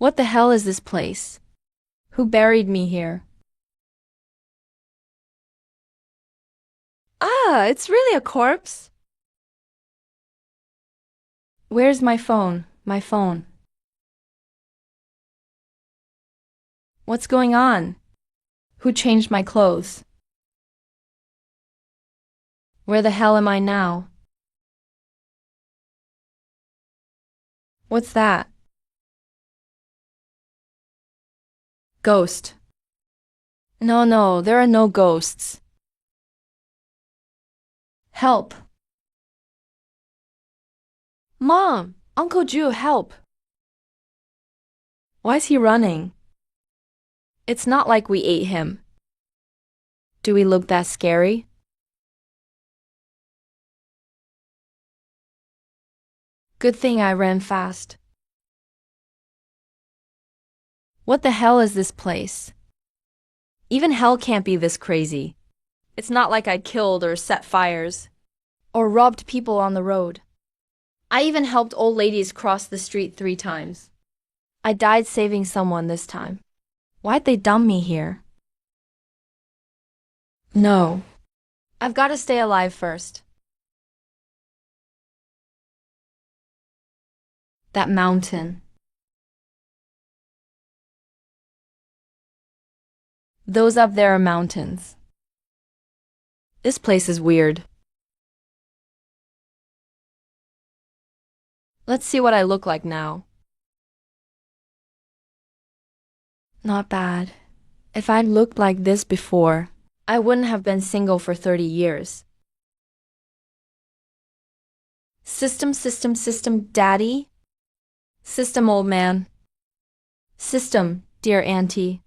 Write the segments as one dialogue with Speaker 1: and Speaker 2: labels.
Speaker 1: What the hell is this place? Who buried me here? Ah, it's really a corpse. Where's my phone? My phone. What's going on? Who changed my clothes? Where the hell am I now? What's that? Ghost. No, there are no ghosts. Help. Mom! Uncle Ju, help! Why's he running? It's not like we ate him. Do we look that scary? Good thing I ran fast. What the hell is this place? Even hell can't be this crazy. It's not like I killed or set fires or robbed people on the road. I even helped old ladies cross the street 3 times. I died saving someone this time. Why'd they dump me here? No. I've got to stay alive first. That mountain. Those up there are mountains. This place is weird. Let's see what I look like now. Not bad. If I'd looked like this before, I wouldn't have been single for 30 years. System, daddy. System, old man. System, dear auntie.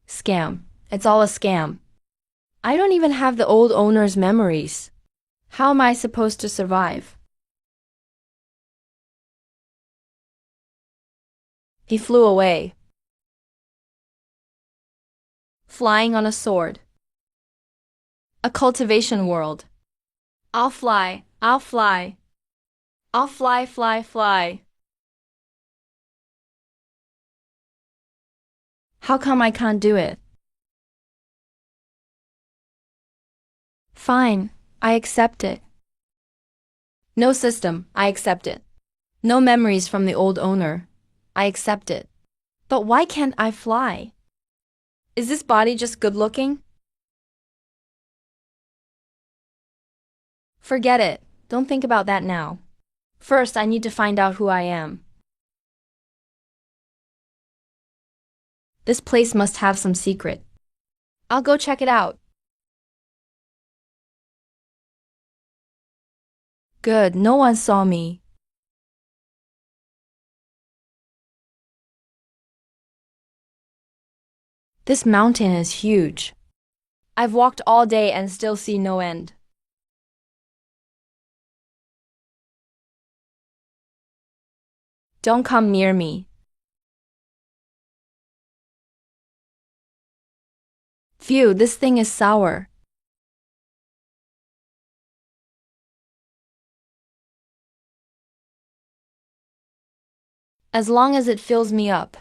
Speaker 1: Scam. It's all a scam. I don't even have the old owner's memories. How am I supposed to survive? He flew away. Flying on a sword. A cultivation world. I'll fly. I'll fly. I'll fly, fly, fly. How come I can't do it? Fine, I accept it. No system, I accept it. No memories from the old owner, I accept it. But why can't I fly? Is this body just good looking? Forget it, don't think about that now. First, I need to find out who I am. This place must have some secret. I'll go check it out. Good, no one saw me. This mountain is huge. I've walked all day and still see no end. Don't come near me. Phew, this thing is sour. As long as it fills me up.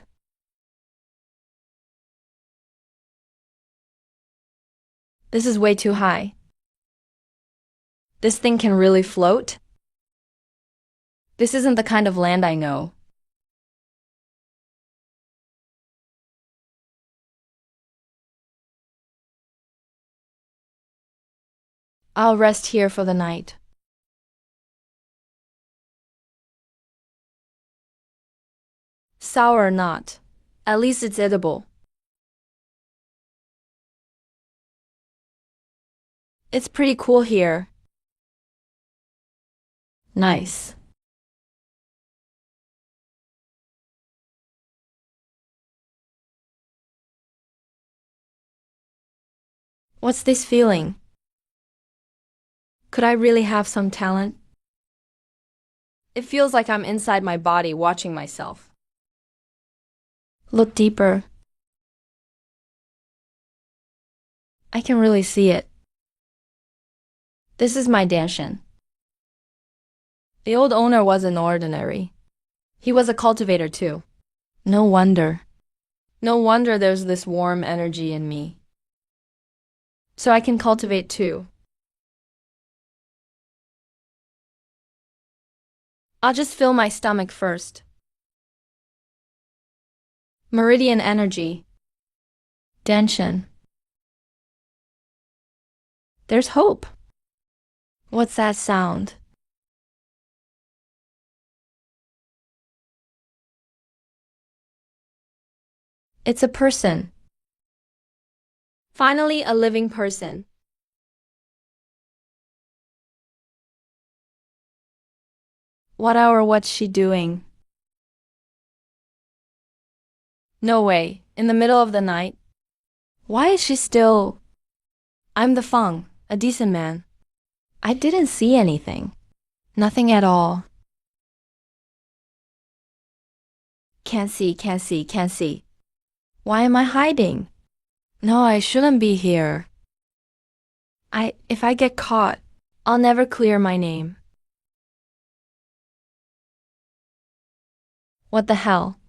Speaker 1: This is way too high. This thing can really float? This isn't the kind of land I know. I'll rest here for the night. Sour or not, at least it's edible. It's pretty cool here. Nice. What's this feeling? Could I really have some talent? It feels like I'm inside my body watching myself. Look deeper. I can really see it. This is my Danshin. The old owner wasn't ordinary. He was a cultivator too. No wonder. No wonder there's this warm energy in me. So I can cultivate too. I'll just fill my stomach first. Meridian energy. Denshin. There's hope. What's that sound? It's a person. Finally, a living person. What's she doing? No way. In the middle of the night? Why is she still? I'm the Feng, a decent man. I didn't see anything. Nothing at all. Can't see. Why am I hiding? No, I shouldn't be here. If I get caught, I'll never clear my name. What the hell?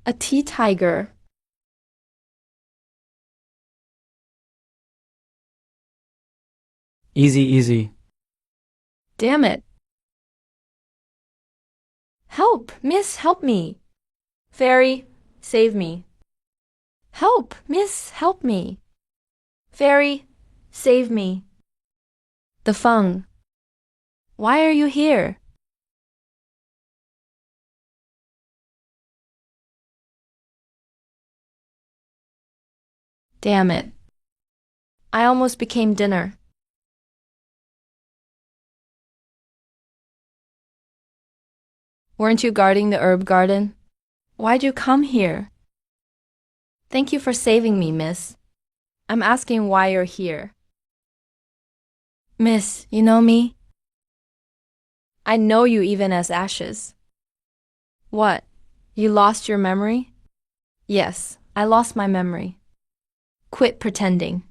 Speaker 1: A tea tiger.
Speaker 2: Easy.
Speaker 1: Damn it. Help, miss, help me. Fairy, save me. Help, miss, help me. Fairy, save me. The Feng. Why are you here? Damn it. I almost became dinner. Weren't you guarding the herb garden? Why'd you come here? Thank you for saving me, miss. I'm asking why you're here. Miss, you know me? I know you even as ashes. What? You lost your memory? Yes, I lost my memory. Quit pretending.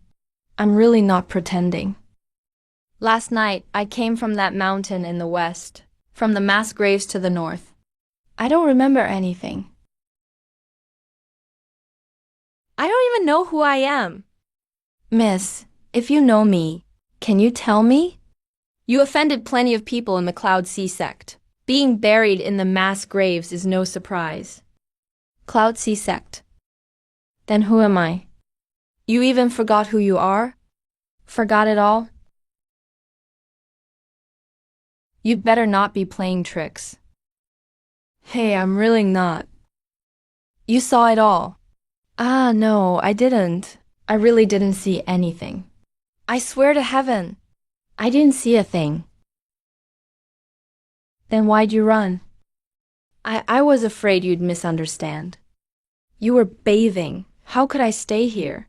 Speaker 1: I'm really not pretending. Last night, I came from that mountain in the west, from the mass graves to the north. I don't remember anything. I don't even know who I am. Miss, if you know me, can you tell me? You offended plenty of people in the Cloud Sea Sect. Being buried in the mass graves is no surprise. Cloud Sea Sect. Then who am I? You even forgot who you are? Forgot it all? You'd better not be playing tricks. Hey, I'm really not. You saw it all. Ah, no, I didn't. I really didn't see anything. I swear to heaven, I didn't see a thing. Then why'd you run? I was afraid you'd misunderstand. You were bathing. How could I stay here?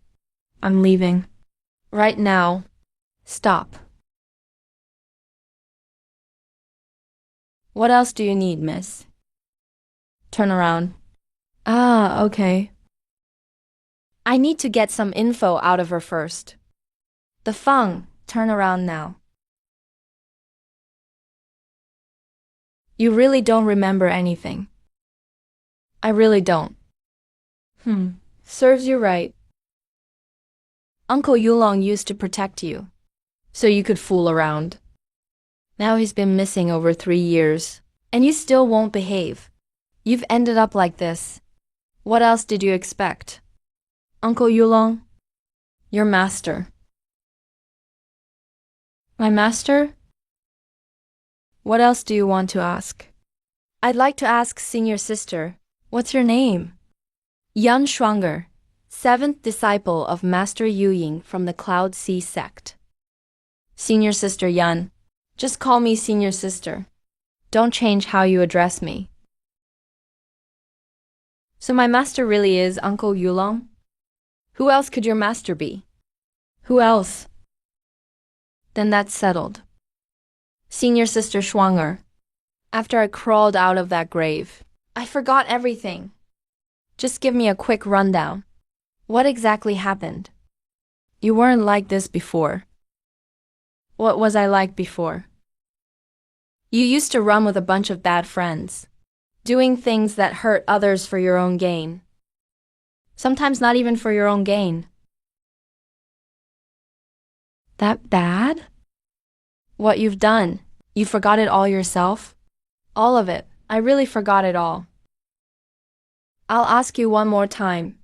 Speaker 1: I'm leaving. Right now. Stop. What else do you need, miss? Turn around. Ah, okay. I need to get some info out of her first. The Feng, turn around now. You really don't remember anything. I really don't. Serves you right. Uncle Yulong used to protect you, so you could fool around. Now he's been missing over 3 years, and you still won't behave. You've ended up like this. What else did you expect? Uncle Yulong? Your master. My master? What else do you want to ask? I'd like to ask senior sister, what's your name? Yan Shuanger, 7th disciple of Master Yu Ying from the Cloud Sea Sect. Senior sister Yan. Just call me senior sister. Don't change how you address me. So my master really is Uncle Yulong? Who else could your master be? Who else? Then that's settled. Senior sister Shuanger. After I crawled out of that grave, I forgot everything. Just give me a quick rundown. What exactly happened? You weren't like this before. What was I like before? You used to run with a bunch of bad friends, doing things that hurt others for your own gain. Sometimes not even for your own gain. That bad? What you've done, you forgot it all yourself? All of it. I really forgot it all. I'll ask you one more time.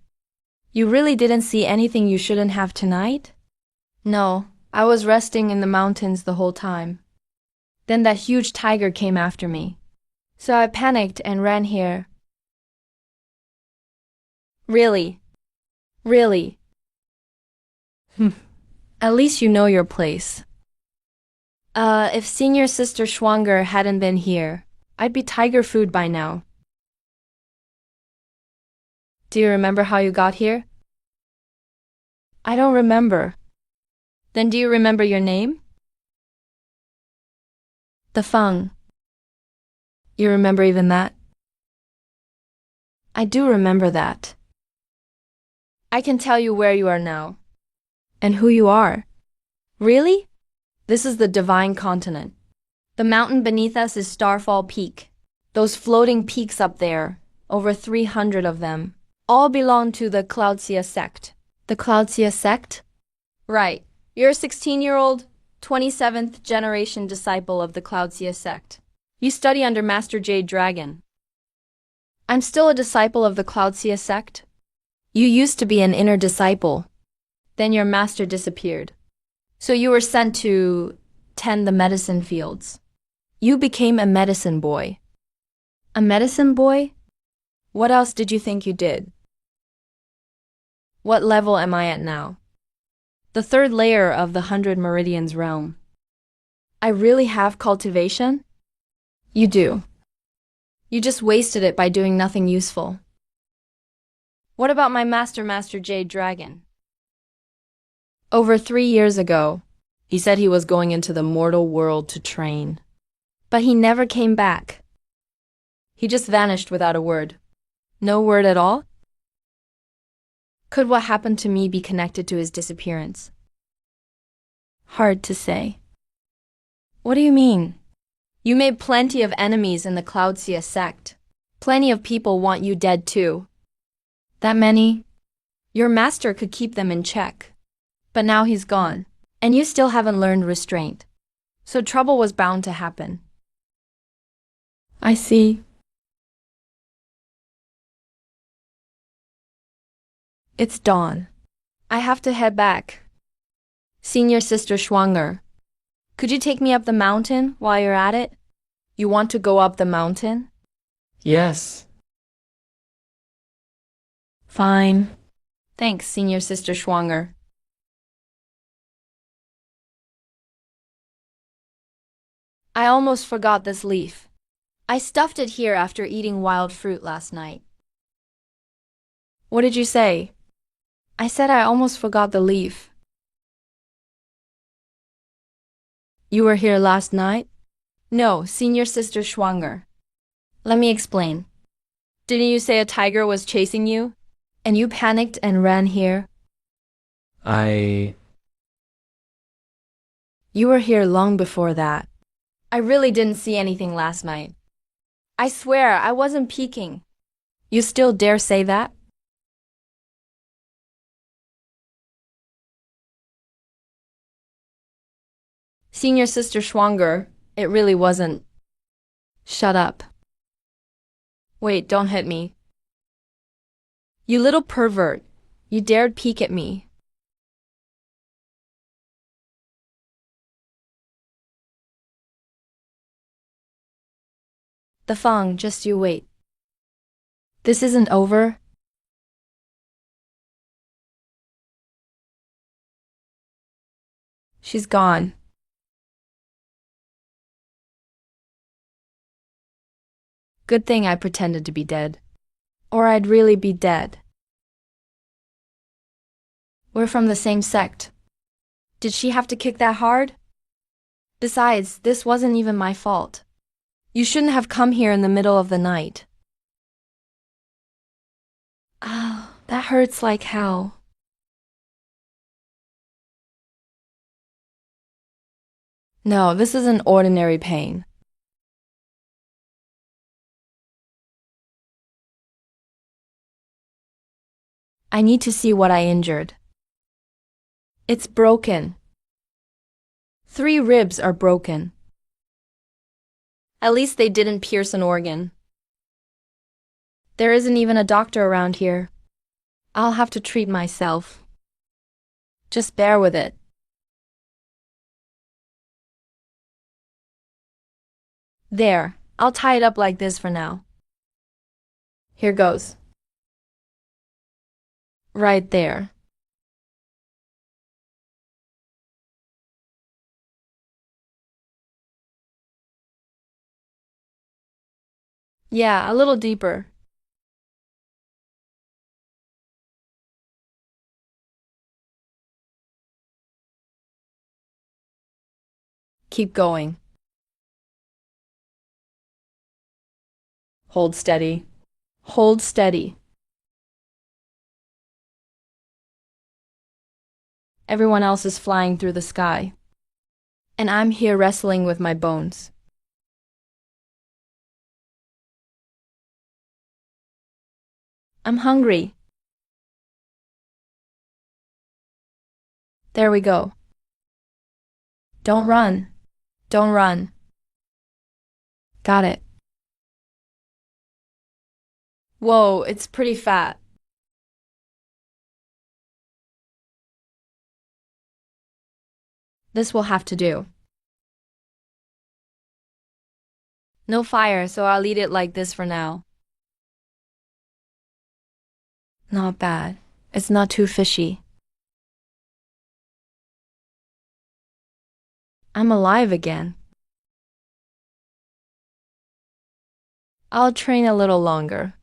Speaker 1: You really didn't see anything you shouldn't have tonight? No, I was resting in the mountains the whole time. Then that huge tiger came after me. So I panicked and ran here. Really? Really? At least you know your place. If Senior Sister Schwanger hadn't been here, I'd be tiger food by now. Do you remember how you got here? I don't remember. Then do you remember your name? The Feng. You remember even that? I do remember that. I can tell you where you are now. And who you are. Really? This is the Divine Continent. The mountain beneath us is Starfall Peak. Those floating peaks up there, over 300 of them, all belong to the Cloudsia Sect. The Cloudsia Sect? Right. You're a 16-year-old, 27th generation disciple of the Cloudsia Sect. You study under Master Jade Dragon. I'm still a disciple of the Cloudsia Sect. You used to be an inner disciple. Then your master disappeared. So you were sent to tend the medicine fields. You became a medicine boy. A medicine boy? What else did you think you did? What level am I at now? The third layer of the 100 Meridians realm. I really have cultivation? You do. You just wasted it by doing nothing useful. What about my Master Jade Dragon? Over 3 years ago, he said he was going into the mortal world to train. But he never came back. He just vanished without a word. No word at all? Could what happened to me be connected to his disappearance? Hard to say. What do you mean? You made plenty of enemies in the Cloudsia Sect. Plenty of people want you dead too. That many? Your master could keep them in check. But now he's gone, and you still haven't learned restraint. So trouble was bound to happen. I see. It's dawn. I have to head back. Senior Sister Schwanger, could you take me up the mountain while you're at it? You want to go up the mountain?
Speaker 2: Yes.
Speaker 1: Fine. Thanks, Senior Sister Schwanger. I almost forgot this leaf. I stuffed it here after eating wild fruit last night. What did you say? I said I almost forgot the leaf. You were here last night? No, Senior Sister Schwanger. Let me explain. Didn't you say a tiger was chasing you? And you panicked and ran here? You were here long before that. I really didn't see anything last night. I swear, I wasn't peeking. You still dare say that? Senior Sister Schwanger, it really wasn't. Shut up. Wait, don't hit me. You little pervert. You dared peek at me. The Feng, just you wait. This isn't over. She's gone. Good thing I pretended to be dead. Or I'd really be dead. We're from the same sect. Did she have to kick that hard? Besides, this wasn't even my fault. You shouldn't have come here in the middle of the night. Oh, that hurts like hell. No, this isn't ordinary pain. I need to see what I injured. It's broken. 3 ribs are broken. At least they didn't pierce an organ. There isn't even a doctor around here. I'll have to treat myself. Just bear with it. There, I'll tie it up like this for now. Here goes. Right there. Yeah, a little deeper. Keep going. Hold steady. Hold steady. Everyone else is flying through the sky. And I'm here wrestling with my bones. I'm hungry. There we go. Don't run. Don't run. Got it. Whoa, it's pretty fat. This will have to do. No fire, so I'll eat it like this for now. Not bad. It's not too fishy. I'm alive again. I'll train a little longer.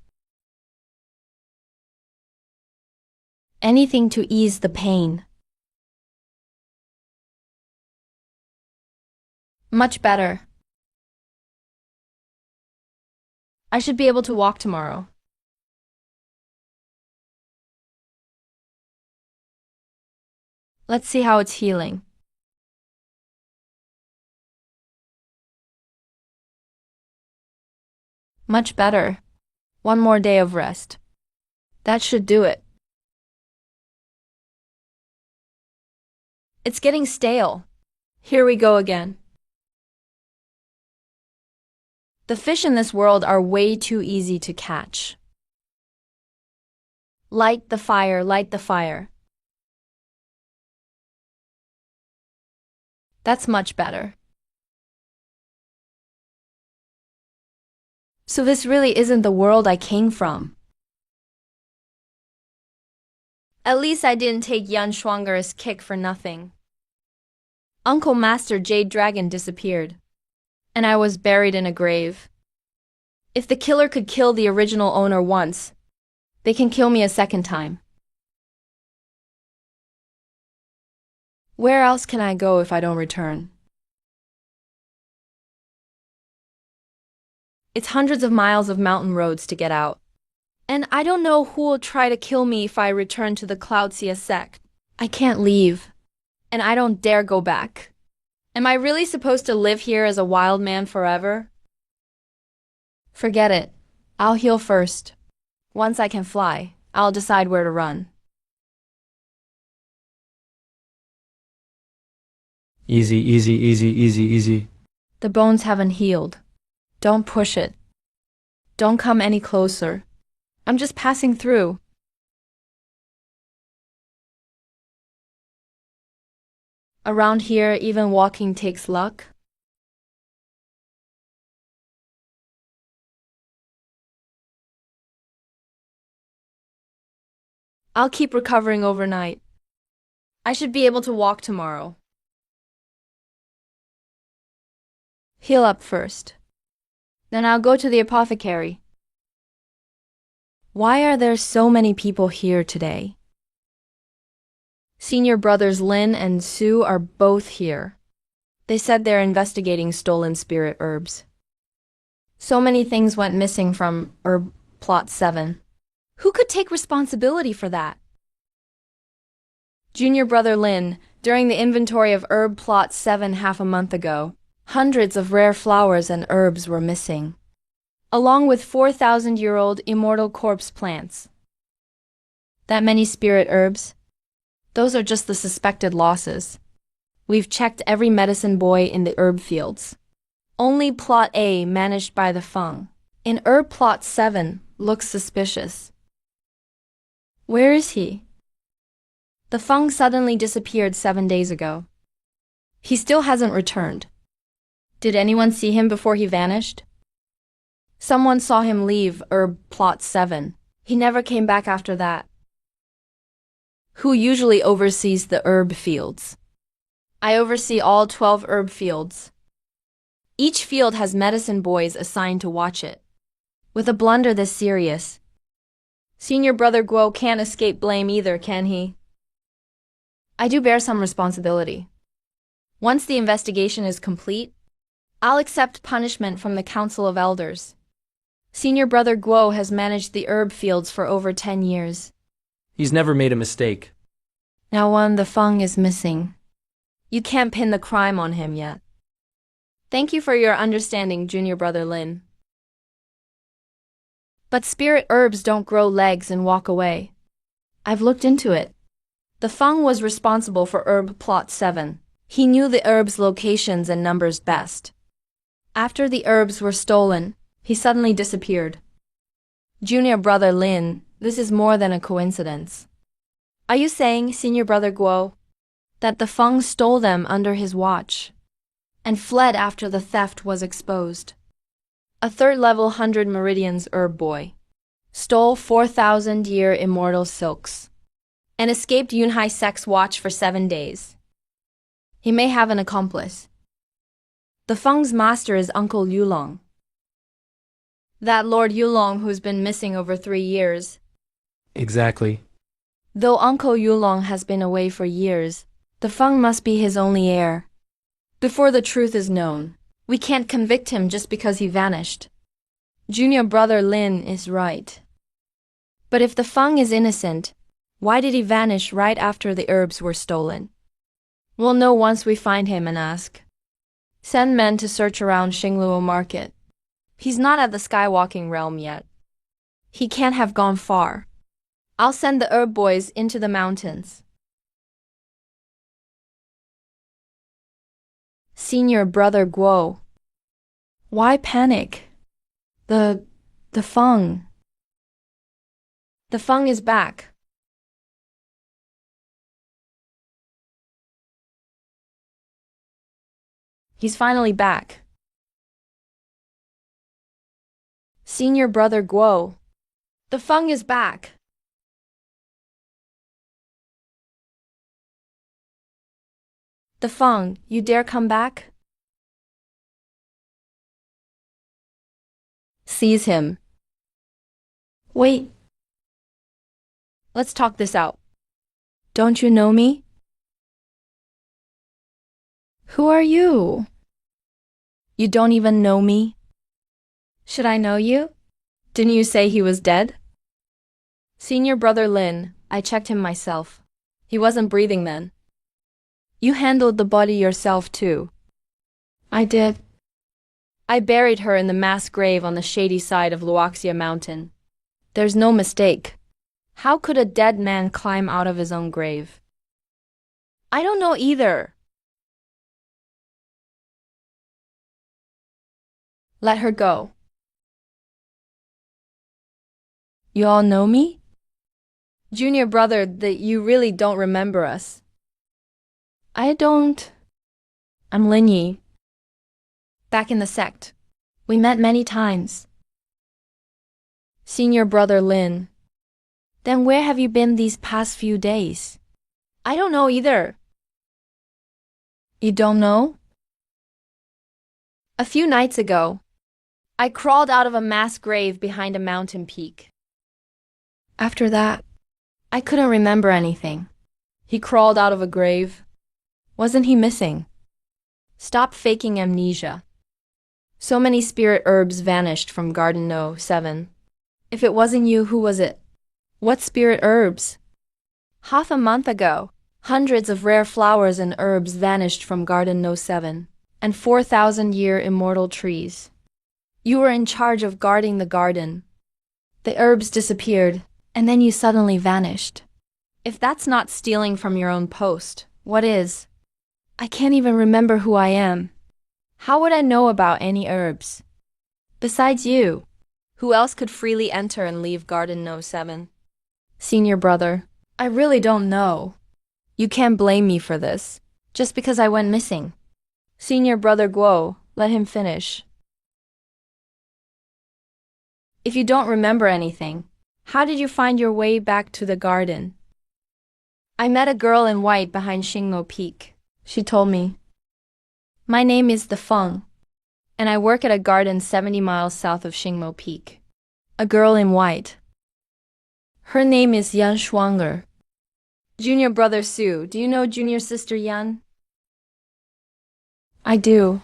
Speaker 1: Anything to ease the pain. Much better. I should be able to walk tomorrow. Let's see how it's healing. Much better. 1 more day of rest. That should do it. It's getting stale. Here we go again. The fish in this world are way too easy to catch. Light the fire, light the fire. That's much better. So this really isn't the world I came from. At least I didn't take Yan Shuangger's kick for nothing. Uncle Master Jade Dragon disappeared, and I was buried in a grave. If the killer could kill the original owner once, they can kill me a second time. Where else can I go if I don't return? It's hundreds of miles of mountain roads to get out. And I don't know who will try to kill me if I return to the Cloudsia Sect. I can't leave, and I don't dare go back. Am I really supposed to live here as a wild man forever? Forget it. I'll heal first. Once I can fly, I'll decide where to run.
Speaker 2: Easy, easy, easy, easy, easy.
Speaker 1: The bones haven't healed. Don't push it. Don't come any closer. I'm just passing through. Around here, even walking takes luck. I'll keep recovering overnight. I should be able to walk tomorrow. Heal up first. Then I'll go to the apothecary. Why are there so many people here today? Senior brothers Lin and Sue are both here. They said they're investigating stolen spirit herbs. So many things went missing from Herb Plot 7. Who could take responsibility for that? Junior brother Lin During the inventory of herb plot 7 half a month ago, hundreds of rare flowers and herbs were missing, along with 4,000-year-old immortal corpse plants. That many spirit herbs? Those are just the suspected losses. We've checked every medicine boy in the herb fields. Only plot A, managed by the Feng, in herb plot 7, looks suspicious. Where is he? The Feng suddenly disappeared 7 days ago. He still hasn't returned. Did anyone see him before he vanished? Someone saw him leave herb plot 7. He never came back after that. Who usually oversees the herb fields? I oversee all 12 herb fields. Each field has medicine boys assigned to watch it. With a blunder this serious, Senior Brother Guo can't escape blame either, can he? I do bear some responsibility. Once the investigation is complete, I'll accept punishment from the Council of Elders. Senior Brother Guo has managed the herb fields for over 10 years.
Speaker 2: He's never made a mistake.
Speaker 1: Now the Feng is missing. You can't pin the crime on him yet. Thank you for your understanding, Junior Brother Lin. But spirit herbs don't grow legs and walk away. I've looked into it. The Feng was responsible for herb plot 7. He knew the herbs' locations and numbers best. After the herbs were stolen, he suddenly disappeared. Junior Brother Lin, this is more than a coincidence. Are you saying, Senior Brother Guo, that the Feng stole them under his watch and fled after the theft was exposed? A third-level 100 Meridians herb boy stole 4,000-year immortal silks and escaped Yunhai Sect's watch for 7 days. He may have an accomplice. The Feng's master is Uncle Yulong. That Lord Yulong who's been missing over 3 years.
Speaker 2: Exactly.
Speaker 1: Though Uncle Yulong has been away for years, the Feng must be his only heir. Before the truth is known, we can't convict him just because he vanished. Junior Brother Lin is right. But if the Feng is innocent, why did he vanish right after the herbs were stolen? We'll know once we find him and ask. Send men to search around Xingluo Market. He's not at the skywalking realm yet. He can't have gone far. I'll send the herb boys into the mountains. Senior Brother Guo. Why panic? The Feng. The Feng is back. He's finally back. Senior Brother Guo. The Feng is back. The Feng, you dare come back? Seize him. Wait. Let's talk this out. Don't you know me? Who are you? You don't even know me? Should I know you? Didn't you say he was dead? Senior Brother Lin, I checked him myself. He wasn't breathing then. You handled the body yourself too. I did. I buried her in the mass grave on the shady side of Luoxia Mountain. There's no mistake. How could a dead man climb out of his own grave? I don't know either. Let her go. You all know me? Junior Brother, that you really don't remember us. I don't. I'm Lin Yi. Back in the sect. We met many times. Senior Brother Lin. Then where have you been these past few days? I don't know either. You don't know? A few nights ago, I crawled out of a mass grave behind a mountain peak. After that, I couldn't remember anything. He crawled out of a grave. Wasn't he missing? Stop faking amnesia. So many spirit herbs vanished from Garden No. 7. If it wasn't you, who was it? What spirit herbs? Half a month ago, Hundreds of rare flowers and herbs vanished from Garden No. 7, and 4,000-year immortal trees. You were in charge of guarding the garden. The herbs disappeared, and then you suddenly vanished. If that's not stealing from your own post, what is? I can't even remember who I am. How would I know about any herbs? Besides you, who else could freely enter and leave Garden No. 7? Senior brother, I really don't know. You can't blame me for this, just because I went missing. Senior brother Guo, let him finish. If you don't remember anything, how did you find your way back to the garden? I met a girl in white behind Xingmo Peak. She told me, "My name is the Feng, and I work at a garden 70 miles south of Xingmo Peak." A girl in white. Her name is Yan Shuanger. Junior brother Su, do you know junior sister Yan? I do.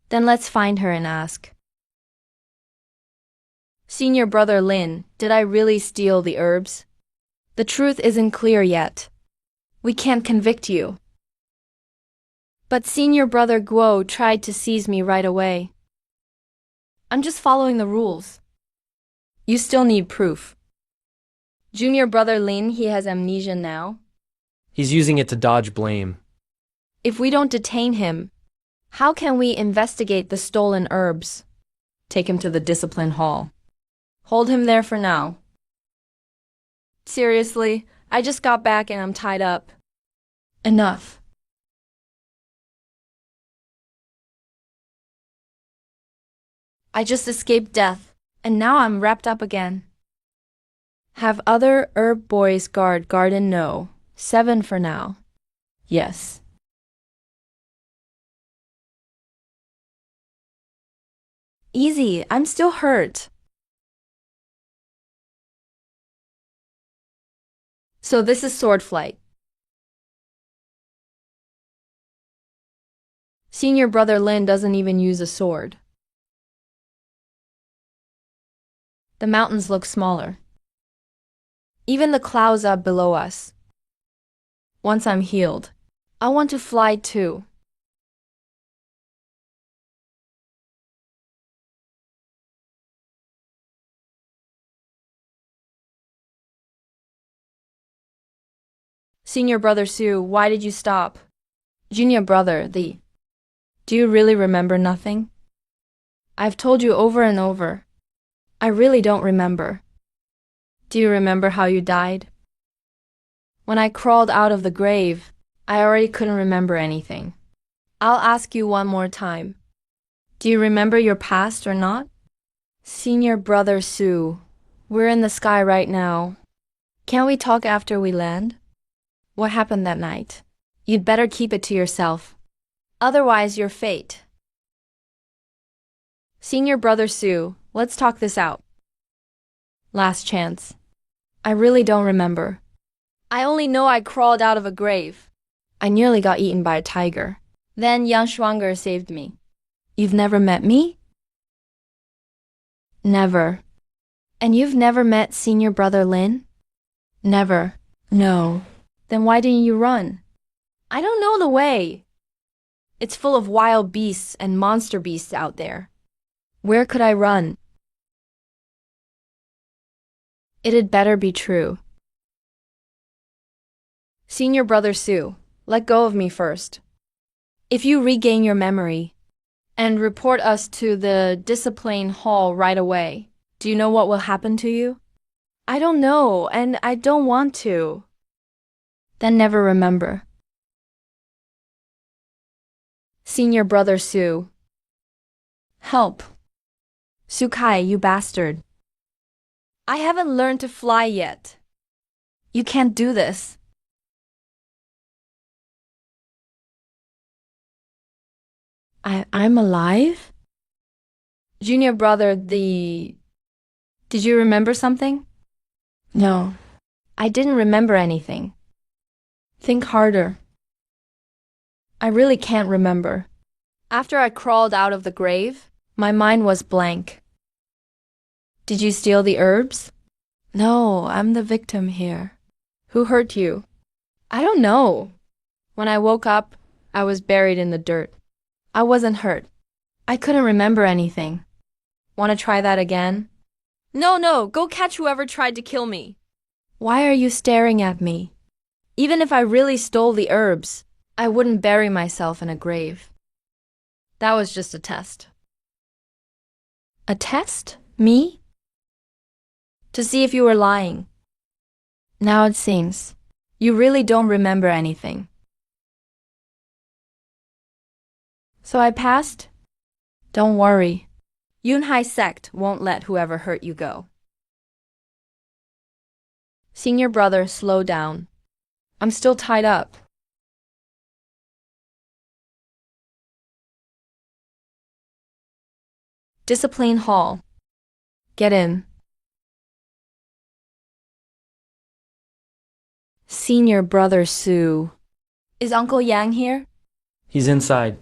Speaker 1: Then let's find her and ask. Senior brother Lin, did I really steal the herbs? The truth isn't clear yet. We can't convict you. But senior brother Guo tried to seize me right away. I'm just following the rules. You still need proof. Junior brother Lin, he has amnesia now.
Speaker 2: He's using it to dodge blame.
Speaker 1: If we don't detain him, how can we investigate the stolen herbs? Take him to the discipline hall. Hold him there for now. Seriously, I just got back and I'm tied up. Enough. I just escaped death, and now I'm wrapped up again. Have other herb boys guard Garden No. 7 for now. Yes. Easy, I'm still hurt. So this is sword flight. Senior brother Lin doesn't even use a sword. The mountains look smaller. Even the clouds up below us. Once I'm healed, I want to fly too. Senior brother Su, why did you stop? Junior brother, do you really remember nothing? I've told you over and over. I really don't remember. Do you remember how you died? When I crawled out of the grave, I already couldn't remember anything. I'll ask you one more time. Do you remember your past or not? Senior brother Su, we're in the sky right now. Can't we talk after we land? What happened that night? You'd better keep it to yourself. Otherwise, your fate. Senior brother Su, let's talk this out. Last chance. I really don't remember. I only know I crawled out of a grave. I nearly got eaten by a tiger. Then Yang Shuanger saved me. You've never met me? Never. And you've never met senior brother Lin? Never. No. Then why didn't you run? I don't know the way. It's full of wild beasts and monster beasts out there. Where could I run? It'd better be true. Senior brother Su, let go of me first. If you regain your memory and report us to the discipline hall right away, do you know what will happen to you? I don't know, and I don't want to. Then never remember. Senior brother Su. Help. Su Kai, you bastard. I haven't learned to fly yet. You can't do this. I'm alive? Junior brother, Did you remember something? No. I didn't remember anything. Think harder. I really can't remember. After I crawled out of the grave, my mind was blank. Did you steal the herbs? No, I'm the victim here. Who hurt you? I don't know. When I woke up, I was buried in the dirt. I wasn't hurt. I couldn't remember anything. Want to try that again? No, go catch whoever tried to kill me. Why are you staring at me? Even if I really stole the herbs, I wouldn't bury myself in a grave. That was just a test. A test? Me? To see if you were lying. Now it seems you really don't remember anything. So I passed? Don't worry. Yunhai Sect won't let whoever hurt you go. Senior brother, slow down. I'm still tied up. Discipline Hall. Get in. Senior brother Sue. Is Uncle Yang here?
Speaker 2: He's inside.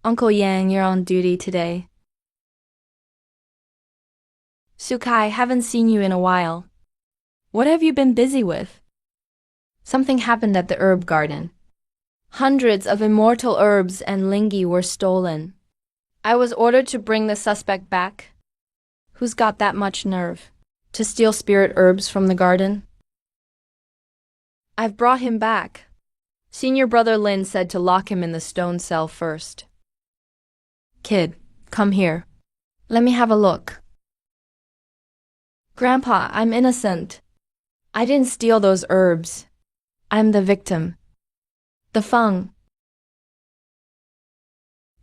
Speaker 1: Uncle Yang, you're on duty today. Sukai, haven't seen you in a while. What have you been busy with? Something happened at the herb garden. Hundreds of immortal herbs and lingi were stolen. I was ordered to bring the suspect back. Who's got that much nerve to steal spirit herbs from the garden? I've brought him back. Senior brother Lin said to lock him in the stone cell first. Kid, come here. Let me have a look. Grandpa, I'm innocent. I didn't steal those herbs. I'm the victim. The Feng.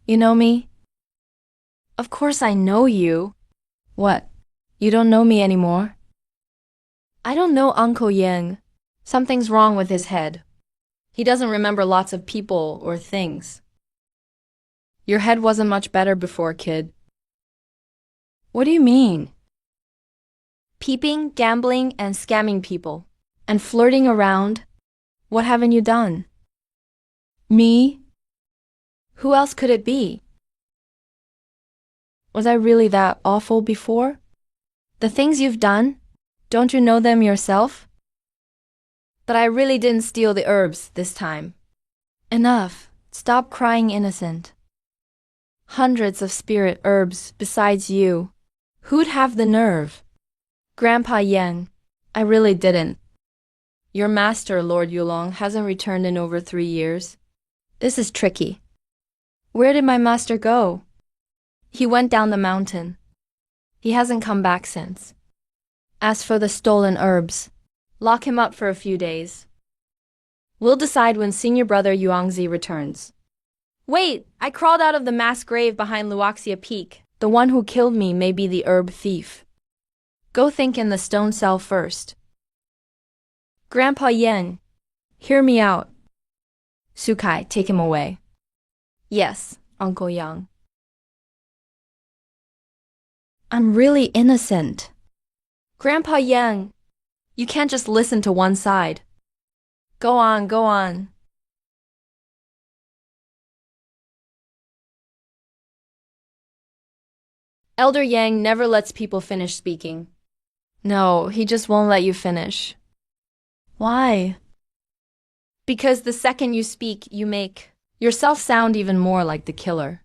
Speaker 1: You know me? Of course I know you. What? You don't know me anymore? I don't know Uncle Yang. Something's wrong with his head. He doesn't remember lots of people or things. Your head wasn't much better before, kid. What do you mean? Peeping, gambling, and scamming people. And flirting around. What haven't you done? Me? Who else could it be? Was I really that awful before? The things you've done, don't you know them yourself? But I really didn't steal the herbs this time. Enough. Stop crying innocent. Hundreds of spirit herbs besides you. Who'd have the nerve? Grandpa Yang, I really didn't. Your master, Lord Yulong, hasn't returned in over 3 years. This is tricky. Where did my master go? He went down the mountain. He hasn't come back since. As for the stolen herbs, lock him up for a few days. We'll decide when senior brother Yuangzi returns. Wait! I crawled out of the mass grave behind Luoxia Peak. The one who killed me may be the herb thief. Go think in the stone cell first. Grandpa Yen, hear me out. Sukai, take him away. Yes, Uncle Yang. I'm really innocent. Grandpa Yang, you can't just listen to one side. Go on, go on. Elder Yang never lets people finish speaking. No, he just won't let you finish. Why? Because the second you speak, you make yourself sound even more like the killer.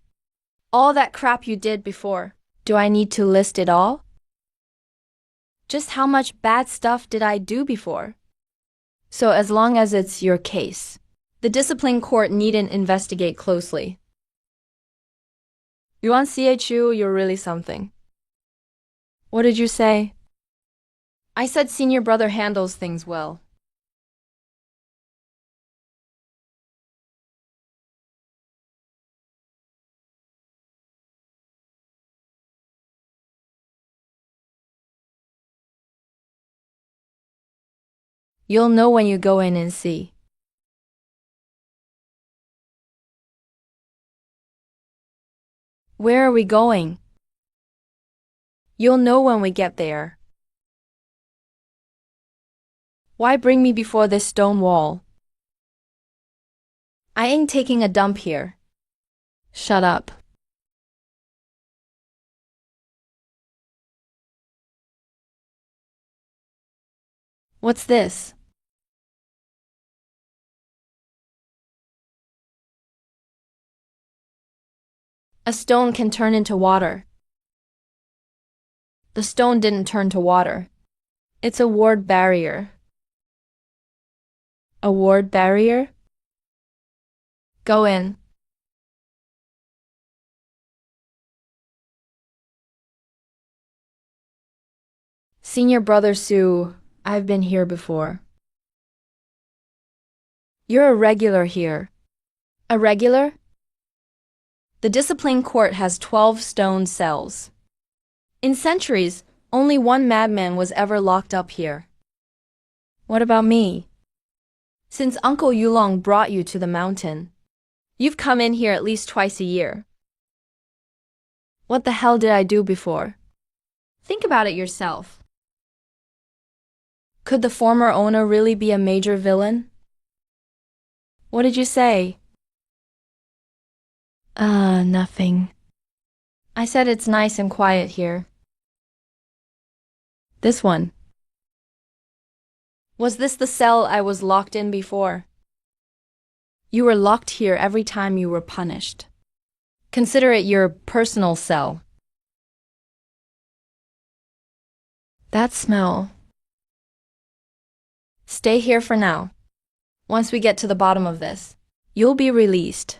Speaker 1: All that crap you did before. Do I need to list it all? Just how much bad stuff did I do before? So as long as it's your case, the discipline court needn't investigate closely. Yuan CHU, you're really something. What did you say? I said senior brother handles things well. You'll know when you go in and see. Where are we going? You'll know when we get there. Why bring me before this stone wall? I ain't taking a dump here. Shut up. What's this? A stone can turn into water. The stone didn't turn to water. It's a ward barrier. A ward barrier? Go in. Senior Brother Sue, I've been here before. You're a regular here. A regular? The discipline court has 12 stone cells. In centuries, only one madman was ever locked up here. What about me? Since Uncle Yulong brought you to the mountain, you've come in here at least twice a year. What the hell did I do before? Think about it yourself. Could the former owner really be a major villain? What did you say? Nothing. I said it's nice and quiet here. This one. Was this the cell I was locked in before? You were locked here every time you were punished. Consider it your personal cell. That smell. Stay here for now. Once we get to the bottom of this, you'll be released.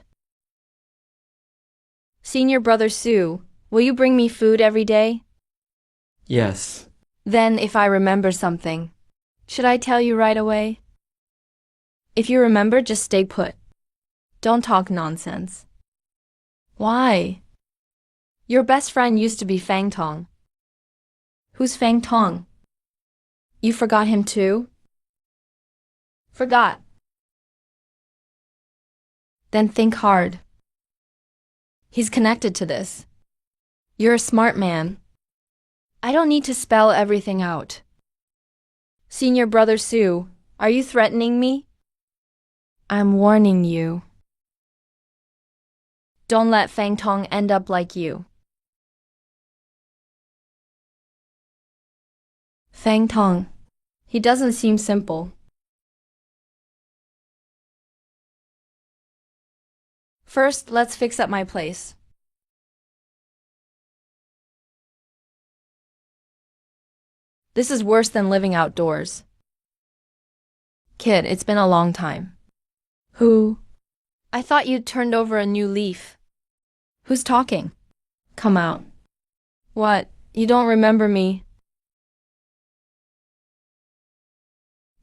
Speaker 1: Senior Brother Sue, will you bring me food every day?
Speaker 2: Yes.
Speaker 1: Then, if I remember something, should I tell you right away? If you remember, just stay put. Don't talk nonsense. Why? Your best friend used to be Fang Tong. Who's Fang Tong? You forgot him too? Forgot. Then think hard. He's connected to this. You're a smart man. I don't need to spell everything out. Senior Brother Sue, are you threatening me? I'm warning you. Don't let Fang Tong end up like you. Fang Tong. He doesn't seem simple. First, let's fix up my place. This is worse than living outdoors. Kid, it's been a long time. Who? I thought you'd turned over a new leaf. Who's talking? Come out. What? You don't remember me?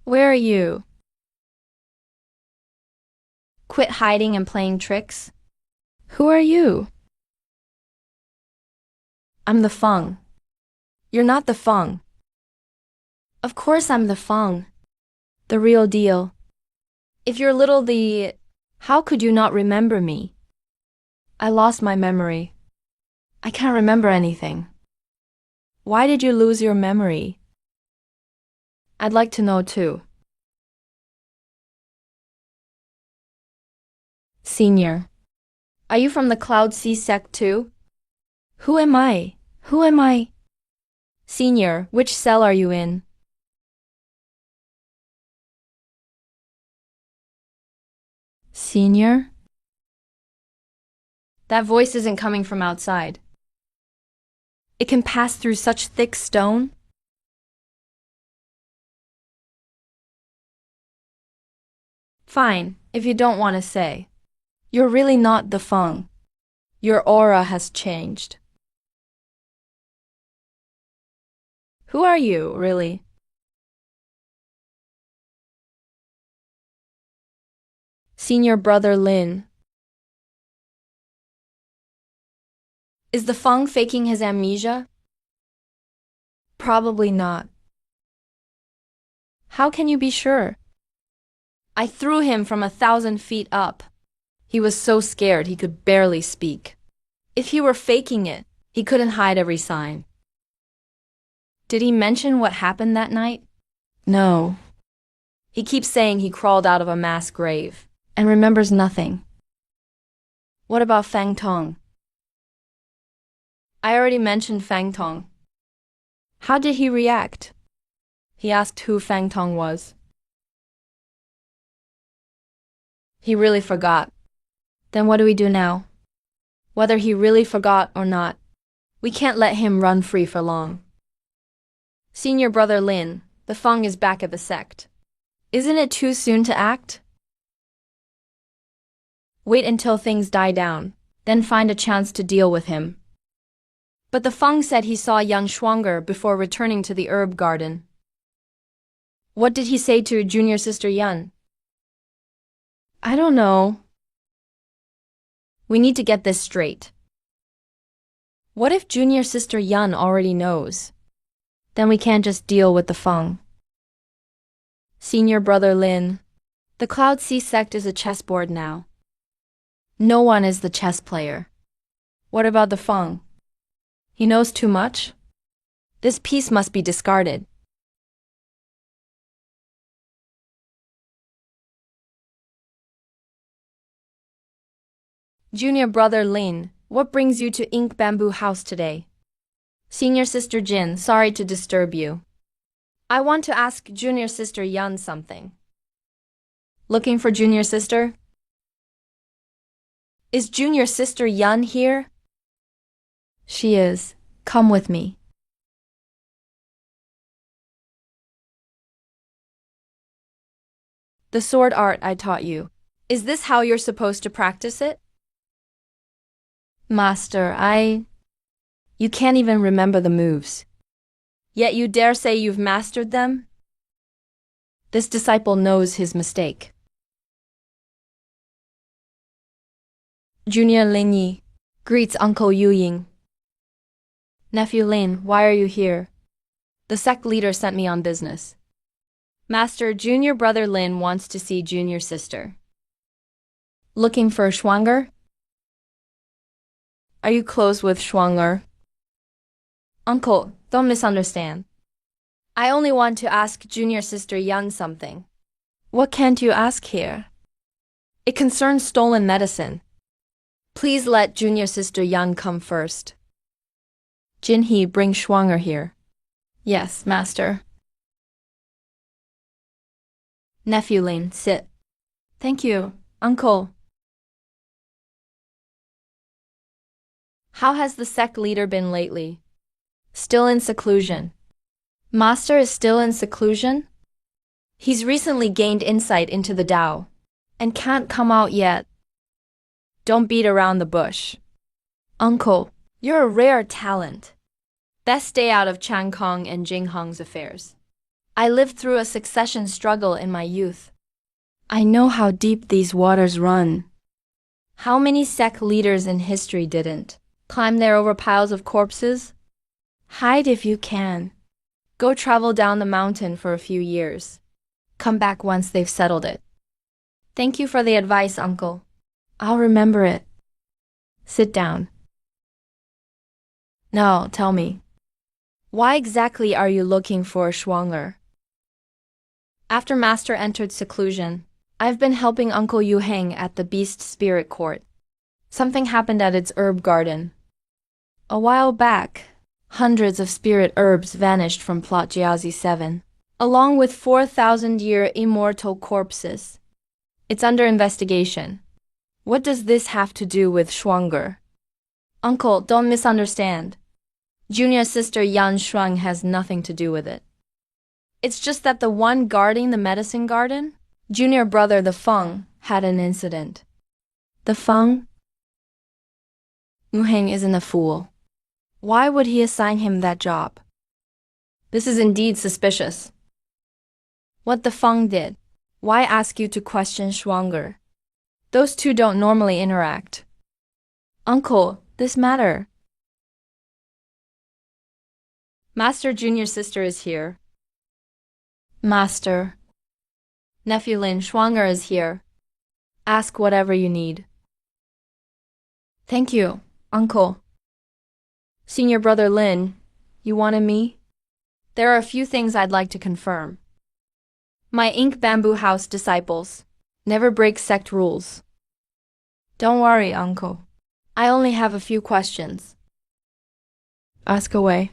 Speaker 1: Where are you? Quit hiding and playing tricks. Who are you? I'm the Feng. You're not the Feng. Of course I'm the Feng. The real deal. If you're little how could you not remember me? I lost my memory. I can't remember anything. Why did you lose your memory? I'd like to know too. Senior. Are you from the Cloud Sea Sect too? Who am I? Who am I? Senior, which cell are you in? Senior? That voice isn't coming from outside. It can pass through such thick stone? Fine, if you don't want to say. You're really not the Feng. Your aura has changed. Who are you, really? Senior Brother Lin. Is the Feng faking his amnesia? Probably not. How can you be sure? I threw him from 1,000 feet up. He was so scared he could barely speak. If he were faking it, he couldn't hide every sign. Did he mention what happened that night? No. He keeps saying he crawled out of a mass grave and remembers nothing. What about Fang Tong? I already mentioned Fang Tong. How did he react? He asked who Fang Tong was. He really forgot. Then what do we do now? Whether he really forgot or not, we can't let him run free for long. Senior brother Lin, the Feng is back at the sect. Isn't it too soon to act? Wait until things die down, then find a chance to deal with him. But the Feng said he saw young Shuanger before returning to the herb garden. What did he say to junior sister Yun? I don't know. We need to get this straight. What if junior sister Yun already knows? Then we can't just deal with the Feng. Senior brother Lin, the Cloud Sea sect is a chessboard now. No one is the chess player. What about the Feng? He knows too much? This piece must be discarded. Junior brother Lin, what brings you to Ink Bamboo House today? Senior sister Jin, sorry to disturb you. I want to ask junior sister Yun something. Looking for junior sister? Is junior sister Yun here? She is. Come with me. The sword art I taught you. Is this how you're supposed to practice it? Master, You can't even remember the moves. Yet you dare say you've mastered them? This disciple knows his mistake. Junior Lin Yi greets Uncle Yu Ying. Nephew Lin, why are you here? The sect leader sent me on business. Master, junior brother Lin wants to see junior sister. Looking for Shuanger? Are you close with Shuanger? Uncle, don't misunderstand. I only want to ask junior sister Yun something. What can't you ask here? It concerns stolen medicine. Please let junior sister Yun come first. Jinhee, bring Shuanger here. Yes, master. Nephew Lin, sit. Thank you, uncle. How has the sect leader been lately? Still in seclusion. Master is still in seclusion? He's recently gained insight into the Tao and can't come out yet. Don't beat around the bush. Uncle, you're a rare talent. Best stay out of Chang Kong and Jing Hong's affairs. I lived through a succession struggle in my youth. I know how deep these waters run. How many sect leaders in history didn't? Climb there over piles of corpses? Hide if you can. Go travel down the mountain for a few years. Come back once they've settled it. Thank you for the advice, uncle. I'll remember it. Sit down. Now, tell me. Why exactly are you looking for Shuanger? After Master entered seclusion, I've been helping Uncle Yu Heng at the Beast Spirit Court. Something happened at its herb garden. A while back, hundreds of spirit herbs vanished from Plot Jiazi 7, along with 4,000-year immortal corpses. It's under investigation. What does this have to do with Shuanger? Uncle, don't misunderstand. Junior sister Yan Shuang has nothing to do with it. It's just that the one guarding the medicine garden, junior brother the Feng, had an incident. The Feng? Yu Heng isn't a fool. Why would he assign him that job? This is indeed suspicious. What the Feng did, why ask you to question Shuanger? Those two don't normally interact. Uncle, this matter. Master junior sister is here. Master. Nephew Lin, Shuanger is here. Ask whatever you need. Thank you, uncle. Senior brother Lin, you wanted me? There are a few things I'd like to confirm. My Ink Bamboo House disciples never break sect rules. Don't worry, uncle. I only have a few questions. Ask away.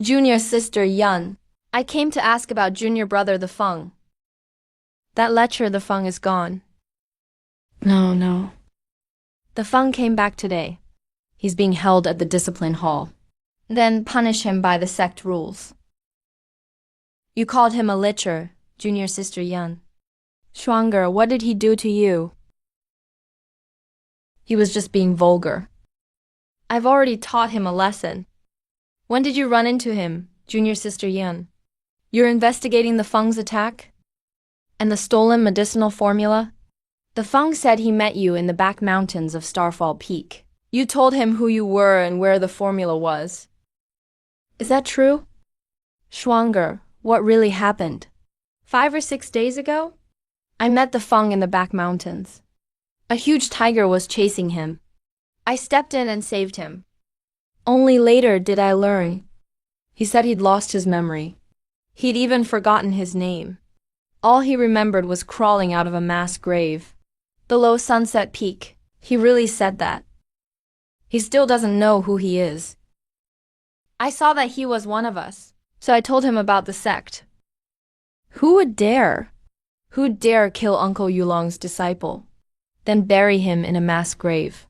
Speaker 1: Junior sister Yun. I came to ask about junior brother the Feng. That lecture the Feng is gone. No. The Feng came back today. He's being held at the discipline hall. Then punish him by the sect rules. You called him a licher, junior sister Yun. Shuanger, what did he do to you? He was just being vulgar. I've already taught him a lesson. When did you run into him, junior sister Yun? You're investigating the Feng's attack? And the stolen medicinal formula? The Feng said he met you in the back mountains of Starfall Peak. You told him who you were and where the formula was. Is that true? Shuanger, what really happened? 5 or 6 days ago? I met the Feng in the back mountains. A huge tiger was chasing him. I stepped in and saved him. Only later did I learn. He said he'd lost his memory. He'd even forgotten his name. All he remembered was crawling out of a mass grave. Below Sunset Peak. He really said that. He still doesn't know who he is. I saw that he was one of us, so I told him about the sect. Who would dare? Who'd dare kill Uncle Yulong's disciple, then bury him in a mass grave?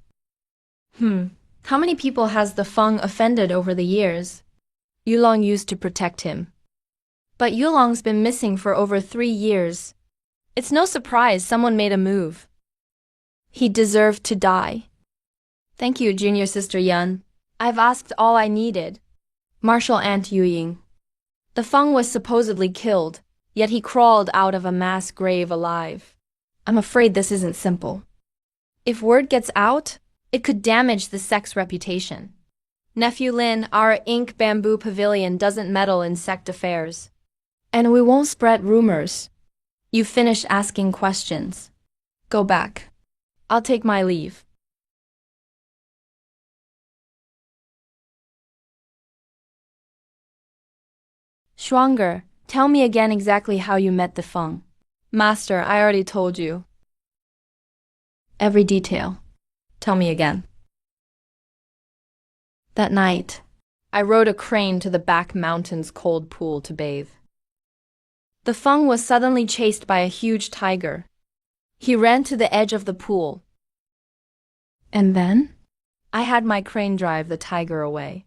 Speaker 1: How many people has the Feng offended over the years? Yulong used to protect him. But Yulong's been missing for over 3 years. It's no surprise someone made a move. He deserved to die. Thank you, junior sister Yun. I've asked all I needed. Marshal Aunt Yuying. The Feng was supposedly killed, yet he crawled out of a mass grave alive. I'm afraid this isn't simple. If word gets out, it could damage the sect's reputation. Nephew Lin, our ink bamboo pavilion doesn't meddle in sect affairs. And we won't spread rumors. You finish asking questions. Go back. I'll take my leave. Shuanger, tell me again exactly how you met the Feng. Master, I already told you. Every detail. Tell me again. That night, I rode a crane to the back mountain's cold pool to bathe. The Feng was suddenly chased by a huge tiger. He ran to the edge of the pool. And then? I had my crane drive the tiger away.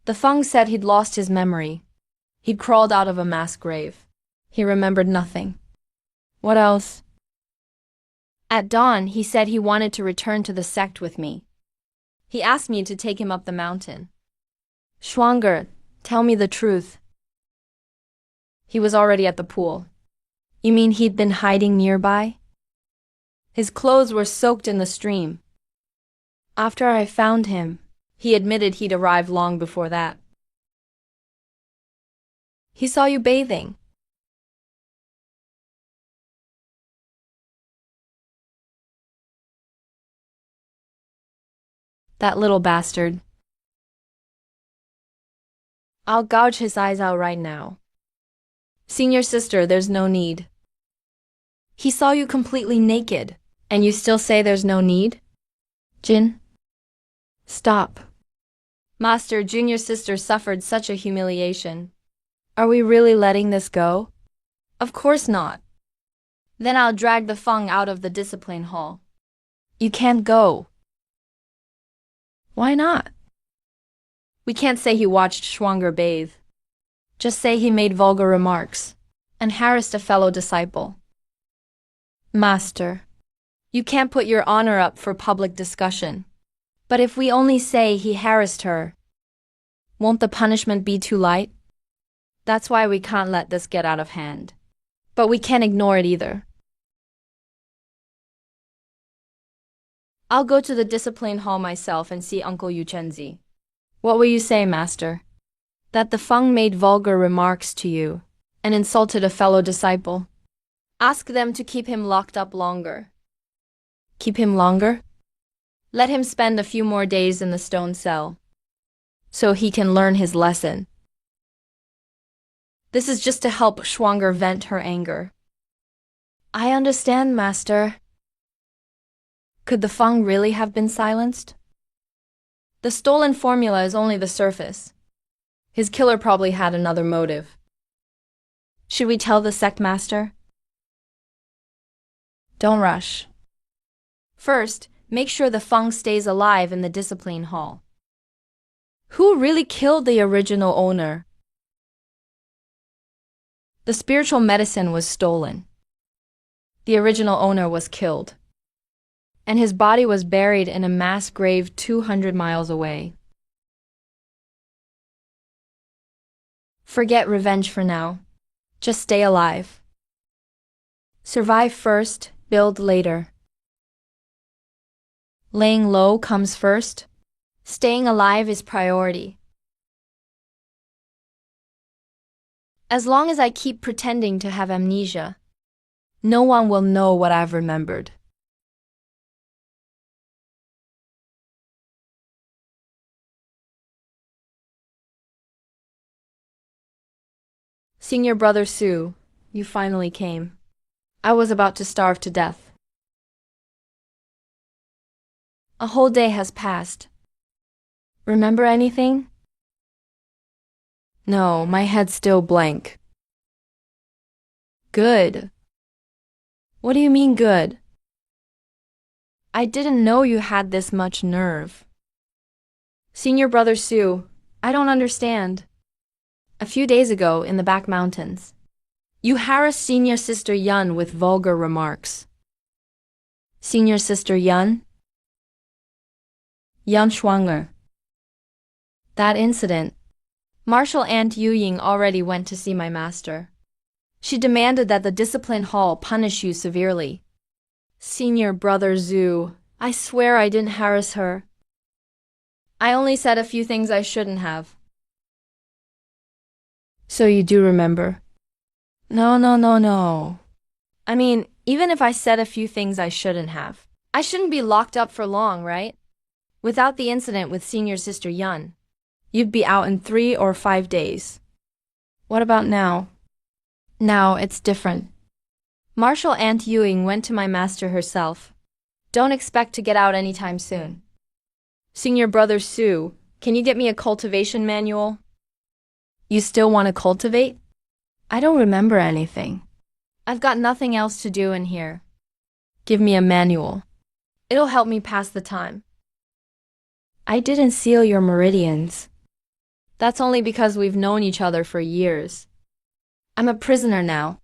Speaker 1: The Feng said he'd lost his memory. He'd crawled out of a mass grave. He remembered nothing. What else? At dawn, he said he wanted to return to the sect with me. He asked me to take him up the mountain. Shuanger, tell me the truth. He was already at the pool. You mean he'd been hiding nearby? His clothes were soaked in the stream. After I found him, he admitted he'd arrived long before that. He saw you bathing. That little bastard. I'll gouge his eyes out right now. Senior sister, there's no need. He saw you completely naked, and you still say there's no need? Jin? Stop. Master, junior sister suffered such a humiliation. Are we really letting this go? Of course not. Then I'll drag the Feng out of the discipline hall. You can't go. Why not? We can't say he watched Shuanger bathe. Just say he made vulgar remarks and harassed a fellow disciple. Master, you can't put your honor up for public discussion. But if we only say he harassed her, won't the punishment be too light? That's why we can't let this get out of hand. But we can't ignore it either. I'll go to the discipline hall myself and see Uncle Yuchenzi. What will you say, Master? That the Feng made vulgar remarks to you and insulted a fellow disciple. Ask them to keep him locked up longer. Keep him longer? Let him spend a few more days in the stone cell, so he can learn his lesson. This is just to help Shuanger vent her anger. I understand, Master. Could the Feng really have been silenced? The stolen formula is only the surface. His killer probably had another motive. Should we tell the sect master? Don't rush. First, make sure the Feng stays alive in the discipline hall. Who really killed the original owner? The spiritual medicine was stolen. The original owner was killed. And his body was buried in a mass grave 200 miles away. Forget revenge for now. Just stay alive. Survive first, build later. Laying low comes first. Staying alive is priority. As long as I keep pretending to have amnesia, no one will know what I've remembered. Senior brother Sue, you finally came. I was about to starve to death. A whole day has passed. Remember anything? No, my head's still blank. Good. What do you mean good? I didn't know you had this much nerve. Senior brother Sue, I don't understand. A few days ago in the back mountains, you harassed senior sister Yun with vulgar remarks. Senior sister Yun? Yun Schwanger. That incident. Marshal Aunt Yu Ying already went to see my master. She demanded that the discipline hall punish you severely. Senior brother Zhu, I swear I didn't harass her. I only said a few things I shouldn't have. So you do remember? No. I mean, even if I said a few things I shouldn't have, I shouldn't be locked up for long, right? Without the incident with senior sister Yun, you'd be out in 3 or 5 days. What about now? Now it's different. Marshal Aunt Ewing went to my master herself. Don't expect to get out anytime soon. Senior brother Sue, can you get me a cultivation manual? You still want to cultivate? I don't remember anything. I've got nothing else to do in here. Give me a manual. It'll help me pass the time. I didn't seal your meridians. That's only because we've known each other for years. I'm a prisoner now.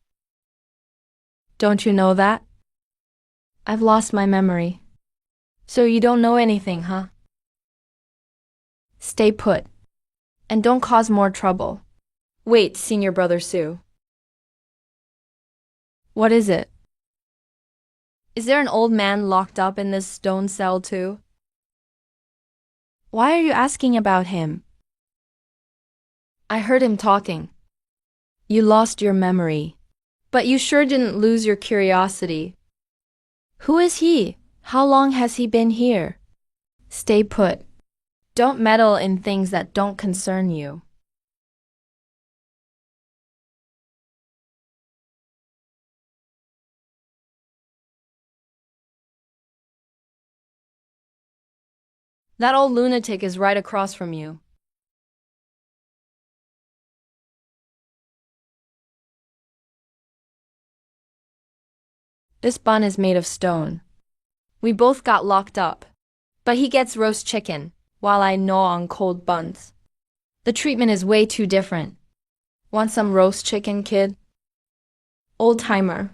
Speaker 1: Don't you know that? I've lost my memory. So you don't know anything, huh? Stay put. And don't cause more trouble. Wait, senior brother Sue. What is it? Is there an old man locked up in this stone cell too? Why are you asking about him? I heard him talking. You lost your memory. But you sure didn't lose your curiosity. Who is he? How long has he been here? Stay put. Don't meddle in things that don't concern you. That old lunatic is right across from you. This bun is made of stone. We both got locked up. But he gets roast chicken, while I gnaw on cold buns. The treatment is way too different. Want some roast chicken, kid? Old timer.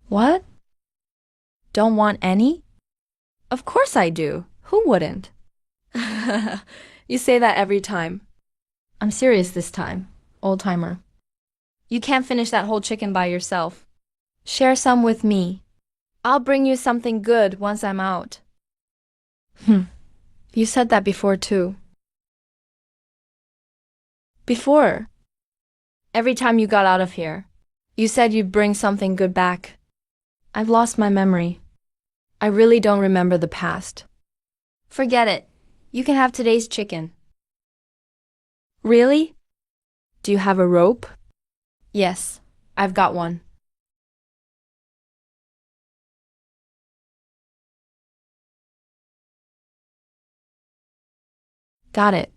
Speaker 1: What? Don't want any? Of course I do. Who wouldn't? You say that every time. I'm serious this time, old timer. You can't finish that whole chicken by yourself. Share some with me. I'll bring you something good once I'm out. You said that before too. Before? Every time you got out of here, you said you'd bring something good back. I've lost my memory. I really don't remember the past. Forget it. You can have today's chicken. Really? Do you have a rope? Yes, I've got one. Got it.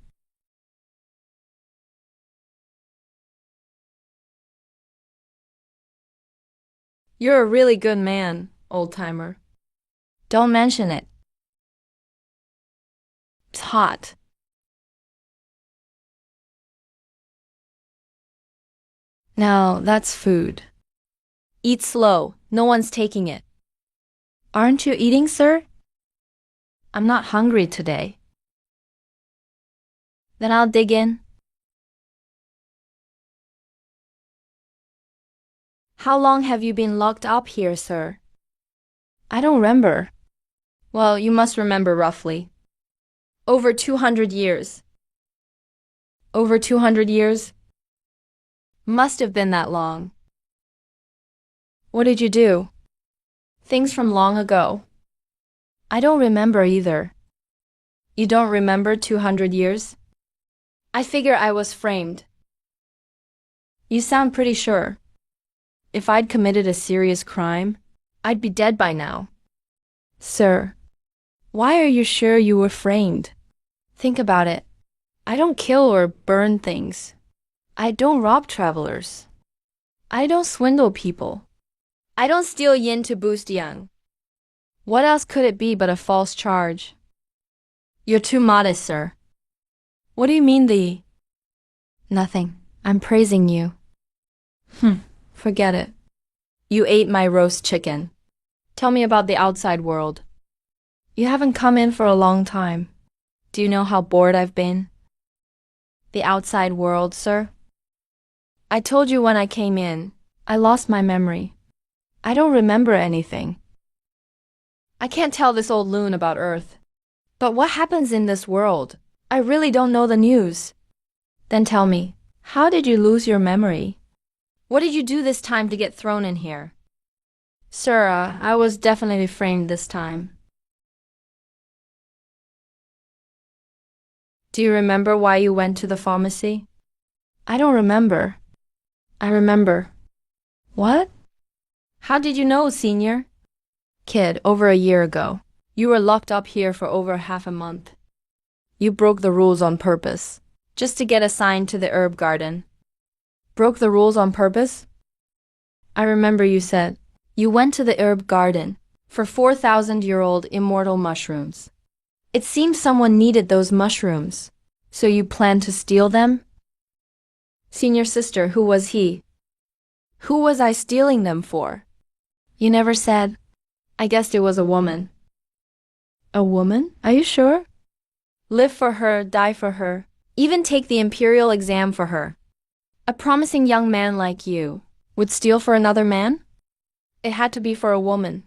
Speaker 1: You're a really good man, old-timer. Don't mention it. It's hot. Now, that's food. Eat slow. No one's taking it. Aren't you eating, sir? I'm not hungry today. Then I'll dig in. How long have you been locked up here, sir? I don't remember. Well, you must remember roughly. Over 200 years. Over 200 years? Must have been that long. What did you do? Things from long ago. I don't remember either. You don't remember 200 years? I figure I was framed. You sound pretty sure. If I'd committed a serious crime, I'd be dead by now. Sir, why are you sure you were framed? Think about it. I don't kill or burn things. I don't rob travelers. I don't swindle people. I don't steal yin to boost yang. What else could it be but a false charge? You're too modest, sir. What do you mean Nothing. I'm praising you. Forget it. You ate my roast chicken. Tell me about the outside world. You haven't come in for a long time. Do you know how bored I've been? The outside world, sir? I told you when I came in. I lost my memory. I don't remember anything. I can't tell this old loon about Earth. But what happens in this world? I really don't know the news. Then tell me, how did you lose your memory? What did you do this time to get thrown in here? Sir, I was definitely framed this time. Do you remember why you went to the pharmacy? I don't remember. I remember. What? How did you know, senior? Kid, over a year ago. You were locked up here for over half a month. You broke the rules on purpose, just to get assigned to the herb garden. Broke the rules on purpose? I remember you said, you went to the herb garden for 4,000-year-old immortal mushrooms. It seems someone needed those mushrooms, so you planned to steal them? Senior sister, who was he? Who was I stealing them for? You never said. I guessed it was a woman. A woman? Are you sure? Live for her, die for her, even take the imperial exam for her. A promising young man like you would steal for another man? It had to be for a woman.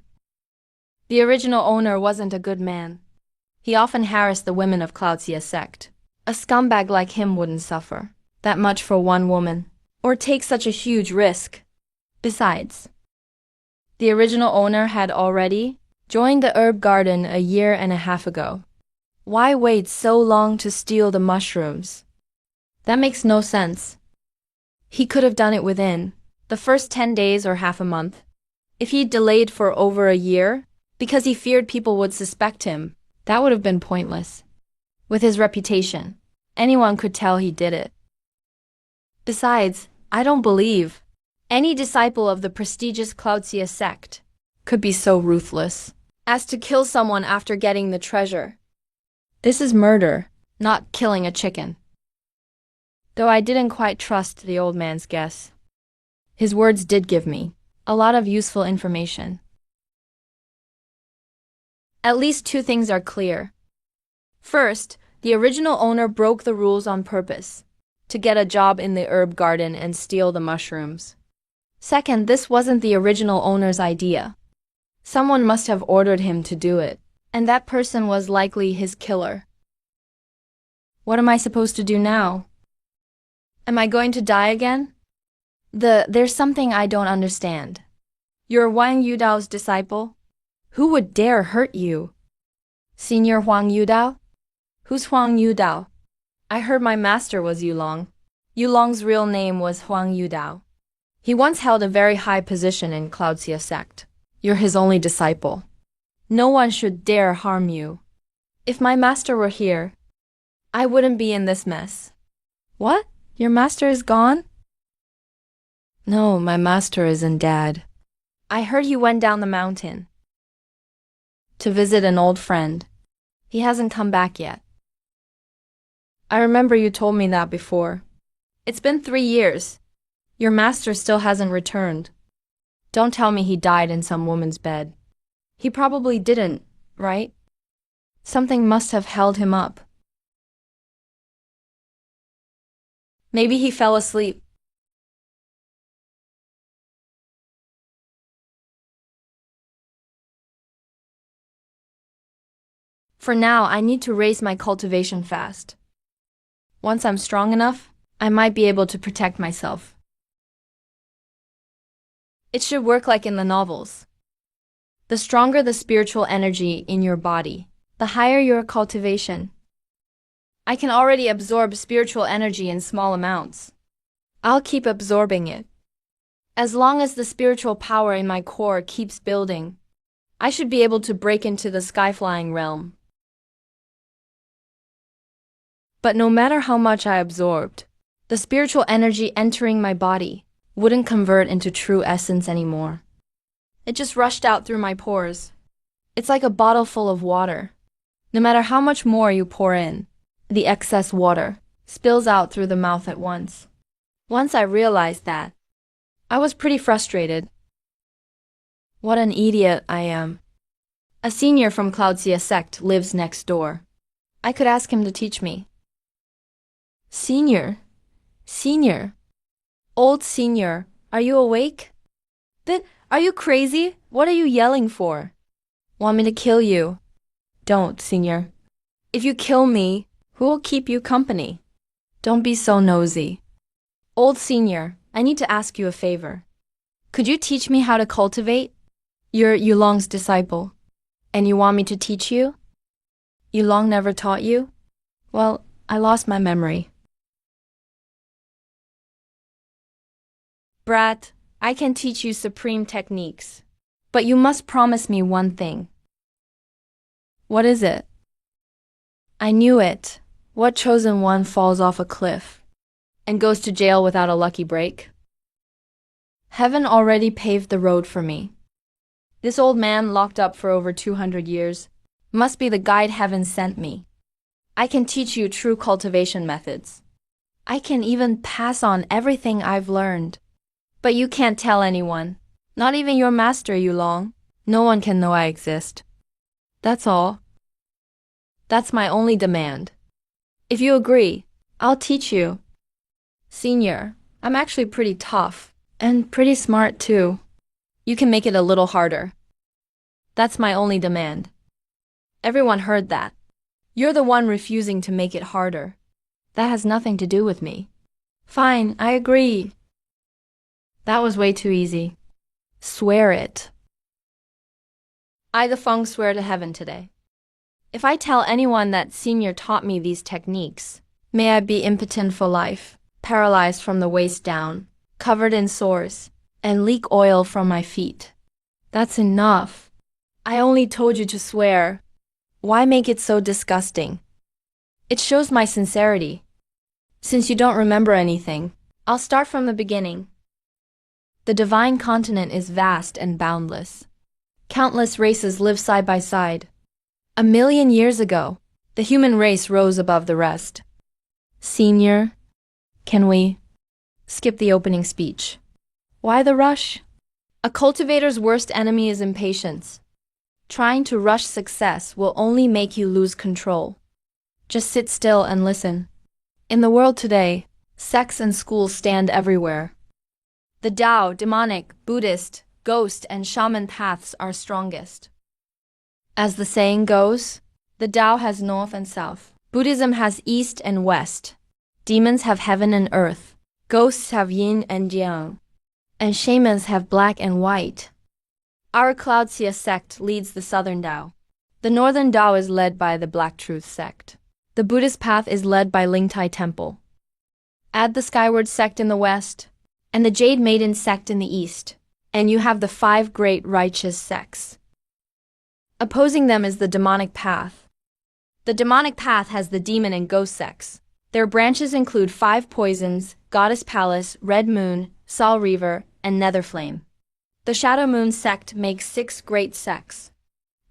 Speaker 1: The original owner wasn't a good man. He often harassed the women of Cloudsia Sect. A scumbag like him wouldn't suffer that much for one woman, or take such a huge risk. Besides, the original owner had already joined the herb garden a year and a half ago. Why wait so long to steal the mushrooms? That makes no sense. He could have done it within the first 10 days or half a month. If he'd delayed for over a year, because he feared people would suspect him, that would have been pointless. With his reputation, anyone could tell he did it. Besides, I don't believe any disciple of the prestigious Cloudsia sect could be so ruthless as to kill someone after getting the treasure. This is murder, not killing a chicken. Though I didn't quite trust the old man's guess. His words did give me a lot of useful information. At least two things are clear. First, the original owner broke the rules on purpose to get a job in the herb garden and steal the mushrooms. Second, this wasn't the original owner's idea. Someone must have ordered him to do it, and that person was likely his killer. What am I supposed to do now? Am I going to die again? There's something I don't understand. You're Wang Yudao's disciple? Who would dare hurt you? Senior Huang Yudao? Who's Huang Yudao? I heard my master was Yulong. Yulong's real name was Huang Yudao. He once held a very high position in Cloudsia Sect. You're his only disciple. No one should dare harm you. If my master were here, I wouldn't be in this mess. What? Your master is gone? No, my master isn't dead. I heard he went down the mountain to visit an old friend. He hasn't come back yet. I remember you told me that before. It's been 3 years. Your master still hasn't returned. Don't tell me he died in some woman's bed. He probably didn't, right? Something must have held him up. Maybe he fell asleep. For now, I need to raise my cultivation fast. Once I'm strong enough, I might be able to protect myself. It should work like in the novels. The stronger the spiritual energy in your body, the higher your cultivation. I can already absorb spiritual energy in small amounts. I'll keep absorbing it. As long as the spiritual power in my core keeps building, I should be able to break into the sky-flying realm. But no matter how much I absorbed, the spiritual energy entering my body wouldn't convert into true essence anymore. It just rushed out through my pores. It's like a bottle full of water. No matter how much more you pour in, the excess water spills out through the mouth at once. Once I realized that, I was pretty frustrated. What an idiot I am. A senior from Sect lives next door. I could ask him to teach me. Senior? Old senior, are you awake? Are you crazy? What are you yelling for? Want me to kill you? Don't, senior. If you kill me, who will keep you company? Don't be so nosy. Old senior, I need to ask you a favor. Could you teach me how to cultivate? You're Yulong's disciple. And you want me to teach you? Yulong never taught you? Well, I lost my memory. Brat, I can teach you supreme techniques. But you must promise me one thing. What is it? I knew it. What chosen one falls off a cliff and goes to jail without a lucky break? Heaven already paved the road for me. This old man locked up for over 200 years must be the guide heaven sent me. I can teach you true cultivation methods. I can even pass on everything I've learned. But you can't tell anyone, not even your master Yulong. No one can know I exist. That's all. That's my only demand. If you agree, I'll teach you. Senior, I'm actually pretty tough, and pretty smart too. You can make it a little harder. That's my only demand. Everyone heard that. You're the one refusing to make it harder. That has nothing to do with me. Fine, I agree. That was way too easy. Swear it. I, the Feng, swear to heaven today. If I tell anyone that Senior taught me these techniques, may I be impotent for life, paralyzed from the waist down, covered in sores, and leak oil from my feet. That's enough. I only told you to swear. Why make it so disgusting? It shows my sincerity. Since you don't remember anything, I'll start from the beginning. The divine continent is vast and boundless. Countless races live side by side. 1,000,000 years ago, the human race rose above the rest. Senior, can we skip the opening speech? Why the rush? A cultivator's worst enemy is impatience. Trying to rush success will only make you lose control. Just sit still and listen. In the world today, sects and schools stand everywhere. The Tao, demonic, Buddhist, ghost, and shaman paths are strongest. As the saying goes, the Tao has north and south. Buddhism has east and west. Demons have heaven and earth. Ghosts have yin and yang. And shamans have black and white. Our Sect leads the southern Tao. The northern Tao is led by the Black Truth Sect. The Buddhist path is led by Lingtai Temple. Add the Skyward Sect in the west, and the Jade Maiden Sect in the east, and you have the 5 great righteous sects. Opposing them is the demonic path. The demonic path has the demon and ghost sects. Their branches include 5 poisons, Goddess Palace, Red Moon, Sol Reaver, and Netherflame. The Shadow Moon sect makes 6 great sects.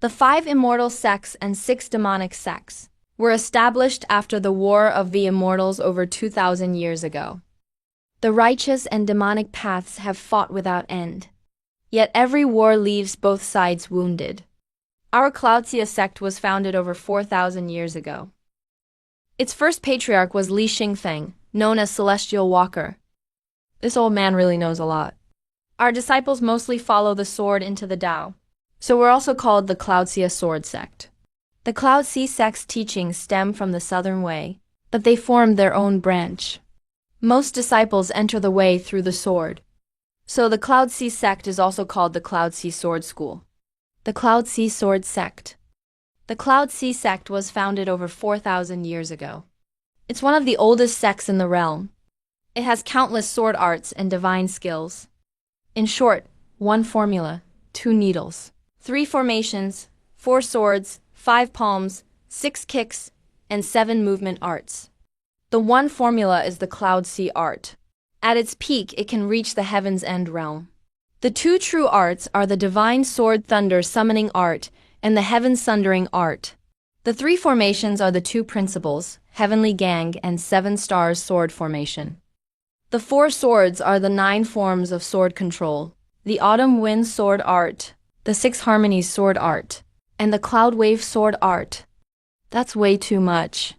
Speaker 1: The 5 immortal sects and 6 demonic sects were established after the War of the Immortals over 2,000 years ago. The righteous and demonic paths have fought without end. Yet every war leaves both sides wounded. Our Cloudsia sect was founded over 4,000 years ago. Its first patriarch was Li Xingfeng, known as Celestial Walker. This old man really knows a lot. Our disciples mostly follow the sword into the Tao, so we're also called the Cloudsia Sword Sect. The Cloudsia sect's teachings stem from the Southern Way, but they formed their own branch. Most disciples enter the way through the sword. So the Cloudsia sect is also called the Cloudsia Sword School. The Cloudsia Sword Sect. The Cloudsia sect was founded over 4,000 years ago. It's one of the oldest sects in the realm. It has countless sword arts and divine skills. In short, 1 formula, 2 needles, 3 formations, 4 swords, 5 palms, 6 kicks, and 7 movement arts. The 1 formula is the Cloudsia art. At its peak, it can reach the Heaven's End realm. The 2 true arts are the Divine Sword Thunder Summoning Art and the Heaven Sundering Art. The 3 formations are the 2 principles, Heavenly Gang and 7 Stars Sword Formation. The 4 swords are the 9 forms of sword control, the Autumn Wind Sword Art, the 6 Harmonies Sword Art, and the Cloud Wave Sword Art. That's way too much.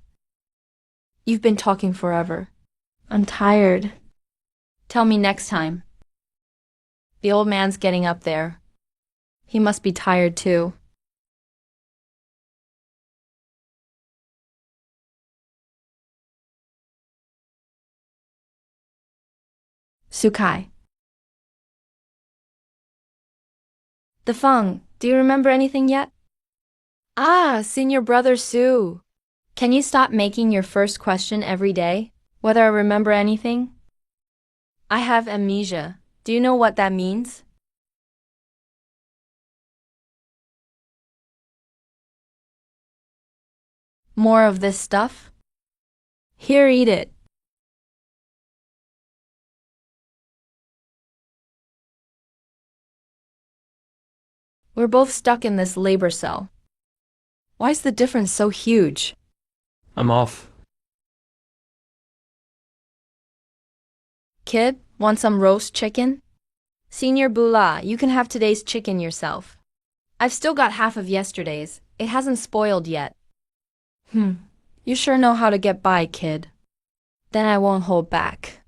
Speaker 1: You've been talking forever. I'm tired. Tell me next time. The old man's getting up there. He must be tired too. Sukai. The Feng, do you remember anything yet? Ah, Senior Brother Su. Can you stop making your first question every day, whether I remember anything? I have amnesia. Do you know what that means? More of this stuff? Here, eat it. We're both stuck in this labor cell. Why is the difference so huge?
Speaker 2: I'm off.
Speaker 1: Kid, want some roast chicken? Senior Bula, you can have today's chicken yourself. I've still got half of yesterday's. It hasn't spoiled yet. You sure know how to get by, kid. Then I won't hold back.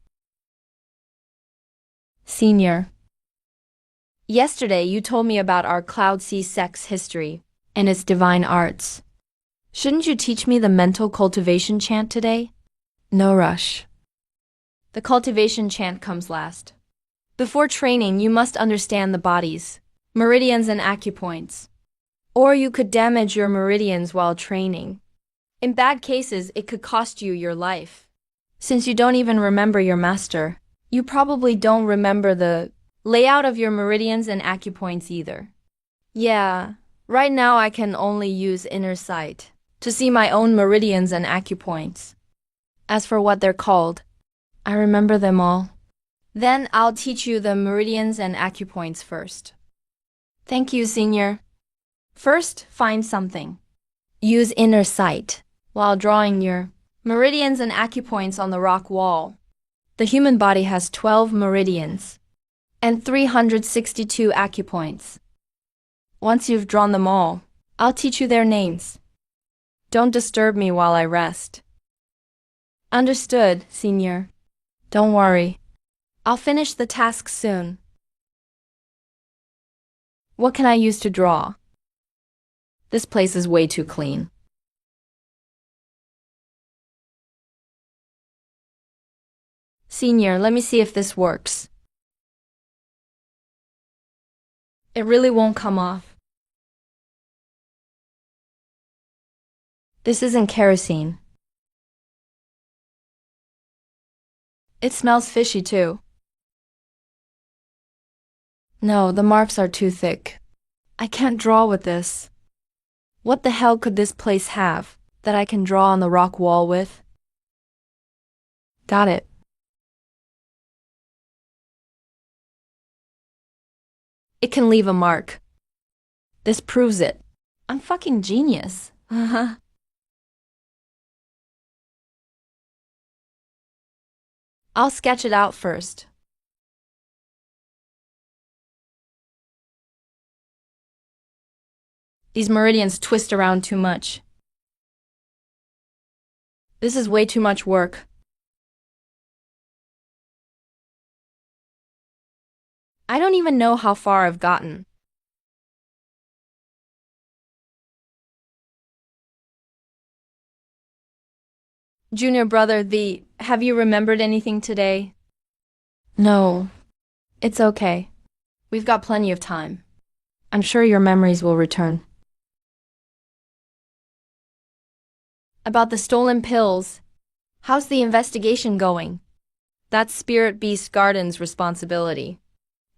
Speaker 1: Senior. Yesterday you told me about our Cloudsia sect's history and its divine arts. Shouldn't you teach me the mental cultivation chant today? No rush. The cultivation chant comes last. Before training, you must understand the bodies, meridians and acupoints. Or you could damage your meridians while training. In bad cases, it could cost you your life. Since you don't even remember your master, you probably don't remember the layout of your meridians and acupoints either. Yeah, right now I can only use inner sight to see my own meridians and acupoints. As for what they're called, I remember them all. Then I'll teach you the meridians and acupoints first. Thank you, Senior. First, find something. Use inner sight while drawing your meridians and acupoints on the rock wall. The human body has 12 meridians and 362 acupoints. Once you've drawn them all, I'll teach you their names. Don't disturb me while I rest. Understood, Senior. Don't worry. I'll finish the task soon. What can I use to draw? This place is way too clean. Senior, let me see if this works. It really won't come off. This isn't kerosene. It smells fishy too. No, the marks are too thick. I can't draw with this. What the hell could this place have that I can draw on the rock wall with? Got it. It can leave a mark. This proves it. I'm fucking genius. I'll sketch it out first. These meridians twist around too much. This is way too much work. I don't even know how far I've gotten. Junior brother, have you remembered anything today? No, it's okay. We've got plenty of time. I'm sure your memories will return. About the stolen pills, how's the investigation going? That's Spirit Beast Garden's responsibility.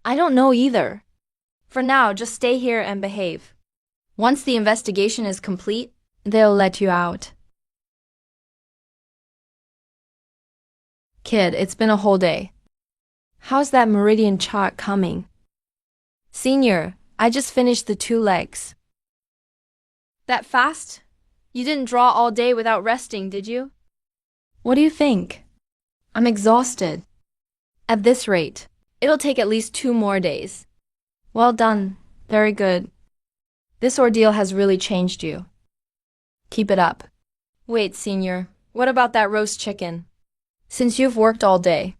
Speaker 1: I don't know either. For now, just stay here and behave. Once the investigation is complete, they'll let you out. Kid, it's been a whole day. How's that meridian chart coming? Senior, I just finished the 2 legs. That fast? You didn't draw all day without resting, did you? What do you think? I'm exhausted. At this rate, it'll take at least 2 more days. Well done. Very good. This ordeal has really changed you. Keep it up. Wait, Senior, what about that roast chicken? Since you've worked all day,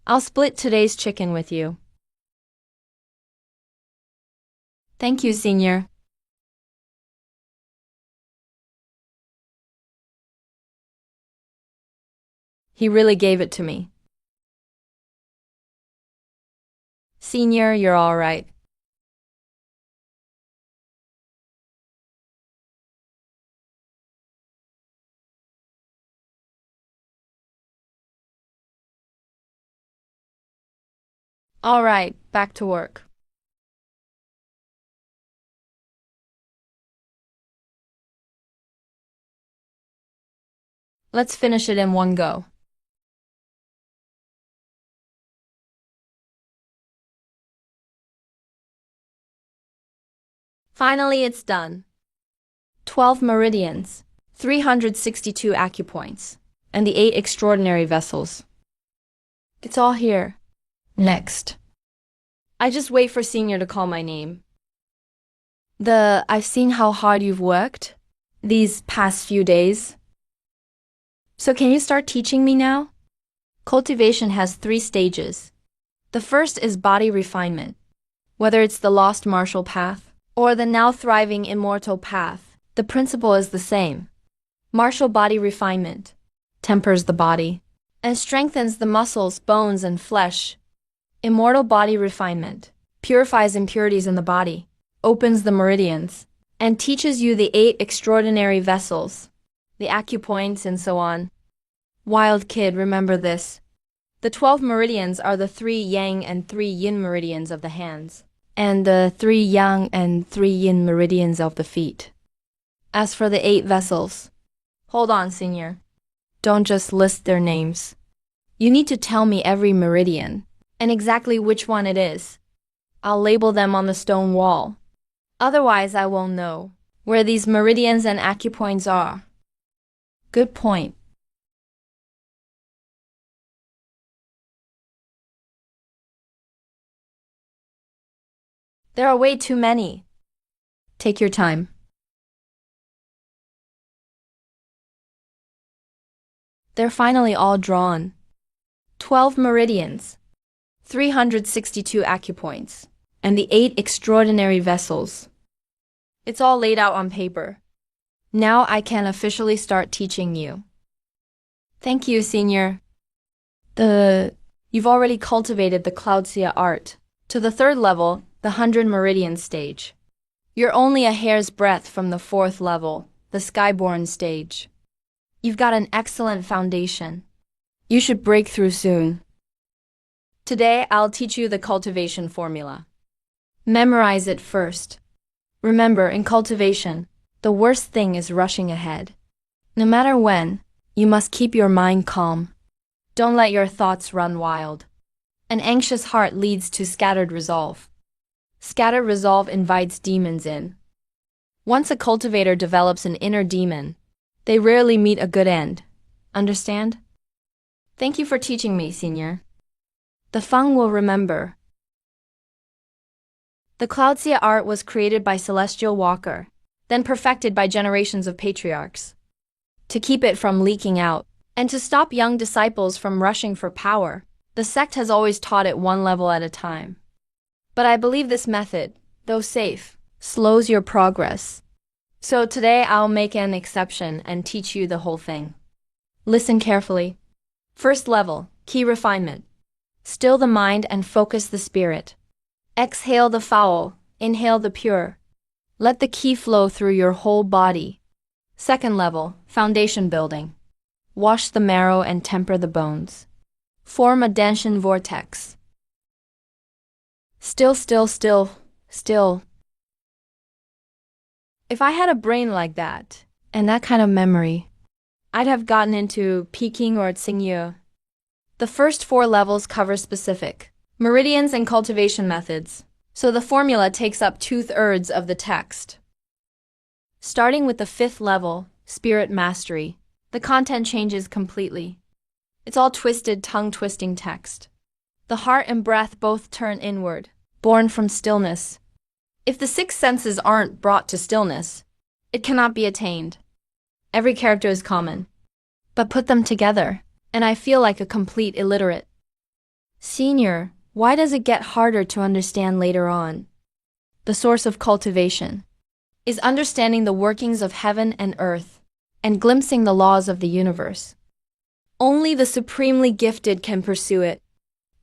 Speaker 1: I'll split today's chicken with you. Thank you, Senior. He really gave it to me. Senior, you're all right. All right, back to work. Let's finish it in one go. Finally, it's done. 12 meridians, 362 acupoints, and the 8 extraordinary vessels. It's all here. Next. I just wait for Senior to call my name. I've seen how hard you've worked these past few days. So can you start teaching me now? Cultivation has 3 stages. The first is body refinement. Whether it's the lost martial path or the now thriving immortal path, the principle is the same. Martial body refinement tempers the body and strengthens the muscles, bones, and flesh. Immortal body refinement purifies impurities in the body, opens the meridians, and teaches you the 8 extraordinary vessels, the acupoints, and so on. Wild kid, remember this. The 12 meridians are the 3 yang and 3 yin meridians of the hands, and the 3 yang and 3 yin meridians of the feet. As for the 8 vessels, hold on, Senior. Don't just list their names. You need to tell me every meridian and exactly which one it is. I'll label them on the stone wall. Otherwise, I won't know where these meridians and acupoints are. Good point. There are way too many. Take your time. They're finally all drawn. 12 meridians, 362 acupoints, and the 8 extraordinary vessels. It's all laid out on paper. Now I can officially start teaching you. Thank you, Senior. You've already cultivated the Cloudsia art to the 3rd level, the 100 meridian stage. You're only a hair's breadth from the 4th level, the Skyborn stage. You've got an excellent foundation. You should break through soon. Today, I'll teach you the cultivation formula. Memorize it first. Remember, in cultivation, the worst thing is rushing ahead. No matter when, you must keep your mind calm. Don't let your thoughts run wild. An anxious heart leads to scattered resolve. Scatter resolve invites demons in. Once a cultivator develops an inner demon, they rarely meet a good end. Understand? Thank you for teaching me, Senior. The Feng will remember. The Cloudsia art was created by Celestial Walker, then perfected by generations of patriarchs. To keep it from leaking out, and to stop young disciples from rushing for power, the sect has always taught it one level at a time. But I believe this method, though safe, slows your progress. So today I'll make an exception and teach you the whole thing. Listen carefully. First level, key refinement. Still the mind and focus the spirit. Exhale the foul, inhale the pure. Let the key flow through your whole body. Second level, foundation building. Wash the marrow and temper the bones. Form a Danshin vortex. Still. If I had a brain like that, and that kind of memory, I'd have gotten into Peking or Tsingyu. The first 4 levels cover specific meridians and cultivation methods, so the formula takes up 2/3 of the text. Starting with the 5th level, Spirit Mastery, the content changes completely. It's all twisted, tongue-twisting text. The heart and breath both turn inward, born from stillness. If the 6 senses aren't brought to stillness, it cannot be attained. Every character is common, but put them together, and I feel like a complete illiterate. Senior, why does it get harder to understand later on? The source of cultivation is understanding the workings of heaven and earth, and glimpsing the laws of the universe. Only the supremely gifted can pursue it.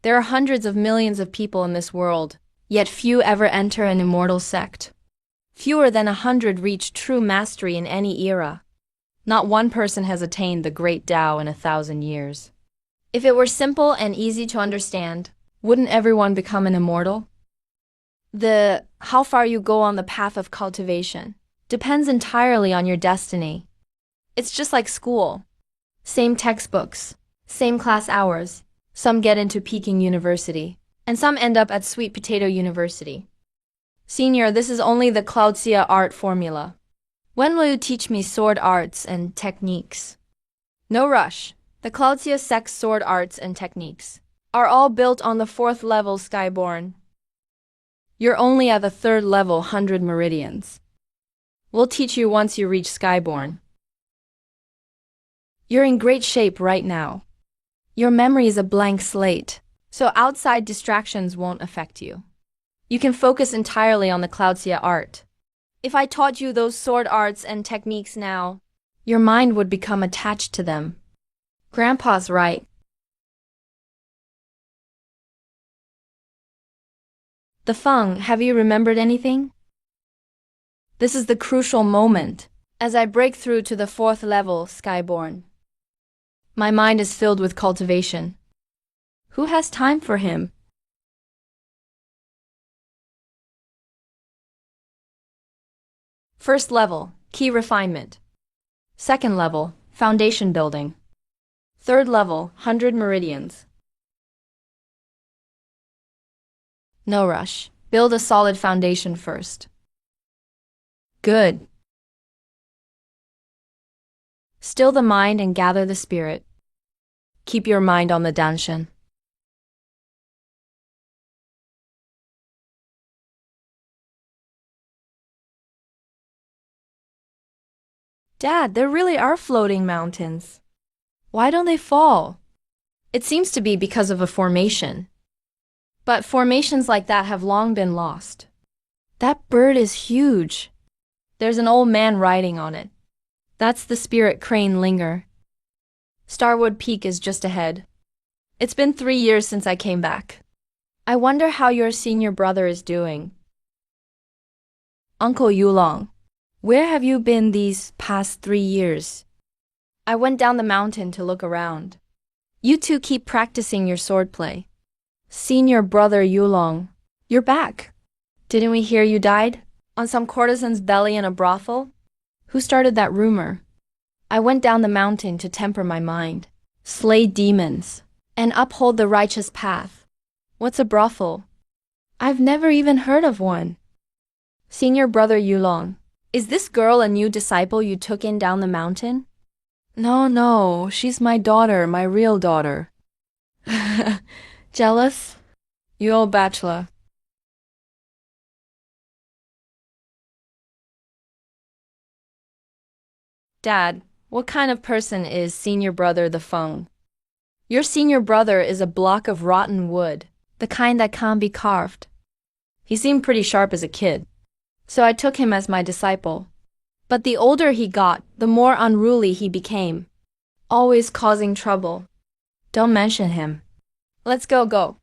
Speaker 1: There are hundreds of millions of people in this world, yet few ever enter an immortal sect. Fewer than 100 reach true mastery in any era. Not one person has attained the great Tao in 1,000 years. If it were simple and easy to understand, wouldn't everyone become an immortal? The how far you go on the path of cultivation depends entirely on your destiny. It's just like school. Same textbooks, same class hours. Some get into Peking University, and some end up at Sweet Potato University. Senior, this is only the Cloudsia art formula. When will you teach me sword arts and techniques? No rush. The Cloudsia Sect sword arts and techniques are all built on the 4th level Skyborn. You're only at the 3rd level 100 meridians. We'll teach you once you reach Skyborn. You're in great shape right now. Your memory is a blank slate, so outside distractions won't affect you. You can focus entirely on the Cloudsia art. If I taught you those sword arts and techniques now, your mind would become attached to them. Grandpa's right. The Feng, have you remembered anything? This is the crucial moment, as I break through to the 4th level, Skyborn. My mind is filled with cultivation. Who has time for him? First level, key refinement. Second level, foundation building. Third level, 100 meridians. No rush. Build a solid foundation first. Good. Still the mind and gather the spirit. Keep your mind on the Danshin. Dad, there really are floating mountains. Why don't they fall? It seems to be because of a formation. But formations like that have long been lost. That bird is huge. There's an old man riding on it. That's the spirit crane Linger. Starwood Peak is just ahead. It's been 3 years since I came back. I wonder how your senior brother is doing. Uncle Yulong, where have you been these past 3 years? I went down the mountain to look around. You two keep practicing your swordplay. Senior brother Yulong, you're back. Didn't we hear you died? On some courtesan's belly in a brothel? Who started that rumor? I went down the mountain to temper my mind, slay demons, and uphold the righteous path. What's a brothel? I've never even heard of one. Senior brother Yulong, is this girl a new disciple you took in down the mountain? No, she's my daughter, my real daughter. Jealous? You old bachelor. Dad, what kind of person is senior brother the Feng? Your senior brother is a block of rotten wood, the kind that can't be carved. He seemed pretty sharp as a kid, so I took him as my disciple. But the older he got, the more unruly he became, always causing trouble. Don't mention him. Let's go.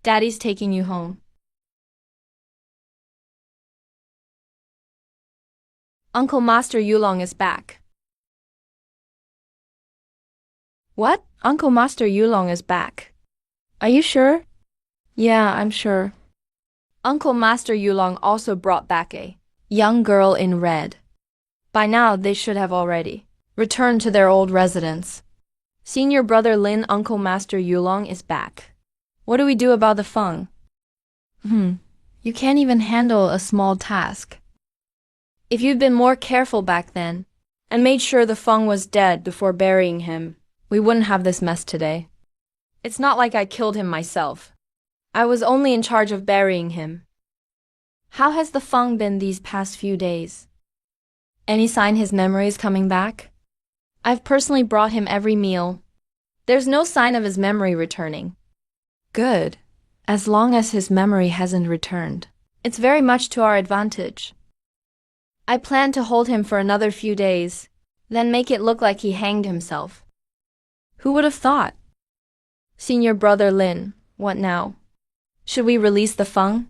Speaker 1: Daddy's taking you home. Uncle Master Yulong is back. What? Uncle Master Yulong is back. Are you sure? Yeah, I'm sure. Uncle Master Yulong also brought back a young girl in red. By now, they should have already returned to their old residence. Senior brother Lin, Uncle Master Yulong is back. What do we do about the Feng? You can't even handle a small task. If you'd been more careful back then, and made sure the Feng was dead before burying him, we wouldn't have this mess today. It's not like I killed him myself. I was only in charge of burying him. How has the Feng been these past few days? Any sign his memory is coming back? I've personally brought him every meal. There's no sign of his memory returning. Good. As long as his memory hasn't returned, it's very much to our advantage. I plan to hold him for another few days, then make it look like he hanged himself. Who would have thought? Senior brother Lin, what now? Should we release the Feng?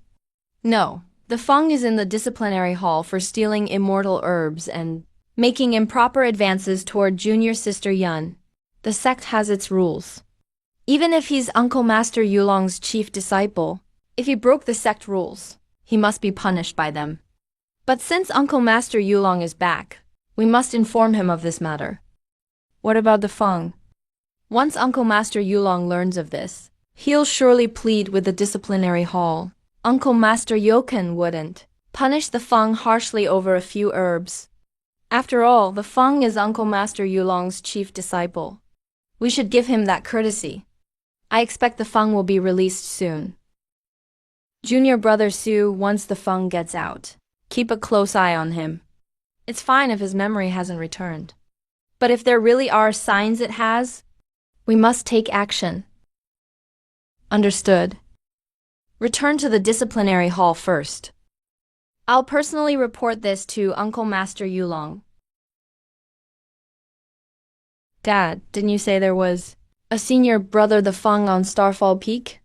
Speaker 1: No, the Feng is in the disciplinary hall for stealing immortal herbs and making improper advances toward junior sister Yun. The sect has its rules. Even if he's Uncle Master Yulong's chief disciple, if he broke the sect rules, he must be punished by them. But since Uncle Master Yulong is back, we must inform him of this matter. What about the Feng? Once Uncle Master Yulong learns of this, he'll surely plead with the disciplinary hall. Uncle Master Yoken wouldn't punish the Feng harshly over a few herbs. After all, the Feng is Uncle Master Yulong's chief disciple. We should give him that courtesy. I expect the Feng will be released soon. Junior brother Su, once the Feng gets out, keep a close eye on him. It's fine if his memory hasn't returned. But if there really are signs it has, we must take action. Understood. Return to the disciplinary hall first. I'll personally report this to Uncle Master Yulong. Dad, didn't you say there was a senior brother the Feng on Starfall Peak?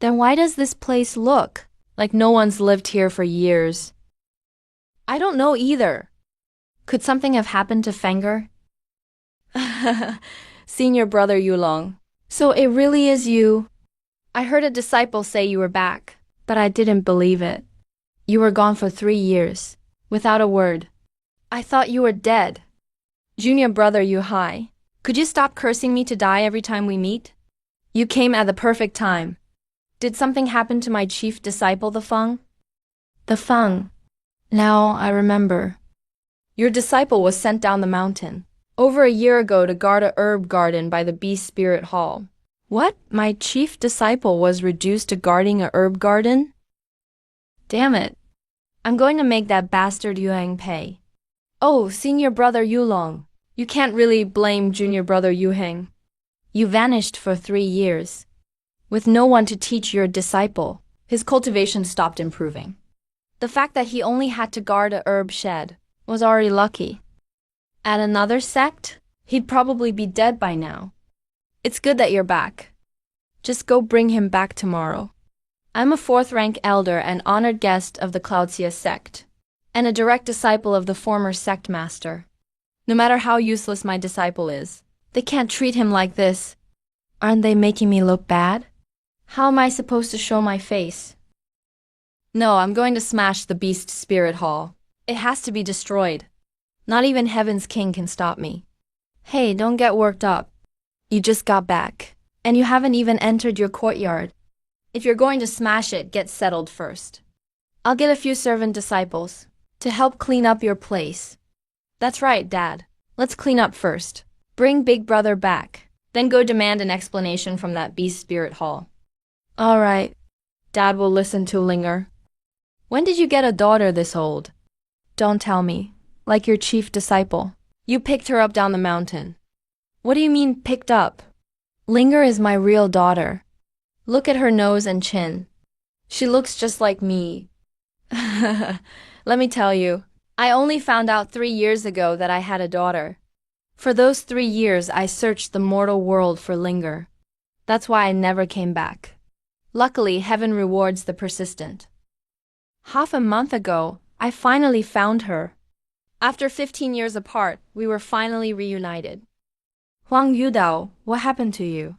Speaker 1: Then why does this place look like no one's lived here for years? I don't know either. Could something have happened to Fenger? Senior brother Yulong. So it really is you. I heard a disciple say you were back, but I didn't believe it. You were gone for 3 years, without a word. I thought you were dead. Junior brother Yuhai, could you stop cursing me to die every time we meet? You came at the perfect time. Did something happen to my chief disciple, the Feng? The Feng. Now I remember. Your disciple was sent down the mountain over a year ago to guard a herb garden by the Beast Spirit Hall. What? My chief disciple was reduced to guarding a herb garden? Damn it. I'm going to make that bastard Yuang pay. Oh, senior brother Yulong. You can't really blame junior brother Yuheng. You vanished for 3 years. With no one to teach your disciple, his cultivation stopped improving. The fact that he only had to guard a herb shed was already lucky. At another sect, he'd probably be dead by now. It's good that you're back. Just go bring him back tomorrow. I'm a 4th rank elder and honored guest of the Cloudsia sect, and a direct disciple of the former sect master. No matter how useless my disciple is, they can't treat him like this. Aren't they making me look bad? How am I supposed to show my face? No, I'm going to smash the Beast Spirit Hall. It has to be destroyed. Not even Heaven's King can stop me. Hey, don't get worked up. You just got back, and you haven't even entered your courtyard. If you're going to smash it, get settled first. I'll get a few servant disciples to help clean up your place. That's right, Dad. Let's clean up first. Bring Big Brother back. Then go demand an explanation from that beast spirit hall. All right. Dad will listen to Linger. When did you get a daughter this old? Don't tell me. Like your chief disciple. You picked her up down the mountain. What do you mean, picked up? Linger is my real daughter. Look at her nose and chin. She looks just like me. Let me tell you, I only found out 3 years ago that I had a daughter. For those 3 years, I searched the mortal world for Linger. That's why I never came back. Luckily, heaven rewards the persistent. Half a month ago, I finally found her. After 15 years apart, we were finally reunited. Huang Yudao, what happened to you?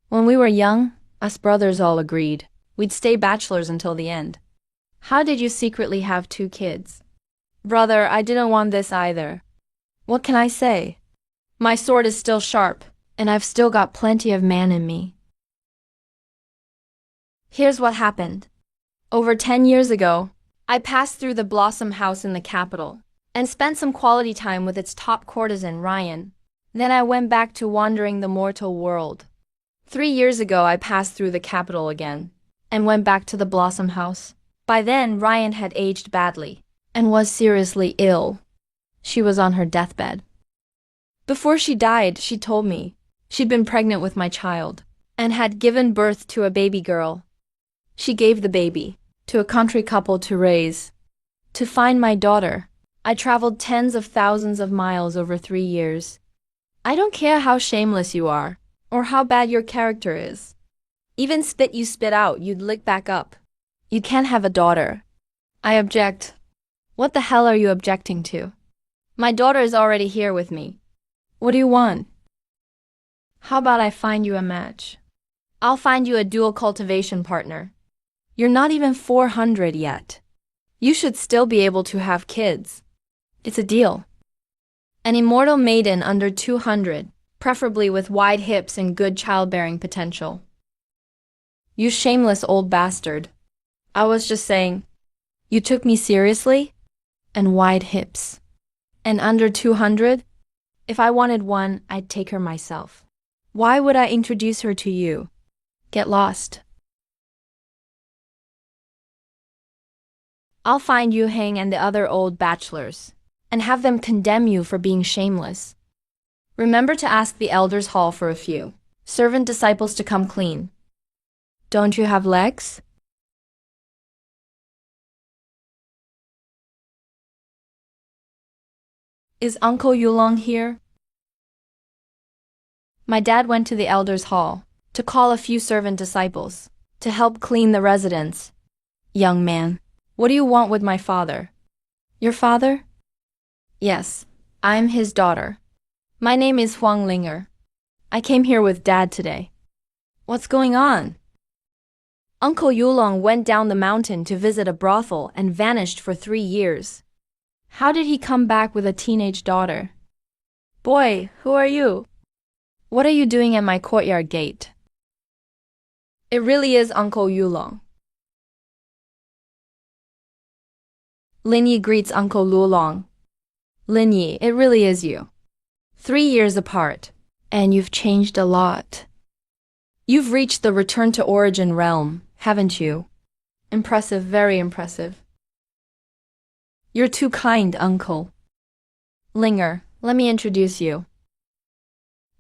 Speaker 1: When we were young, us brothers all agreed we'd stay bachelors until the end. How did you secretly have 2 kids? Brother, I didn't want this either. What can I say? My sword is still sharp, and I've still got plenty of man in me. Here's what happened. Over 10 years ago, I passed through the Blossom House in the capital and spent some quality time with its top courtesan, Ryan. Then I went back to wandering the mortal world. 3 years ago, I passed through the capital again and went back to the Blossom House. By then, Ryan had aged badly and was seriously ill. She was on her deathbed. Before she died, she told me she'd been pregnant with my child and had given birth to a baby girl. She gave the baby to a country couple to raise. To find my daughter, I traveled tens of thousands of miles over 3 years. I don't care how shameless you are or how bad your character is. Even spit you spit out, you'd lick back up. You can't have a daughter. I object. What the hell are you objecting to? My daughter is already here with me. What do you want? How about I find you a match? I'll find you a dual cultivation partner. You're not even 400 yet. You should still be able to have kids. It's a deal. An immortal maiden under 200, preferably with wide hips and good childbearing potential. You shameless old bastard. I was just saying, you took me seriously? And wide hips. And under 200? If I wanted one, I'd take her myself. Why would I introduce her to you? Get lost. I'll find Yu Heng and the other old bachelors, and have them condemn you for being shameless. Remember to ask the elders' hall for a few servant disciples to come clean. Don't you have legs? Is Uncle Yulong here? My dad went to the elders' hall to call a few servant disciples to help clean the residence. Young man, what do you want with my father? Your father? Yes, I'm his daughter. My name is Huang Linger. I came here with Dad today. What's going on? Uncle Yulong went down the mountain to visit a brothel and vanished for 3 years. How did he come back with a teenage daughter? Boy, who are you? What are you doing at my courtyard gate? It really is Uncle Yulong. Lin Yi greets Uncle Lulong. Lin Yi, it really is you. 3 years apart, and you've changed a lot. You've reached the return to origin realm, haven't you? Impressive, very impressive. You're too kind, Uncle. Linger, let me introduce you.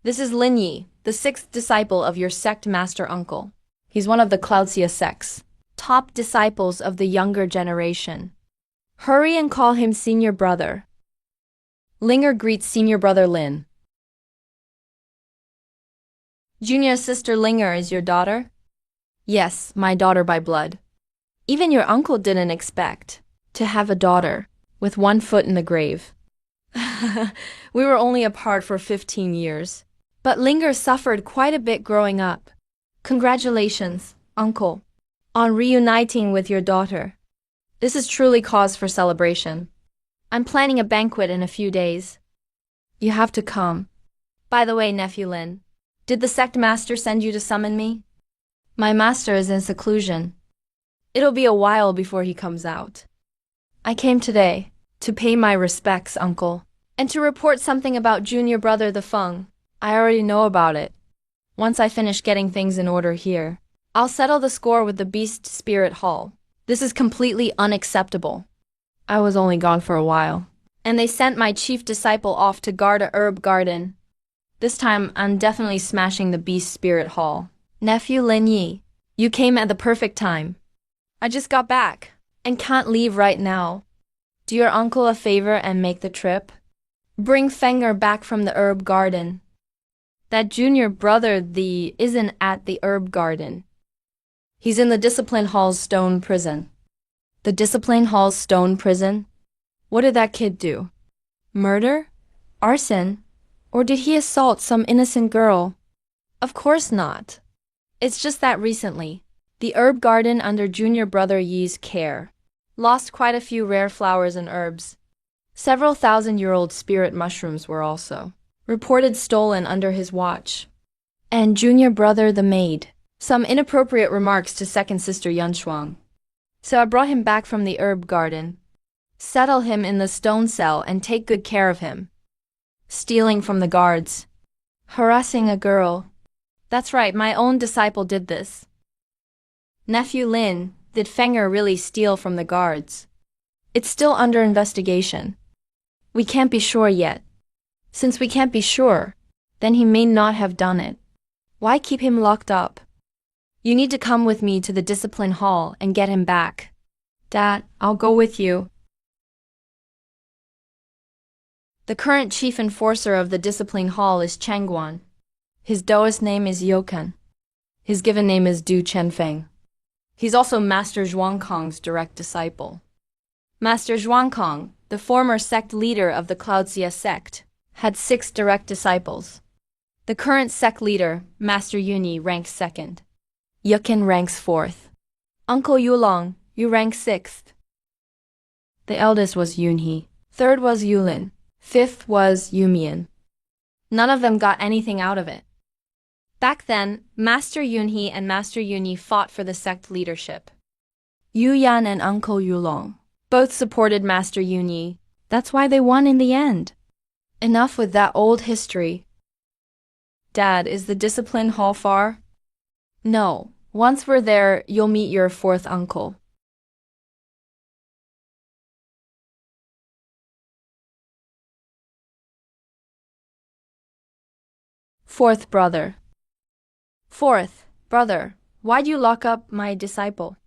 Speaker 1: This is Lin Yi, the 6th disciple of your sect master uncle. He's one of the Cloudsia sects, top disciples of the younger generation. Hurry and call him senior brother. Linger greets senior brother Lin. Junior sister Linger is your daughter? Yes, my daughter by blood. Even your uncle didn't expect to have a daughter with 1 foot in the grave. We were only apart for 15 years, but Linger suffered quite a bit growing up. Congratulations, uncle, on reuniting with your daughter. This is truly cause for celebration. I'm planning a banquet in a few days. You have to come. By the way, nephew Lin, did the sect master send you to summon me? My master is in seclusion. It'll be a while before he comes out. I came today to pay my respects, uncle, and to report something about junior brother the Feng. I already know about it. Once I finish getting things in order here, I'll settle the score with the Beast Spirit Hall. This is completely unacceptable. I was only gone for a while, and they sent my chief disciple off to guard a herb garden. This time, I'm definitely smashing the Beast Spirit Hall. Nephew Lin Yi, you came at the perfect time. I just got back, and can't leave right now. Do your uncle a favor and make the trip. Bring Fenger back from the herb garden. That junior brother isn't at the herb garden. He's in the Discipline Hall's stone prison. The Discipline Hall's stone prison? What did that kid do? Murder? Arson? Or did he assault some innocent girl? Of course not. It's just that recently, the herb garden under junior brother Yi's care lost quite a few rare flowers and herbs. Several thousand-year-old spirit mushrooms were also reported stolen under his watch. And junior brother the maid, some inappropriate remarks to second sister Yunshuang. So I brought him back from the herb garden, settle him in the stone cell and take good care of him. Stealing from the guards, harassing a girl. That's right, my own disciple did this. Nephew Lin, did Fenger really steal from the guards? It's still under investigation. We can't be sure yet. Since we can't be sure, then he may not have done it. Why keep him locked up? You need to come with me to the discipline hall and get him back. Dad, I'll go with you. The current chief enforcer of the discipline hall is Changguan. His Taoist name is Yokan. His given name is Du Chenfeng. He's also Master Zhuangkong's direct disciple. Master Zhuangkong, the former sect leader of the Cloudsia sect, had 6 direct disciples. The current sect leader, Master Yuni, ranks 2nd. Yukin ranks 4th. Uncle Yulong, you rank 6th. The eldest was Yunhe. 3rd was Yulin. 5th was Yumian. None of them got anything out of it. Back then, Master Yunhe and Master Yuni fought for the sect leadership. Yu Yan and Uncle Yulong both supported Master Yuni. That's why they won in the end. Enough with that old history. Dad, is the discipline hall far? No. Once we're there, you'll meet your 4th uncle. Fourth brother. 4th brother, why'd you lock up my disciple?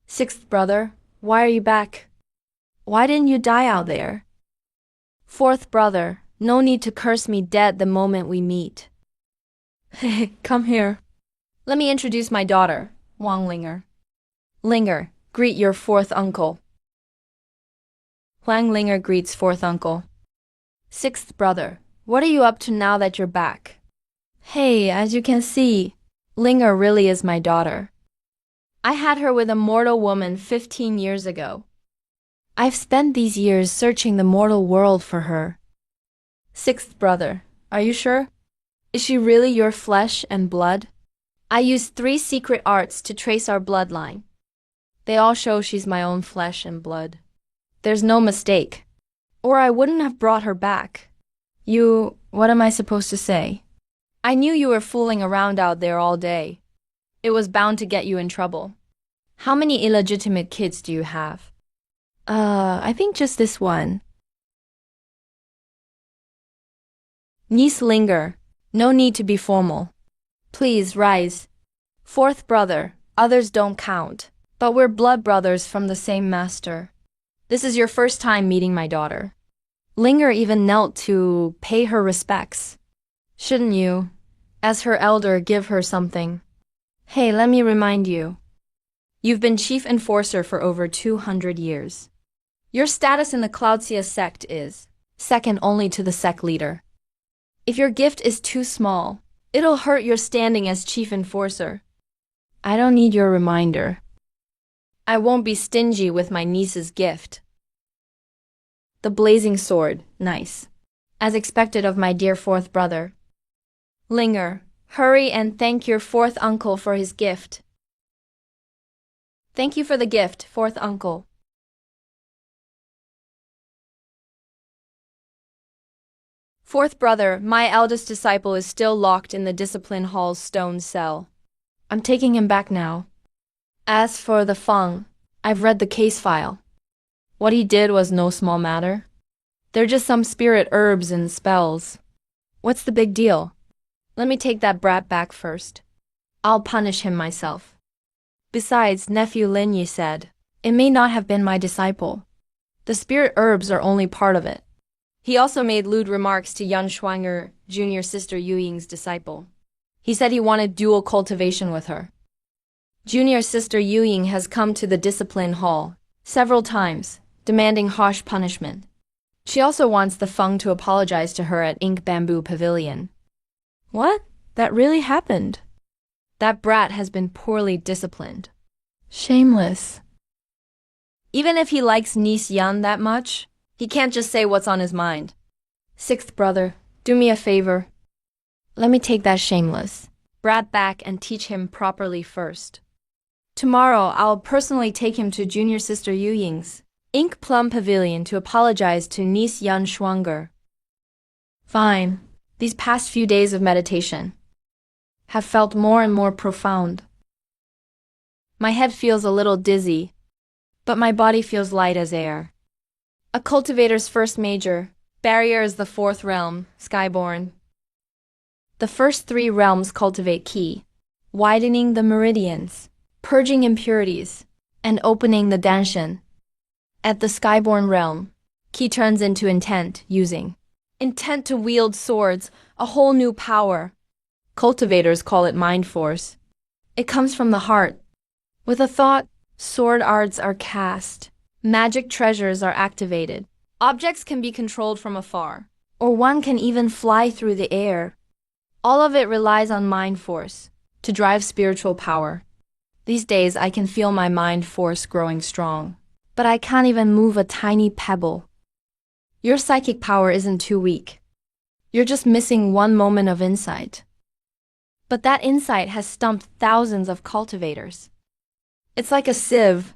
Speaker 1: 6th brother, why are you back? Why didn't you die out there? 4th brother, no need to curse me dead the moment we meet. Come here. Let me introduce my daughter, Wang Linger. Linger, greet your 4th uncle. Wang Linger greets 4th uncle. 6th brother, what are you up to now that you're back? Hey, as you can see, Linger really is my daughter. I had her with a mortal woman 15 years ago. I've spent these years searching the mortal world for her. 6th brother, are you sure? Is she really your flesh and blood? I used 3 secret arts to trace our bloodline. They all show she's my own flesh and blood. There's no mistake. Or I wouldn't have brought her back. What am I supposed to say? I knew you were fooling around out there all day. It was bound to get you in trouble. How many illegitimate kids do you have? I think just this one. Niece Linger, no need to be formal. Please rise. 4th brother, others don't count, but we're blood brothers from the same master. This is your first time meeting my daughter. Linger even knelt to pay her respects. Shouldn't you, as her elder, give her something? Hey, let me remind you. You've been chief enforcer for over 200 years. Your status in the Cloudsia sect is second only to the sect leader. If your gift is too small, it'll hurt your standing as chief enforcer. I don't need your reminder. I won't be stingy with my niece's gift. The blazing sword, nice. As expected of my dear 4th brother. Linger, Hurry and thank your fourth uncle for his gift. Thank you for the gift, fourth uncle. Fourth brother, my eldest disciple is still locked in the discipline hall's stone cell. I'm taking him back now. As for the Feng, I've read the case file. What he did was no small matter. They're just some spirit herbs and spells. What's the big deal? Let me take that brat back first. I'll punish him myself. Besides, nephew Lin Yi said, it may not have been my disciple. The spirit herbs are only part of it. He also made lewd remarks to Yan Shuanger, junior sister Yu Ying's disciple. He said he wanted dual cultivation with her. Junior sister Yu Ying has come to the discipline hall several times, demanding harsh punishment. She also wants the Feng to apologize to her at Ink Bamboo Pavilion. What? That really happened? That brat has been poorly disciplined. Shameless. Even if he likes niece Yan that much, he can't just say what's on his mind. Sixth brother, do me a favor. Let me take that shameless brat back and teach him properly first. Tomorrow, I'll personally take him to junior sister Yu Ying's Ink Plum Pavilion to apologize to niece Yan Shuanger. Fine. These past few days of meditation have felt more and more profound. My head feels a little dizzy, but my body feels light as air. A cultivator's first major barrier is the fourth realm, Skyborn. The first three realms cultivate Qi, widening the meridians, purging impurities, and opening the Danshan. At the Skyborn realm, Qi turns into intent, using intent to wield swords, a whole new power. Cultivators call it mind force. It comes from the heart. With a thought, sword arts are cast, magic treasures are activated. Objects can be controlled from afar, or one can even fly through the air. All of it relies on mind force to drive spiritual power. These days, I can feel my mind force growing strong, but I can't even move a tiny pebble. Your psychic power isn't too weak. You're just missing one moment of insight. But that insight has stumped thousands of cultivators. It's like a sieve.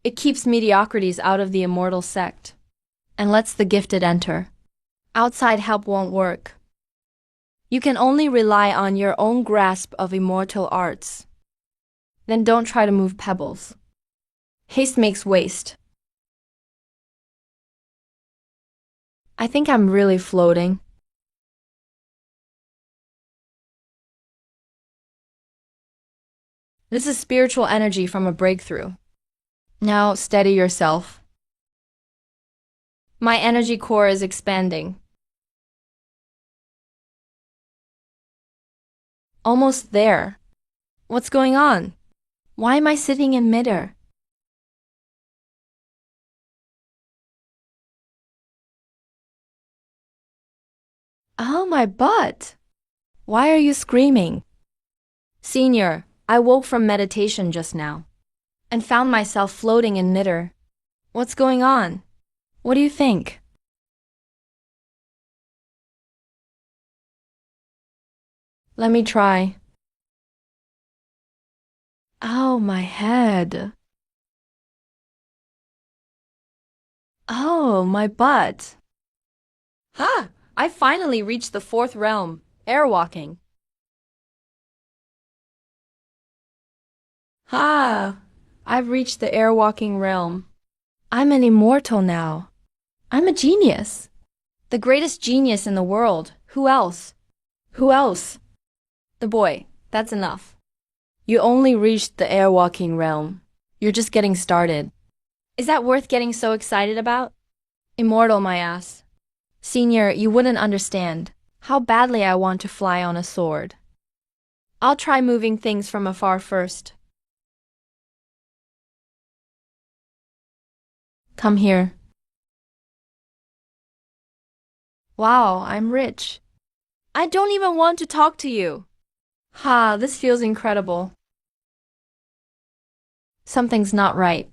Speaker 1: It keeps mediocrities out of the immortal sect and lets the gifted enter. Outside help won't work. You can only rely on your own grasp of immortal arts. Then don't try to move pebbles. Haste makes waste. I think I'm really floating. This is spiritual energy from a breakthrough. Now steady yourself. My energy core is expanding. Almost there. What's going on? Why am I sitting in midair? Oh, my butt! Why are you screaming? Senior, I woke from meditation just now and found myself floating in midair. What's going on? What do you think? Let me try. Oh, my head. Oh, my butt. Ha! I finally reached the fourth realm, airwalking. Ha! I've reached the airwalking realm. I'm an immortal now. I'm a genius. The greatest genius in the world. Who else? Who else? The boy, that's enough. You only reached the airwalking realm. You're just getting started. Is that worth getting so excited about? Immortal, my ass. Senior, you wouldn't understand how badly I want to fly on a sword. I'll try moving things from afar first. Come here. Wow, I'm rich. I don't even want to talk to you. Ha, this feels incredible. Something's not right.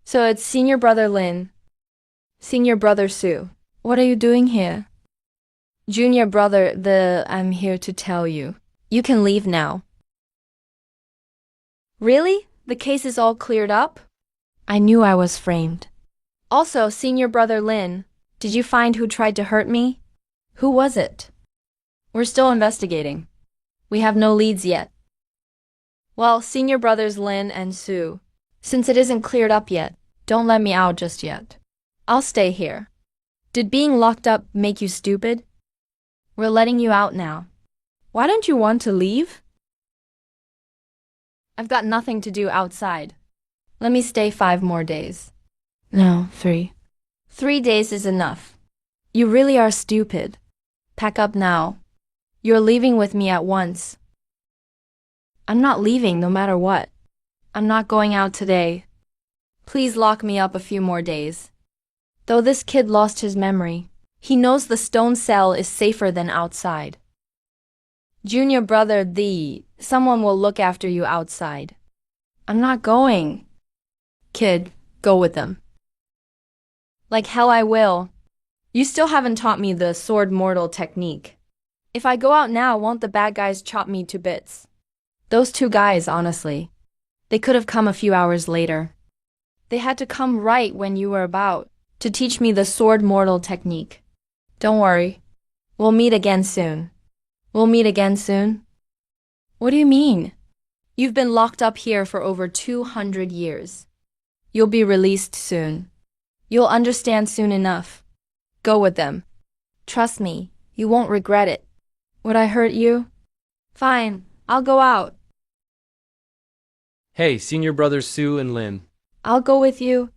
Speaker 1: So it's senior brother Lin, senior brother Sue. What are you doing here? Junior brother, I'm here to tell you. You can leave now. Really? The case is all cleared up? I knew I was framed. Also, senior brother Lin, did you find who tried to hurt me? Who was it? We're still investigating. We have no leads yet. Well, senior brothers Lin and Sue, since it isn't cleared up yet, don't let me out just yet. I'll stay here. Did being locked up make you stupid? We're letting you out now. Why don't you want to leave? I've got nothing to do outside. Let me stay 5 more days. No, 3. 3 days is enough. You really are stupid. Pack up now. You're leaving with me at once. I'm not leaving no matter what. I'm not going out today. Please lock me up a few more days. Though this kid lost his memory, he knows the stone cell is safer than outside. Junior brother, someone will look after you outside. I'm not going. Kid, go with them. Like hell I will. You still haven't taught me the sword mortal technique. If I go out now, won't the bad guys chop me to bits? Those 2 guys, honestly. They could have come a few hours later. They had to come right when you were about to teach me the sword mortal technique. Don't worry. We'll meet again soon. We'll meet again soon? What do you mean? You've been locked up here for over 200 years. You'll be released soon. You'll understand soon enough. Go with them. Trust me, you won't regret it. Would I hurt you? Fine, I'll go out.
Speaker 2: Hey, senior brothers Sue and Lin.
Speaker 1: I'll go with you.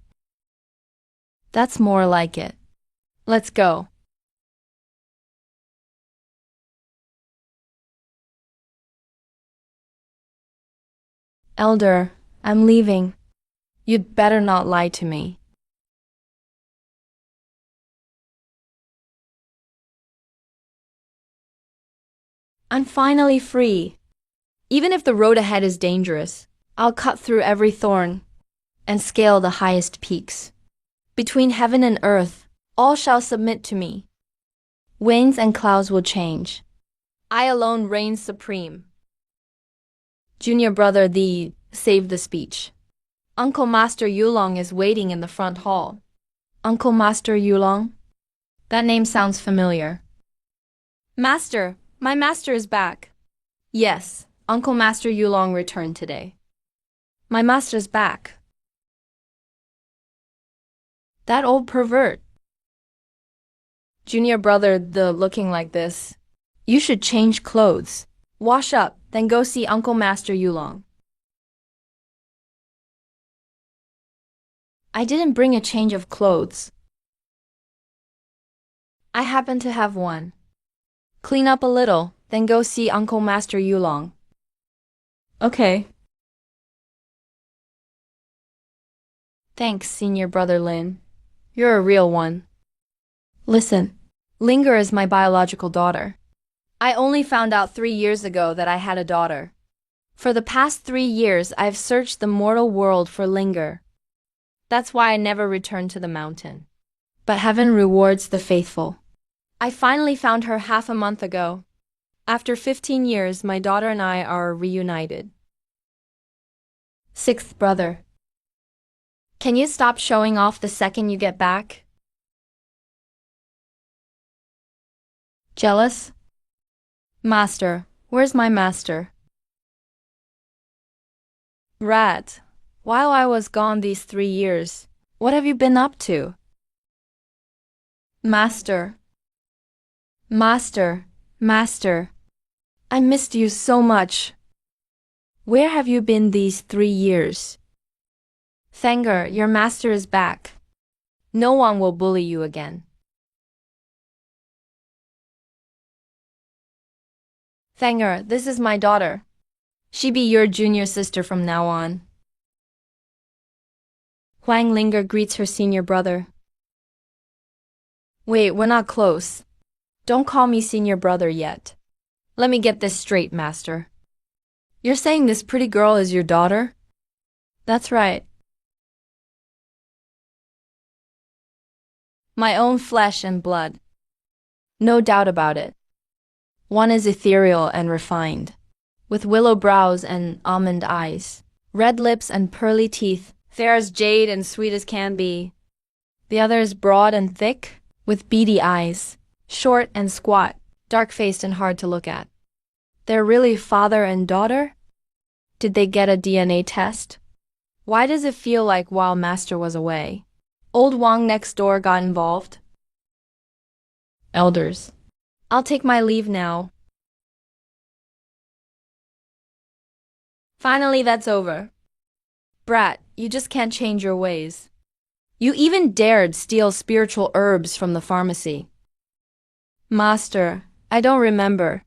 Speaker 1: That's more like it. Let's go. Elder, I'm leaving. You'd better not lie to me. I'm finally free. Even if the road ahead is dangerous, I'll cut through every thorn and scale the highest peaks. Between heaven and earth, all shall submit to me. Winds and clouds will change. I alone reign supreme. Junior brother, save the speech. Uncle Master Yulong is waiting in the front hall. Uncle Master Yulong? That name sounds familiar. Master, my master is back. Yes, Uncle Master Yulong returned today. My master's back. That old pervert. Junior brother, looking like this. You should change clothes. Wash up, then go see Uncle Master Yulong. I didn't bring a change of clothes. I happen to have one. Clean up a little, then go see Uncle Master Yulong. Okay. Thanks, senior brother Lin. You're a real one. Listen, Linger is my biological daughter. I only found out 3 years ago that I had a daughter. For the past 3 years, I've searched the mortal world for Linger. That's why I never returned to the mountain. But heaven rewards the faithful. I finally found her half a month ago. After 15 years, my daughter and I are reunited. 6th brother. Can you stop showing off the second you get back? Jealous? Master, where's my master? Rat, while I was gone these 3 years, what have you been up to? Master. Master, master, I missed you so much. Where have you been these 3 years? Thanger, your master is back. No one will bully you again. Thanger, this is my daughter. She be your junior sister from now on. Huang Linger greets her senior brother. Wait, we're not close. Don't call me senior brother yet. Let me get this straight, master. You're saying this pretty girl is your daughter? That's right. My own flesh and blood. No doubt about it. One is ethereal and refined, with willow brows and almond eyes, red lips and pearly teeth, fair as jade and sweet as can be. The other is broad and thick, with beady eyes, short and squat, dark-faced and hard to look at. They're really father and daughter? Did they get a DNA test? Why does it feel like while Master was away, old Wang next door got involved? Elders. I'll take my leave now. Finally, that's over. Brat, you just can't change your ways. You even dared steal spiritual herbs from the pharmacy. Master, I don't remember.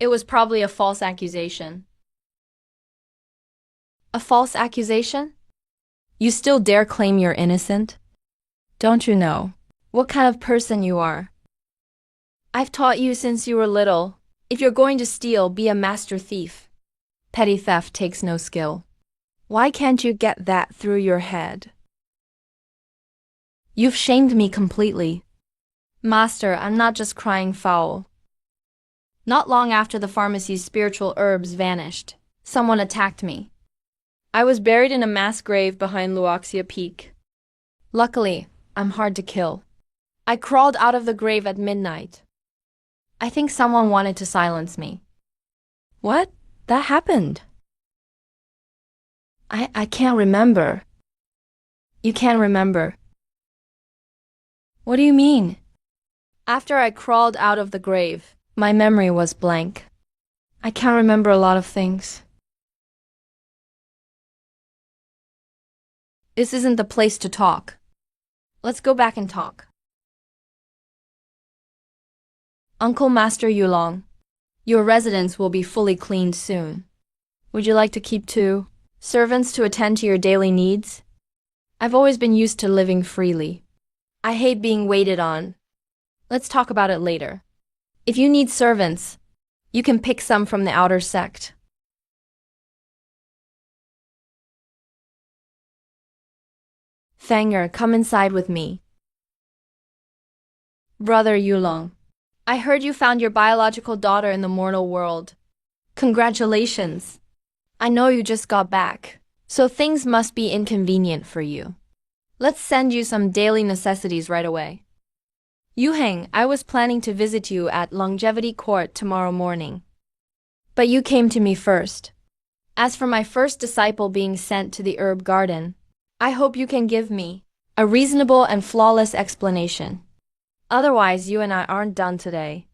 Speaker 1: It was probably a false accusation. A false accusation? You still dare claim you're innocent? Don't you know what kind of person you are? I've taught you since you were little. If you're going to steal, be a master thief. Petty theft takes no skill. Why can't you get that through your head? You've shamed me completely. Master, I'm not just crying foul. Not long after the pharmacy's spiritual herbs vanished, someone attacked me. I was buried in a mass grave behind Luoxia Peak. Luckily, I'm hard to kill. I crawled out of the grave at midnight. I think someone wanted to silence me. What? That happened? I can't remember. You can't remember. What do you mean? After I crawled out of the grave, my memory was blank. I can't remember a lot of things. This isn't the place to talk. Let's go back and talk. Uncle Master Yulong, your residence will be fully cleaned soon. Would you like to keep 2 servants to attend to your daily needs? I've always been used to living freely. I hate being waited on. Let's talk about it later. If you need servants, you can pick some from the outer sect. Fanger, come inside with me. Brother Yulong, I heard you found your biological daughter in the mortal world. Congratulations. I know you just got back, so things must be inconvenient for you. Let's send you some daily necessities right away. Yuheng, I was planning to visit you at Longevity Court tomorrow morning. But you came to me first. As for my first disciple being sent to the herb garden, I hope you can give me a reasonable and flawless explanation. Otherwise, you and I aren't done today.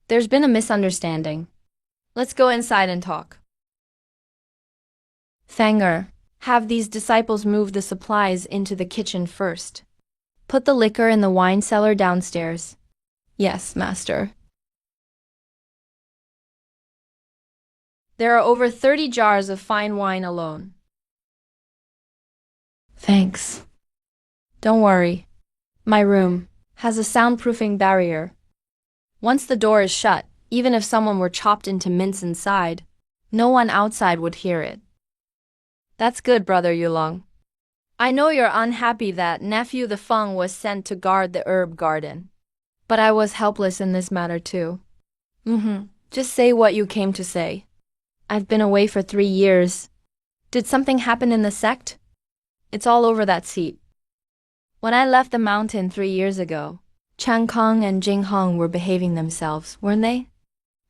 Speaker 1: There's been a misunderstanding. Let's go inside and talk. Fanger, have these disciples move the supplies into the kitchen first. Put the liquor in the wine cellar downstairs. Yes, Master. There are over 30 jars of fine wine alone. Thanks. Don't worry. My room has a soundproofing barrier. Once the door is shut, even if someone were chopped into mince inside, no one outside would hear it. That's good, Brother Yulong. I know you're unhappy that nephew the Feng was sent to guard the herb garden. But I was helpless in this matter too. Just say what you came to say. I've been away for 3 years. Did something happen in the sect? It's all over that seat. When I left the mountain 3 years ago, Chang Kong and Jing Hong were behaving themselves, weren't they?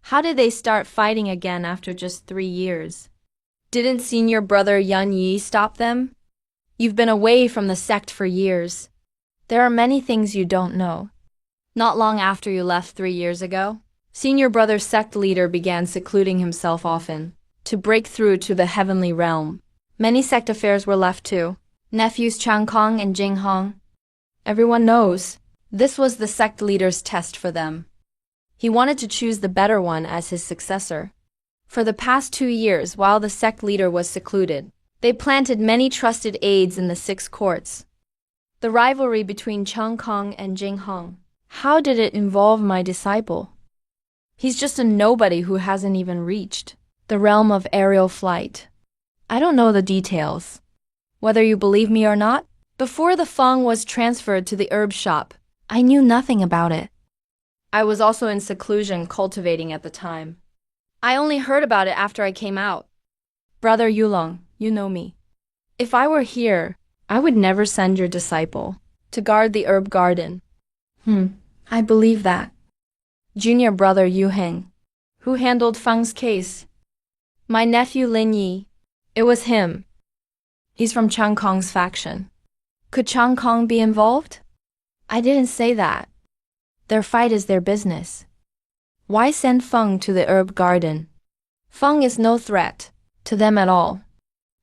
Speaker 1: How did they start fighting again after just 3 years? Didn't senior brother Yan Yi stop them? You've been away from the sect for years. There are many things you don't know. Not long after you left 3 years ago, senior brother's sect leader began secluding himself often, to break through to the heavenly realm. Many sect affairs were left too. Nephews Chang Kong and Jing Hong. Everyone knows. This was the sect leader's test for them. He wanted to choose the better one as his successor. For the past 2 years, while the sect leader was secluded, they planted many trusted aides in the 6 courts. The rivalry between Chang Kong and Jing Hong. How did it involve my disciple? He's just a nobody who hasn't even reached the realm of aerial flight. I don't know the details. Whether you believe me or not, before the Feng was transferred to the herb shop, I knew nothing about it. I was also in seclusion cultivating at the time. I only heard about it after I came out. Brother Yulong, you know me. If I were here, I would never send your disciple to guard the herb garden. I believe that. Junior brother Yu Heng, who handled Feng's case. My nephew Lin Yi. It was him. He's from Chang Kong's faction. Could Chang Kong be involved? I didn't say that. Their fight is their business. Why send Feng to the herb garden? Feng is no threat to them at all.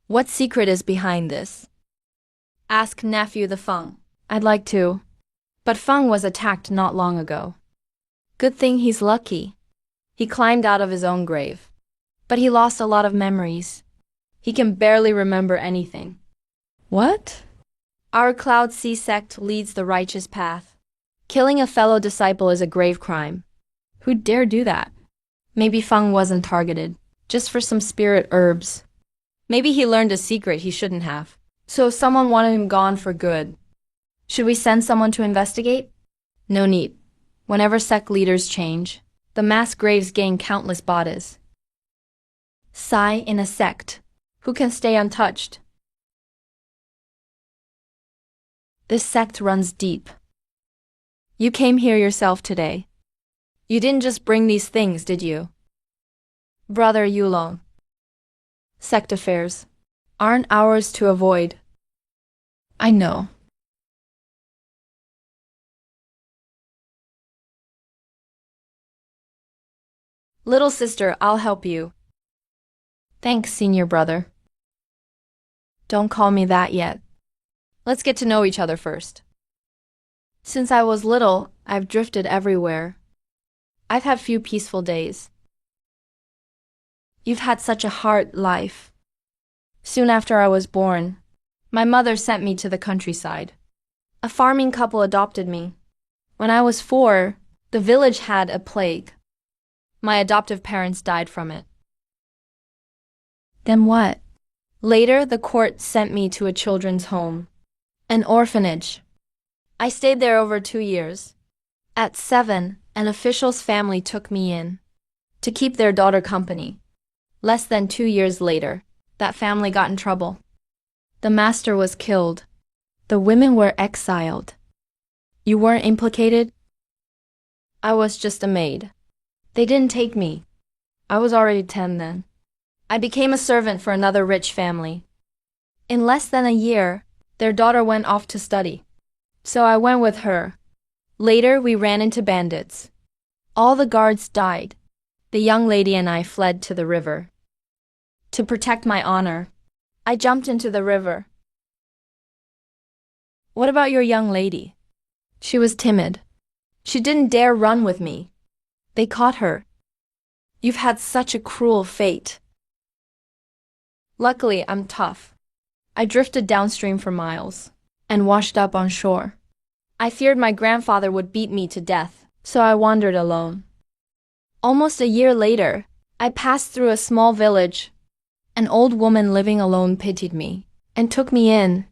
Speaker 1: What secret is behind this? Ask nephew the Feng. I'd like to. But Feng was attacked not long ago. Good thing he's lucky. He climbed out of his own grave. But he lost a lot of memories. He can barely remember anything. What? Our Cloud Sea sect leads the righteous path. Killing a fellow disciple is a grave crime. Who'd dare do that? Maybe Feng wasn't targeted, just for some spirit herbs. Maybe he learned a secret he shouldn't have. So someone wanted him gone for good. Should we send someone to investigate? No need. Whenever sect leaders change, the mass graves gain countless bodies. Sai in a sect. Who can stay untouched? This sect runs deep. You came here yourself today. You didn't just bring these things, did you? Brother Yulong. Sect affairs aren't ours to avoid. I know. Little sister, I'll help you. Thanks, senior brother. Don't call me that yet. Let's get to know each other first. Since I was little, I've drifted everywhere. I've had few peaceful days. You've had such a hard life. Soon after I was born, my mother sent me to the countryside. A farming couple adopted me. When I was 4, the village had a plague. My adoptive parents died from it. Then what? Later, the court sent me to a children's home, an orphanage. I stayed there over 2 years. At 7, an official's family took me in to keep their daughter company. Less than 2 years later, that family got in trouble. The master was killed. The women were exiled. You weren't implicated? I was just a maid. They didn't take me. I was already 10 then. I became a servant for another rich family. In less than a year, their daughter went off to study. So I went with her. Later, we ran into bandits. All the guards died. The young lady and I fled to the river. To protect my honor, I jumped into the river. What about your young lady? She was timid. She didn't dare run with me. They caught her. You've had such a cruel fate. Luckily, I'm tough. I drifted downstream for miles and washed up on shore. I feared my grandfather would beat me to death, so I wandered alone. Almost a year later, I passed through a small village. An old woman living alone pitied me and took me in.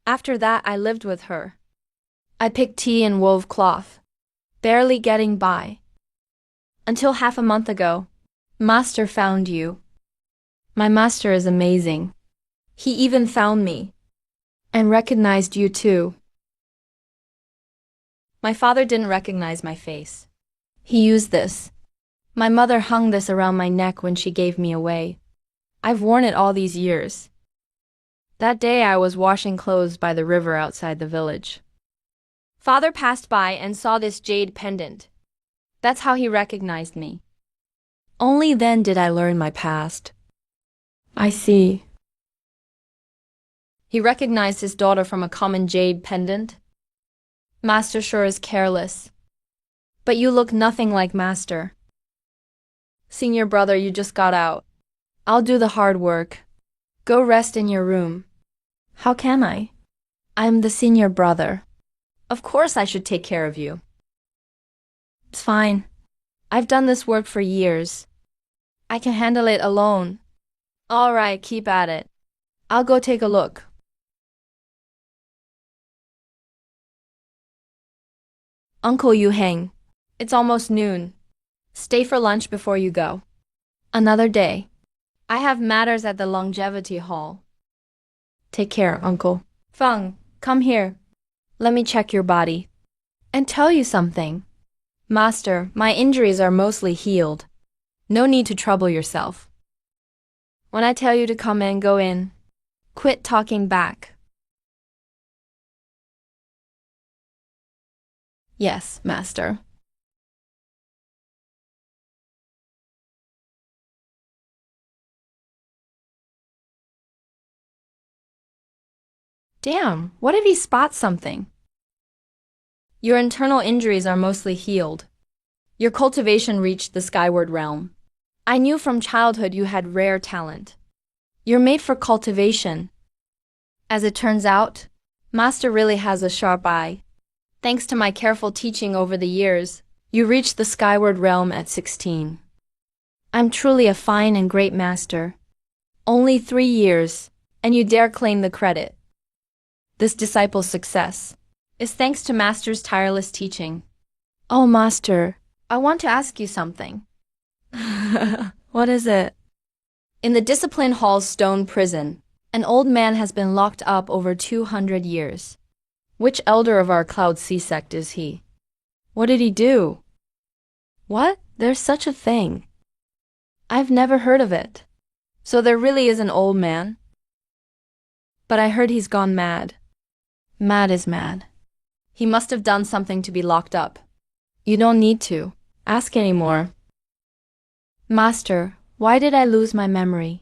Speaker 1: After that, I lived with her. I picked tea and wove cloth, barely getting by. Until half a month ago, Master found you. My master is amazing. He even found me and recognized you too. My father didn't recognize my face. He used this. My mother hung this around my neck when she gave me away. I've worn it all these years. That day I was washing clothes by the river outside the village. Father passed by and saw this jade pendant. That's how he recognized me. Only then did I learn my past. I see. He recognized his daughter from a common jade pendant. Master sure is careless. But you look nothing like Master. Senior brother, you just got out. I'll do the hard work. Go rest in your room. How can I? I'm the senior brother. Of course I should take care of you. It's fine. I've done this work for years. I can handle it alone. All right, keep at it. I'll go take a look. Uncle Yu Hang. It's almost noon. Stay for lunch before you go. Another day. I have matters at the longevity hall. Take care, Uncle. Feng, come here. Let me check your body. And tell you something. Master, my injuries are mostly healed. No need to trouble yourself. When I tell you to come in, go in. Quit talking back. Yes, Master. Damn, what if he spots something? Your internal injuries are mostly healed. Your cultivation reached the skyward realm. I knew from childhood you had rare talent. You're made for cultivation. As it turns out, Master really has a sharp eye. Thanks to my careful teaching over the years, you reached the skyward realm at 16. I'm truly a fine and great master. Only 3 years, and you dare claim the credit. This disciple's success is thanks to Master's tireless teaching. Oh, Master, I want to ask you something. What is it? In the discipline hall's stone prison, an old man has been locked up over 200 years. Which elder of our Cloud Sea sect is he? What did he do? What? There's such a thing. I've never heard of it. So there really is an old man? But I heard he's gone mad. Mad is mad. He must have done something to be locked up. You don't need to ask anymore. Master, why did I lose my memory?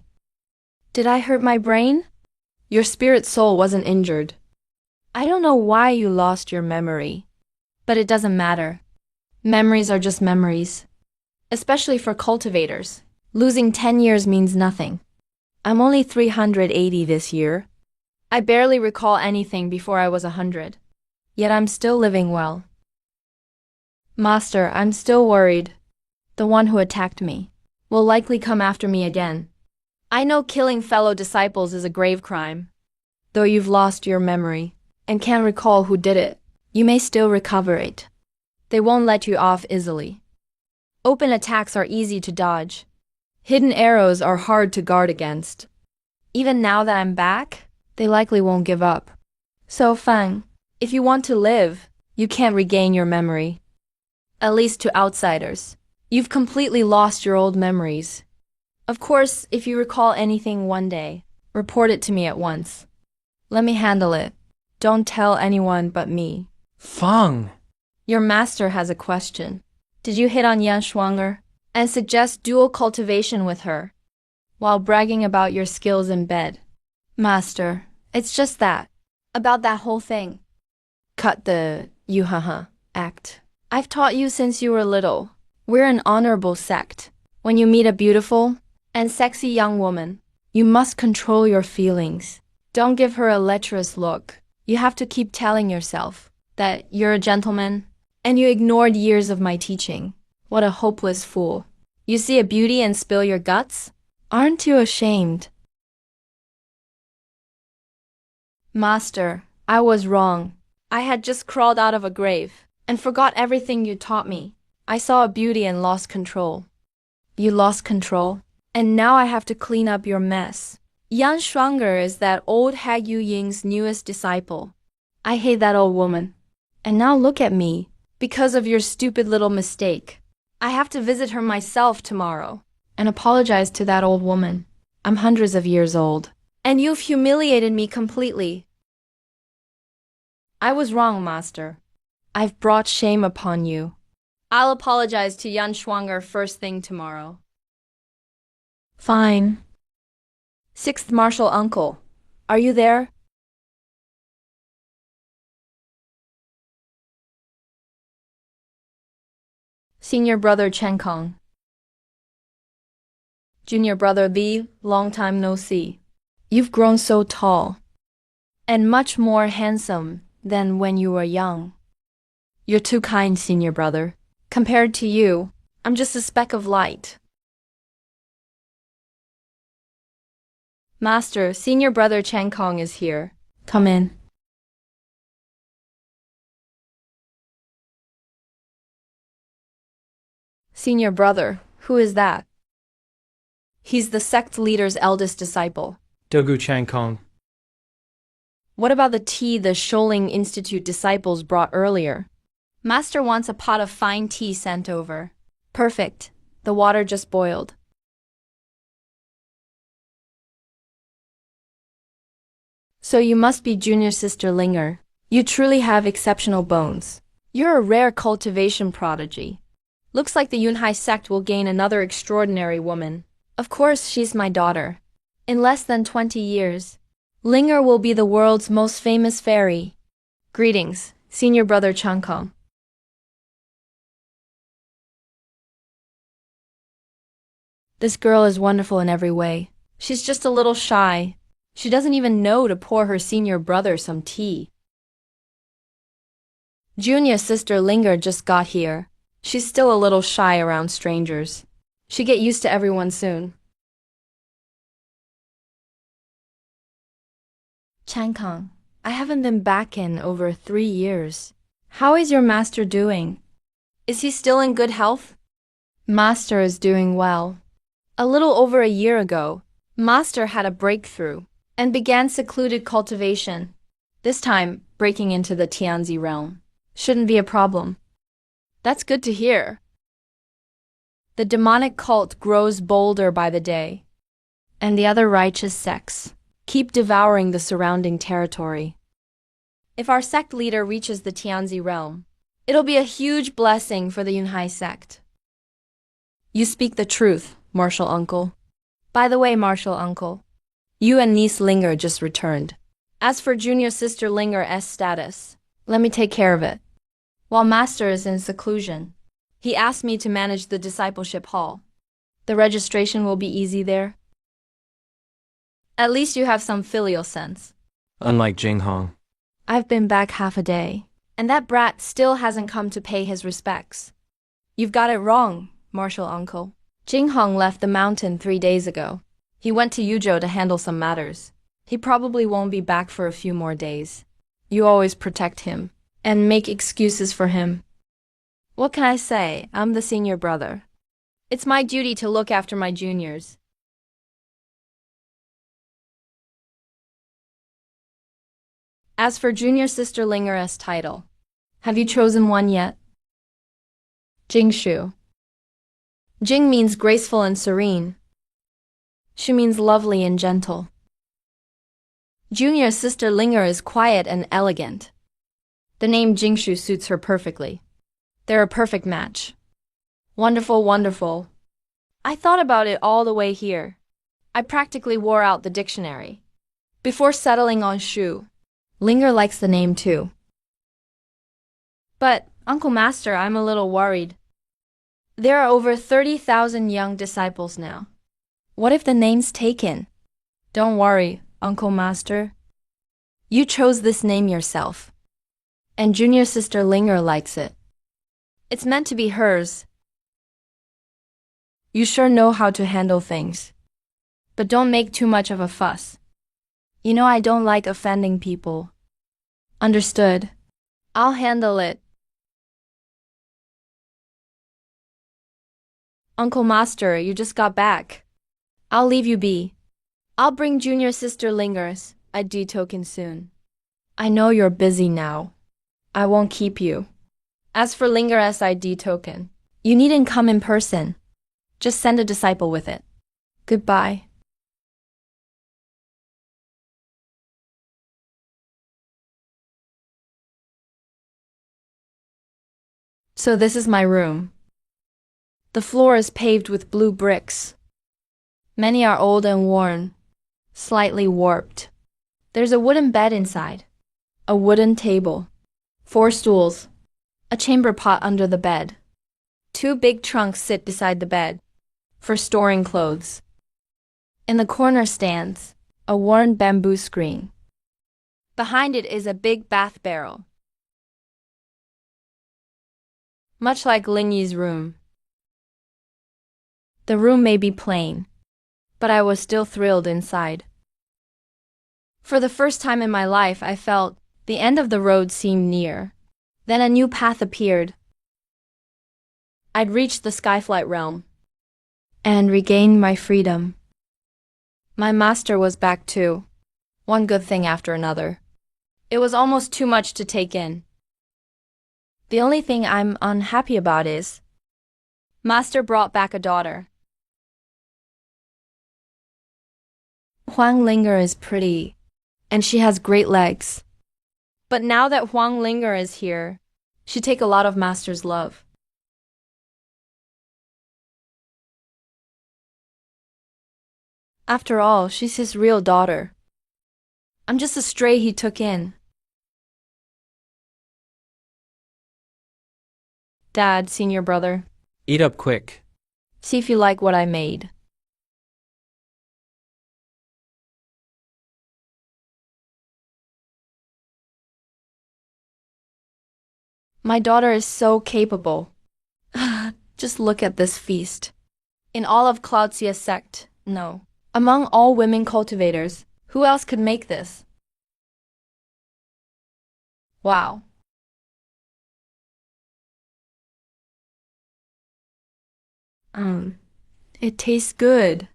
Speaker 1: Did I hurt my brain? Your spirit soul wasn't injured. I don't know why you lost your memory, but it doesn't matter. Memories are just memories. Especially for cultivators, losing 10 years means nothing. I'm only 380 this year. I barely recall anything before I was 100. Yet I'm still living well. Master, I'm still worried. The one who attacked me will likely come after me again. I know killing fellow disciples is a grave crime. Though you've lost your memory and can't recall who did it, you may still recover it. They won't let you off easily. Open attacks are easy to dodge. Hidden arrows are hard to guard against. Even now that I'm back, they likely won't give up. So, Fang, if you want to live, you can't regain your memory. At least to outsiders. You've completely lost your old memories. Of course, if you recall anything one day, report it to me at once. Let me handle it. Don't tell anyone but me.
Speaker 2: Feng!
Speaker 1: Your master has a question. Did you hit on Yan Shuanger and suggest dual cultivation with her while bragging about your skills in bed? Master, it's just that. About that whole thing. Cut the you-ha-ha act. I've taught you since you were little. We're an honorable sect. When you meet a beautiful and sexy young woman, you must control your feelings. Don't give her a lecherous look. You have to keep telling yourself that you're a gentleman, and you ignored years of my teaching. What a hopeless fool. You see a beauty and spill your guts? Aren't you ashamed? Master, I was wrong. I had just crawled out of a grave and forgot everything you taught me. I saw a beauty and lost control. You lost control, and now I have to clean up your mess. Yan Shuanger is that old hag Yu Ying's newest disciple. I hate that old woman. And now look at me. Because of your stupid little mistake, I have to visit her myself tomorrow and apologize to that old woman. I'm hundreds of years old, and you've humiliated me completely. I was wrong, Master. I've brought shame upon you. I'll apologize to Yan Shuanger first thing tomorrow. Fine. Sixth Marshal Uncle, are you there? Senior Brother Chen Kong. Junior Brother Li, long time no see. You've grown so tall and much more handsome than when you were young. You're too kind, Senior Brother. Compared to you, I'm just a speck of light. Master, Senior Brother Chen Kong is here. Come in. Senior brother, who is that? He's the sect leader's eldest disciple.
Speaker 2: Dogu Changkong.
Speaker 1: What about the tea the Sholing Institute disciples brought earlier? Master wants a pot of fine tea sent over. Perfect. The water just boiled. So you must be junior sister Linger. You truly have exceptional bones. You're a rare cultivation prodigy. Looks like the Yunhai sect will gain another extraordinary woman. Of course, she's my daughter. In less than 20 years, Linger will be the world's most famous fairy. Greetings, senior brother Changkong. This girl is wonderful in every way. She's just a little shy. She doesn't even know to pour her senior brother some tea. Junior sister Linger just got here. She's still a little shy around strangers. She'll get used to everyone soon. Changkong, I haven't been back in over 3 years. How is your master doing? Is he still in good health? Master is doing well. A little over a year ago, Master had a breakthrough and began secluded cultivation. This time, breaking into the Tianzi realm. Shouldn't be a problem. That's good to hear. The demonic cult grows bolder by the day, and the other righteous sects keep devouring the surrounding territory. If our sect leader reaches the Tianzi realm, it'll be a huge blessing for the Yunhai sect. You speak the truth, Martial Uncle. By the way, Martial Uncle, you and niece Linger just returned. As for junior sister Linger's status, let me take care of it. While Master is in seclusion, he asked me to manage the discipleship hall. The registration will be easy there. At least you have some filial sense.
Speaker 2: Unlike Jinghong.
Speaker 1: I've been back half a day, and that brat still hasn't come to pay his respects. You've got it wrong, Martial Uncle. Jinghong left the mountain 3 days ago. He went to Yuzhou to handle some matters. He probably won't be back for a few more days. You always protect him and make excuses for him. What can I say? I'm the senior brother. It's my duty to look after my juniors. As for junior sister Linger's title, have you chosen one yet? Jingshu. Jing means graceful and serene. Shu means lovely and gentle. Junior sister Linger is quiet and elegant. The name Jingshu suits her perfectly. They're a perfect match. Wonderful, wonderful. I thought about it all the way here. I practically wore out the dictionary before settling on Shu. Linger likes the name too. But, Uncle Master, I'm a little worried. There are over 30,000 young disciples now. What if the name's taken? Don't worry, Uncle Master. You chose this name yourself. And junior sister Linger likes it. It's meant to be hers. You sure know how to handle things. But don't make too much of a fuss. You know I don't like offending people. Understood. I'll handle it. Uncle Master, you just got back. I'll leave you be. I'll bring junior sister Linger's ID token soon. I know you're busy now. I won't keep you. As for Linger's ID token, you needn't come in person. Just send a disciple with it. Goodbye. So this is my room. The floor is paved with blue bricks. Many are old and worn, slightly warped. There's a wooden bed inside, a wooden table, 4 stools, a chamber pot under the bed. 2 big trunks sit beside the bed for storing clothes. In the corner stands a worn bamboo screen. Behind it is a big bath barrel. Much like Lingyi's room. The room may be plain, but I was still thrilled inside. For the first time in my life, I felt the end of the road seemed near. Then a new path appeared. I'd reach the skyflight realm and regain my freedom. My master was back too, one good thing after another. It was almost too much to take in. The only thing I'm unhappy about is Master brought back a daughter. Huang Linger is pretty, and she has great legs. But now that Huang Linger is here, she take a lot of Master's love. After all, she's his real daughter. I'm just a stray he took in. Dad, senior brother,
Speaker 2: Eat up quick.
Speaker 1: see if you like what I made. My daughter is so capable. Just look at this feast. In all of Cloudsia's sect, no. Among all women cultivators, who else could make this? Wow. It tastes good.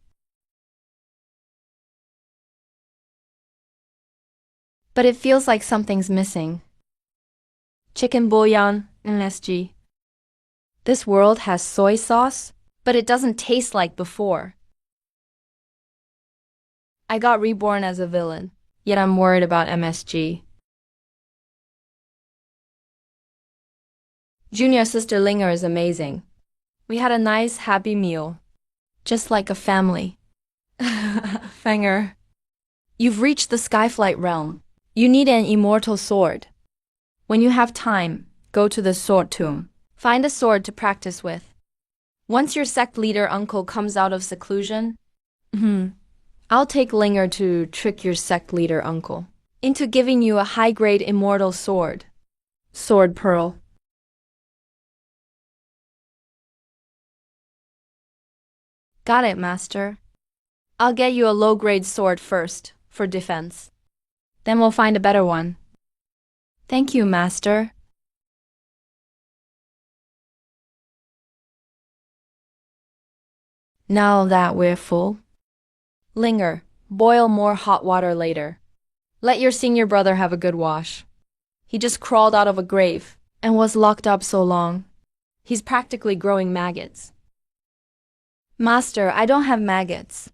Speaker 1: But it feels like something's missing. Chicken bouillon, NSG. This world has soy sauce, but it doesn't taste like before. I got reborn as a villain, yet I'm worried about MSG. Junior Sister Linger is amazing. We had a nice, happy meal. Just like a family. Fanger. You've reached the skyflight realm. You need an immortal sword. When you have time, go to the sword tomb. Find a sword to practice with. Once your sect leader uncle comes out of seclusion, I'll take Linger to trick your sect leader uncle into giving you a high-grade immortal sword. Sword pearl. Got it, master. I'll get you a low-grade sword first, for defense. Then we'll find a better one. Thank you, master. Now that we're full, Linger, boil more hot water later. Let your senior brother have a good wash. He just crawled out of a grave and was locked up so long. He's practically growing maggots. Master, I don't have maggots.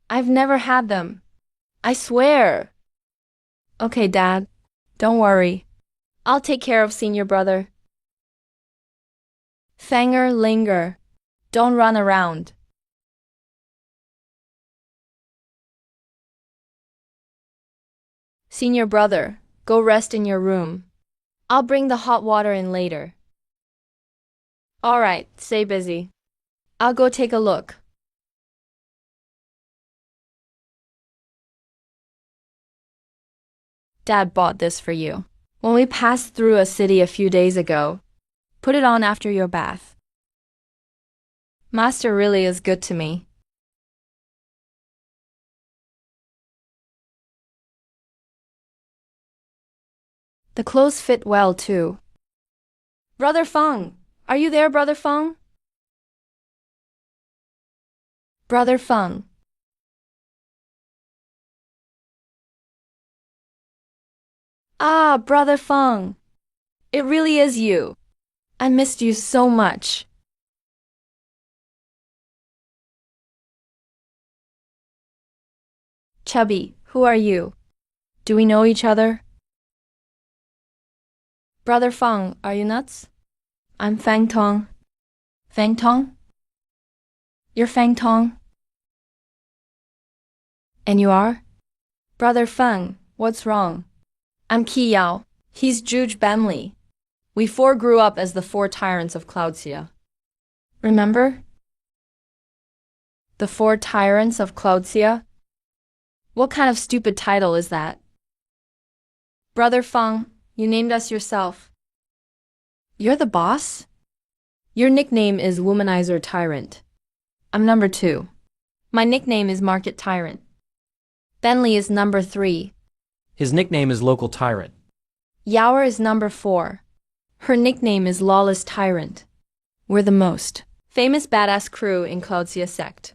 Speaker 1: I've never had them. I swear. Okay, Dad. Don't worry. I'll take care of senior brother. Fanger, Linger. Don't run around. Senior brother, go rest in your room. I'll bring the hot water in later. All right, stay busy. I'll go take a look. Dad bought this for you. When we passed through a city a few days ago, put it on after your bath. Master really is good to me. The clothes fit well, too. Brother Feng! Are you there, Brother Feng? Brother Feng. Ah, Brother Feng. It really is you. I missed you so much. Chubby, who are you? Do we know each other? Brother Feng, are you nuts? I'm Fang Tong. Fang Tong? You're Fang Tong? And you are? Brother Feng, what's wrong? I'm Qi Yao. He's Juge Benli. We four grew up as the four tyrants of Cloudsia. Remember? The four tyrants of Cloudsia? What kind of stupid title is that? Brother Feng, you named us yourself. You're the boss? Your nickname is Womanizer Tyrant. I'm number 2. My nickname is Market Tyrant. Benli is number 3.
Speaker 2: His nickname is Local Tyrant.
Speaker 1: Yaoer is number 4. Her nickname is Lawless Tyrant. We're the most famous badass crew in Cloudsia Sect.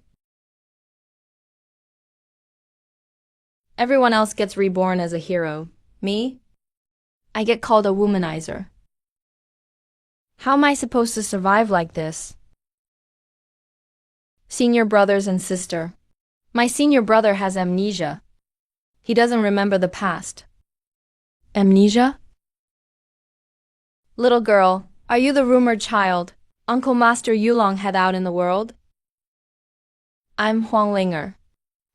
Speaker 1: Everyone else gets reborn as a hero. Me? I get called a womanizer. How am I supposed to survive like this? Senior brothers and sister. My senior brother has amnesia. He doesn't remember the past. Amnesia? Little girl, are you the rumored child Uncle Master Yulong had out in the world? I'm Huang Linger.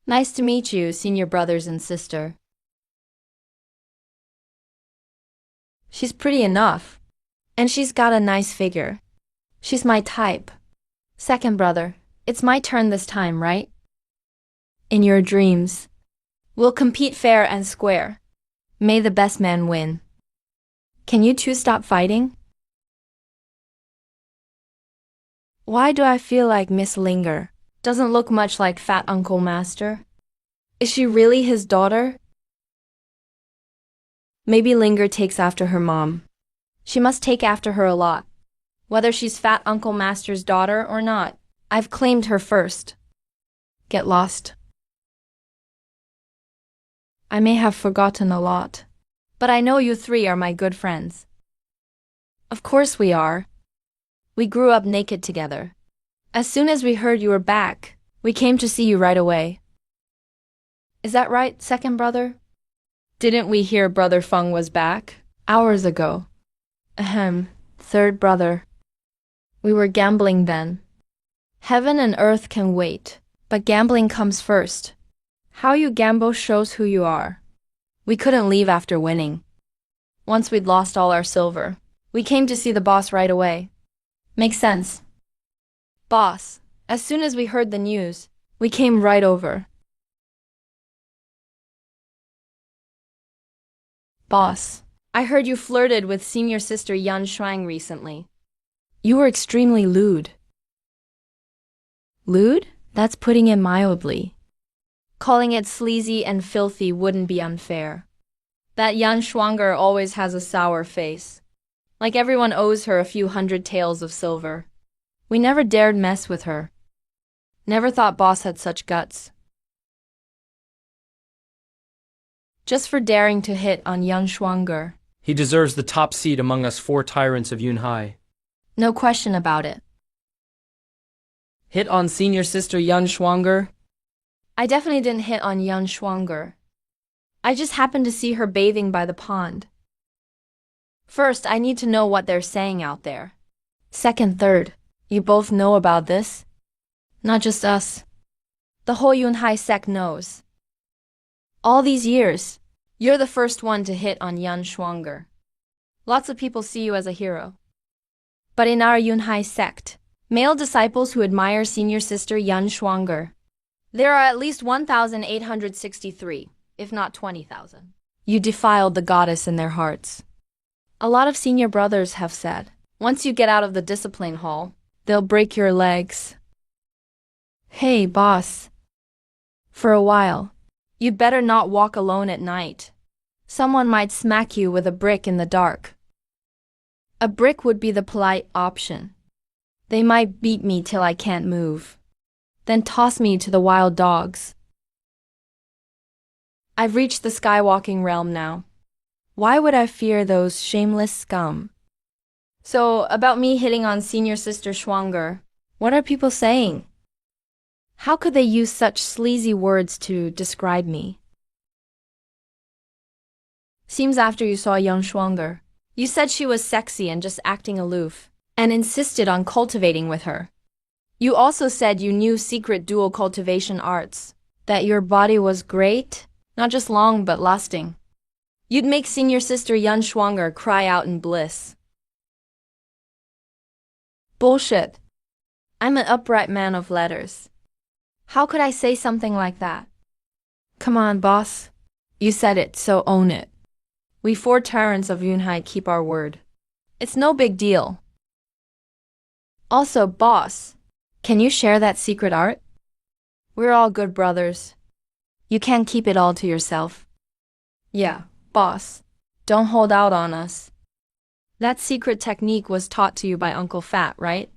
Speaker 1: Nice to meet you, senior brothers and sister. She's pretty enough. And she's got a nice figure. She's my type. Second brother, it's my turn this time, right? In your dreams. We'll compete fair and square. May the best man win. Can you two stop fighting? Why do I feel like Miss Linger doesn't look much like Fat Uncle Master? Is she really his daughter? Maybe Linger takes after her mom. She must take after her a lot. Whether she's Fat Uncle Master's daughter or not, I've claimed her first. Get lost. I may have forgotten a lot, but I know you three are my good friends. Of course we are. We grew up naked together. As soon as we heard you were back, we came to see you right away. Is that right, second brother? Didn't we hear Brother Feng was back? Hours ago. Ahem, third brother. We were gambling then. Heaven and earth can wait, but gambling comes first. How you gamble shows who you are. We couldn't leave after winning. Once we'd lost all our silver, we came to see the boss right away. Makes sense. Boss, as soon as we heard the news, we came right over. Boss, I heard you flirted with senior sister Yan Shuang recently. You were extremely lewd. Lewd? That's putting it mildly. Calling it sleazy and filthy wouldn't be unfair. That Yan Shuanger always has a sour face. Like everyone owes her a few hundred taels of silver. We never dared mess with her. Never thought boss had such guts. Just for daring to hit on Yan Shuanger.
Speaker 2: He deserves the top seat among us 4 tyrants of Yunhai.
Speaker 1: No question about it.
Speaker 2: Hit on senior sister Yan Shuanger?
Speaker 1: I definitely didn't hit on Yan Shuanger. I just happened to see her bathing by the pond. First, I need to know what they're saying out there. Second, third, you both know about this? Not just us. The whole Yunhai sect knows. All these years, you're the first one to hit on Yan Shuanger. Lots of people see you as a hero. But in our Yunhai sect, male disciples who admire senior sister Yan Shuanger, there are at least 1,863, if not 20,000. You defiled the goddess in their hearts. A lot of senior brothers have said, once you get out of the discipline hall, they'll break your legs. Hey, boss. For a while, you'd better not walk alone at night. Someone might smack you with a brick in the dark. A brick would be the polite option. They might beat me till I can't move, then toss me to the wild dogs. I've reached the skywalking realm now. Why would I fear those shameless scum? So, about me hitting on senior sister Shuanger, what are people saying? How could they use such sleazy words to describe me? Seems after you saw young Shuanger, you said she was sexy and just acting aloof, and insisted on cultivating with her. You also said you knew secret dual cultivation arts, that your body was great, not just long but lasting. You'd make senior sister Yan Shuanger cry out in bliss. Bullshit. I'm an upright man of letters. How could I say something like that? Come on, boss. You said it, so own it. We 4 tyrants of Yunhai keep our word. It's no big deal. Also, boss, can you share that secret art? We're all good brothers. You can't keep it all to yourself. Yeah, boss, don't hold out on us. That secret technique was taught to you by Uncle Fat, right?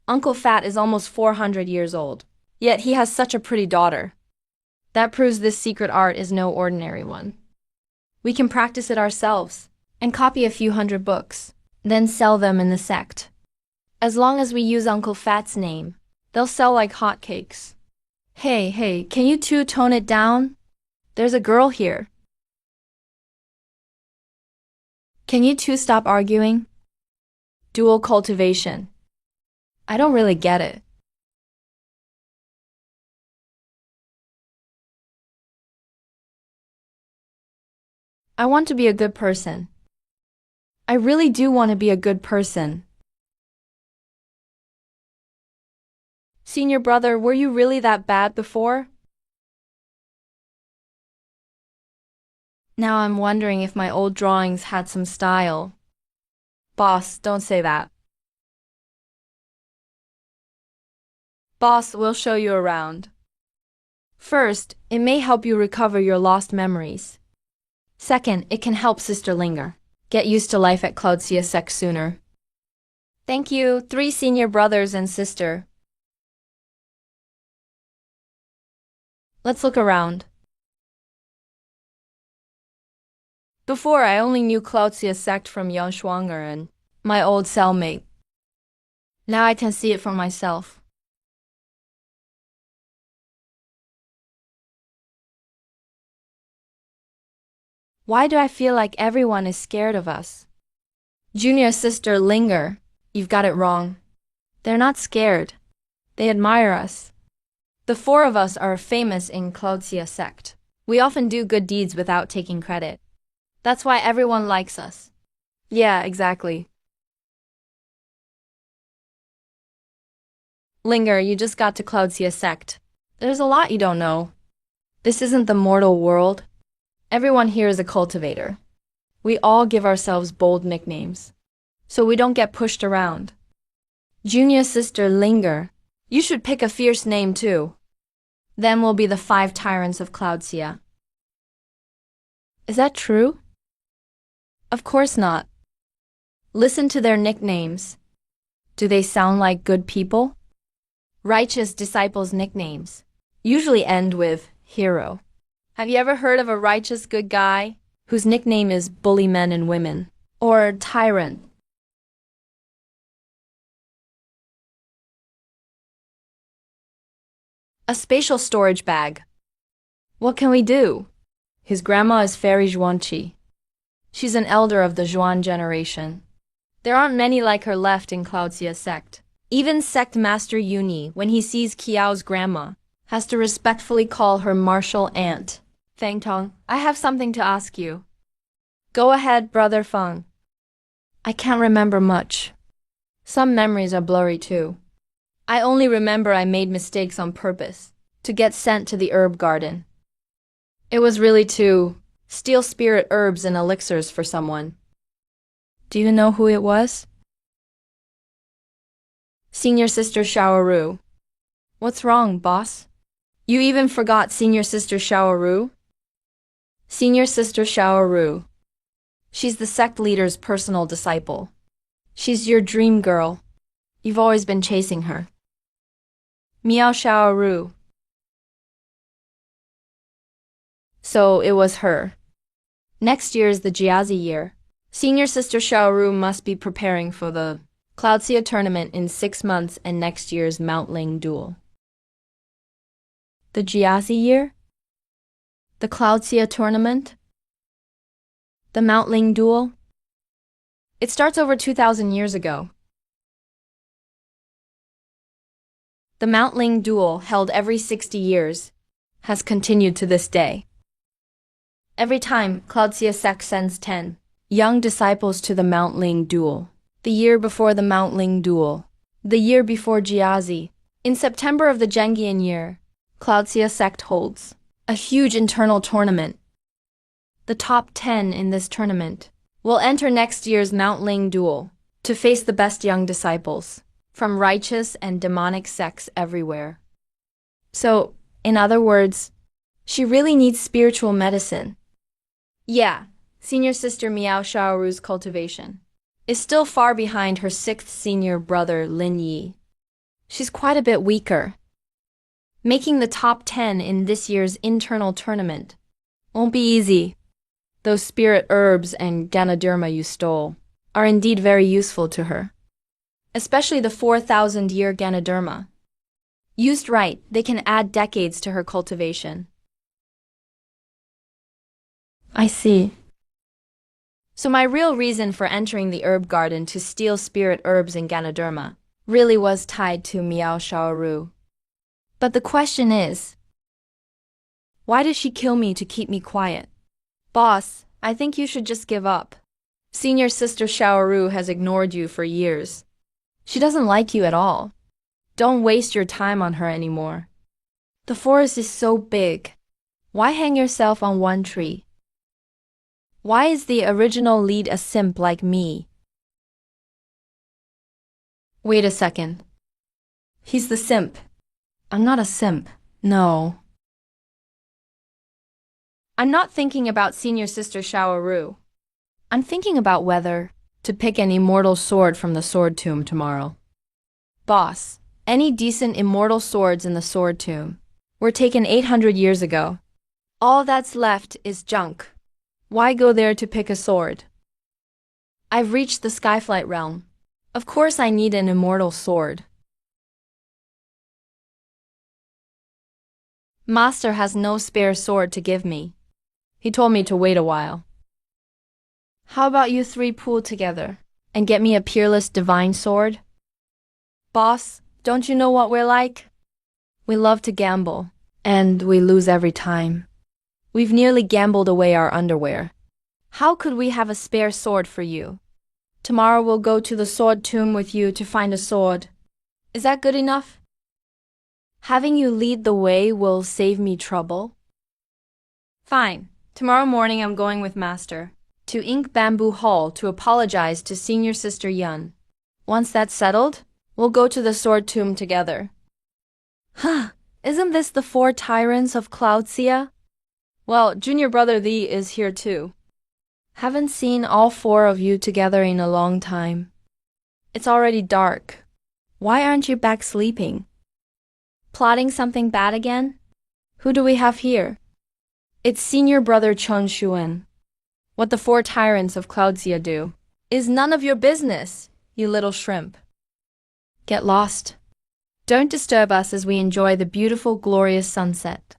Speaker 1: Uncle Fat is almost 400 years old, yet he has such a pretty daughter. That proves this secret art is no ordinary one. We can practice it ourselves and copy a few hundred books, then sell them in the sect. As long as we use Uncle Fat's name, they'll sell like hotcakes. Hey, can you two tone it down? There's a girl here. Can you two stop arguing? Dual cultivation. I don't really get it. I want to be a good person. I really do want to be a good person. Senior brother, were you really that bad before? Now I'm wondering if my old drawings had some style. Boss, don't say that. Boss, we'll show you around. First, it may help you recover your lost memories. Second, it can help Sister Linger get used to life at Cloudsia Sect sooner. Thank you, 3 senior brothers and sister. Let's look around. Before, I only knew Cloudsia Sect from Yang Schwanger and my old cellmate. Now I can see it for myself. Why do I feel like everyone is scared of us? Junior sister Linger, you've got it wrong. They're not scared. They admire us. The 4 of us are famous in Cloudsia Sect. We often do good deeds without taking credit. That's why everyone likes us. Yeah, exactly. Linger, you just got to Cloudsia Sect. There's a lot you don't know. This isn't the mortal world. Everyone here is a cultivator. We all give ourselves bold nicknames, so we don't get pushed around. Junior sister Linger, you should pick a fierce name too. Then we'll be the 5 tyrants of Cloudsia. Is that true? Of course not. Listen to their nicknames. Do they sound like good people? Righteous disciples' nicknames usually end with hero. Have you ever heard of a righteous good guy whose nickname is bully men and women? Or tyrant? A spatial storage bag. What can we do? His grandma is Fairy Zhuanqi. She's an elder of the Zhuan generation. There aren't many like her left in Cloudsia Sect. Even Sect Master Yuni, when he sees Kiao's grandma, has to respectfully call her martial aunt. Feng Tong, I have something to ask you. Go ahead, Brother Feng. I can't remember much. Some memories are blurry too. I only remember I made mistakes on purpose to get sent to the herb garden. It was really to steal spirit herbs and elixirs for someone. Do you know who it was? Senior Sister Shaoru. What's wrong, boss? You even forgot Senior Sister Shaoru? Senior Sister Shaoru. She's the sect leader's personal disciple. She's your dream girl. You've always been chasing her. Miao Shaoru. So it was her. Next year is the Jiazi year. Senior Sister Shaoru must be preparing for the Cloudsia tournament in 6 months and next year's Mount Ling duel. The Jiazi year? The Cloudsia tournament? The Mount Ling duel? It starts over 2,000 years ago. The Mount Ling duel, held every 60 years, has continued to this day. Every time, Cloudsia Sect sends 10 young disciples to the Mount Ling duel. The year before the Mount Ling duel. The year before Jiazi. In September of the Zhengian year, Cloudsia Sect holds a huge internal tournament. The top 10 in this tournament will enter next year's Mount Ling duel to face the best young disciples from righteous and demonic sects everywhere. So, in other words, she really needs spiritual medicine. Yeah, Senior Sister Miao Shaoru's cultivation is still far behind her 6th senior brother Lin Yi. She's quite a bit weaker. Making the top 10 in this year's internal tournament won't be easy. Those spirit herbs and Ganoderma you stole are indeed very useful to her, especially the 4,000-year Ganoderma. Used right, they can add decades to her cultivation. I see. So my real reason for entering the herb garden to steal spirit herbs and Ganoderma really was tied to Miao Shaoru. But the question is, why did she kill me to keep me quiet? Boss, I think you should just give up. Senior sister Shaoru has ignored you for years. She doesn't like you at all. Don't waste your time on her anymore. The forest is so big. Why hang yourself on one tree? Why is the original lead a simp like me? Wait a second. He's the simp. I'm not a simp. No. I'm not thinking about senior sister Shaoru. I'm thinking about whether to pick an immortal sword from the sword tomb tomorrow. Boss, any decent immortal swords in the sword tomb were taken 800 years ago. All that's left is junk. Why go there to pick a sword? I've reached the Skyflight realm. Of course I need an immortal sword. Master has no spare sword to give me. He told me to wait a while. How about you three pool together and get me a peerless divine sword? Boss, don't you know what we're like? We love to gamble, and we lose every time. We've nearly gambled away our underwear. How could we have a spare sword for you? Tomorrow we'll go to the sword tomb with you to find a sword. Is that good enough? Having you lead the way will save me trouble. Fine. Tomorrow morning I'm going with Master to Ink Bamboo Hall to apologize to Senior Sister Yun. Once that's settled, we'll go to the sword tomb together. Huh, isn't this the 4 tyrants of Cloudsia? Well, junior brother Lee is here too. Haven't seen all 4 of you together in a long time. It's already dark. Why aren't you back sleeping? Plotting something bad again? Who do we have here? It's senior brother Chun Shuan. What the 4 tyrants of Cloudsia do is none of your business, you little shrimp. Get lost. Don't disturb us as we enjoy the beautiful, glorious sunset.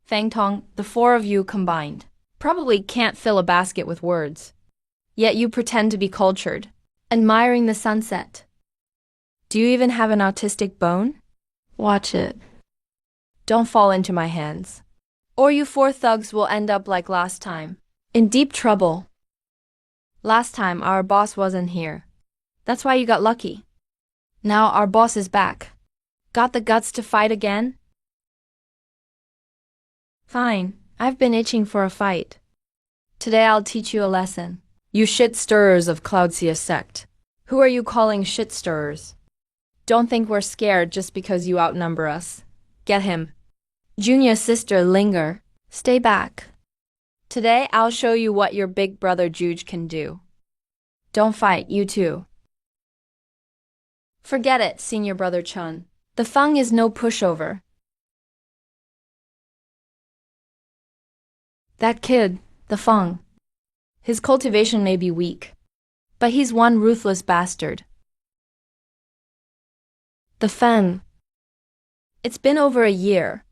Speaker 1: Fang Tong, the 4 of you combined probably can't fill a basket with words. Yet you pretend to be cultured, admiring the sunset. Do you even have an autistic bone? Watch it. Don't fall into my hands, or you 4 thugs will end up like last time, in deep trouble. Last time our boss wasn't here. That's why you got lucky. Now our boss is back. Got the guts to fight again? Fine, I've been itching for a fight. Today I'll teach you a lesson. You shit stirrers of Cloudsia Sect. Who are you calling shit stirrers? Don't think we're scared just because you outnumber us. Get him. Junior sister Linger, stay back. Today I'll show you what your big brother Juge can do. Don't fight, you two. Forget it, senior brother Chun. The Feng is no pushover. That kid, the Feng. His cultivation may be weak, but he's one ruthless bastard. The Fen. It's been over a year.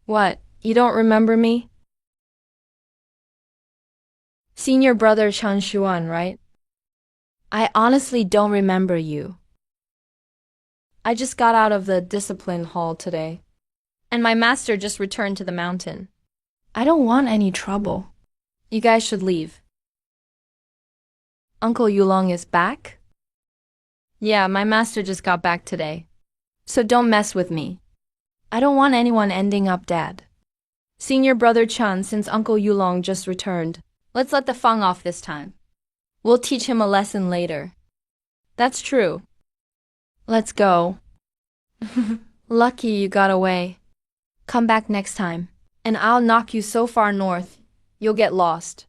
Speaker 1: What, you don't remember me? Senior brother Chun Shuan, right? I honestly don't remember you. I just got out of the discipline hall today, and my master just returned to the mountain. I don't want any trouble. You guys should leave. Uncle Yulong is back? Yeah, my master just got back today. So don't mess with me. I don't want anyone ending up dead. Senior brother Chun, since Uncle Yulong just returned, let's let the Feng off this time. We'll teach him a lesson later. That's true. Let's go. Lucky you got away. Come back next time, and I'll knock you so far north, you'll get lost.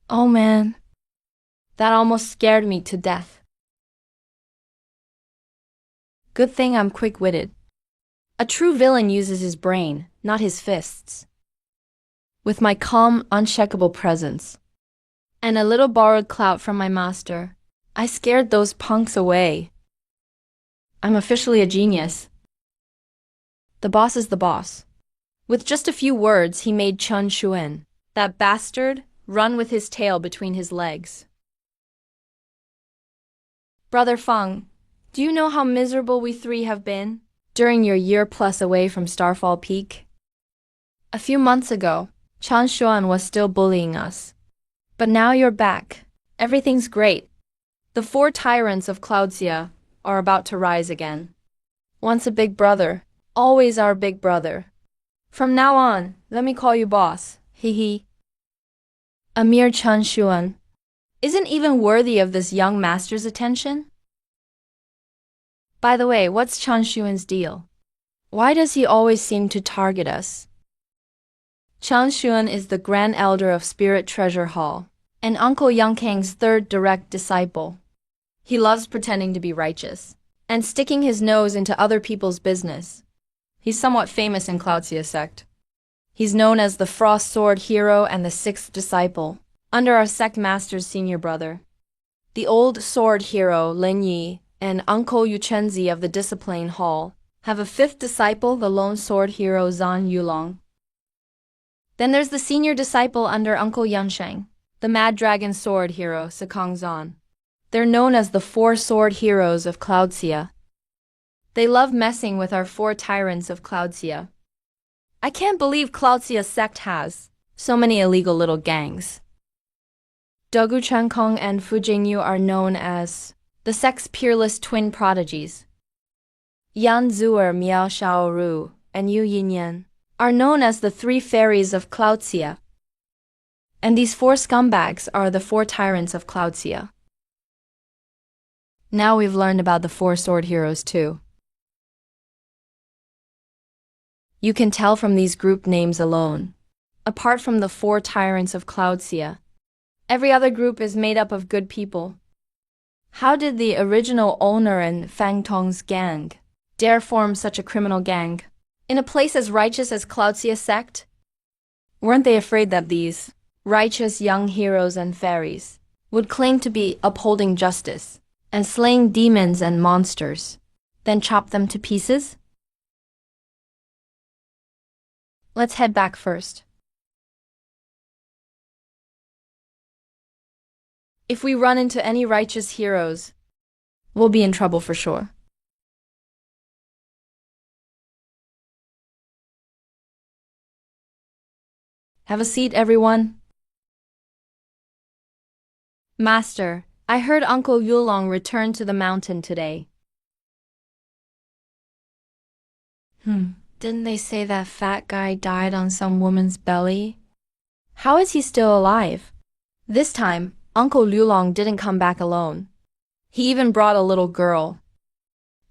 Speaker 1: Oh man. That almost scared me to death. Good thing I'm quick-witted. A true villain uses his brain, not his fists. With my calm, unshakable presence, and a little borrowed clout from my master, I scared those punks away. I'm officially a genius. The boss is the boss. With just a few words, he made Chun Shuen, that bastard, run with his tail between his legs. Brother Feng, do you know how miserable we three have been during your year plus away from Starfall Peak? A few months ago, Chun Shuen was still bullying us. But now you're back. Everything's great. The 4 tyrants of Cloudsia are about to rise again. Once a big brother, always our big brother. From now on, let me call you boss. Hee hee. A mere Chun Shuen isn't even worthy of this young master's attention? By the way, what's Chun Shuen's deal? Why does he always seem to target us? Chun Shuen is the Grand Elder of Spirit Treasure Hall, and Uncle Yang Kang's 3rd direct disciple. He loves pretending to be righteous, and sticking his nose into other people's business. He's somewhat famous in Cloudsia Sect. He's known as the Frost Sword Hero and the 6th disciple, under our Sect Master's senior brother. The old sword hero, Lin Yi, and Uncle Yuchenzi of the Discipline Hall have a 5th disciple, the lone sword hero Zan Yulong. Then there's the senior disciple under Uncle Yansheng, the Mad Dragon sword hero, Sekong Zan. They're known as the 4 sword heroes of Cloudsia. They love messing with our 4 tyrants of Cloudsia. I can't believe Cloudsia Sect has so many illegal little gangs. Dogu Chenkong and Fu Jingyu are known as the Sect's peerless twin prodigies. Yan Zuer, Miao Shaoru, and Yu Yinyan are known as the 3 fairies of Cloudsia. And these 4 scumbags are the 4 tyrants of Cloudsia. Now we've learned about the 4 sword heroes too. You can tell from these group names alone. Apart from the 4 tyrants of Cloudsia, every other group is made up of good people. How did the original owner and Fang Tong's gang dare form such a criminal gang in a place as righteous as Cloudsia Sect? Weren't they afraid that these righteous young heroes and fairies would claim to be upholding justice and slaying demons and monsters, then chop them to pieces? Let's head back first. If we run into any righteous heroes, we'll be in trouble for sure. Have a seat, everyone. Master, I heard Uncle Yulong returned to the mountain today. Didn't they say that fat guy died on some woman's belly? How is he still alive? This time, Uncle Yulong didn't come back alone. He even brought a little girl.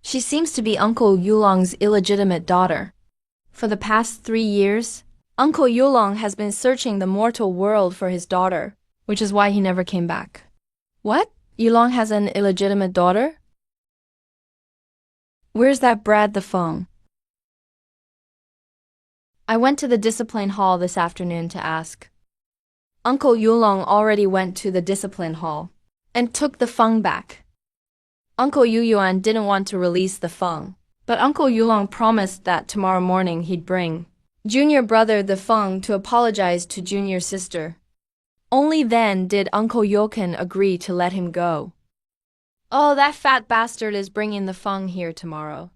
Speaker 1: She seems to be Uncle Yulong's illegitimate daughter. For the past 3 years, Uncle Yulong has been searching the mortal world for his daughter, which is why he never came back. What? Yulong has an illegitimate daughter? Where's that Brad the Feng? I went to the discipline hall this afternoon to ask. Uncle Yulong already went to the discipline hall and took the Feng back. Uncle Yu Yuan didn't want to release the Feng, but Uncle Yulong promised that tomorrow morning he'd bring junior brother the Feng to apologize to junior sister. Only then did Uncle Yoken agree to let him go. Oh, that fat bastard is bringing the Feng here tomorrow.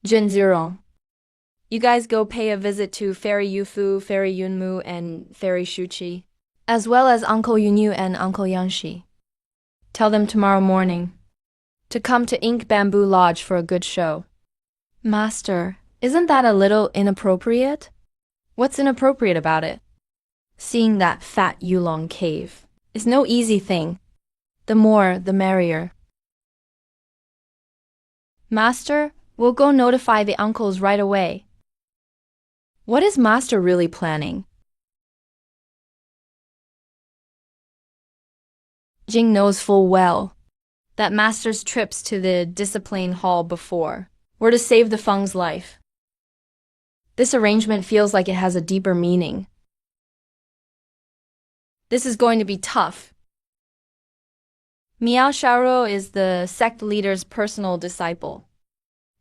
Speaker 1: Jin Zirong, you guys go pay a visit to Fairy Yufu, Fairy Yunmu, and Fairy Shuchi, as well as Uncle Yunyu and Uncle Yanshi. Tell them tomorrow morning to come to Ink Bamboo Lodge for a good show. Master, isn't that a little inappropriate? What's inappropriate about it? Seeing that fat Yulong cave is no easy thing. The more, the merrier. Master, we'll go notify the uncles right away. What is Master really planning? Jing knows full well that master's trips to the discipline hall before were to save the Feng's life. This arrangement feels like it has a deeper meaning. This is going to be tough. Miao Xiaoro is the sect leader's personal disciple.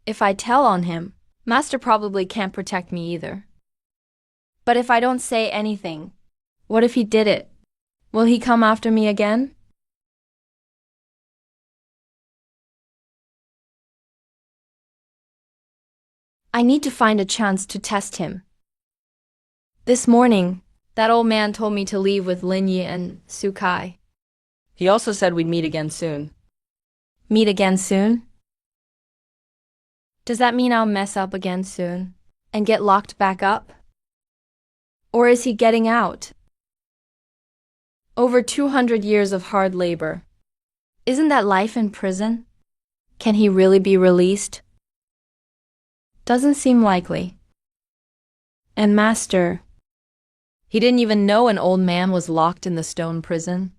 Speaker 1: If I tell on him, master probably can't protect me either. But if I don't say anything, what if he did it? Will he come after me again? I need to find a chance to test him. This morning, that old man told me to leave with Lin Yi and Su Kai.
Speaker 3: He also said we'd meet again soon.
Speaker 1: Meet again soon? Does that mean I'll mess up again soon and get locked back up? Or is he getting out? Over 200 years of hard labor. Isn't that life in prison? Can he really be released? Doesn't seem likely. And master, he didn't even know an old man was locked in the stone prison.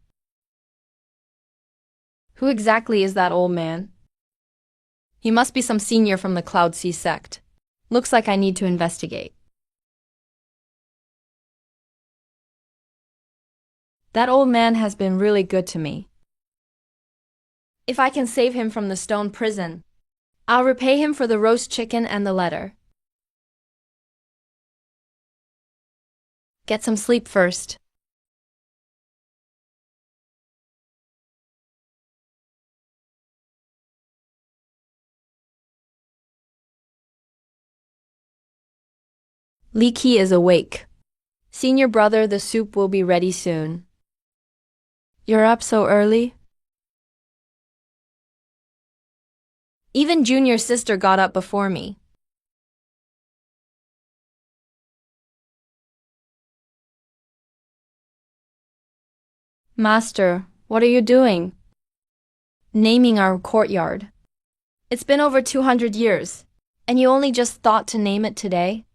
Speaker 1: Who exactly is that old man? He must be some senior from the Cloud Sea sect. Looks like I need to investigate. That old man has been really good to me. If I can save him from the stone prison, I'll repay him for the roast chicken and the letter. Get some sleep first. Li Qi is awake. Senior brother, the soup will be ready soon. You're up so early? Even junior sister got up before me. Master, what are you doing? Naming our courtyard. It's been over 200 years, and you only just thought to name it today?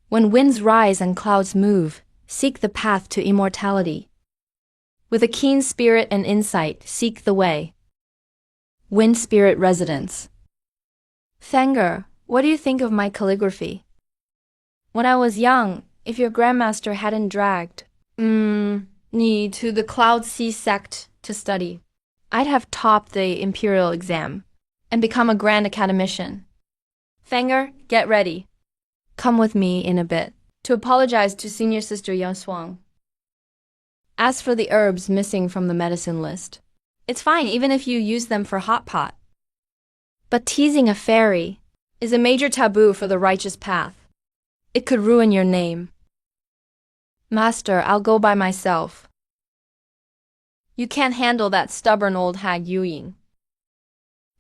Speaker 1: When winds rise and clouds move, seek the path to immortality. With a keen spirit and insight, seek the way. Wind Spirit Residence. Fenger, what do you think of my calligraphy? When I was young, if your grandmaster hadn't dragged me to the Cloud Sea Sect to study, I'd have topped the imperial exam and become a grand academician. Fenger, get ready. Come with me in a bit to apologize to senior sister Yang Shuang. As for the herbs missing from the medicine list, it's fine even if you use them for hot pot. But teasing a fairy is a major taboo for the righteous path. It could ruin your name. Master, I'll go by myself. You can't handle that stubborn old hag Yuying.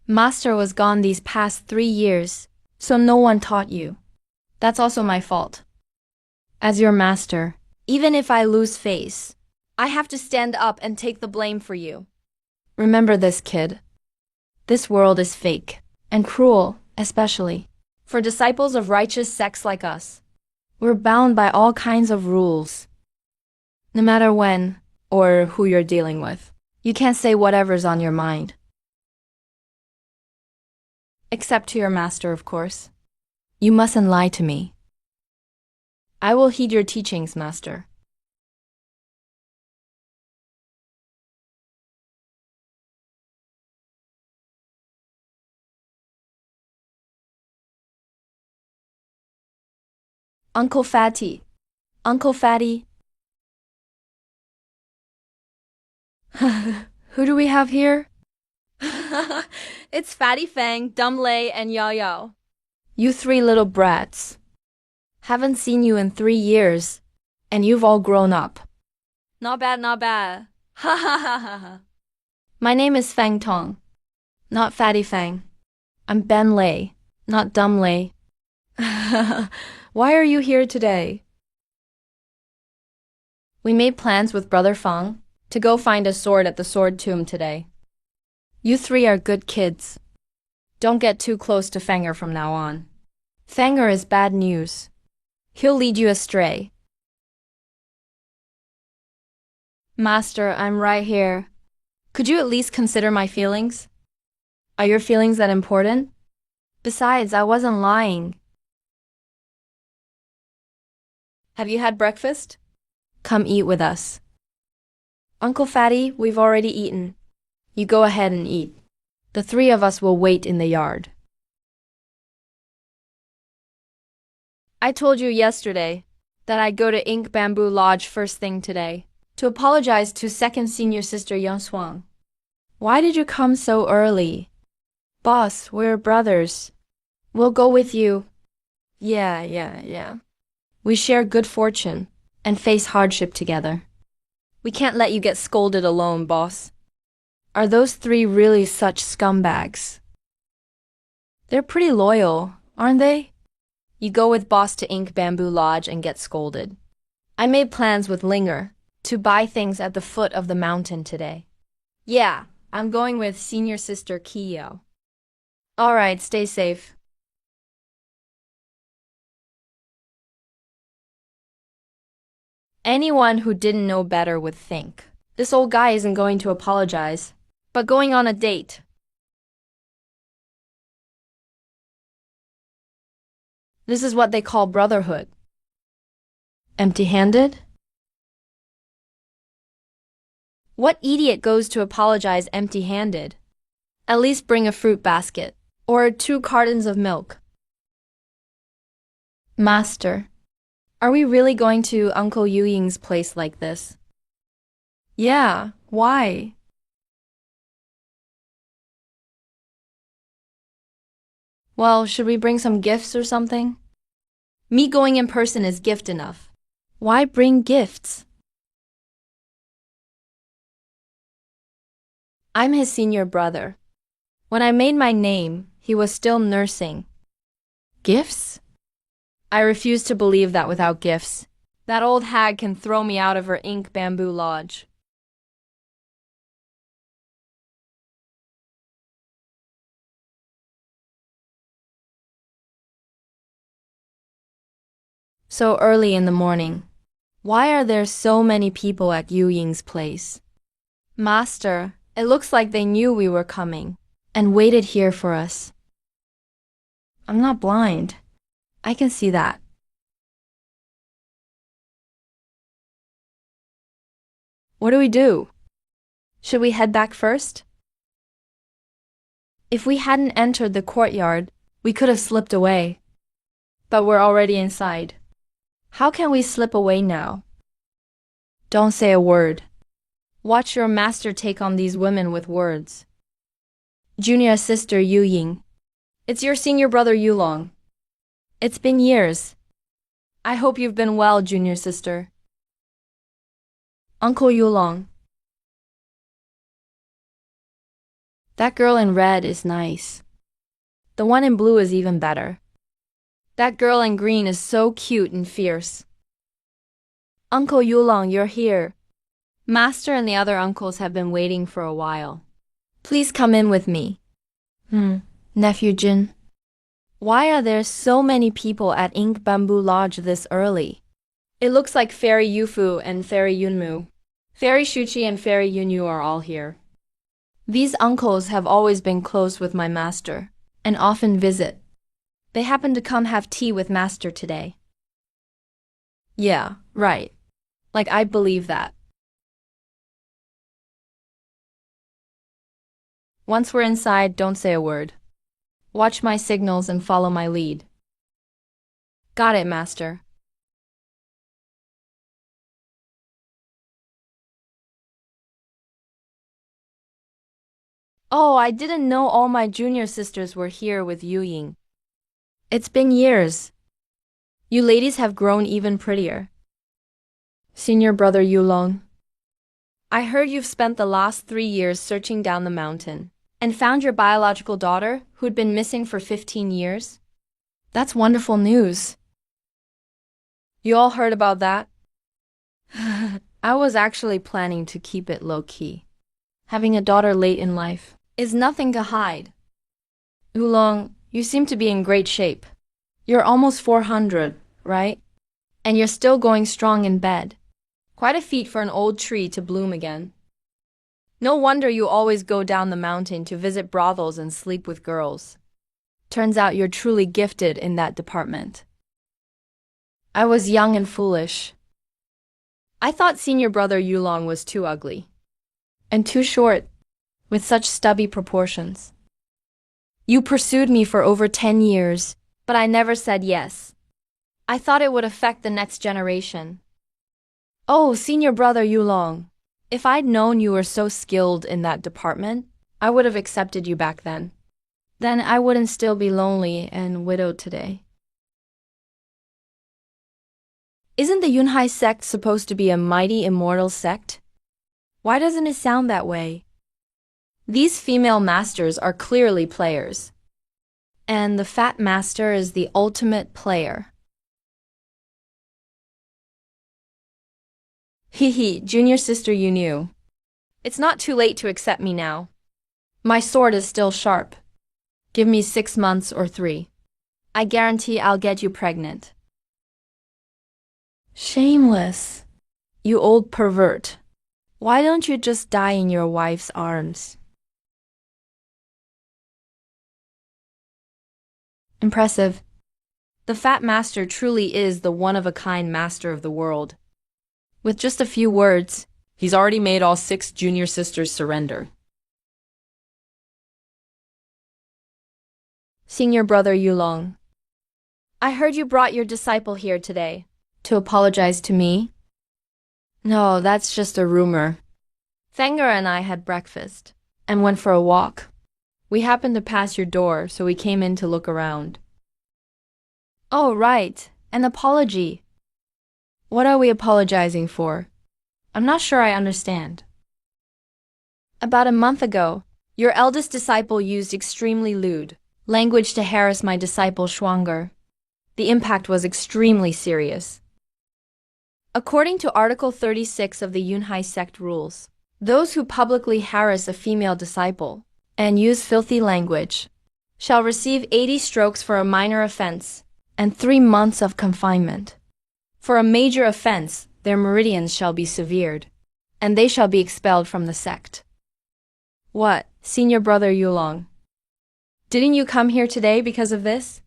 Speaker 1: Master was gone these past 3 years, so no one taught you. That's also my fault. As your master, even if I lose face, I have to stand up and take the blame for you. Remember this, kid. This world is fake, and cruel, especially for disciples of righteous sects like us. We're bound by all kinds of rules. No matter when or who you're dealing with, you can't say whatever's on your mind. Except to your master, of course. You mustn't lie to me. I will heed your teachings, master. Uncle Fatty. Uncle Fatty. Who do we have here? It's Fatty Fang, Dum Lei, and Yao Yao. You 3 little brats. Haven't seen you in 3 years, and you've all grown up. Not bad, not bad. Ha ha ha ha ha. My name is Fang Tong, not Fatty Fang. I'm Ben Lei, not Dum Lei. Why are you here today? We made plans with Brother Feng to go find a sword at the sword tomb today. You 3 are good kids. Don't get too close to Fenger from now on. Fenger is bad news. He'll lead you astray. Master, I'm right here. Could you at least consider my feelings? Are your feelings that important? Besides, I wasn't lying. Have you had breakfast? Come eat with us. Uncle Fatty, we've already eaten. You go ahead and eat. The three of us will wait in the yard. I told you yesterday that I'd go to Ink Bamboo Lodge first thing today to apologize to second senior sister Yang Swang. Why did you come so early? Boss, we're brothers. We'll go with you. Yeah. We share good fortune and face hardship together. We can't let you get scolded alone, boss. Are those three really such scumbags? They're pretty loyal, aren't they? You go with boss to Ink Bamboo Lodge and get scolded. I made plans with Linger to buy things at the foot of the mountain today. Yeah, I'm going with senior sister Kiyo. All right, stay safe. Anyone who didn't know better would think, this old guy isn't going to apologize, but going on a date. This is what they call brotherhood. Empty-handed? What idiot goes to apologize empty-handed? At least bring a fruit basket, or 2 cartons of milk. Master, are we really going to Uncle Yu Ying's place like this? Yeah, why? Well, should we bring some gifts or something? Me going in person is gift enough. Why bring gifts? I'm his senior brother. When I made my name, he was still nursing. Gifts? I refuse to believe that without gifts, that old hag can throw me out of her Ink Bamboo Lodge. So early in the morning. Why are there so many people at Yu Ying's place? Master, it looks like they knew we were coming and waited here for us. I'm not blind. I can see that. What do we do? Should we head back first? If we hadn't entered the courtyard, we could have slipped away. But we're already inside. How can we slip away now? Don't say a word. Watch your master take on these women with words. Junior sister Yu Ying. It's your senior brother Yulong. It's been years. I hope you've been well, junior sister. Uncle Yulong. That girl in red is nice. The one in blue is even better. That girl in green is so cute and fierce. Uncle Yulong, you're here. Master and the other uncles have been waiting for a while. Please come in with me. Nephew Jin. Why are there so many people at Ink Bamboo Lodge this early? It looks like Fairy Yufu and Fairy Yunmu. Fairy Shuchi and Fairy Yunyu are all here. These uncles have always been close with my master and often visit. They happen to come have tea with master today. Yeah, right. Like I believe that. Once we're inside, don't say a word. Watch my signals and follow my lead. Got it, master. Oh, I didn't know all my junior sisters were here with Yu Ying. It's been years. You ladies have grown even prettier. Senior brother Yulong. I heard you've spent the last 3 years searching down the mountain and found your biological daughter who'd been missing for 15 years. That's wonderful news. You all heard about that? I was actually planning to keep it low-key. Having a daughter late in life is nothing to hide. Oolong, you seem to be in great shape. You're almost 400, right? And you're still going strong in bed. Quite a feat for an old tree to bloom again. No wonder you always go down the mountain to visit brothels and sleep with girls. Turns out you're truly gifted in that department. I was young and foolish. I thought senior brother Yulong was too ugly. And too short, with such stubby proportions. You pursued me for over 10 years, but I never said yes. I thought it would affect the next generation. Oh, senior brother Yulong, if I'd known you were so skilled in that department, I would have accepted you back then. Then I wouldn't still be lonely and widowed today. Isn't the Yunhai sect supposed to be a mighty immortal sect? Why doesn't it sound that way? These female masters are clearly players. And the fat master is the ultimate player. Hee, junior sister, you knew. It's not too late to accept me now. My sword is still sharp. Give me 6 months or 3. I guarantee I'll get you pregnant. Shameless. You old pervert. Why don't you just die in your wife's arms? Impressive. The fat master truly is the one-of-a-kind master of the world. With just a few words,
Speaker 3: He's already made all 6 junior sisters surrender.
Speaker 1: senior brother Yulong, I heard you brought your disciple here today. To apologize to me? No, that's just a rumor. Fenger and I had breakfast and went for a walk. We happened to pass your door, so we came in to look around. Oh, right. An apology. What are we apologizing for? I'm not sure I understand. About a month ago, your eldest disciple used extremely lewd language to harass my disciple Schwanger. The impact was extremely serious. According to Article 36 of the Yunhai sect rules, those who publicly harass a female disciple and use filthy language shall receive 80 strokes for a minor offense and 3 months of confinement. For a major offense, their meridians shall be severed, and they shall be expelled from the sect. What, senior brother Yulong? Didn't you come here today because of this?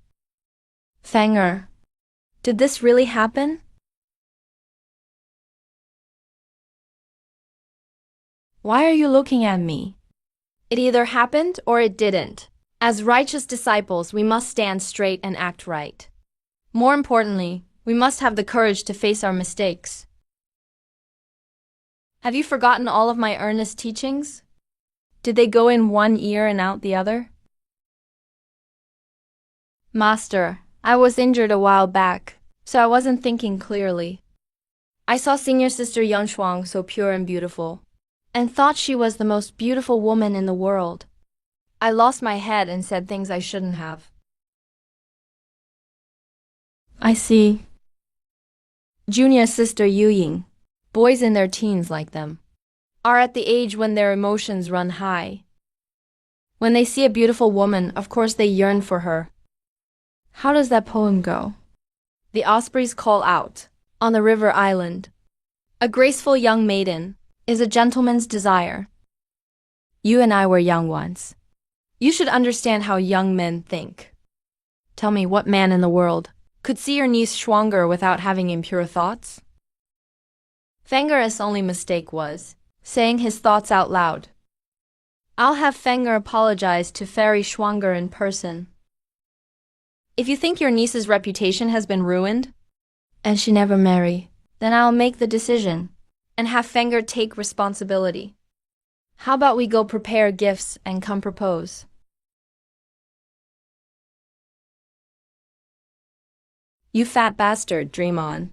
Speaker 1: Fenger, did this really happen? Why are you looking at me? It either happened or it didn't. As righteous disciples, we must stand straight and act right. More importantly, we must have the courage to face our mistakes. Have you forgotten all of my earnest teachings? Did they go in one ear and out the other? Master, I was injured a while back, so I wasn't thinking clearly. I saw senior sister Yang Shuang so pure and beautiful, and thought she was the most beautiful woman in the world. I lost my head and said things I shouldn't have. I see. Junior sister Yu Ying, boys in their teens like them, are at the age when their emotions run high. When they see a beautiful woman, of course they yearn for her. How does that poem go? The ospreys call out, on the river island. A graceful young maiden is a gentleman's desire. You and I were young once. You should understand how young men think. Tell me, what man in the world could see your niece Schwanger without having impure thoughts? Fenger's only mistake was saying his thoughts out loud. I'll have Fenger apologize to Fairy Schwanger in person. If you think your niece's reputation has been ruined, and she never marry, then I'll make the decision and have Fenger take responsibility. How about we go prepare gifts and come propose? You fat bastard, dream on.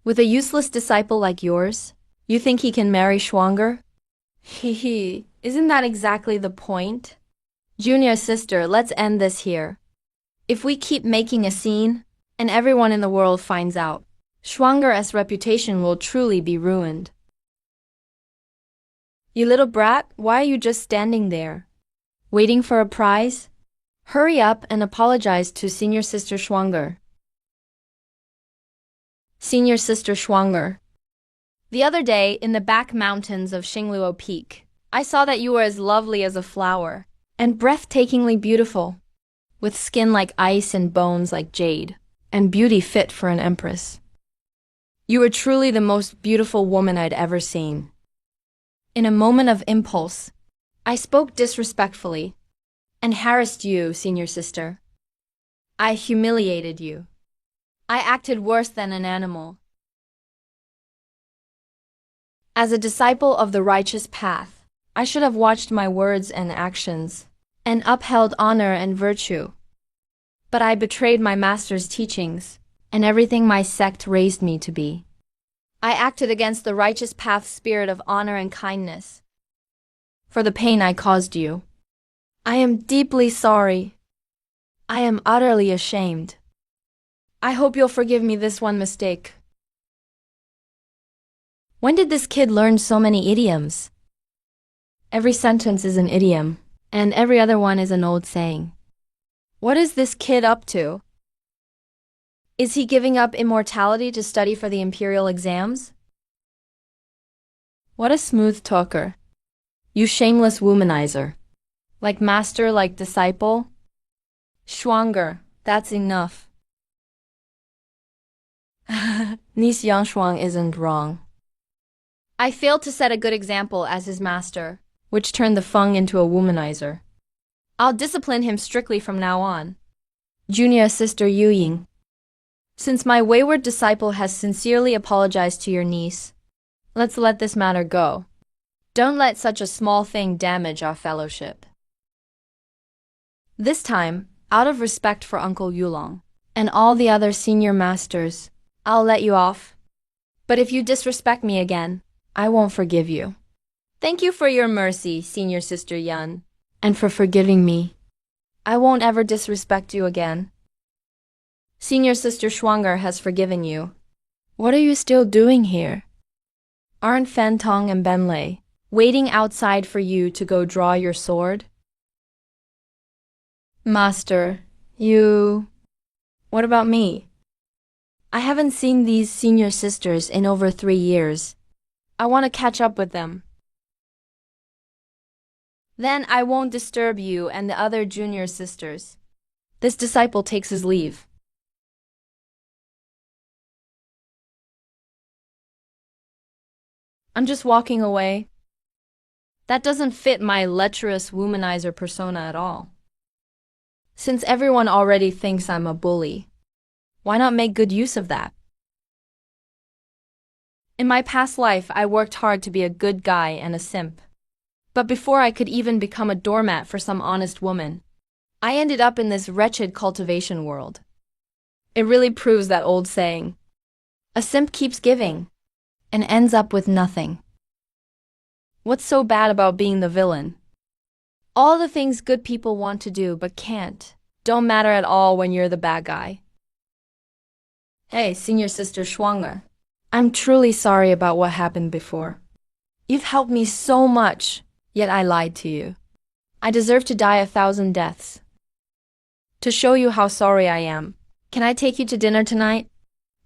Speaker 1: With a useless disciple like yours, you think he can marry Schwanger? Hee, isn't that exactly the point? Junior sister, let's end this here. If we keep making a scene, and everyone in the world finds out, Schwanger's reputation will truly be ruined. You little brat, why are you just standing there? Waiting for a prize? Hurry up and apologize to senior sister Schwanger. Senior sister Schwanger, The other day, in the back mountains of Xingluo Peak, I saw that you were as lovely as a flower, and breathtakingly beautiful, with skin like ice and bones like jade, and beauty fit for an empress. You were truly the most beautiful woman I'd ever seen. In a moment of impulse, I spoke disrespectfully and harassed you, senior sister. I humiliated you. I acted worse than an animal. As a disciple of the righteous path, I should have watched my words and actions and upheld honor and virtue. But I betrayed my master's teachings and everything my sect raised me to be. I acted against the righteous path's spirit of honor and kindness. For the pain I caused you, I am deeply sorry. I am utterly ashamed. I hope you'll forgive me this one mistake. When did this kid learn so many idioms? Every sentence is an idiom, and every other one is an old saying. What is this kid up to? Is he giving up immortality to study for the imperial exams? What a smooth talker. You shameless womanizer. Like master, like disciple? Schwanger, that's enough. Nis Yangshuang isn't wrong. I failed to set a good example as his master, which turned the Feng into a womanizer. I'll discipline him strictly from now on. Junior Sister Yu Ying, since my wayward disciple has sincerely apologized to your niece, let's let this matter go. Don't let such a small thing damage our fellowship. This time, out of respect for Uncle Yulong and all the other senior masters, I'll let you off. But if you disrespect me again, I won't forgive you. Thank you for your mercy, Senior Sister Yun, and for forgiving me. I won't ever disrespect you again. Senior Sister Schwanger has forgiven you. What are you still doing here? Aren't Fantong and Benlei waiting outside for you to go draw your sword? Master, what about me? I haven't seen these senior sisters in over 3 years. I want to catch up with them. Then I won't disturb you and the other junior sisters. This disciple takes his leave. I'm just walking away. That doesn't fit my lecherous womanizer persona at all. Since everyone already thinks I'm a bully, why not make good use of that? In my past life, I worked hard to be a good guy and a simp. But before I could even become a doormat for some honest woman, I ended up in this wretched cultivation world. It really proves that old saying, a simp keeps giving and ends up with nothing. What's so bad about being the villain? All the things good people want to do but can't don't matter at all when you're the bad guy. Hey, Senior Sister Schwanger, I'm truly sorry about what happened before. You've helped me so much, yet I lied to you. I deserve to die 1,000 deaths. To show you how sorry I am, can I take you to dinner tonight?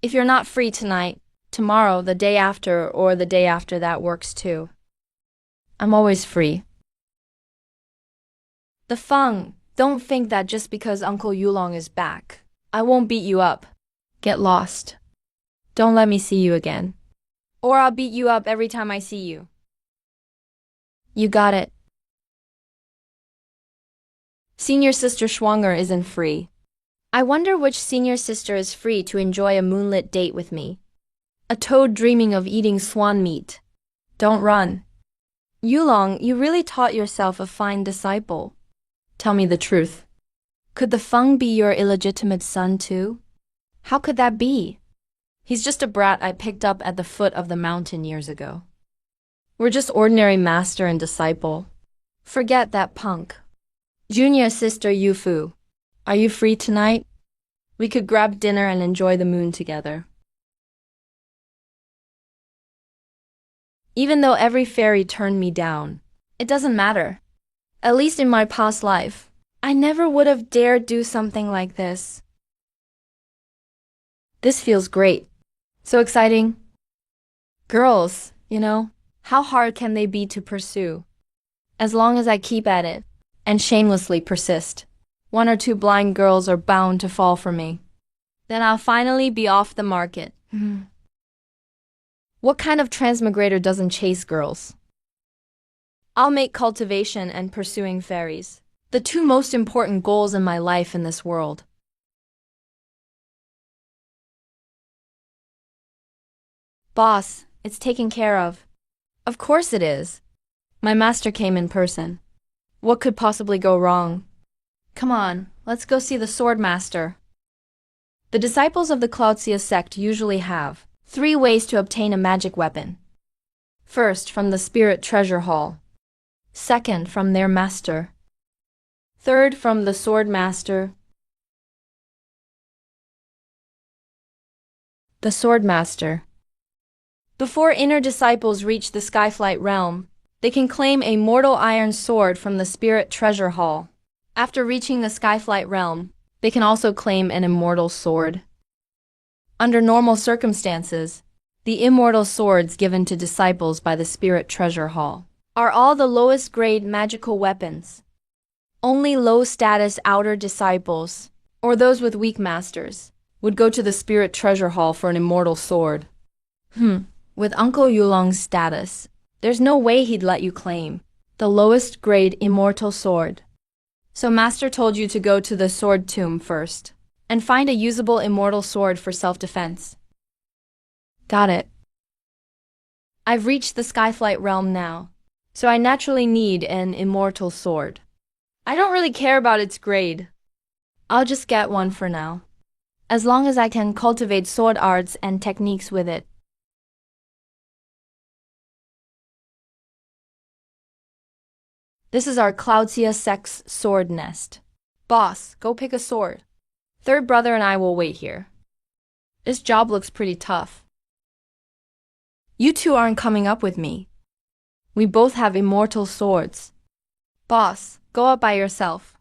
Speaker 1: If you're not free tonight, tomorrow, the day after, or the day after that works too. I'm always free. The Feng, don't think that just because Uncle Yulong is back, I won't beat you up. Get lost. Don't let me see you again. Or I'll beat you up every time I see you. You got it. Senior Sister Schwanger isn't free. I wonder which senior sister is free to enjoy a moonlit date with me. A toad dreaming of eating swan meat. Don't run. Yulong, you really taught yourself a fine disciple. Tell me the truth. Could the Feng be your illegitimate son too? How could that be? He's just a brat I picked up at the foot of the mountain years ago. We're just ordinary master and disciple. Forget that punk. Junior Sister Yufu, are you free tonight? We could grab dinner and enjoy the moon together. Even though every fairy turned me down, it doesn't matter. At least in my past life, I never would have dared do something like this. This feels great. So exciting. Girls, how hard can they be to pursue? As long as I keep at it and shamelessly persist, one or two blind girls are bound to fall for me. Then I'll finally be off the market. What kind of transmigrator doesn't chase girls? I'll make cultivation and pursuing fairies the two most important goals in my life in this world. Boss, it's taken care of. Of course it is. My master came in person. What could possibly go wrong? Come on, let's go see the sword master. The disciples of the Cloudsia sect usually have 3 ways to obtain a magic weapon. First, from the spirit treasure hall. Second, from their master. Third, from the sword master. The sword master. Before inner disciples reach the Skyflight realm, they can claim a mortal iron sword from the spirit treasure hall. After reaching the Skyflight realm, they can also claim an immortal sword. Under normal circumstances, the immortal swords given to disciples by the spirit treasure hall are all the lowest grade magical weapons. Only low-status outer disciples, or those with weak masters, would go to the spirit treasure hall for an immortal sword. With Uncle Yulong's status, there's no way he'd let you claim the lowest grade immortal sword. So Master told you to go to the sword tomb first and find a usable immortal sword for self-defense. Got it. I've reached the Skyflight realm now, so I naturally need an immortal sword. I don't really care about its grade. I'll just get one for now, as long as I can cultivate sword arts and techniques with it. This is our Cloudsia Sect's sword nest. Boss, go pick a sword. Third brother and I will wait here. This job looks pretty tough. You two aren't coming up with me. We both have immortal swords. Boss, go up by yourself.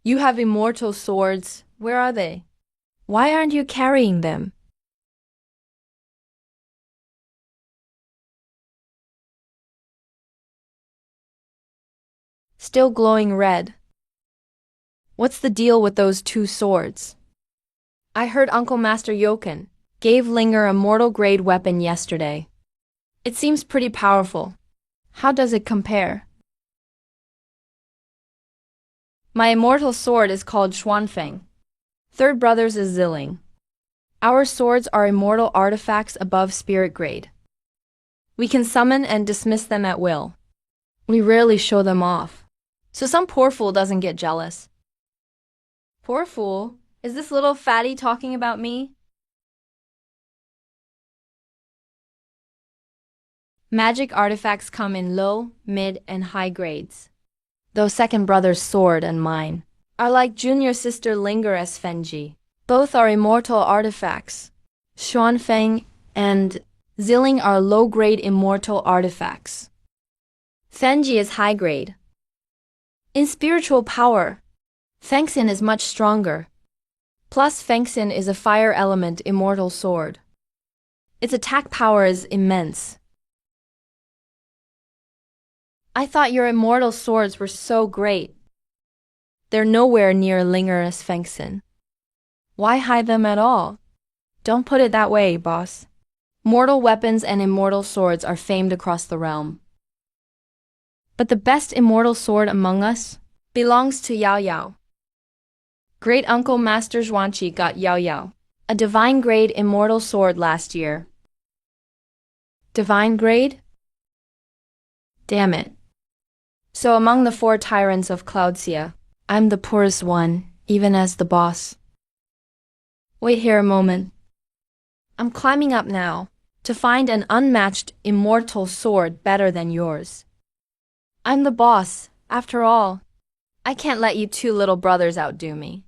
Speaker 1: You have immortal swords. Where are they? Why aren't you carrying them? Still glowing red. What's the deal with those 2 swords? I heard Uncle Master Yoken gave Linger a mortal grade weapon yesterday. It seems pretty powerful. How does it compare? My immortal sword is called Xuanfeng. Third brother's is Zilling. Our swords are immortal artifacts above spirit grade. We can summon and dismiss them at will. We rarely show them off, so some poor fool doesn't get jealous. Poor fool? Is this little fatty talking about me? Magic artifacts come in low, mid, and high grades. Though second brother's sword and mine are like junior sister Linger as Fenji. Both are immortal artifacts. Xuanfeng and Zilling are low-grade immortal artifacts. Fenji is high-grade. In spiritual power, Fengxin is much stronger. Plus Fengxin is a fire element immortal sword. Its attack power is immense. I thought your immortal swords were so great. They're nowhere near Linger as Fengxin. Why hide them at all? Don't put it that way, boss. Mortal weapons and immortal swords are famed across the realm. But the best immortal sword among us belongs to Yao Yao. Great Uncle Master Zhuanqi got Yao Yao a divine grade immortal sword last year. Divine grade? Damn it. So among the 4 tyrants of Cloudsia, I'm the poorest one, even as the boss. Wait here a moment. I'm climbing up now to find an unmatched immortal sword better than yours. I'm the boss, after all. I can't let you 2 little brothers outdo me.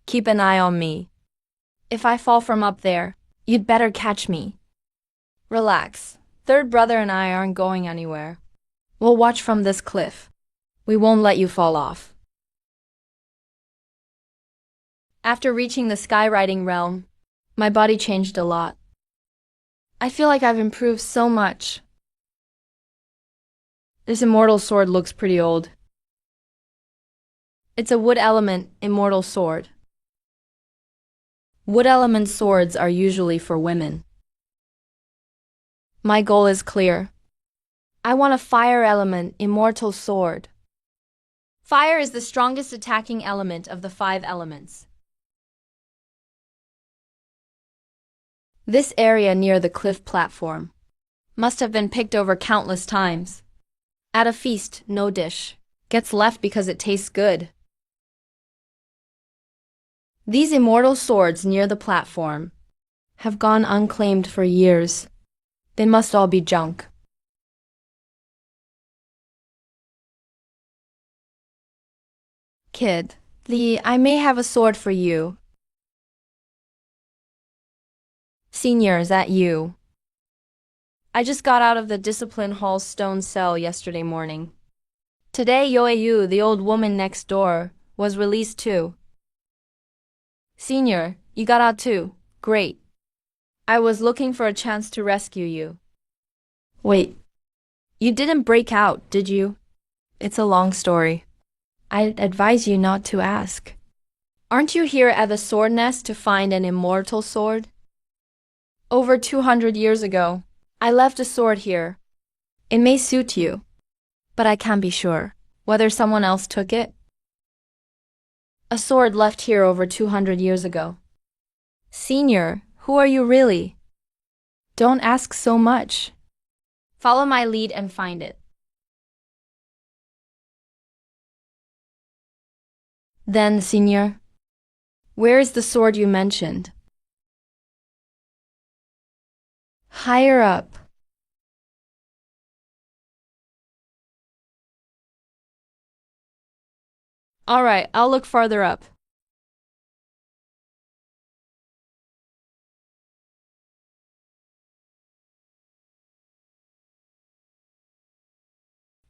Speaker 1: Keep an eye on me. If I fall from up there, you'd better catch me. Relax. Third brother and I aren't going anywhere. We'll watch from this cliff. We won't let you fall off. After reaching the skywriting realm, my body changed a lot. I feel like I've improved so much. This immortal sword looks pretty old. It's a wood element immortal sword. Wood element swords are usually for women. My goal is clear. I want a fire element immortal sword. Fire is the strongest attacking element of the 5 elements. This area near the cliff platform must have been picked over countless times. At a feast, no dish gets left because it tastes good. These immortal swords near the platform have gone unclaimed for years. They must all be junk. Kid, I may have a sword for you. Senior, is that you? I just got out of the discipline hall's stone cell yesterday morning. Today, Yoeyu, the old woman next door, was released too. Senior, you got out too. Great. I was looking for a chance to rescue you. Wait, you didn't break out, did you? It's a long story. I'd advise you not to ask. Aren't you here at the sword nest to find an immortal sword? Over 200 years ago, I left a sword here. It may suit you, but I can't be sure whether someone else took it. A sword left here over 200 years ago. Senior, who are you really? Don't ask so much. Follow my lead and find it. Then, Senior, where is the sword you mentioned? Higher up. All right, I'll look farther up.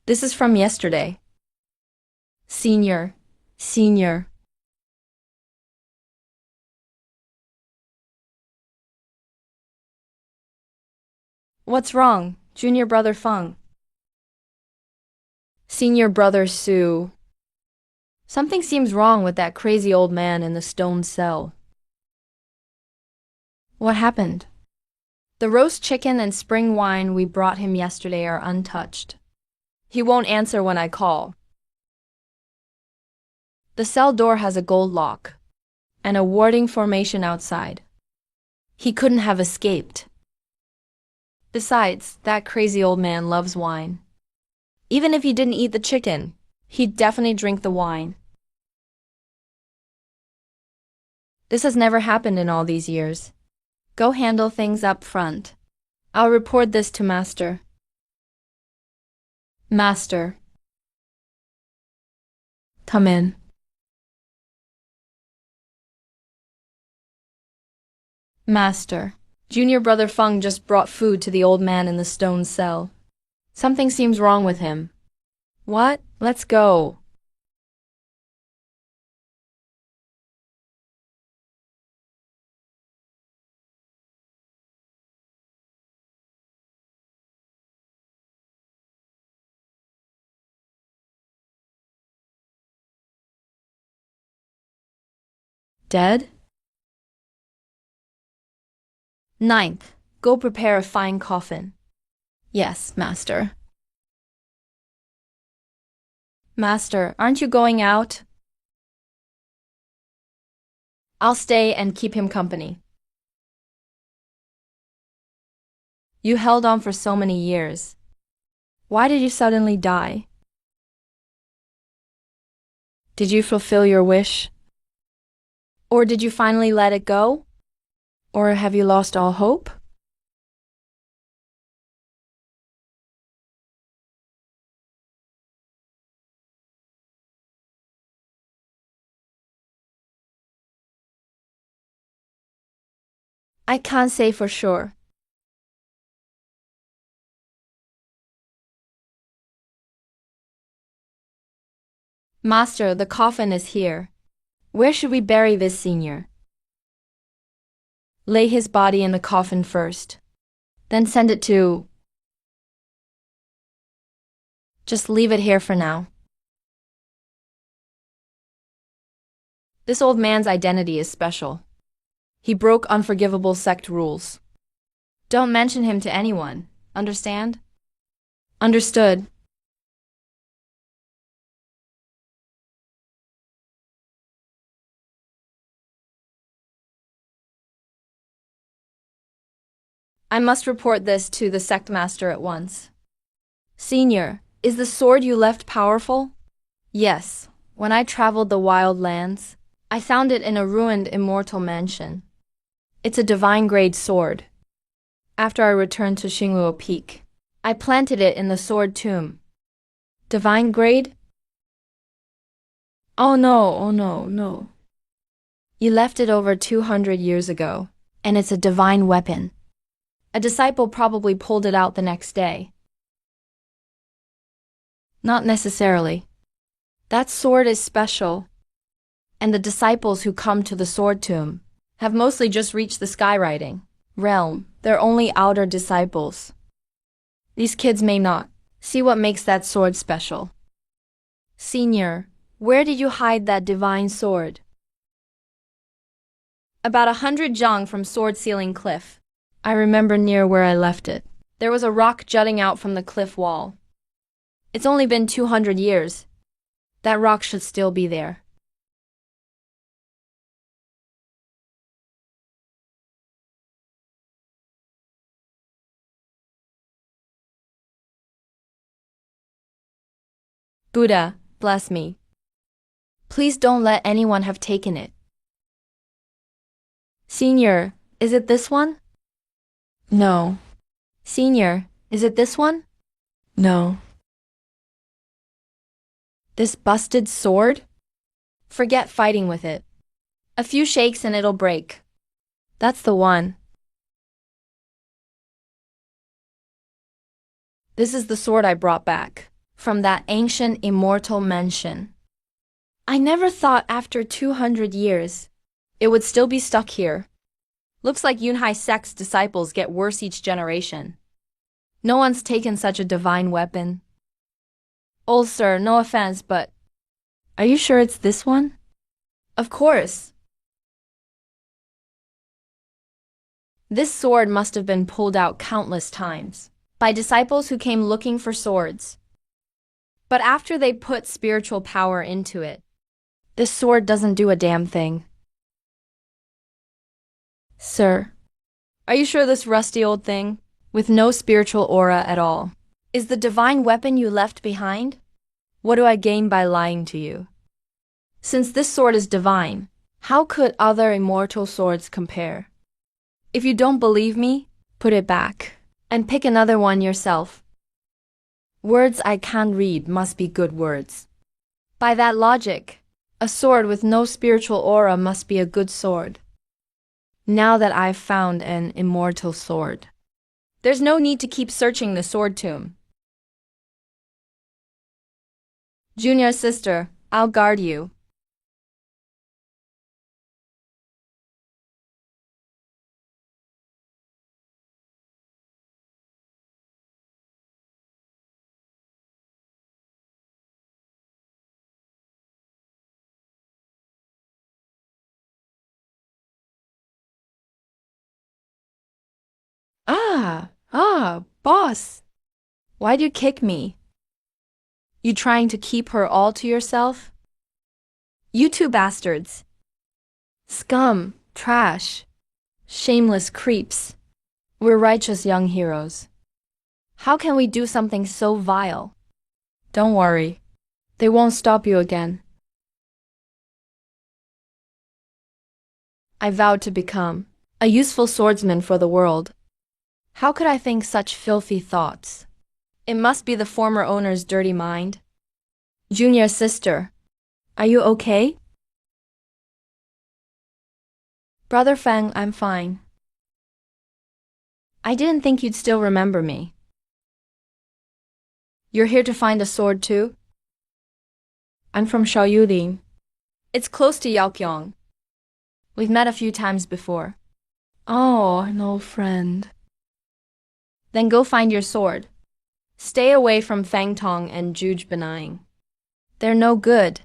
Speaker 1: This is from yesterday. Senior. What's wrong, junior brother Feng? Senior brother Su. Something seems wrong with that crazy old man in the stone cell. What happened? The roast chicken and spring wine we brought him yesterday are untouched. He won't answer when I call. The cell door has a gold lock and a warding formation outside. He couldn't have escaped. Besides, that crazy old man loves wine. Even if he didn't eat the chicken, he'd definitely drink the wine. This has never happened in all these years. Go handle things up front. I'll report this to Master. Master. Come in. Master. Junior brother Feng just brought food to the old man in the stone cell. Something seems wrong with him. What? Let's go. Dead? Ninth, go prepare a fine coffin. Yes, Master. Master, aren't you going out? I'll stay and keep him company. You held on for so many years. Why did you suddenly die? Did you fulfill your wish? Or did you finally let it go? Or have you lost all hope? I can't say for sure. Master, the coffin is here. Where should we bury this senior? Lay his body in a coffin first. Then send it to... Just leave it here for now. This old man's identity is special. He broke unforgivable sect rules. Don't mention him to anyone, understand? Understood. I must report this to the sect master at once. Senior, is the sword you left powerful? Yes. When I traveled the wild lands, I found it in a ruined immortal mansion. It's a divine-grade sword. After I returned to Xingluo Peak, I planted it in the sword tomb. Divine grade? Oh no. You left it over 200 years ago, and it's a divine weapon. A disciple probably pulled it out the next day. Not necessarily. That sword is special, and the disciples who come to the sword tomb have mostly just reached the skywriting realm. They're only outer disciples. These kids may not see what makes that sword special. Senior, where did you hide that divine sword? About 100 zhang from Sword Ceiling Cliff. I remember near where I left it. There was a rock jutting out from the cliff wall. It's only been 200 years. That rock should still be there. Buddha, bless me. Please don't let anyone have taken it. Senior, is it this one? No. Senior, is it this one? No. This busted sword? Forget fighting with it. A few shakes and it'll break. That's the one. This is the sword I brought back from that ancient immortal mansion. I never thought after 200 years it would still be stuck here. Looks like Yunhai Sect's disciples get worse each generation. No one's taken such a divine weapon. Old sir, no offense, but are you sure it's this one? Of course. This sword must have been pulled out countless times by disciples who came looking for swords. But after they put spiritual power into it, this sword doesn't do a damn thing. Sir, are you sure this rusty old thing, with no spiritual aura at all, is the divine weapon you left behind? What do I gain by lying to you? Since this sword is divine, how could other immortal swords compare? If you don't believe me, put it back, and pick another one yourself. Words I can't read must be good words. By that logic, a sword with no spiritual aura must be a good sword. Now that I've found an immortal sword, there's no need to keep searching the sword tomb. Junior sister, I'll guard you. Boss. Why'd you kick me? You trying to keep her all to yourself? You two bastards. Scum, trash, shameless creeps. We're righteous young heroes. How can we do something so vile? Don't worry. They won't stop you again. I vowed to become a useful swordsman for the world. How could I think such filthy thoughts? It must be the former owner's dirty mind. Junior sister, are you okay? Brother Feng, I'm fine. I didn't think you'd still remember me. You're here to find a sword too? I'm from Shaoyulin. It's close to Yaoqiong. We've met a few times before. Oh, an old friend. Then go find your sword. Stay away from Fangtong and Juge Benaying. They're no good.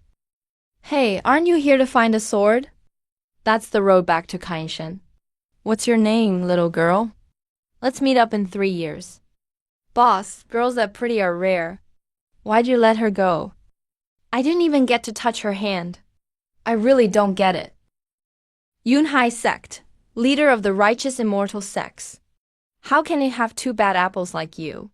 Speaker 1: Hey, aren't you here to find a sword? That's the road back to Kainshan. What's your name, little girl? Let's meet up in 3 years. Boss, girls that pretty are rare. Why'd you let her go? I didn't even get to touch her hand. I really don't get it. Yunhai Sect, leader of the righteous immortal sects. How can it have two bad apples like you?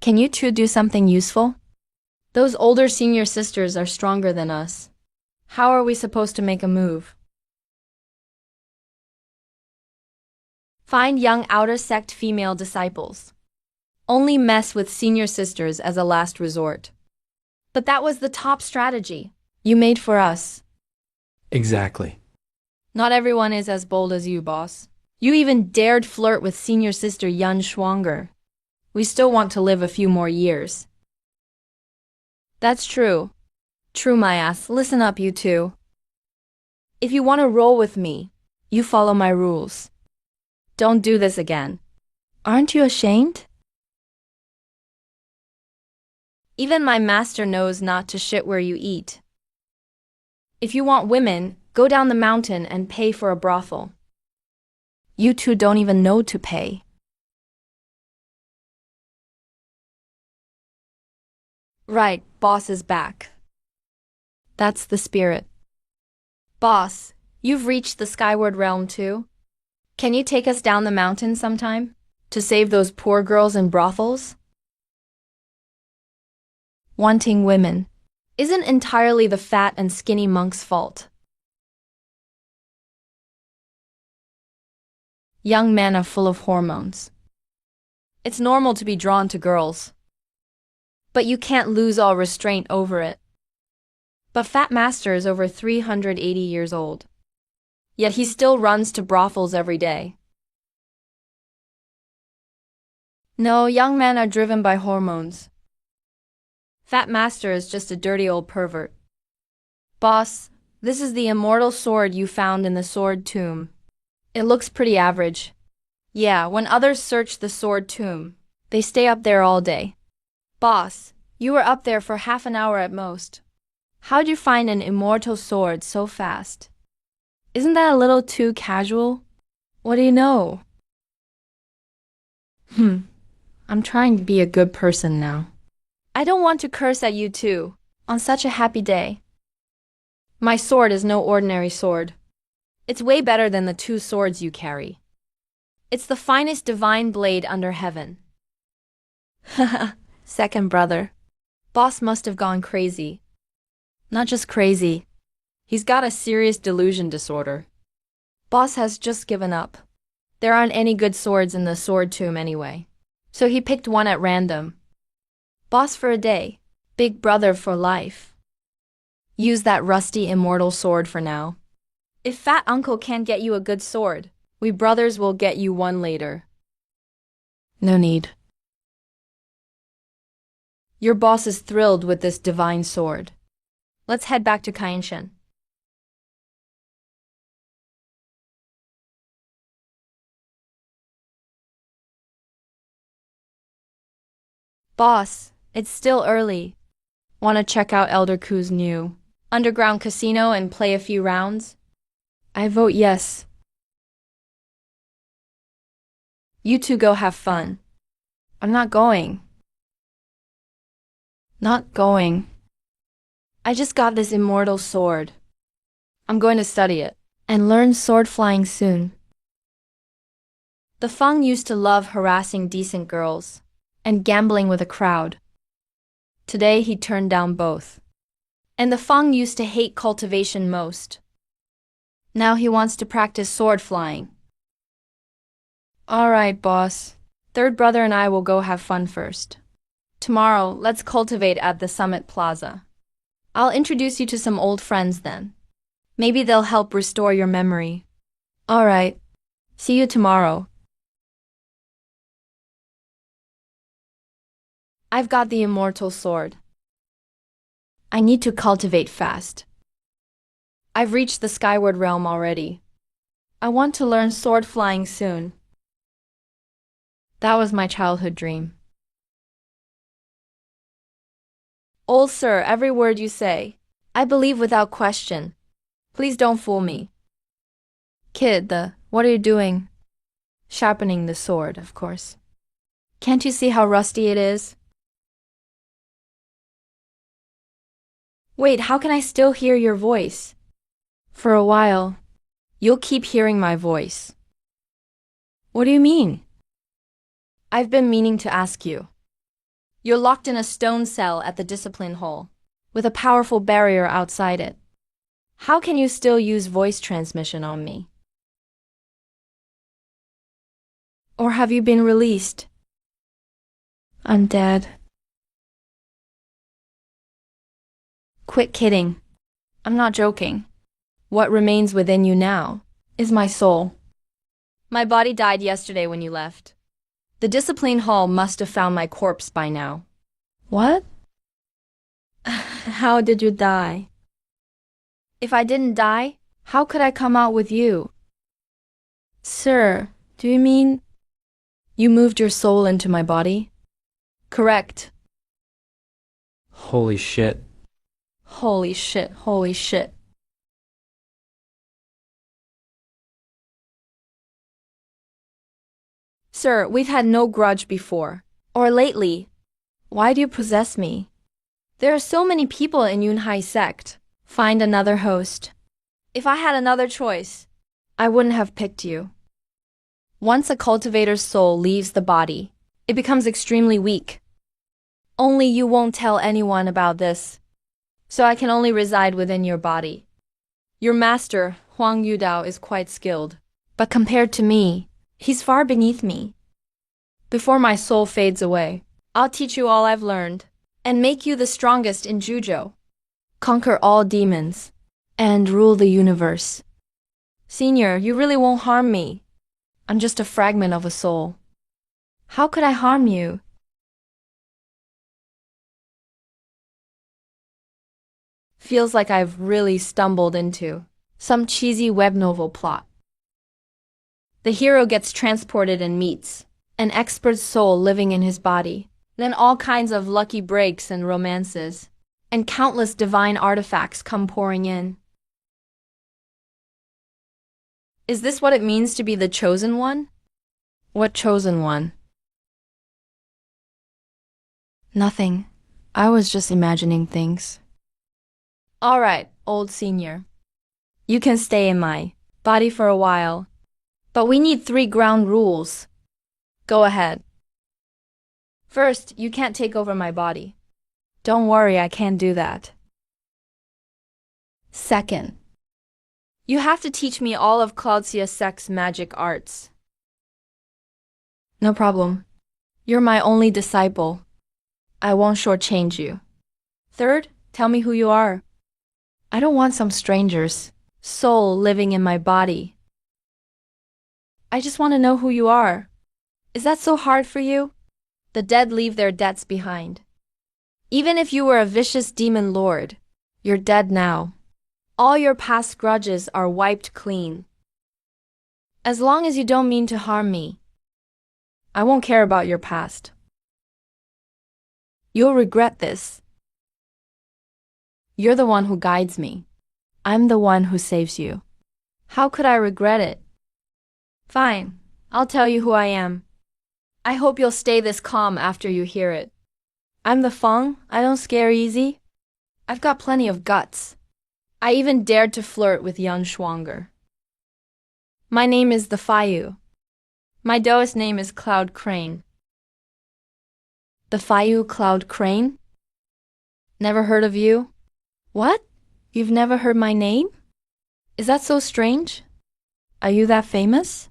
Speaker 1: Can you two do something useful? Those older senior sisters are stronger than us. How are we supposed to make a move? Find young outer sect female disciples. Only mess with senior sisters as a last resort. But that was the top strategy you made for us.
Speaker 2: Exactly.
Speaker 1: Not everyone is as bold as you, boss. You even dared flirt with senior sister Yun Schwanger. We still want to live a few more years. That's true. True, my ass. Listen up, you two. If you want to roll with me, you follow my rules. Don't do this again. Aren't you ashamed? Even my master knows not to shit where you eat. If you want women, go down the mountain and pay for a brothel. You two don't even know to pay. Right, boss is back. That's the spirit. Boss, you've reached the skyward realm too? Can you take us down the mountain sometime? To save those poor girls in brothels? Wanting women isn't entirely the fat and skinny monk's fault. Young men are full of hormones. It's normal to be drawn to girls. But you can't lose all restraint over it. But Fat Master is over 380 years old. Yet he still runs to brothels every day. No, young men are driven by hormones. Fat Master is just a dirty old pervert. Boss, this is the immortal sword you found in the sword tomb. It looks pretty average. Yeah, when others search the sword tomb, they stay up there all day. Boss, you were up there for half an hour at most. How'd you find an immortal sword so fast? Isn't that a little too casual? What do you know? I'm trying to be a good person now. I don't want to curse at you two, on such a happy day. My sword is no ordinary sword. It's way better than the 2 swords you carry. It's the finest divine blade under heaven. Haha, second brother. Boss must have gone crazy. Not just crazy. He's got a serious delusion disorder. Boss has just given up. There aren't any good swords in the sword tomb anyway. So he picked one at random. Boss for a day, big brother for life. Use that rusty immortal sword for now. If Fat Uncle can't get you a good sword, we brothers will get you one later. No need. Your boss is thrilled with this divine sword. Let's head back to Kainshan. Boss, it's still early. Want to check out Elder Ku's new underground casino and play a few rounds? I vote yes. You two go have fun. I'm not going. Not going. I just got this immortal sword. I'm going to study it and learn sword flying soon. The Feng used to love harassing decent girls and gambling with a crowd. Today he turned down both. And the Feng used to hate cultivation most. Now he wants to practice sword flying. All right, boss. Third brother and I will go have fun first. Tomorrow, let's cultivate at the Summit Plaza. I'll introduce you to some old friends then. Maybe they'll help restore your memory. All right. See you tomorrow. I've got the immortal sword. I need to cultivate fast. I've reached the skyward realm already. I want to learn sword flying soon. That was my childhood dream. Old sir, every word you say, I believe without question. Please don't fool me. Kid, what are you doing? Sharpening the sword, of course. Can't you see how rusty it is? Wait, how can I still hear your voice? For a while, you'll keep hearing my voice. What do you mean? I've been meaning to ask you. You're locked in a stone cell at the discipline hall, with a powerful barrier outside it. How can you still use voice transmission on me? Or have you been released? I'm dead. Quit kidding. I'm not joking. What remains within you now is my soul. My body died yesterday when you left. The discipline hall must have found my corpse by now. What? How did you die? If I didn't die, how could I come out with you? Sir, do you mean you moved your soul into my body? Correct.
Speaker 2: Holy shit.
Speaker 1: Holy shit, holy shit. Sir, we've had no grudge before. Or lately. Why do you possess me? There are so many people in Yunhai Sect. Find another host. If I had another choice, I wouldn't have picked you. Once a cultivator's soul leaves the body, it becomes extremely weak. Only you won't tell anyone about this, so I can only reside within your body. Your master, Huang Yudao, is quite skilled, but compared to me, he's far beneath me. Before my soul fades away, I'll teach you all I've learned, and make you the strongest in Juzhou. Conquer all demons, and rule the universe. Senior, you really won't harm me. I'm just a fragment of a soul. How could I harm you? Feels like I've really stumbled into some cheesy web novel plot. The hero gets transported and meets an expert soul living in his body, then all kinds of lucky breaks and romances, and countless divine artifacts come pouring in. Is this what it means to be the chosen one? What chosen one? Nothing. I was just imagining things. All right, old senior. You can stay in my body for a while, but we need 3 ground rules. Go ahead. First, you can't take over my body. Don't worry, I can't do that. Second, you have to teach me all of Claudia Sect's magic arts. No problem. You're my only disciple. I won't shortchange you. Third, tell me who you are. I don't want some stranger's soul living in my body. I just want to know who you are. Is that so hard for you? The dead leave their debts behind. Even if you were a vicious demon lord, you're dead now. All your past grudges are wiped clean. As long as you don't mean to harm me, I won't care about your past. You'll regret this. You're the one who guides me. I'm the one who saves you. How could I regret it? Fine, I'll tell you who I am. I hope you'll stay this calm after you hear it. I'm the Feng. I don't scare easy. I've got plenty of guts. I even dared to flirt with Yan Shuanger. My name is the Fayu. My Taoist name is Cloud Crane. The Fayu Cloud Crane? Never heard of you? What? You've never heard my name? Is that so strange? Are you that famous?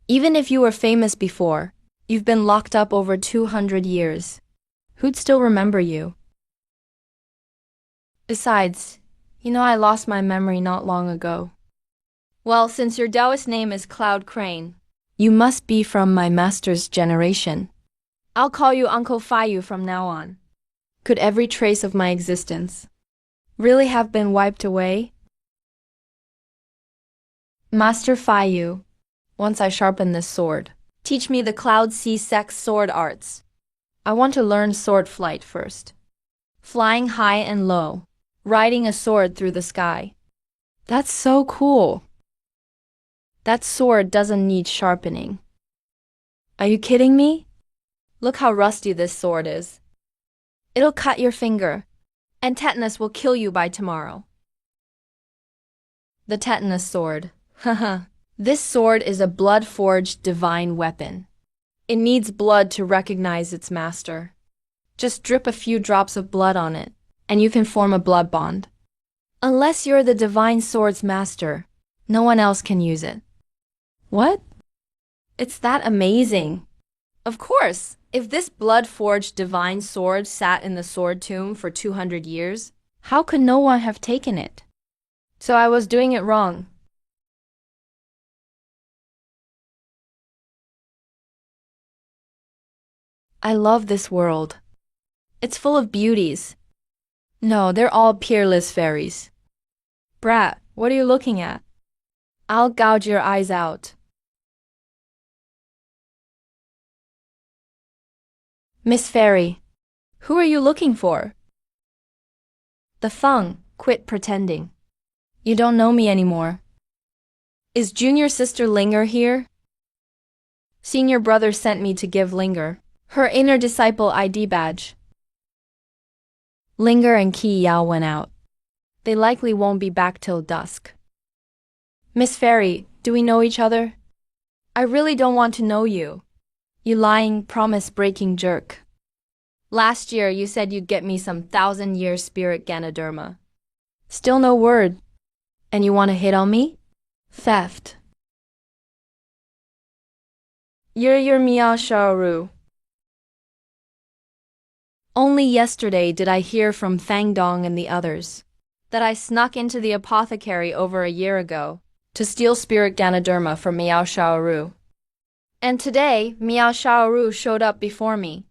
Speaker 1: Even if you were famous before, you've been locked up over 200 years. Who'd still remember you? Besides, I lost my memory not long ago. Well, since your Taoist name is Cloud Crane, you must be from my master's generation. I'll call you Uncle Fayu from now on. Could every trace of my existence really have been wiped away? Master Fayu, once I sharpen this sword, teach me the Cloud Sea Sect sword arts. I want to learn sword flight first. Flying high and low, riding a sword through the sky. That's so cool. That sword doesn't need sharpening. Are you kidding me? Look how rusty this sword is. It'll cut your finger, and tetanus will kill you by tomorrow. The tetanus sword. Haha. This sword is a blood-forged divine weapon. It needs blood to recognize its master. Just drip a few drops of blood on it, and you can form a blood bond. Unless you're the divine sword's master, no one else can use it. What? It's that amazing. Of course, if this blood-forged divine sword sat in the sword tomb for 200 years, how could no one have taken it? So I was doing it wrong. I love this world. It's full of beauties. No, they're all peerless fairies. Brat, what are you looking at? I'll gouge your eyes out. Miss Fairy, who are you looking for? The Feng, quit pretending. You don't know me anymore. Is junior sister Linger here? Senior brother sent me to give Linger her inner disciple ID badge. Linger and Qi Yao went out. They likely won't be back till dusk. Miss Fairy, do we know each other? I really don't want to know you. You lying, promise-breaking jerk. Last year you said you'd get me some 1,000-year spirit Ganoderma. Still no word. And you want to hit on me? Theft. You're your Miao Shaoru. Only yesterday did I hear from Fang Dong and the others that I snuck into the apothecary over a year ago to steal spirit Ganoderma from Miao Shaoru. And today, Miao Shaoru showed up before me.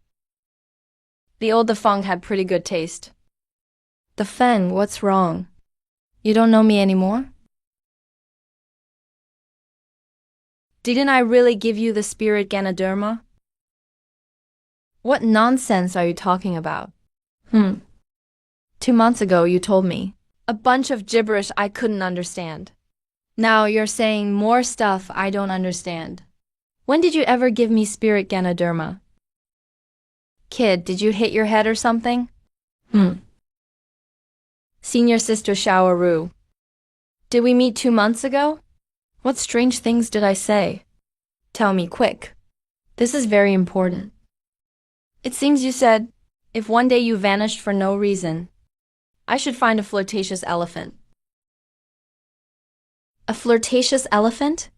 Speaker 1: The old Feng had pretty good taste. The Feng, what's wrong? You don't know me anymore? Didn't I really give you the spirit Ganoderma? What nonsense are you talking about? 2 months ago you told me. A bunch of gibberish I couldn't understand. Now you're saying more stuff I don't understand. When did you ever give me spirit Ganoderma? Kid, did you hit your head or something? Senior sister Shaoru. Did we meet 2 months ago? What strange things did I say? Tell me quick. This is very important. It seems you said, if one day you vanished for no reason, I should find a flirtatious elephant. A flirtatious elephant?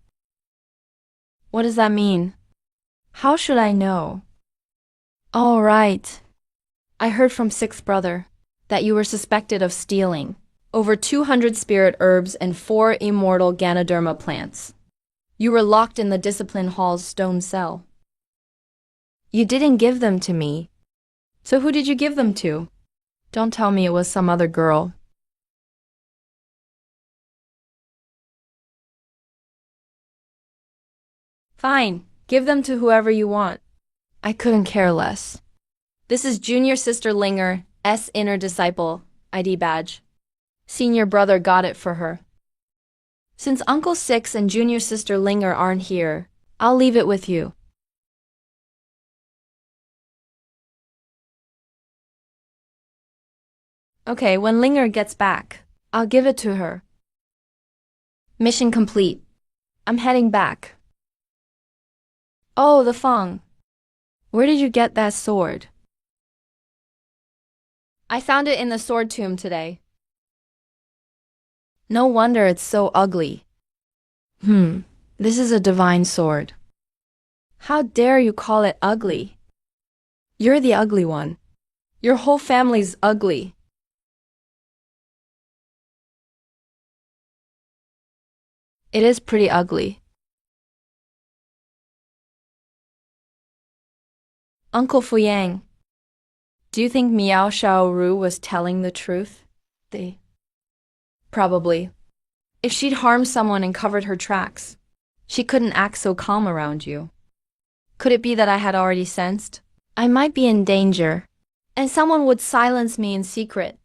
Speaker 1: What does that mean? How should I know? All right. I heard from Sixth Brother that you were suspected of stealing over 200 spirit herbs and 4 immortal Ganoderma plants. You were locked in the discipline hall's stone cell. You didn't give them to me. So who did you give them to? Don't tell me it was some other girl. Fine, give them to whoever you want. I couldn't care less. This is junior sister Linger, S inner disciple, ID badge. Senior brother got it for her. Since Uncle Six and junior sister Linger aren't here, I'll leave it with you. Okay, when Linger gets back, I'll give it to her. Mission complete. I'm heading back. Oh, the Feng. Where did you get that sword? I found it in the sword tomb today. No wonder it's so ugly. This is a divine sword. How dare you call it ugly? You're the ugly one. Your whole family's ugly. It is pretty ugly. Uncle Fuyang, do you think Miao Xiaoru was telling the truth? Probably. If she'd harmed someone and covered her tracks, she couldn't act so calm around you. Could it be that I had already sensed I might be in danger, and someone would silence me in secret?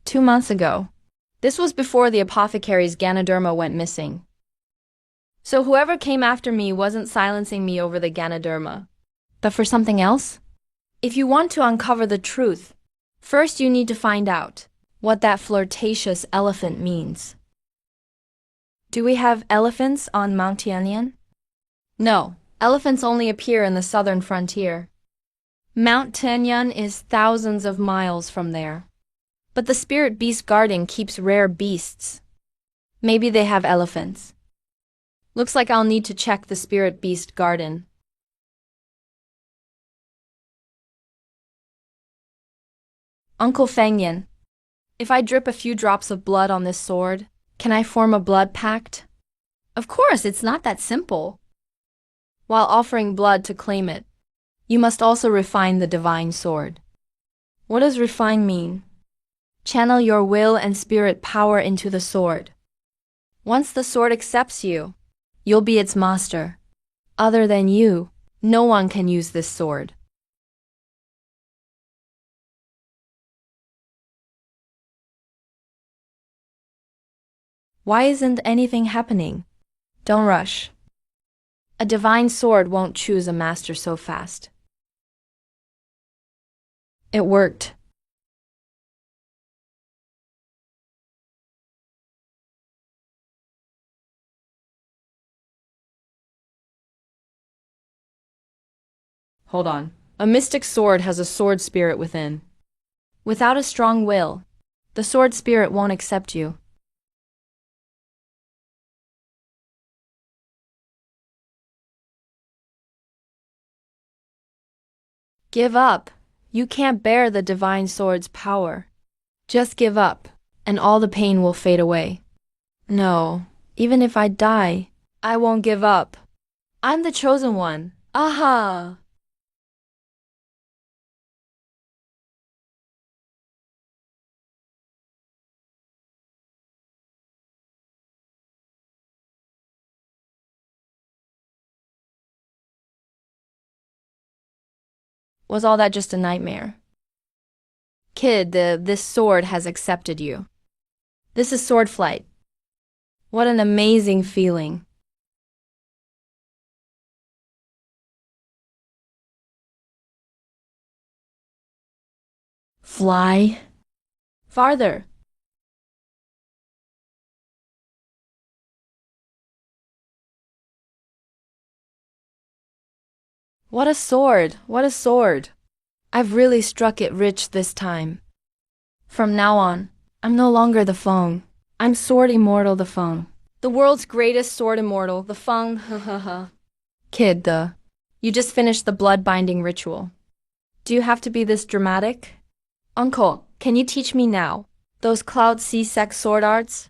Speaker 1: 2 months ago. This was before the apothecary's Ganoderma went missing. So whoever came after me wasn't silencing me over the Ganoderma, but for something else? If you want to uncover the truth, first you need to find out what that flirtatious elephant means. Do we have elephants on Mount Tianyan? No, elephants only appear in the southern frontier. Mount Tianyan is thousands of miles from there. But the Spirit Beast Garden keeps rare beasts. Maybe they have elephants. Looks like I'll need to check the Spirit Beast Garden. Uncle Fengyan, if I drip a few drops of blood on this sword, can I form a blood pact? Of course, it's not that simple. While offering blood to claim it, you must also refine the divine sword. What does refine mean? Channel your will and spirit power into the sword. Once the sword accepts you, you'll be its master. Other than you, no one can use this sword. Why isn't anything happening? Don't rush. A divine sword won't choose a master so fast. It worked.
Speaker 3: Hold on. A mystic sword has a sword spirit within.
Speaker 1: Without a strong will, the sword spirit won't accept you. Give up. You can't bear the divine sword's power. Just give up, and all the pain will fade away. No, even if I die, I won't give up. I'm the chosen one. Aha! Was all that just a nightmare? Kid, this sword has accepted you. This is sword flight. What an amazing feeling. Fly. Farther. What a sword! What a sword! I've really struck it rich this time. From now on, I'm no longer the Feng. I'm Sword Immortal the Feng. The world's greatest sword immortal, the Feng, Kid, you just finished the blood binding ritual. Do you have to be this dramatic? Uncle, can you teach me now? Those Cloud Sea Sect sword arts?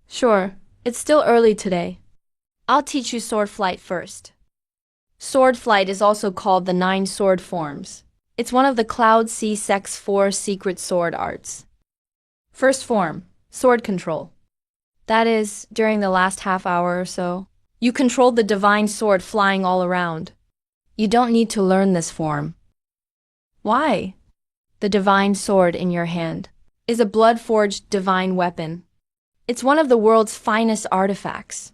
Speaker 1: Sure, it's still early today. I'll teach you sword flight first. Sword flight is also called the 9 sword forms. It's one of the Cloud Sea Sect's 4 secret sword arts. First form, sword control. That is, during the last half hour or so, you controlled the divine sword flying all around. You don't need to learn this form. Why? The divine sword in your hand is a blood-forged divine weapon. It's one of the world's finest artifacts.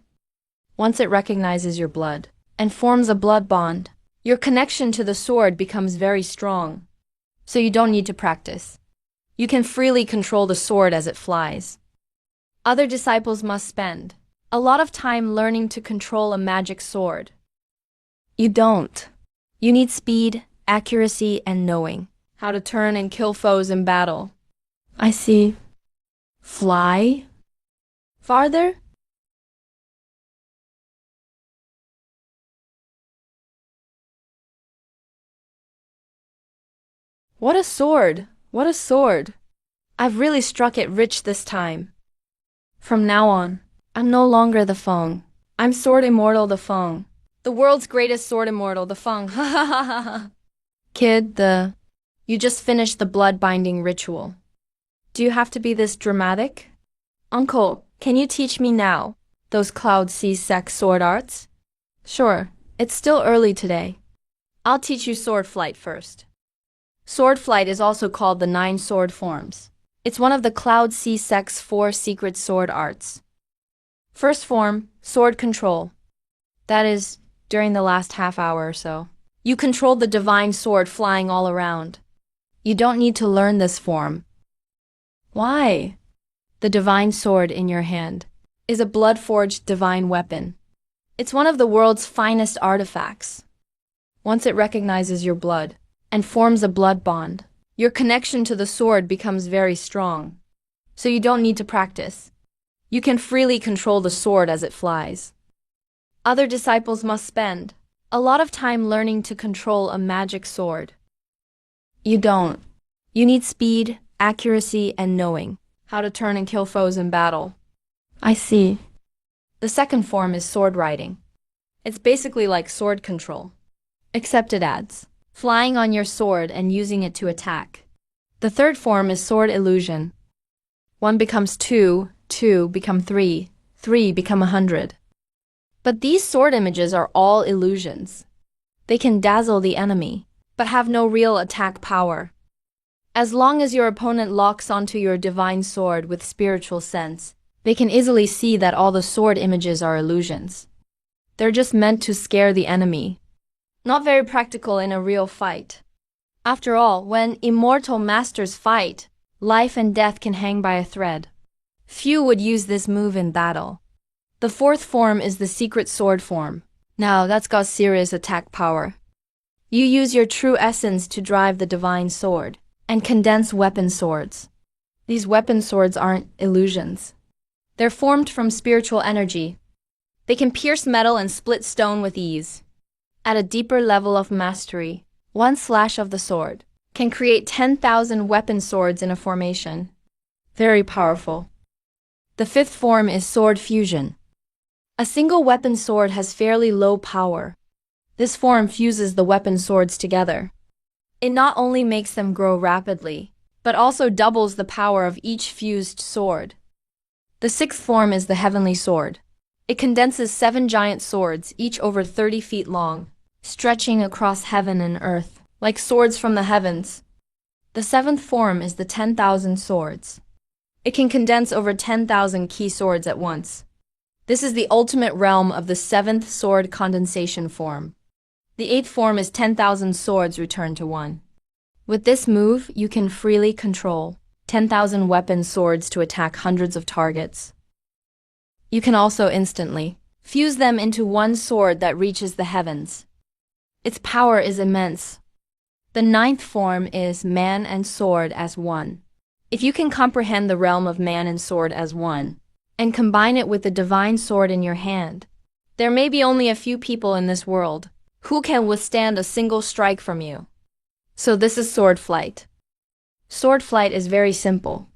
Speaker 1: Once it recognizes your blood and forms a blood bond, your connection to the sword becomes very strong. So you don't need to practice. You can freely control the sword as it flies. Other disciples must spend a lot of time learning to control a magic sword. You don't. You need speed, accuracy, and knowing how to turn and kill foes in battle. I see. Fly? Farther? What a sword! What a sword! I've really struck it rich this time. From now on, I'm no longer the Feng. I'm Sword Immortal the Feng. The world's greatest sword immortal, the Feng. Ha ha ha ha ha. Kid, you just finished the blood binding ritual. Do you have to be this dramatic? Uncle, can you teach me now those Cloud Sea Sect sword arts? Sure, it's still early today. I'll teach you sword flight first. Sword flight is also called the 9 sword forms. It's one of the Cloud Sea Sect's 4 secret sword arts. First form, sword control. That is, during the last half hour or so. You control the divine sword flying all around. You don't need to learn this form. Why? The divine sword in your hand is a blood-forged divine weapon. It's one of the world's finest artifacts. Once it recognizes your blood and forms a blood bond, your connection to the sword becomes very strong. So you don't need to practice. You can freely control the sword as it flies. Other disciples must spend a lot of time learning to control a magic sword. You don't. You need speed, accuracy, and knowing how to turn and kill foes in battle. I see. The second form is sword riding. It's basically like sword control, except it adds flying on your sword and using it to attack. The third form is sword illusion. 1 becomes 2, 2 become 3, 3 become 100. But these sword images are all illusions. They can dazzle the enemy, but have no real attack power. As long as your opponent locks onto your divine sword with spiritual sense, they can easily see that all the sword images are illusions. They're just meant to scare the enemy. Not very practical in a real fight. After all, when immortal masters fight, life and death can hang by a thread. Few would use this move in battle. The fourth form is the secret sword form. Now that's got serious attack power. You use your true essence to drive the divine sword and condense weapon swords. These weapon swords aren't illusions. They're formed from spiritual energy. They can pierce metal and split stone with ease. At a deeper level of mastery, one slash of the sword can create 10,000 weapon swords in a formation. Very powerful. The fifth form is sword fusion. A single weapon sword has fairly low power. This form fuses the weapon swords together. It not only makes them grow rapidly, but also doubles the power of each fused sword. The sixth form is the heavenly sword. It condenses 7 giant swords, each over 30 feet long, stretching across heaven and earth, like swords from the heavens. The seventh form is the 10,000 swords. It can condense over 10,000 key swords at once. This is the ultimate realm of the 7th sword condensation form. The 8th form is 10,000 swords returned to 1. With this move, you can freely control 10,000 weapon swords to attack hundreds of targets. You can also instantly fuse them into one sword that reaches the heavens. Its power is immense. The 9th form is man and sword as one. If you can comprehend the realm of man and sword as one, and combine it with the divine sword in your hand, there may be only a few people in this world who can withstand a single strike from you. So this is sword flight. Sword flight is very simple.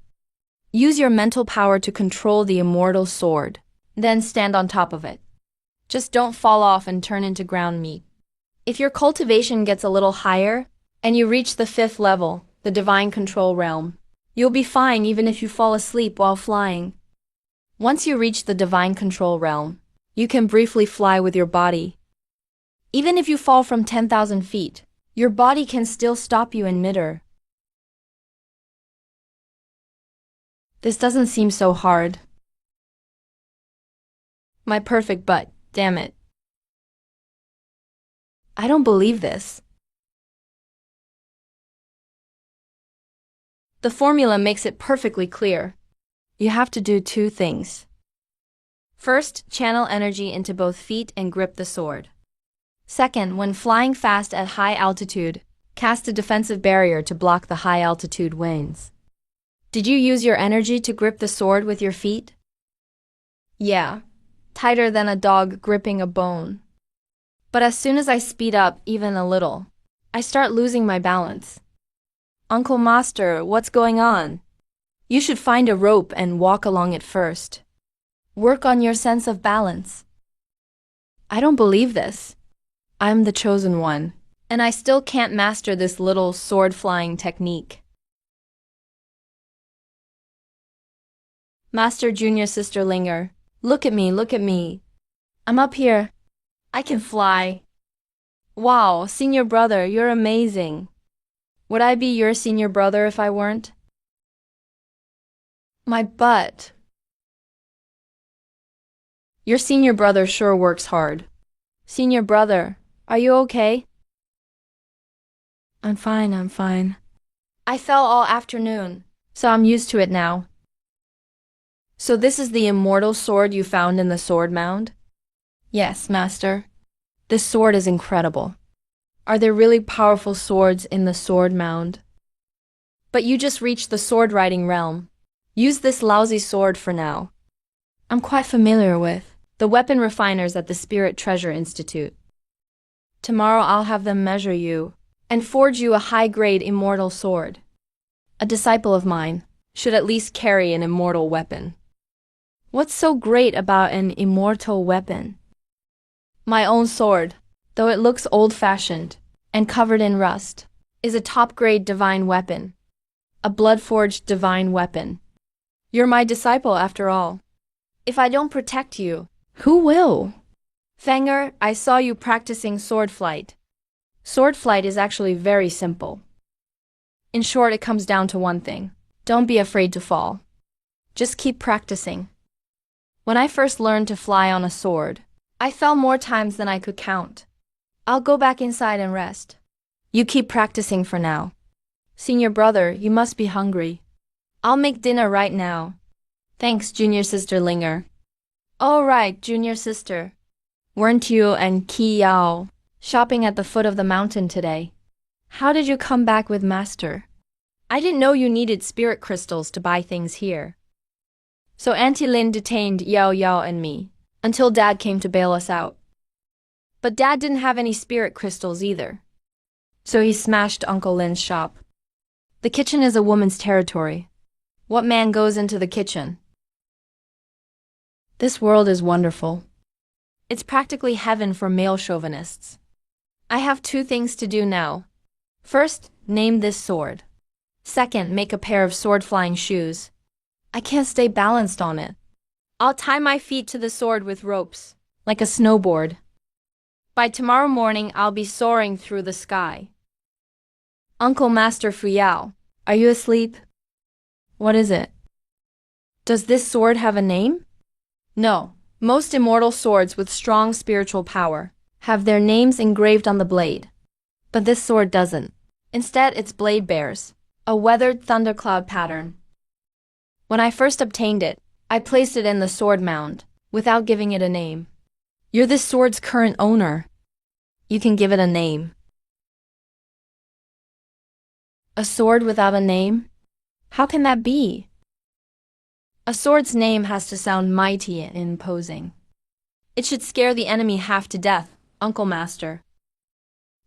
Speaker 1: Use your mental power to control the immortal sword, then stand on top of it. Just don't fall off and turn into ground meat. If your cultivation gets a little higher, and you reach the 5th level, the divine control realm, you'll be fine even if you fall asleep while flying. Once you reach the divine control realm, you can briefly fly with your body. Even if you fall from 10,000 feet, your body can still stop you in midair. This doesn't seem so hard. My perfect butt, damn it. I don't believe this. The formula makes it perfectly clear. You have to do 2 things. First, channel energy into both feet and grip the sword. Second, when flying fast at high altitude, cast a defensive barrier to block the high altitude winds. Did you use your energy to grip the sword with your feet? Yeah, tighter than a dog gripping a bone. But as soon as I speed up even a little, I start losing my balance. Uncle Master, what's going on? You should find a rope and walk along it first. Work on your sense of balance. I don't believe this. I'm the chosen one, and I still can't master this little sword-flying technique. Master Junior Sister Linger, look at me, look at me. I'm up here. I can fly. Wow, Senior Brother, you're amazing. Would I be your senior brother if I weren't? My butt. Your senior brother sure works hard. Senior brother, are you okay? I'm fine, I'm fine. I fell all afternoon, so I'm used to it now. So this is the immortal sword you found in the sword mound? Yes, Master. This sword is incredible. Are there really powerful swords in the sword mound? But you just reached the sword riding realm. Use this lousy sword for now. I'm quite familiar with the weapon refiners at the Spirit Treasure Institute. Tomorrow I'll have them measure you and forge you a high-grade immortal sword. A disciple of mine should at least carry an immortal weapon. What's so great about an immortal weapon? My own sword, though it looks old-fashioned and covered in rust, is a top-grade divine weapon. A blood-forged divine weapon. You're my disciple after all. If I don't protect you, who will? Fanger, I saw you practicing sword flight. Sword flight is actually very simple. In short, it comes down to one thing. Don't be afraid to fall. Just keep practicing. When I first learned to fly on a sword, I fell more times than I could count. I'll go back inside and rest. You keep practicing for now. Senior brother, you must be hungry. I'll make dinner right now. Thanks, Junior Sister Linger. All right, Junior Sister. Weren't you and Qi Yao shopping at the foot of the mountain today? How did you come back with Master? I didn't know you needed spirit crystals to buy things here. So Auntie Lin detained Yao Yao and me until Dad came to bail us out. But Dad didn't have any spirit crystals either. So he smashed Uncle Lin's shop. The kitchen is a woman's territory. What man goes into the kitchen? This world is wonderful. It's practically heaven for male chauvinists. I have two things to do now. First, name this sword. Second, make a pair of sword-flying shoes. I can't stay balanced on it. I'll tie my feet to the sword with ropes, like a snowboard. By tomorrow morning, I'll be soaring through the sky. Uncle Master Fuyao, are you asleep? What is it? Does this sword have a name? No. Most immortal swords with strong spiritual power have their names engraved on the blade. But this sword doesn't. Instead, its blade bears a weathered thundercloud pattern. When I first obtained it, I placed it in the sword mound without giving it a name. You're this sword's current owner. You can give it a name. A sword without a name? How can that be? A sword's name has to sound mighty and imposing. It should scare the enemy half to death, Uncle Master.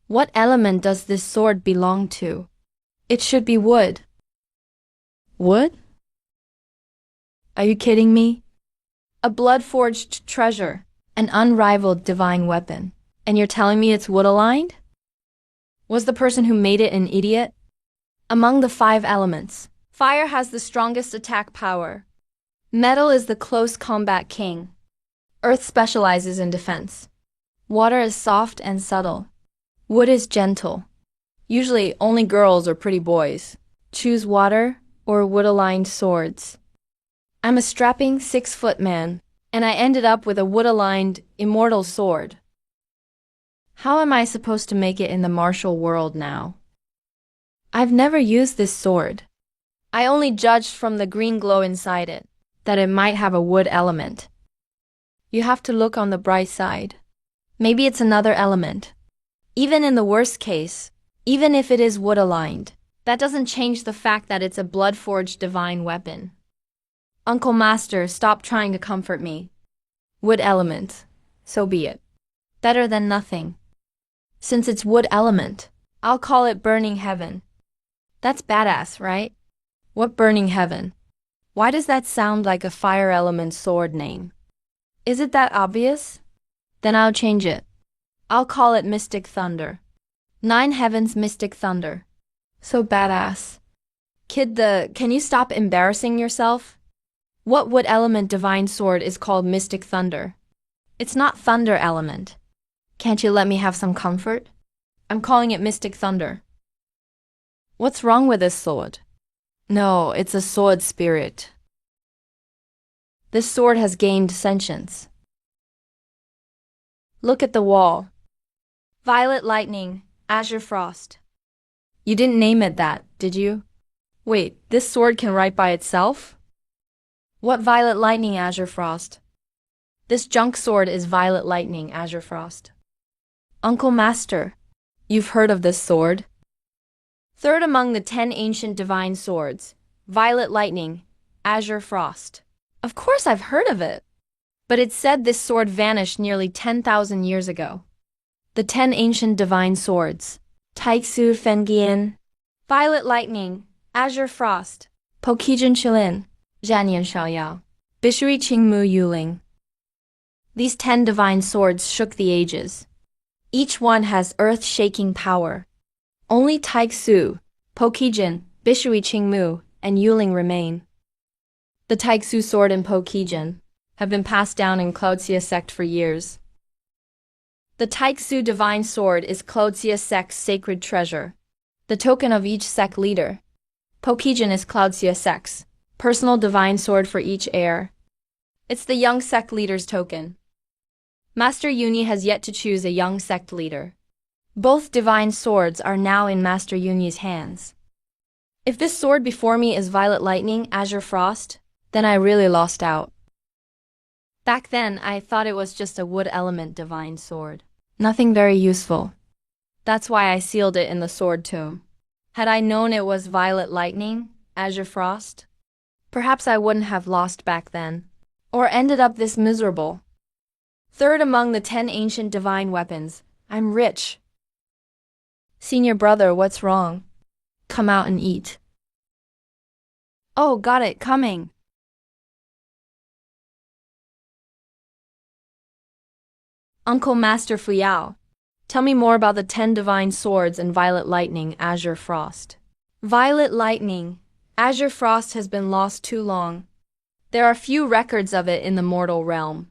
Speaker 1: What element does this sword belong to? It should be wood. Wood? Are you kidding me? A blood-forged treasure, an unrivaled divine weapon. And you're telling me it's wood-aligned? Was the person who made it an idiot? Among the 5 elements, fire has the strongest attack power. Metal is the close combat king. Earth specializes in defense. Water is soft and subtle. Wood is gentle. Usually only girls or pretty boys choose water or wood-aligned swords. I'm a strapping 6-foot man, and I ended up with a wood-aligned immortal sword. How am I supposed to make it in the martial world now? I've never used this sword. I only judged from the green glow inside it that it might have a wood element. You have to look on the bright side. Maybe it's another element. Even in the worst case, even if it is wood-aligned, that doesn't change the fact that it's a blood-forged divine weapon. Uncle Master, stop trying to comfort me. Wood element. So be it. Better than nothing. Since it's wood element, I'll call it Burning Heaven. That's badass, right? What Burning Heaven? Why does that sound like a fire element sword name? Is it that obvious? Then I'll change it. I'll call it Mystic Thunder. 9 Heavens Mystic Thunder. So badass. Kid, can you stop embarrassing yourself? What wood element divine sword is called Mystic Thunder? It's not thunder element. Can't you let me have some comfort? I'm calling it Mystic Thunder. What's wrong with this sword? No, it's a sword spirit. This sword has gained sentience. Look at the wall. Violet lightning, azure frost. You didn't name it that, did you? Wait, this sword can write by itself? What violet lightning, azure frost? This junk sword is violet lightning, azure frost. Uncle Master, you've heard of this sword? Third among the 10 ancient divine swords, violet lightning, azure frost. Of course I've heard of it. But it's said this sword vanished nearly 10,000 years ago. The 10 ancient divine swords. Taixu Fengian, violet lightning, azure frost, Pokijin Chilin, Zhanyan Xiaoyao, Bishui Qingmu Yuling. These 10 divine swords shook the ages. Each one has earth-shaking power. Only Taixu, Pokijin, Bishui Qingmu, and Yuling remain. The Taixu sword and Pokijin have been passed down in Cloudxia Sect for years. The Taixu divine sword is Cloudxia Sect's sacred treasure, the token of each sect leader. Pokijin is Cloudxia Sect's personal divine sword for each heir. It's the young sect leader's token. Master Yuni has yet to choose a young sect leader. Both divine swords are now in Master Yuni's hands. If this sword before me is violet lightning, azure frost, then I really lost out. Back then, I thought it was just a wood element divine sword. Nothing very useful. That's why I sealed it in the sword tomb. Had I known it was violet lightning, azure frost, perhaps I wouldn't have lost back then, or ended up this miserable. Third among the 10 ancient divine weapons, I'm rich. Senior brother, what's wrong? Come out and eat. Oh, got it, coming. Uncle Master Fuyao, tell me more about the 10 divine swords and violet lightning, azure frost. Violet lightning, azure frost has been lost too long. There are few records of it in the mortal realm.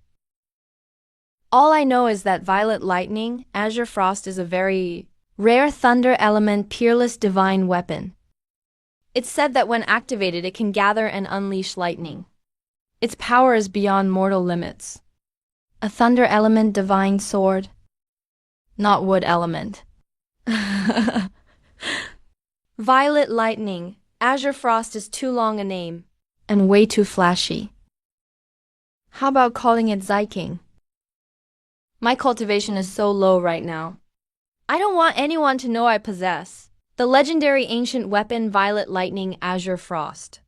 Speaker 1: All I know is that violet lightning, azure frost is a very rare thunder element peerless divine weapon. It's said that when activated it can gather and unleash lightning. Its power is beyond mortal limits. A thunder element divine sword. Not wood element. Violet lightning, azure frost is too long a name, and way too flashy. How about calling it Zyking? My cultivation is so low right now. I don't want anyone to know I possess the legendary ancient weapon violet lightning azure frost.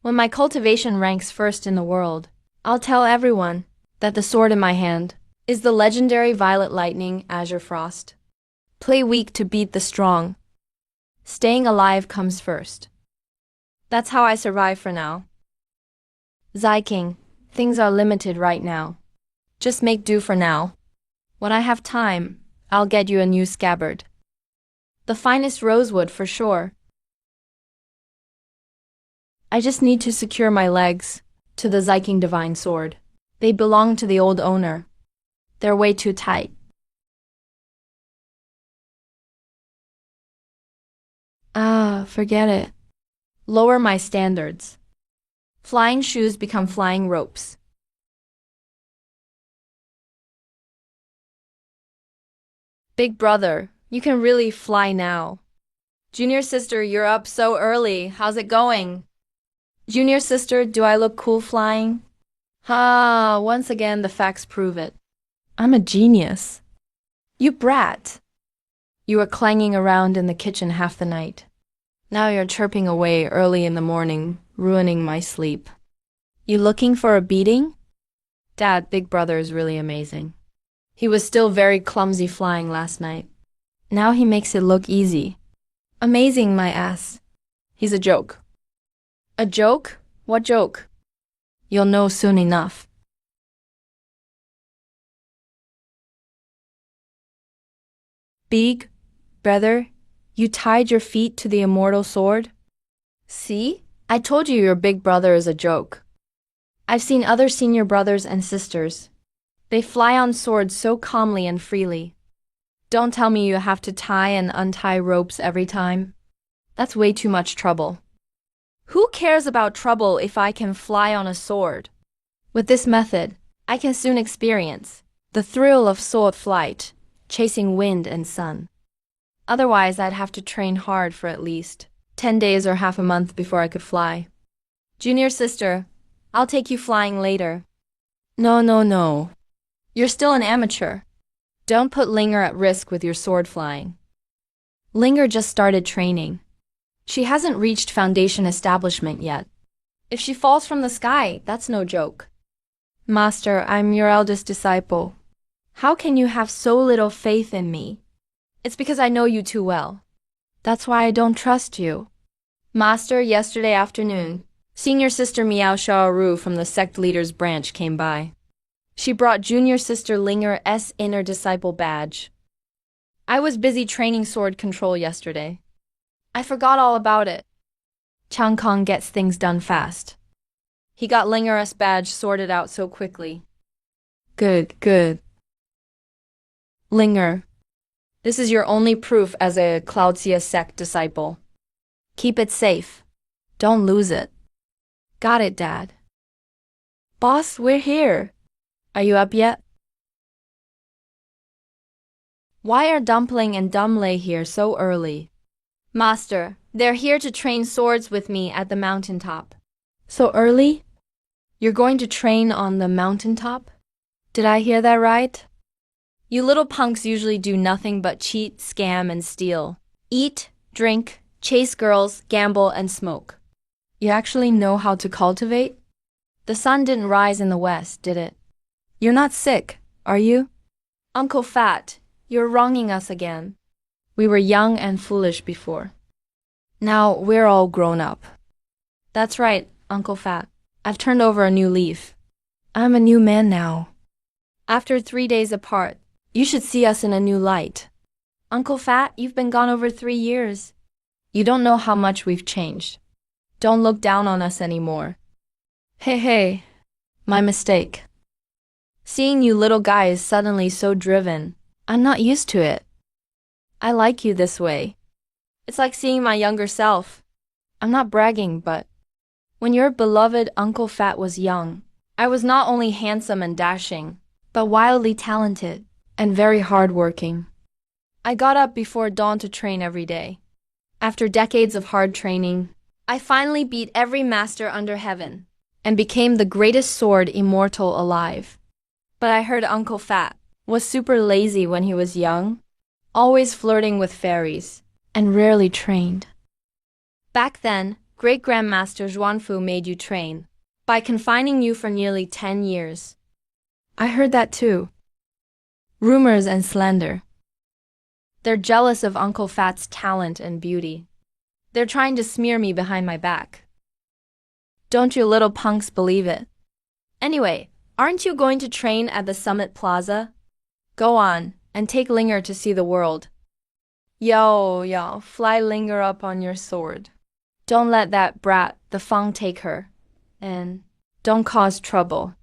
Speaker 1: When my cultivation ranks first in the world, I'll tell everyone that the sword in my hand is the legendary violet lightning azure frost. Play weak to beat the strong. Staying alive comes first. That's how I survive for now. Zyking, things are limited right now. Just make do for now. When I have time, I'll get you a new scabbard. The finest rosewood for sure. I just need to secure my legs to the Zyking divine sword. They belong to the old owner. They're way too tight. Forget it. Lower my standards. Flying shoes become flying ropes. Big brother, you can really fly now. Junior sister, you're up so early. How's it going? Junior sister, do I look cool flying? Once again the facts prove it. I'm a genius. You brat. You were clanging around in the kitchen half the night. Now you're chirping away early in the morning, ruining my sleep. You looking for a beating? Dad, big brother is really amazing. He was still very clumsy flying last night. Now he makes it look easy. Amazing, my ass. He's a joke. A joke? What joke? You'll know soon enough. Big brother, you tied your feet to the immortal sword? See? I told you your big brother is a joke. I've seen other senior brothers and sisters. They fly on swords so calmly and freely. Don't tell me you have to tie and untie ropes every time. That's way too much trouble. Who cares about trouble if I can fly on a sword? With this method, I can soon experience the thrill of sword flight, chasing wind and sun. Otherwise, I'd have to train hard for at least 10 days or half a month before I could fly. Junior sister, I'll take you flying later. No. You're still an amateur. Don't put Linger at risk with your sword flying. Linger just started training. She hasn't reached foundation establishment yet. If she falls from the sky, that's no joke. Master, I'm your eldest disciple. How can you have so little faith in me? It's because I know you too well. That's why I don't trust you. Master, yesterday afternoon, senior sister Miao Xiaoru from the Sect leader's branch came by. She brought junior sister Linger's inner disciple badge. I was busy training sword control yesterday. I forgot all about it. Chang Kong gets things done fast. He got Linger's badge sorted out so quickly. Good. Linger, this is your only proof as a Cloudsia Sect disciple. Keep it safe. Don't lose it. Got it, Dad. Boss, we're here. Are you up yet? Why are Dumpling and Dumley here so early? Master, they're here to train swords with me at the mountaintop. So early? You're going to train on the mountaintop? Did I hear that right? You little punks usually do nothing but cheat, scam, and steal. Eat, drink, chase girls, gamble, and smoke. You actually know how to cultivate? The sun didn't rise in the west, did it? You're not sick, are you? Uncle Fat, you're wronging us again. We were young and foolish before. Now we're all grown up. That's right, Uncle Fat. I've turned over a new leaf. I'm a new man now. After 3 days apart, you should see us in a new light. Uncle Fat, you've been gone over 3 years. You don't know how much we've changed. Don't look down on us anymore. Hey, my mistake. Seeing you little guys suddenly so driven, I'm not used to it. I like you this way. It's like seeing my younger self. I'm not bragging, but when your beloved Uncle Fat was young, I was not only handsome and dashing, but wildly talented and very hardworking. I got up before dawn to train every day. After decades of hard training, I finally beat every master under heaven and became the greatest sword immortal alive. But I heard Uncle Fat was super lazy when he was young, always flirting with fairies, and rarely trained. Back then, Great-Grandmaster Zhuanfu made you train by confining you for nearly 10 years. I heard that too. Rumors and slander. They're jealous of Uncle Fat's talent and beauty. They're trying to smear me behind my back. Don't you little punks believe it? Anyway, aren't you going to train at the Summit Plaza? Go on, and take Linger to see the world. Yo, fly Linger up on your sword. Don't let that brat, the Fang, take her. And don't cause trouble.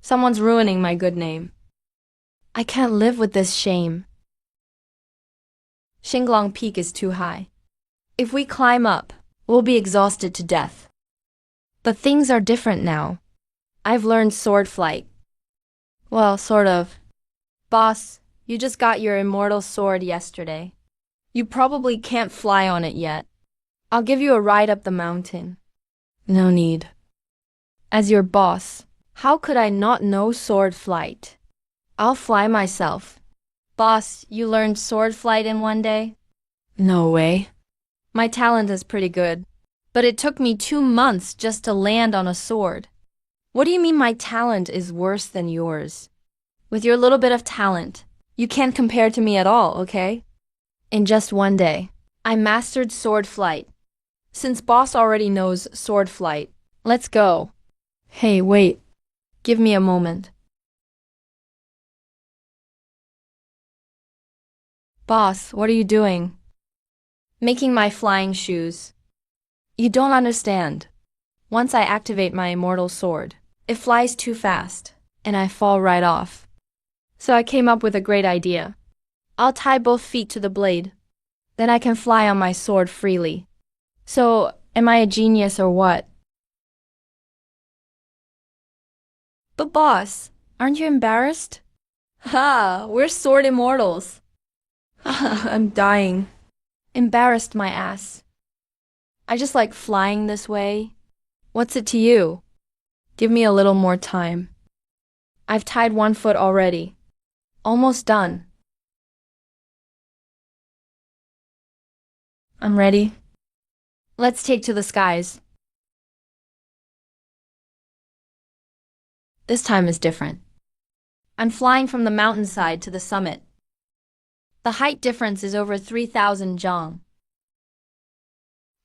Speaker 1: Someone's ruining my good name. I can't live with this shame. Xinglong Peak is too high. If we climb up, we'll be exhausted to death. But things are different now. I've learned sword flight. Well, sort of. Boss, you just got your immortal sword yesterday. You probably can't fly on it yet. I'll give you a ride up the mountain. No need. As your boss, how could I not know sword flight? I'll fly myself. Boss, you learned sword flight in 1 day? No way. My talent is pretty good, but it took me 2 months just to land on a sword. What do you mean my talent is worse than yours? With your little bit of talent, you can't compare to me at all, okay? In just 1 day, I mastered sword flight. Since boss already knows sword flight, let's go. Hey, wait. Give me a moment. Boss, what are you doing? Making my flying shoes. You don't understand. Once I activate my immortal sword, it flies too fast, and I fall right off. So I came up with a great idea. I'll tie both feet to the blade. Then I can fly on my sword freely. So, am I a genius or what? But boss, aren't you embarrassed? Ha, we're sword immortals. I'm dying. Embarrassed my ass. I just like flying this way. What's it to you? Give me a little more time. I've tied one foot already. Almost done. I'm ready. Let's take to the skies. This time is different. I'm flying from the mountainside to the summit. The height difference is over 3,000 jong.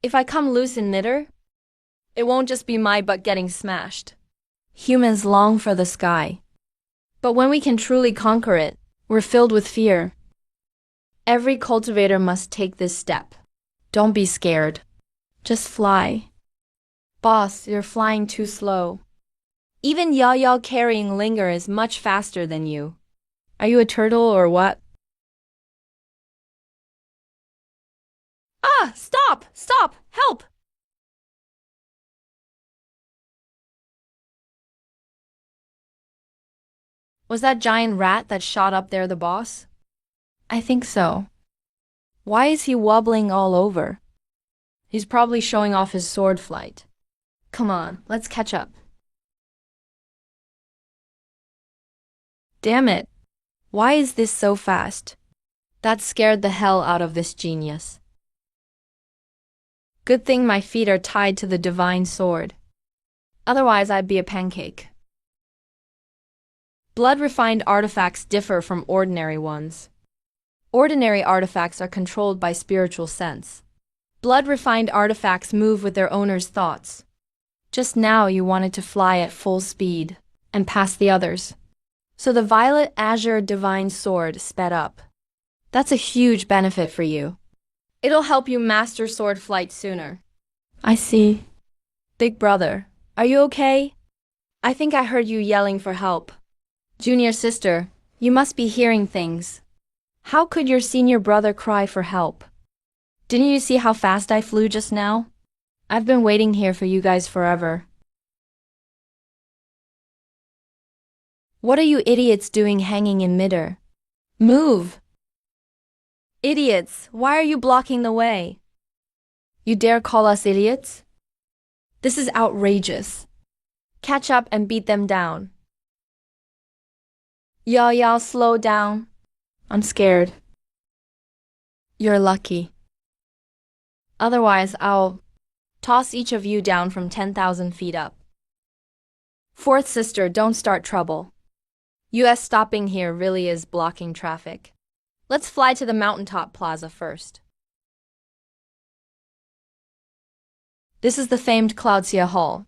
Speaker 1: If I come loose in midair, it won't just be my butt getting smashed. Humans long for the sky. But when we can truly conquer it, we're filled with fear. Every cultivator must take this step. Don't be scared. Just fly. Boss, you're flying too slow. Even Yao carrying Linger is much faster than you. Are you a turtle or what? Ah! Stop! Stop! Help! Was that giant rat that shot up there the boss? I think so. Why is he wobbling all over? He's probably showing off his sword flight. Come on, let's catch up. Damn it. Why is this so fast? That scared the hell out of this genius. Good thing my feet are tied to the divine sword. Otherwise, I'd be a pancake. Blood-refined artifacts differ from ordinary ones. Ordinary artifacts are controlled by spiritual sense. Blood-refined artifacts move with their owner's thoughts. Just now you wanted to fly at full speed and pass the others. So the violet azure divine sword sped up. That's a huge benefit for you. It'll help you master sword flight sooner. I see. Big brother, are you okay? I think I heard you yelling for help. Junior sister, you must be hearing things. How could your senior brother cry for help? Didn't you see how fast I flew just now? I've been waiting here for you guys forever. What are you idiots doing hanging in midair? Move! Idiots, why are you blocking the way? You dare call us idiots? This is outrageous. Catch up and beat them down. Yao, slow down. I'm scared. You're lucky. Otherwise, I'll toss each of you down from 10,000 feet up. Fourth sister, don't start trouble. US stopping here really is blocking traffic. Let's fly to the mountaintop plaza first. This is the famed Cloudsia Hall.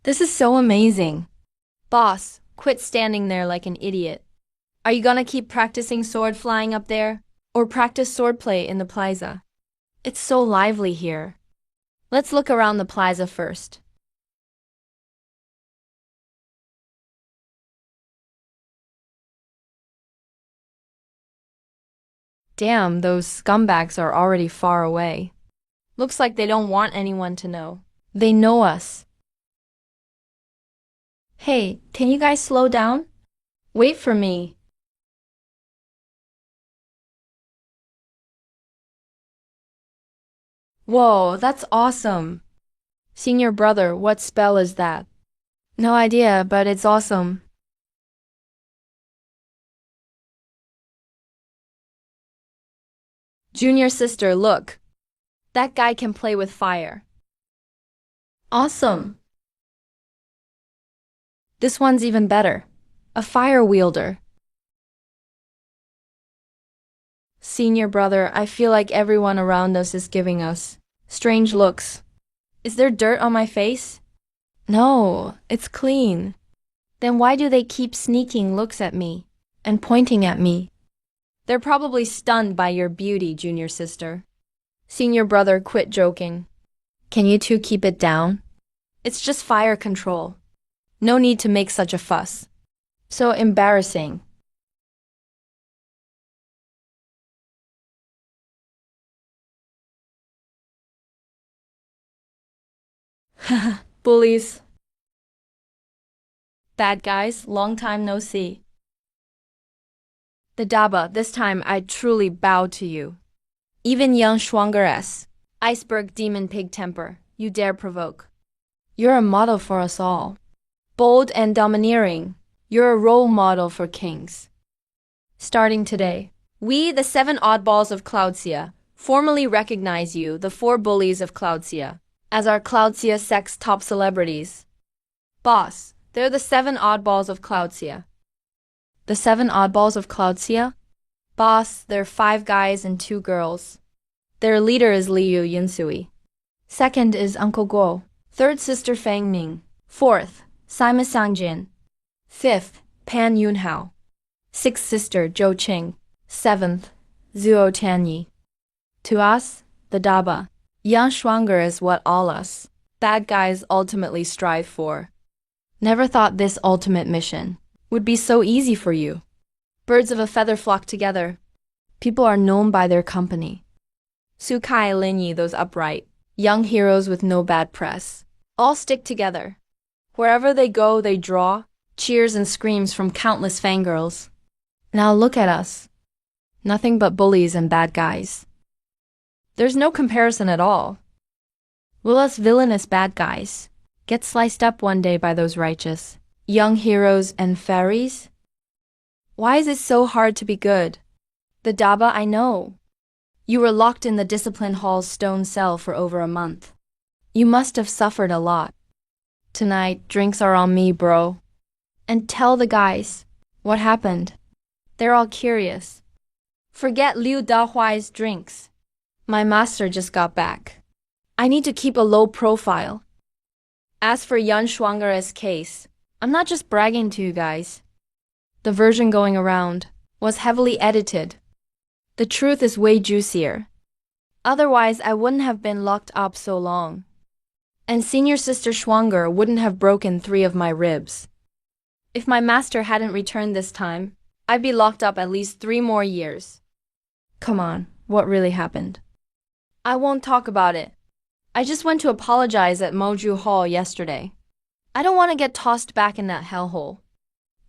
Speaker 1: This is so amazing. Boss, quit standing there like an idiot. Are you gonna keep practicing sword flying up there? Or practice swordplay in the plaza? It's so lively here. Let's look around the plaza first. Damn, those scumbags are already far away. Looks like they don't want anyone to know. They know us. Hey, can you guys slow down? Wait for me. Whoa, that's awesome. Senior brother, what spell is that? No idea, but it's awesome. Junior sister, look. That guy can play with fire. Awesome. This one's even better. A fire wielder. Senior brother, I feel like everyone around us is giving us strange looks. Is there dirt on my face? No, it's clean. Then why do they keep sneaking looks at me and pointing at me? They're probably stunned by your beauty, junior sister. Senior brother, quit joking. Can you two keep it down? It's just fire control. No need to make such a fuss. So embarrassing. Bullies. Bad guys, long time no see. The Daba, this time I truly bow to you. Even young Schwangeres, iceberg demon pig temper, you dare provoke. You're a model for us all. Bold and domineering, you're a role model for kings. Starting today, we, the 7 oddballs of Cloudsia, formally recognize you, the 4 bullies of Cloudsia, as our Cloudsia Sect's top celebrities. Boss, they're the 7 oddballs of Cloudsia. The 7 oddballs of Cloudsia? Boss, they're 5 guys and 2 girls. Their leader is Liu Yinsui. Second is Uncle Guo. Third sister Fang Ming. Fourth, Simon Sangjin. Fifth, Pan Yunhao. Sixth sister Zhou Qing. Seventh, Zhuo Tianyi. To us, the Daba, young Schwanger is what all us bad guys ultimately strive for. Never thought this ultimate mission would be so easy for you. Birds of a feather flock together. People are known by their company. Sukai Linyi, those upright, young heroes with no bad press, all stick together. Wherever they go, they draw cheers and screams from countless fangirls. Now look at us. Nothing but bullies and bad guys. There's no comparison at all. Will us villainous bad guys get sliced up one day by those righteous young heroes and fairies? Why is it so hard to be good? The Daba, I know. You were locked in the discipline hall's stone cell for over a month. You must have suffered a lot. Tonight, drinks are on me, bro. And tell the guys what happened. They're all curious. Forget Liu Dahuai's drinks. My master just got back. I need to keep a low profile. As for Yan Shuang'er's case, I'm not just bragging to you guys. The version going around was heavily edited. The truth is way juicier. Otherwise, I wouldn't have been locked up so long. And senior sister Schwanger wouldn't have broken 3 of my ribs. If my master hadn't returned this time, I'd be locked up at least 3 more years. Come on, what really happened? I won't talk about it. I just went to apologize at Moju Hall yesterday. I don't want to get tossed back in that hellhole.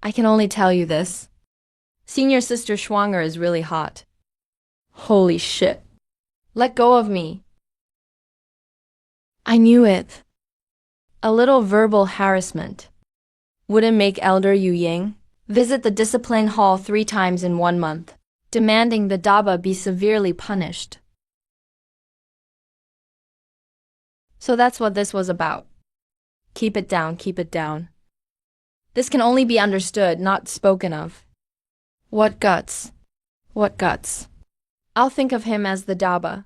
Speaker 1: I can only tell you this. Senior sister Schwanger is really hot. Holy shit. Let go of me. I knew it. A little verbal harassment wouldn't make Elder Yu Ying visit the discipline hall 3 times in 1 month, demanding the Daba be severely punished. So that's what this was about. Keep it down, keep it down. This can only be understood, not spoken of. What guts? What guts? I'll think of him as the Daba.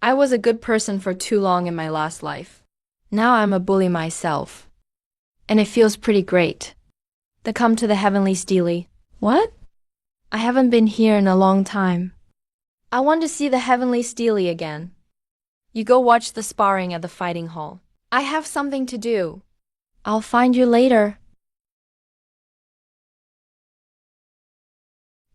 Speaker 1: I was a good person for too long in my last life. Now I'm a bully myself. And it feels pretty great. The come to the heavenly steely. What? I haven't been here in a long time. I want to see the heavenly steely again. You go watch the sparring at the fighting hall. I have something to do. I'll find you later.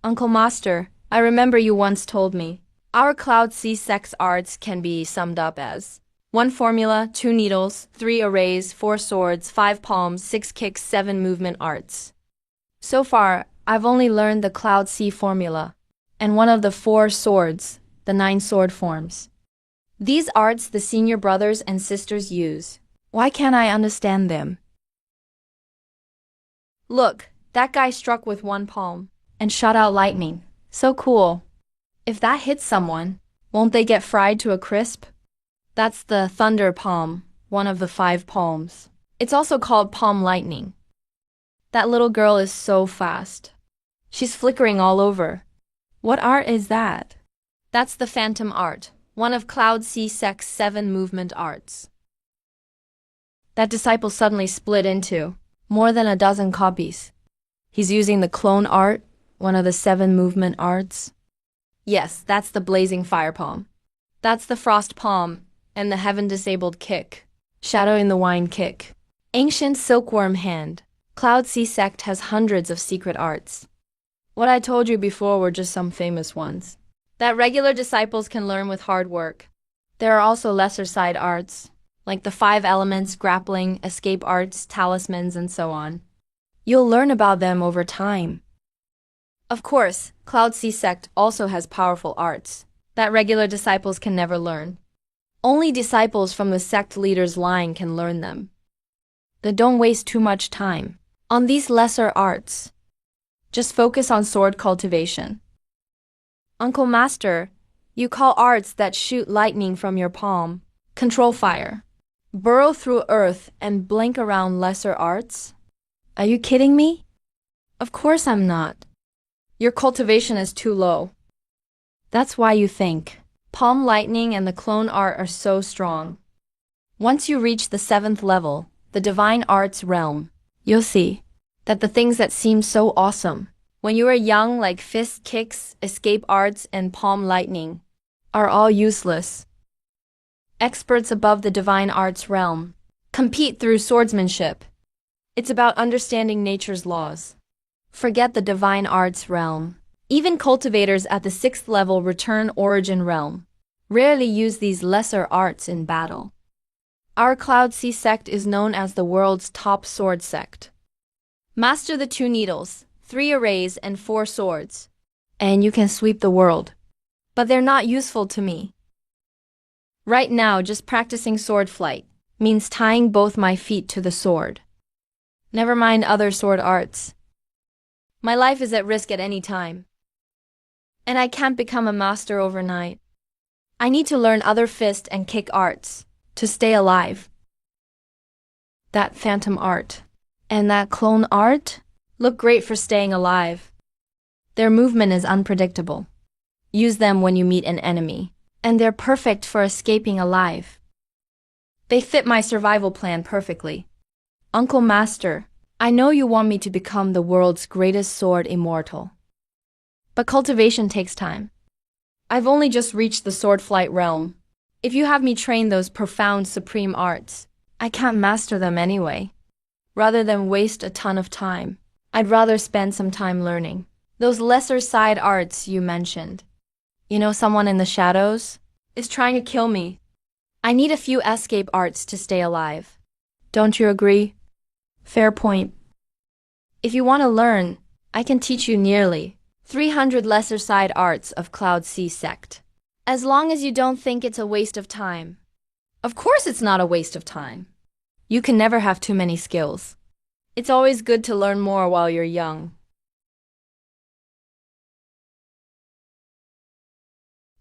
Speaker 1: Uncle Master, I remember you once told me, our Cloud Sea Sect's arts can be summed up as 1 formula, 2 needles, 3 arrays, 4 swords, 5 palms, 6 kicks, 7 movement arts. So far, I've only learned the Cloud Sea formula, and one of the 4 swords, the 9 sword forms. These arts the senior brothers and sisters use. Why can't I understand them? Look, that guy struck with 1 palm and shot out lightning. So cool. If that hits someone, won't they get fried to a crisp? That's the thunder palm, one of the 5 palms. It's also called palm lightning. That little girl is so fast. She's flickering all over. What art is that? That's the phantom art, one of Cloud Sea Sect's 7 movement arts. That disciple suddenly split into more than a dozen copies. He's using the clone art, one of the 7 movement arts. Yes, that's the blazing fire palm. That's the frost palm, and the heaven disabled kick. Shadow in the wine kick. Ancient silkworm hand. Cloud Sea Sect has hundreds of secret arts. What I told you before were just some famous ones that regular disciples can learn with hard work. There are also lesser side arts, like the 5 elements, grappling, escape arts, talismans, and so on. You'll learn about them over time. Of course, Cloud Sea Sect also has powerful arts that regular disciples can never learn. Only disciples from the sect leader's line can learn them. Then don't waste too much time on these lesser arts. Just focus on sword cultivation. Uncle Master, you call arts that shoot lightning from your palm, control fire, burrow through earth and blink around lesser arts? Are you kidding me? Of course I'm not. Your cultivation is too low. That's why you think palm lightning and the clone art are so strong. Once you reach the 7th level, the divine arts realm, you'll see that the things that seem so awesome when you were young, like fist kicks, escape arts, and palm lightning, are all useless. Experts above the divine arts realm compete through swordsmanship. It's about understanding nature's laws. Forget the divine arts realm. Even cultivators at the 6th level return origin realm rarely use these lesser arts in battle. Our Cloud Sea Sect is known as the world's top sword sect. Master the 2 needles, 3 arrays, and 4 swords, and you can sweep the world. But they're not useful to me. Right now, just practicing sword flight means tying both my feet to the sword. Never mind other sword arts. My life is at risk at any time. And I can't become a master overnight. I need to learn other fist and kick arts to stay alive. That phantom art and that clone art look great for staying alive. Their movement is unpredictable. Use them when you meet an enemy, and they're perfect for escaping alive. They fit my survival plan perfectly. Uncle Master, I know you want me to become the world's greatest sword immortal. But cultivation takes time. I've only just reached the sword flight realm. If you have me train those profound supreme arts, I can't master them anyway. Rather than waste a ton of time, I'd rather spend some time learning those lesser side arts you mentioned. You know, someone in the shadows is trying to kill me. I need a few escape arts to stay alive. Don't you agree? Fair point. If you want to learn, I can teach you nearly 300 lesser side arts of Cloud Sea Sect. As long as you don't think it's a waste of time. Of course it's not a waste of time. You can never have too many skills. It's always good to learn more while you're young.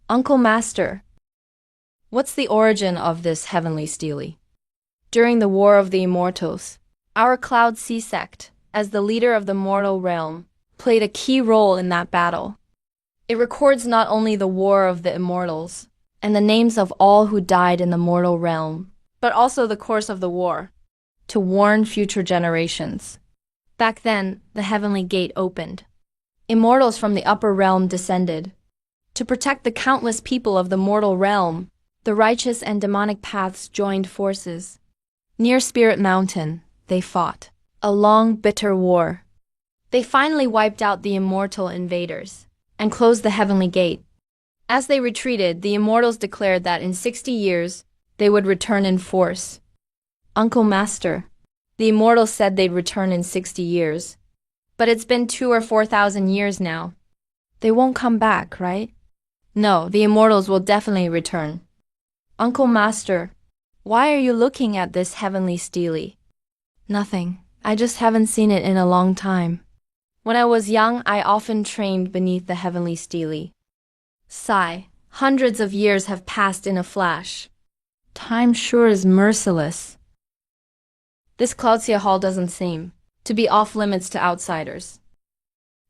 Speaker 1: Uncle Master, what's the origin of this heavenly stele? During the War of the Immortals, our Cloud Sea Sect, as the leader of the mortal realm, played a key role in that battle. It records not only the War of the Immortals and the names of all who died in the mortal realm, but also the course of the war, to warn future generations. Back then, the heavenly gate opened. Immortals from the upper realm descended. To protect the countless people of the mortal realm, the righteous and demonic paths joined forces. Near Spirit Mountain, they fought a long, bitter war. They finally wiped out the immortal invaders and closed the heavenly gate. As they retreated, the immortals declared that in 60 years, they would return in force. Uncle Master, the immortals said they'd return in 60 years. But it's been 2,000 or 4,000 years now. They won't come back, right? No, the immortals will definitely return. Uncle Master, why are you looking at this heavenly stele? Nothing. I just haven't seen it in a long time. When I was young, I often trained beneath the heavenly stele. Sigh, hundreds of years have passed in a flash. Time sure is merciless. This Cloudsia Hall doesn't seem to be off limits to outsiders.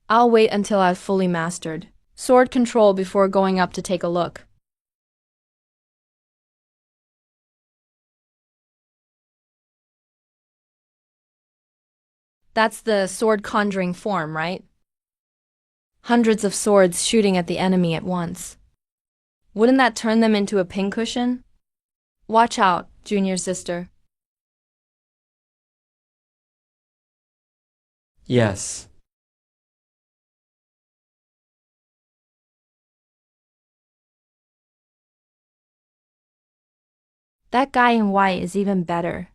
Speaker 1: I'll wait until I've fully mastered sword control before going up to take a look. That's the sword conjuring form, right? Hundreds of swords shooting at the enemy at once. Wouldn't that turn them into a pincushion? Watch out, junior sister.
Speaker 2: Yes.
Speaker 1: That guy in white is even better.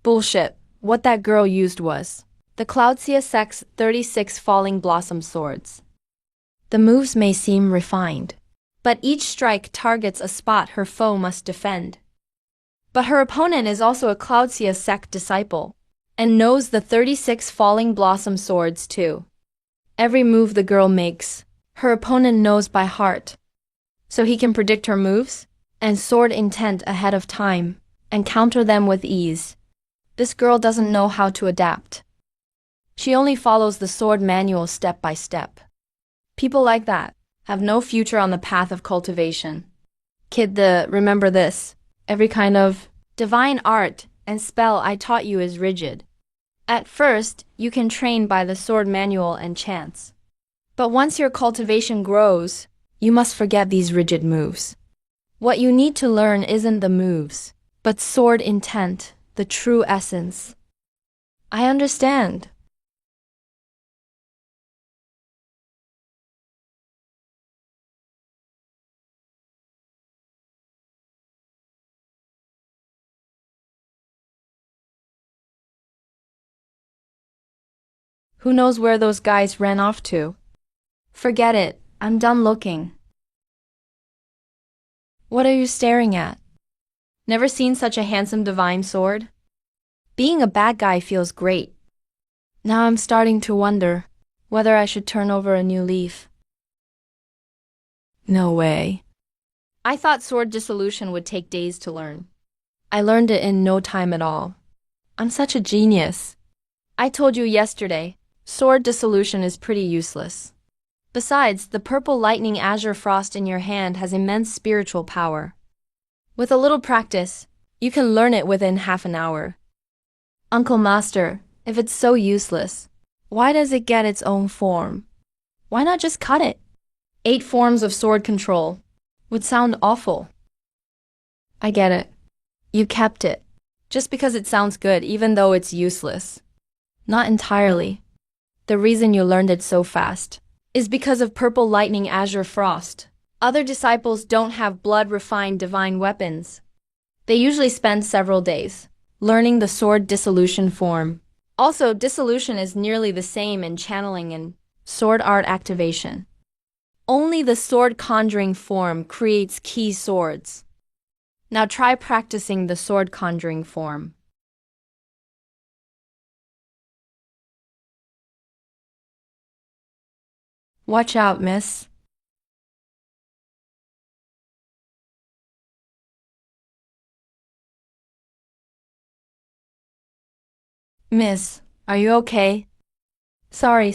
Speaker 1: Bullshit. What that girl used was the Cloudsia Sect's 36 Falling Blossom swords. The moves may seem refined, but each strike targets a spot her foe must defend. But her opponent is also a Cloudsia Sect disciple, and knows the 36 Falling Blossom swords too. Every move the girl makes, her opponent knows by heart. So he can predict her moves, and sword intent ahead of time, and counter them with ease. This girl doesn't know how to adapt. She only follows the sword manual step by step. People like that have no future on the path of cultivation. Kid, remember this. Every kind of divine art and spell I taught you is rigid. At first, you can train by the sword manual and chance. But once your cultivation grows, you must forget these rigid moves. What you need to learn isn't the moves, but sword intent, the true essence. I understand. Who knows where those guys ran off to? Forget it, I'm done looking. What are you staring at? Never seen such a handsome divine sword? Being a bad guy feels great. Now I'm starting to wonder whether I should turn over a new leaf. No way. I thought sword dissolution would take days to learn. I learned it in no time at all. I'm such a genius. I told you yesterday, sword dissolution is pretty useless. Besides, the purple lightning azure frost in your hand has immense spiritual power. With a little practice, you can learn it within half an hour. Uncle Master, if it's so useless, why does it get its own form? Why not just cut it? 8 forms of sword control would sound awful. I get it. You kept it, just because it sounds good even though it's useless. Not entirely. The reason you learned it so fast is because of purple lightning azure frost. Other disciples don't have blood-refined divine weapons. They usually spend several days learning the sword dissolution form. Also, dissolution is nearly the same in channeling and sword art activation. Only the sword conjuring form creates key swords. Now try practicing the sword conjuring form. Watch out, miss. Miss, are you okay? Sorry.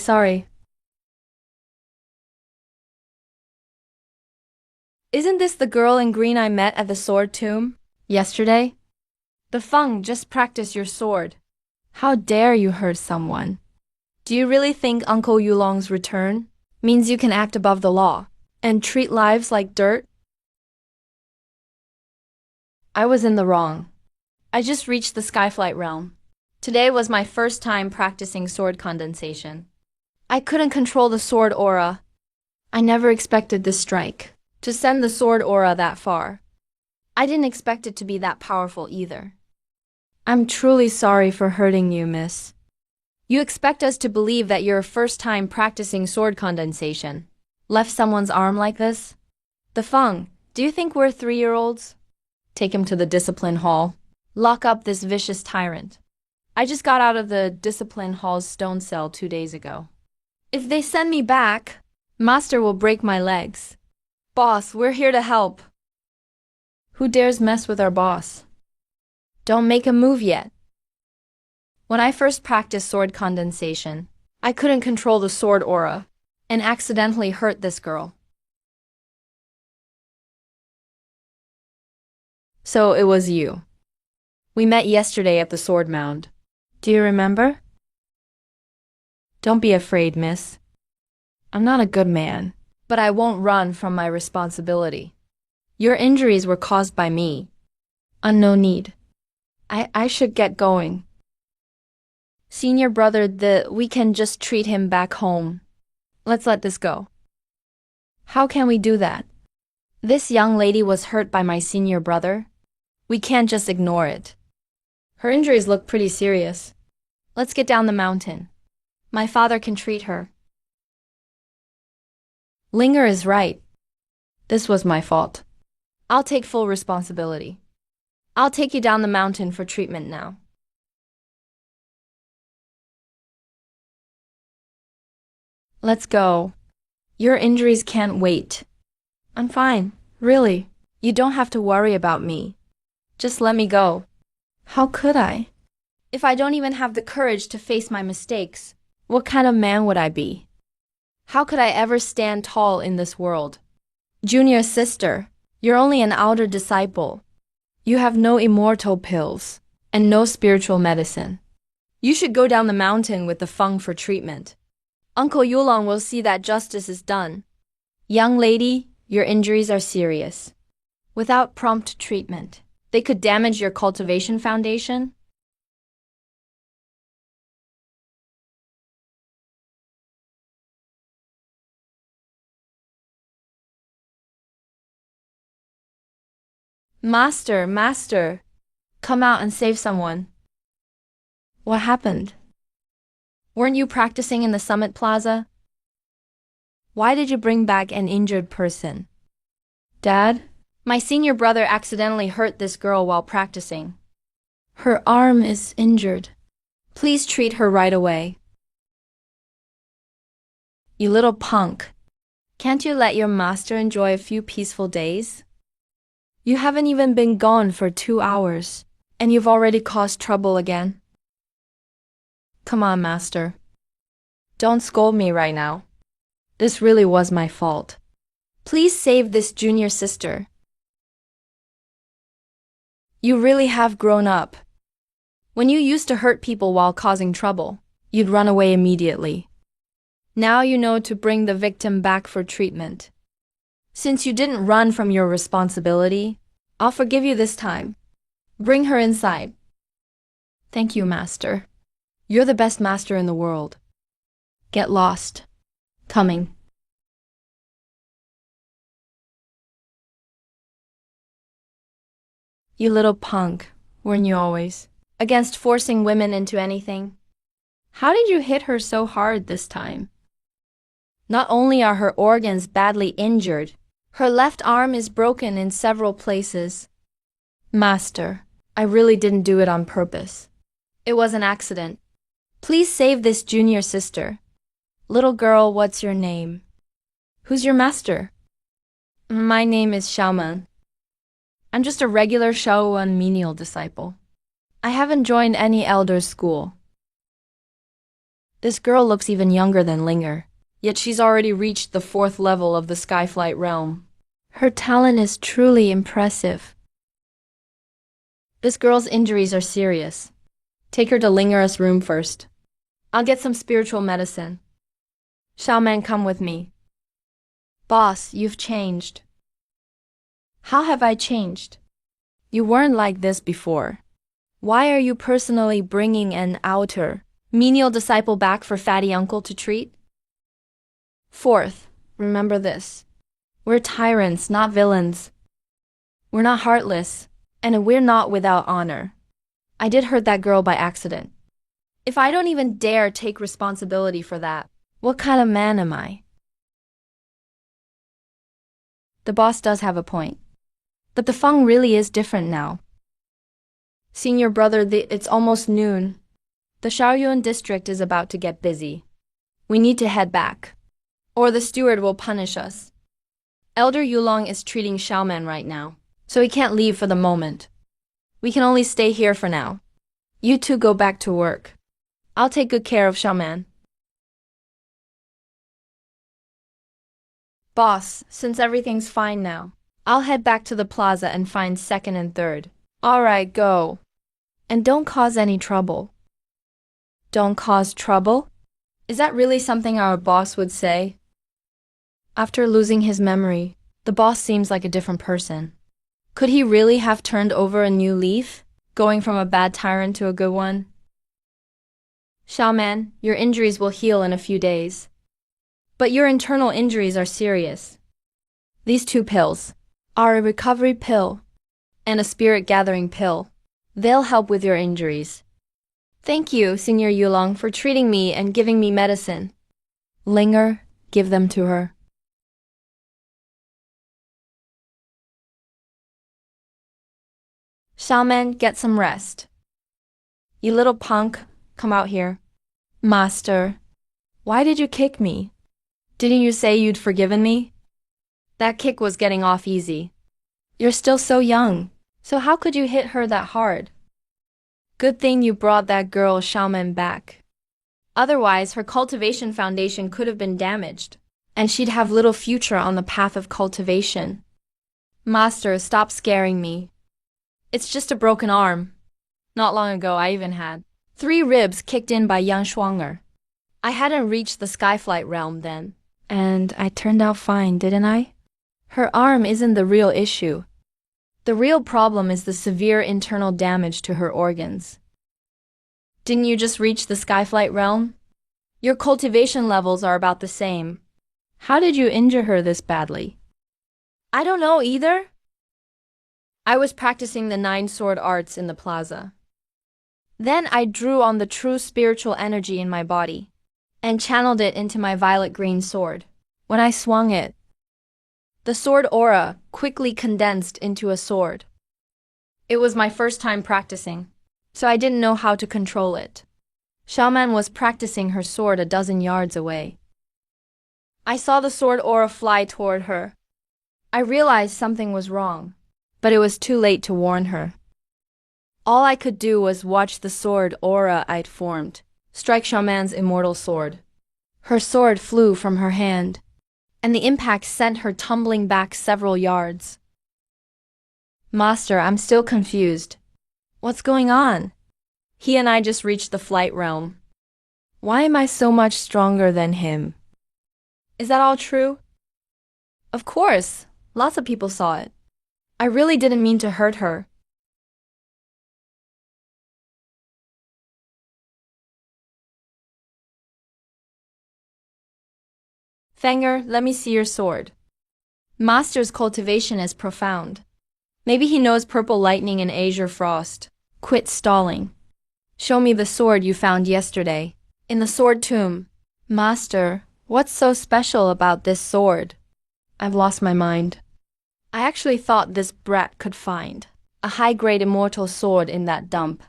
Speaker 1: Isn't this the girl in green I met at the sword tomb yesterday? The Feng, just practice your sword. How dare you hurt someone? Do you really think Uncle Yulong's return means you can act above the law and treat lives like dirt? I was in the wrong. I just reached the Skyflight realm. Today was my first time practicing sword condensation. I couldn't control the sword aura. I never expected this strike to send the sword aura that far. I didn't expect it to be that powerful either. I'm truly sorry for hurting you, miss. You expect us to believe that your first time practicing sword condensation left someone's arm like this? The Feng, do you think we're 3-year-olds? Take him to the discipline hall. Lock up this vicious tyrant. I just got out of the discipline hall's stone cell 2 days ago. If they send me back, Master will break my legs. Boss, we're here to help. Who dares mess with our boss? Don't make a move yet. When I first practiced sword condensation, I couldn't control the sword aura and accidentally hurt this girl. So it was you. We met yesterday at the sword mound. Do you remember? Don't be afraid, miss. I'm not a good man, but I won't run from my responsibility. Your injuries were caused by me. No need. I should get going. Senior brother, we can just treat him back home. Let's let this go. How can we do that? This young lady was hurt by my senior brother. We can't just ignore it. Her injuries look pretty serious. Let's get down the mountain. My father can treat her. Linger is right. This was my fault. I'll take full responsibility. I'll take you down the mountain for treatment now. Let's go. Your injuries can't wait. I'm fine, really. You don't have to worry about me. Just let me go. How could I? If I don't even have the courage to face my mistakes, what kind of man would I be? How could I ever stand tall in this world? Junior sister, you're only an outer disciple. You have no immortal pills and no spiritual medicine. You should go down the mountain with the Feng for treatment. Uncle Yulong will see that justice is done. Young lady, your injuries are serious. Without prompt treatment, they could damage your cultivation foundation. Master, come out and save someone. What happened? Weren't you practicing in the Summit Plaza? Why did you bring back an injured person? Dad, my senior brother accidentally hurt this girl while practicing. Her arm is injured. Please treat her right away. You little punk. Can't you let your master enjoy a few peaceful days? You haven't even been gone for 2 hours, and you've already caused trouble again. Come on, master. Don't scold me right now. This really was my fault. Please save this junior sister. You really have grown up. When you used to hurt people while causing trouble, you'd run away immediately. Now you know to bring the victim back for treatment. Since you didn't run from your responsibility, I'll forgive you this time. Bring her inside. Thank you, master. You're the best master in the world. Get lost. Coming. You little punk, weren't you always? Against forcing women into anything. How did you hit her so hard this time? Not only are her organs badly injured, her left arm is broken in several places. Master, I really didn't do it on purpose. It was an accident. Please save this junior sister. Little girl, what's your name? Who's your master? My name is Xiaoman. I'm just a regular Shaowen menial disciple. I haven't joined any elder's school. This girl looks even younger than Linger, yet she's already reached the 4th level of the Skyflight realm. Her talent is truly impressive. This girl's injuries are serious. Take her to Linger's room first. I'll get some spiritual medicine. Xiaoman, come with me. Boss, you've changed. How have I changed? You weren't like this before. Why are you personally bringing an outer, menial disciple back for fatty uncle to treat? 4th, remember this. We're tyrants, not villains. We're not heartless, and we're not without honor. I did hurt that girl by accident. If I don't even dare take responsibility for that, what kind of man am I? The boss does have a point. But the Feng really is different now. Senior brother, it's almost noon. The Shaoyuan district is about to get busy. We need to head back, or the steward will punish us. Elder Yulong is treating Xiaoman right now, so he can't leave for the moment. We can only stay here for now. You two go back to work. I'll take good care of Xiaoman. Boss, since everything's fine now, I'll head back to the plaza and find 2nd and 3rd. All right, go. And don't cause any trouble. Don't cause trouble? Is that really something our boss would say? After losing his memory, the boss seems like a different person. Could he really have turned over a new leaf, going from a bad tyrant to a good one? Xiaoman, your injuries will heal in a few days. But your internal injuries are serious. These 2 pills are a recovery pill and a spirit gathering pill. They'll help with your injuries. Thank you, Senior Yulong, for treating me and giving me medicine. Linger, give them to her. Xiaoman, get some rest. You little punk, come out here. Master, why did you kick me? Didn't you say you'd forgiven me? That kick was getting off easy. You're still so young, so how could you hit her that hard? Good thing you brought that girl Xiaoman back. Otherwise, her cultivation foundation could have been damaged, and she'd have little future on the path of cultivation. Master, stop scaring me. It's just a broken arm. Not long ago, I even had 3 ribs kicked in by young Schwanger. I hadn't reached the skyflight realm then. And I turned out fine, didn't I? Her arm isn't the real issue. The real problem is the severe internal damage to her organs. Didn't you just reach the skyflight realm? Your cultivation levels are about the same. How did you injure her this badly? I don't know either. I was practicing the 9 sword arts in the plaza. Then I drew on the true spiritual energy in my body and channeled it into my violet-green sword. When I swung it, the sword aura quickly condensed into a sword. It was my first time practicing, so I didn't know how to control it. Xiaoman was practicing her sword a dozen yards away. I saw the sword aura fly toward her. I realized something was wrong, but it was too late to warn her. All I could do was watch the sword aura I'd formed strike Xiaoman's immortal sword. Her sword flew from her hand, and the impact sent her tumbling back several yards. Master, I'm still confused. What's going on? He and I just reached the flight realm. Why am I so much stronger than him? Is that all true? Of course, lots of people saw it. I really didn't mean to hurt her. Fenger, let me see your sword. Master's cultivation is profound. Maybe he knows purple lightning and azure frost. Quit stalling. Show me the sword you found yesterday, in the sword tomb. Master, what's so special about this sword? I've lost my mind. I actually thought this brat could find a high-grade immortal sword in that dump.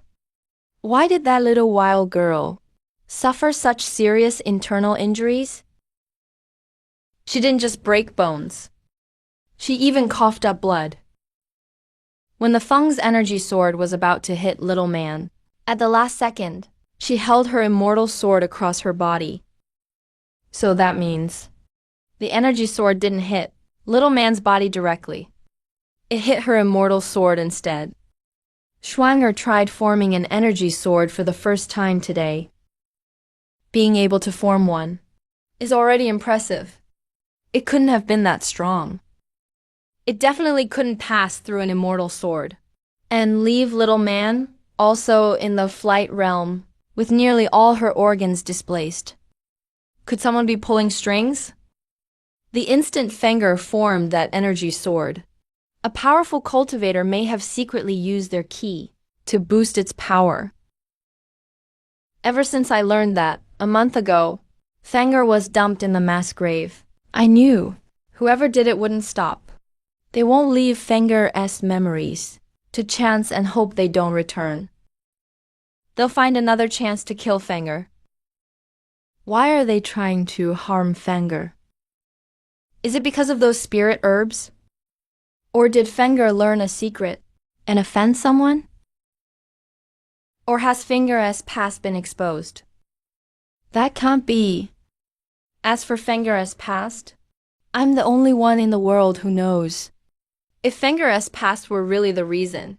Speaker 1: Why did that little wild girl suffer such serious internal injuries? She didn't just break bones. She even coughed up blood. When the Feng's energy sword was about to hit Little Man, at the last second, she held her immortal sword across her body. So that means the energy sword didn't hit Little Man's body directly. It hit her immortal sword instead. Schwanger tried forming an energy sword for the first time today. Being able to form one is already impressive. It couldn't have been that strong. It definitely couldn't pass through an immortal sword and leave Little Man also in the flight realm with nearly all her organs displaced. Could someone be pulling strings? The instant Fenger formed that energy sword, a powerful cultivator may have secretly used their key to boost its power. Ever since I learned that, a month ago, Fenger was dumped in the mass grave, I knew whoever did it wouldn't stop. They won't leave Fenger-esque memories to chance and hope they don't return. They'll find another chance to kill Fenger. Why are they trying to harm Fenger? Is it because of those spirit herbs? Or did Fenger learn a secret and offend someone? Or has Fenger-esque past been exposed? That can't be. As for Fenger-esque past, I'm the only one in the world who knows. If Fenger-esque past were really the reason,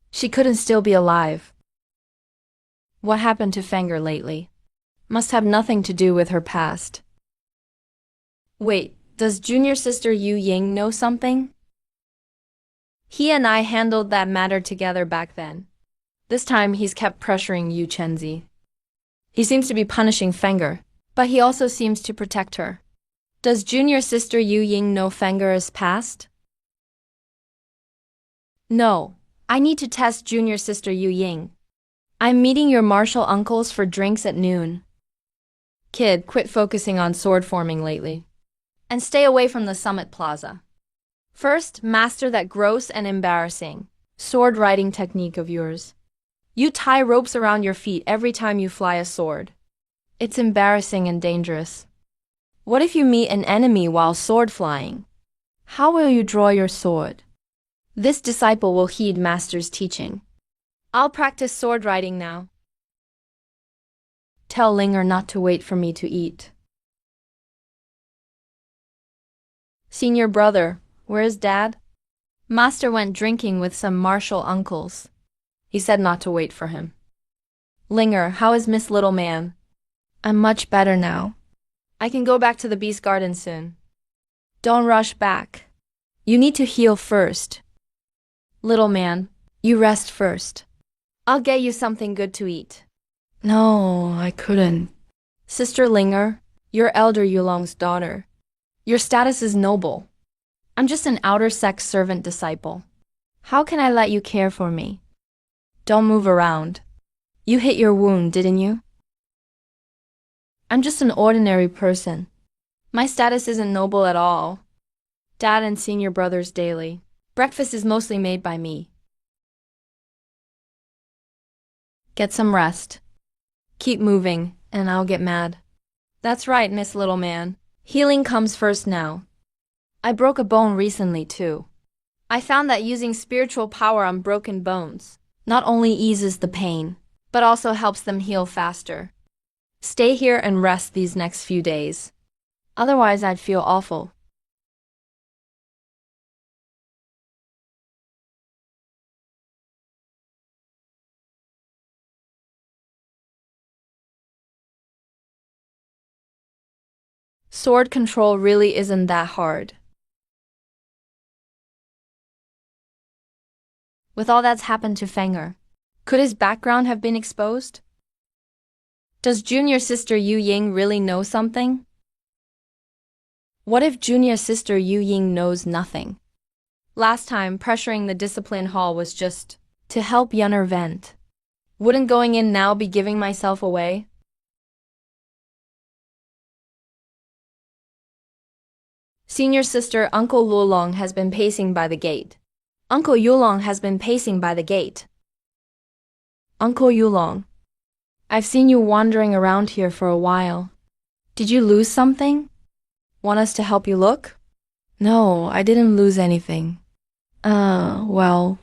Speaker 1: she couldn't still be alive. What happened to Fenger lately? Must have nothing to do with her past. Wait, does junior sister Yu Ying know something? He and I handled that matter together back then. This time he's kept pressuring Yu Chenzi. He seems to be punishing Fenger, but he also seems to protect her. Does junior sister Yu Ying know Fenger's past? No, I need to test junior sister Yu Ying. I'm meeting your martial uncles for drinks at noon. Kid, quit focusing on sword forming lately. And stay away from the Summit Plaza. First, master that gross and embarrassing sword riding technique of yours. You tie ropes around your feet every time you fly a sword. It's embarrassing and dangerous. What if you meet an enemy while sword flying? How will you draw your sword? This disciple will heed master's teaching. I'll practice sword riding now. Tell Linger not to wait for me to eat. Senior brother, where's Dad? Master went drinking with some martial uncles. He said not to wait for him. Linger, how is Miss Little Man? I'm much better now. I can go back to the Beast Garden soon. Don't rush back. You need to heal first. Little man, you rest first. I'll get you something good to eat. No, I couldn't. Sister Linger, you're Elder Yulong's daughter. Your status is noble. I'm just an outer sect servant disciple. How can I let you care for me? Don't move around. You hit your wound, didn't you? I'm just an ordinary person. My status isn't noble at all. Dad and senior brothers daily. Breakfast is mostly made by me. Get some rest. Keep moving, and I'll get mad. That's right, Miss Little Man. Healing comes first now. I broke a bone recently, too. I found that using spiritual power on broken bones not only eases the pain, but also helps them heal faster. Stay here and rest these next few days. Otherwise, I'd feel awful. Sword control really isn't that hard. With all that's happened to Fenger, could his background have been exposed? Does junior sister Yu Ying really know something? What if junior sister Yu Ying knows nothing? Last time, pressuring the discipline hall was just to help Yunner vent. Wouldn't going in now be giving myself away? Senior sister Uncle Lulong has been pacing by the gate. Uncle Yulong has been pacing by the gate. Uncle Yulong, I've seen you wandering around here for a while. Did you lose something? Want us to help you look? No, I didn't lose anything. Well.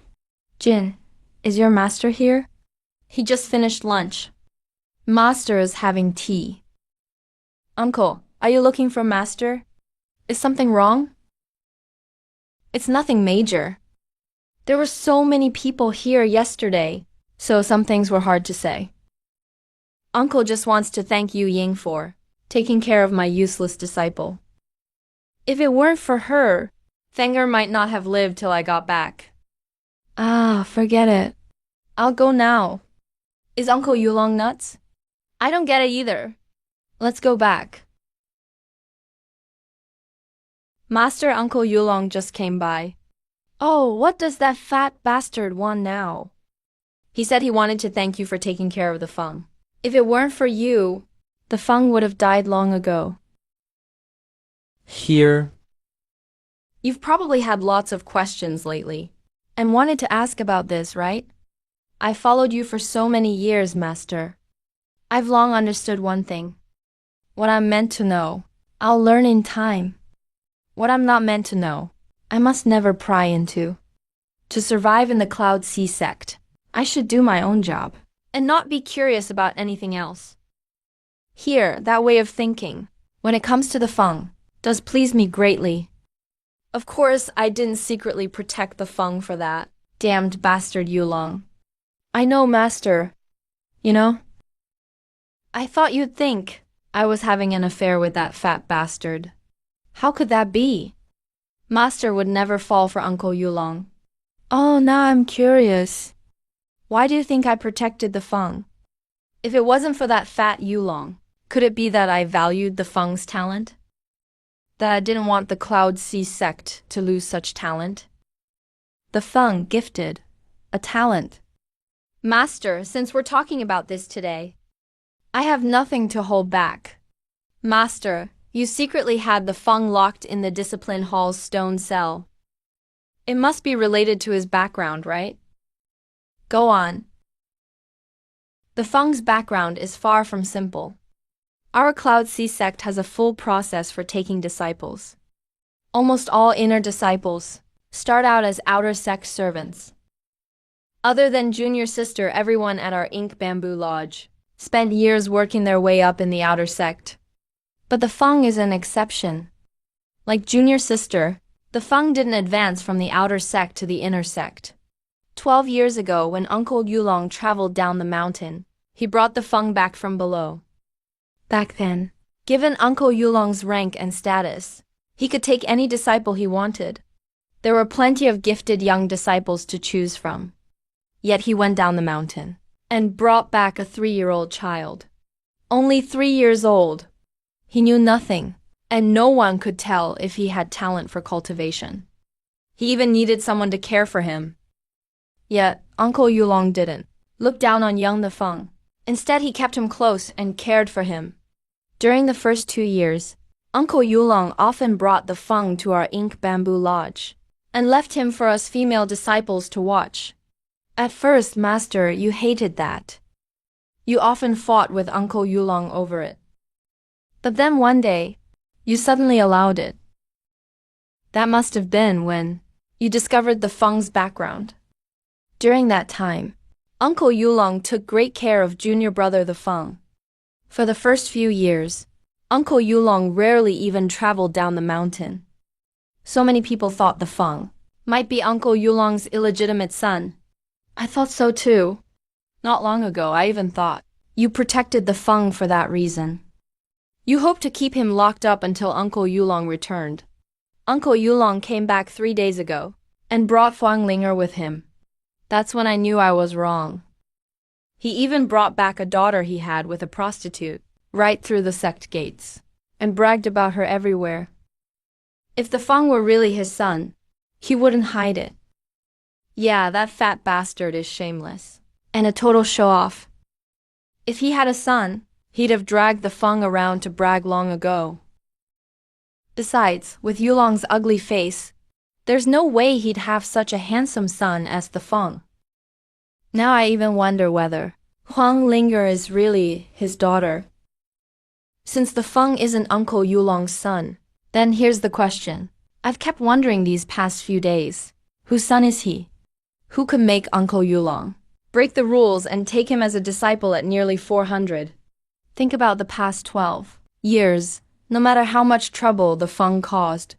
Speaker 1: Jin, is your master here? He just finished lunch. Master is having tea. Uncle, are you looking for master? Is something wrong? It's nothing major. There were so many people here yesterday, so some things were hard to say. Uncle just wants to thank Yu Ying for taking care of my useless disciple. If it weren't for her, Fenger might not have lived till I got back. Forget it. I'll go now. Is Uncle Yulong nuts? I don't get it either. Let's go back. Master Uncle Yulong just came by. Oh, what does that fat bastard want now? He said he wanted to thank you for taking care of the Feng. If it weren't for you, the Feng would have died long ago.
Speaker 2: Here.
Speaker 1: You've probably had lots of questions lately, and wanted to ask about this, right? I followed you for so many years, Master. I've long understood one thing. What I'm meant to know, I'll learn in time. What I'm not meant to know, I must never pry into. To survive in the Cloud Sea Sect, I should do my own job, and not be curious about anything else. Here, that way of thinking, when it comes to the Feng, does please me greatly. Of course, I didn't secretly protect the Feng for that damned bastard Yulong. I know, Master. You know? I thought you'd think I was having an affair with that fat bastard. How could that be? Master would never fall for Uncle Yulong. Oh, now I'm curious. Why do you think I protected the Feng? If it wasn't for that fat Yulong, could it be that I valued the Feng's talent? That I didn't want the Cloud Sea sect to lose such talent? The Feng gifted a talent. Master, since we're talking about this today, I have nothing to hold back. Master, you secretly had the Feng locked in the discipline hall's stone cell. It must be related to his background, right? Go on. The Feng's background is far from simple. Our Cloud Sea sect has a full process for taking disciples. Almost all inner disciples start out as outer sect servants. Other than Junior Sister, everyone at our Ink Bamboo Lodge spent years working their way up in the outer sect. But the Feng is an exception. Like Junior Sister, the Feng didn't advance from the outer sect to the inner sect. 12 years ago, when Uncle Yulong traveled down the mountain, he brought the Feng back from below. Back then, given Uncle Yulong's rank and status, he could take any disciple he wanted. There were plenty of gifted young disciples to choose from. Yet he went down the mountain and brought back a 3-year-old child. Only 3 years old. He knew nothing, and no one could tell if he had talent for cultivation. He even needed someone to care for him. Yet Uncle Yulong didn't look down on young the Feng. Instead, he kept him close and cared for him. During the first 2 years, Uncle Yulong often brought the Feng to our Ink Bamboo Lodge and left him for us female disciples to watch. At first, Master, you hated that. You often fought with Uncle Yulong over it. But then one day, you suddenly allowed it. That must have been when you discovered the Feng's background. During that time, Uncle Yulong took great care of junior brother the Feng. For the first few years, Uncle Yulong rarely even traveled down the mountain. So many people thought the Feng might be Uncle Yulong's illegitimate son. I thought so too. Not long ago, I even thought you protected the Feng for that reason. You hoped to keep him locked up until Uncle Yulong returned. Uncle Yulong came back 3 days ago and brought Linger with him. That's when I knew I was wrong. He even brought back a daughter he had with a prostitute right through the sect gates and bragged about her everywhere. If the Feng were really his son, he wouldn't hide it. Yeah, that fat bastard is shameless and a total show-off. If he had a son, he'd have dragged the Feng around to brag long ago. Besides, with Yulong's ugly face, there's no way he'd have such a handsome son as the Feng. Now I even wonder whether Linger is really his daughter. Since the Feng isn't Uncle Yulong's son, then here's the question. I've kept wondering these past few days. Whose son is he? Who could make Uncle Yulong break the rules and take him as a disciple at nearly 400? Think about the past 12 years. No matter how much trouble the Feng caused,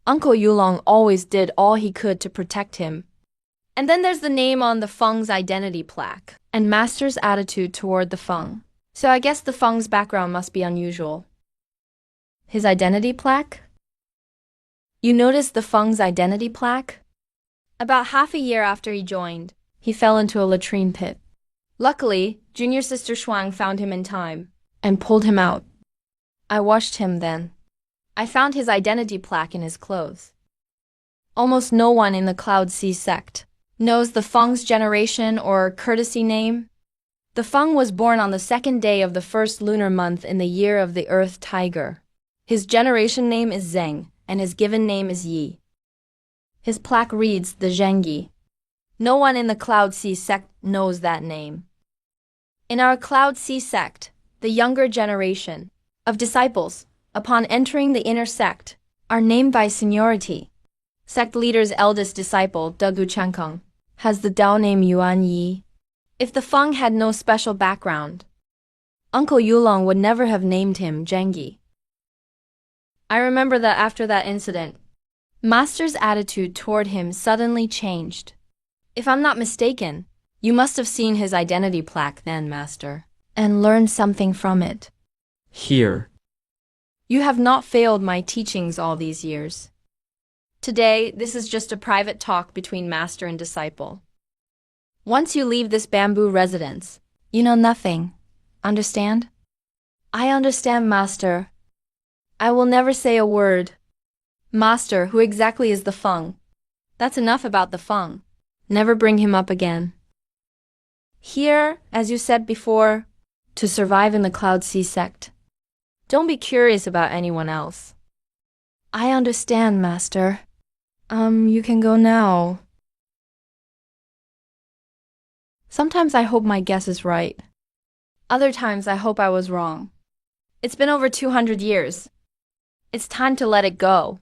Speaker 1: Uncle Yulong always did all he could to protect him. And then there's the name on the Feng's identity plaque and Master's attitude toward the Feng. So I guess the Feng's background must be unusual. His identity plaque? You noticed the Feng's identity plaque? About half a year after he joined, he fell into a latrine pit. Luckily, Junior Sister Shuang found him in time and pulled him out. I washed him then. I found his identity plaque in his clothes. Almost no one in the Cloud Sea sect knows the Feng's generation or courtesy name. The Feng was born on the 2nd day of the 1st lunar month in the year of the Earth Tiger. His generation name is Zheng, and his given name is Yi. His plaque reads the Zhengyi. No one in the Cloud Sea sect knows that name. In our Cloud Sea sect, the younger generation of disciples, upon entering the inner sect, are named by seniority. Sect leader's eldest disciple, Degu Chankeng, has the Dao name Yuan Yi. If the Feng had no special background, Uncle Yulong would never have named him Zhengyi. I remember that after that incident, Master's attitude toward him suddenly changed. If I'm not mistaken, you must have seen his identity plaque then, Master. and learn something from it.
Speaker 2: Here.
Speaker 1: You have not failed my teachings all these years. Today, this is just a private talk between master and disciple. Once you leave this bamboo residence, you know nothing. Understand? I understand, master. I will never say a word. Master, who exactly is the Feng? That's enough about the Feng. Never bring him up again. Here, as you said before, to survive in the Cloud Sea Sect. Don't be curious about anyone else. I understand, master. You can go now. Sometimes I hope my guess is right. Other times I hope I was wrong. It's been over 200 years. It's time to let it go.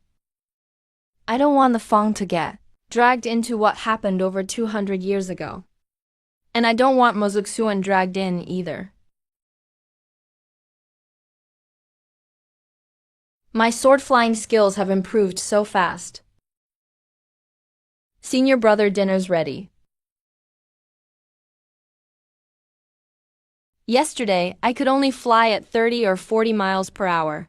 Speaker 1: I don't want the Feng to get dragged into what happened over 200 years ago. And I don't want Mozuksuan dragged in either. My sword flying skills have improved so fast. Senior brother dinner's ready. Yesterday, I could only fly at 30 or 40 miles per hour.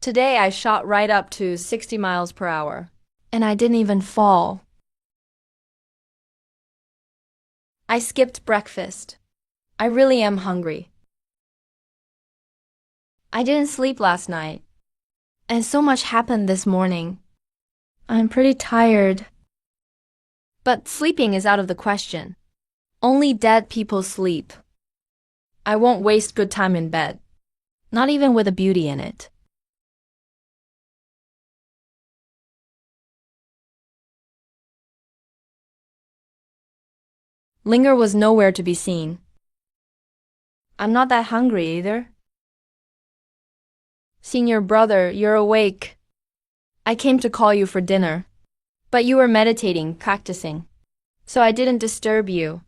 Speaker 1: Today, I shot right up to 60 miles per hour. And I didn't even fall. I skipped breakfast. I really am hungry. I didn't sleep last night. And so much happened this morning. I'm pretty tired. But sleeping is out of the question. Only dead people sleep. I won't waste good time in bed. Not even with a beauty in it. Linger was nowhere to be seen. I'm not that hungry either. Senior brother, you're awake. I came to call you for dinner. But you were meditating, practicing. So I didn't disturb you.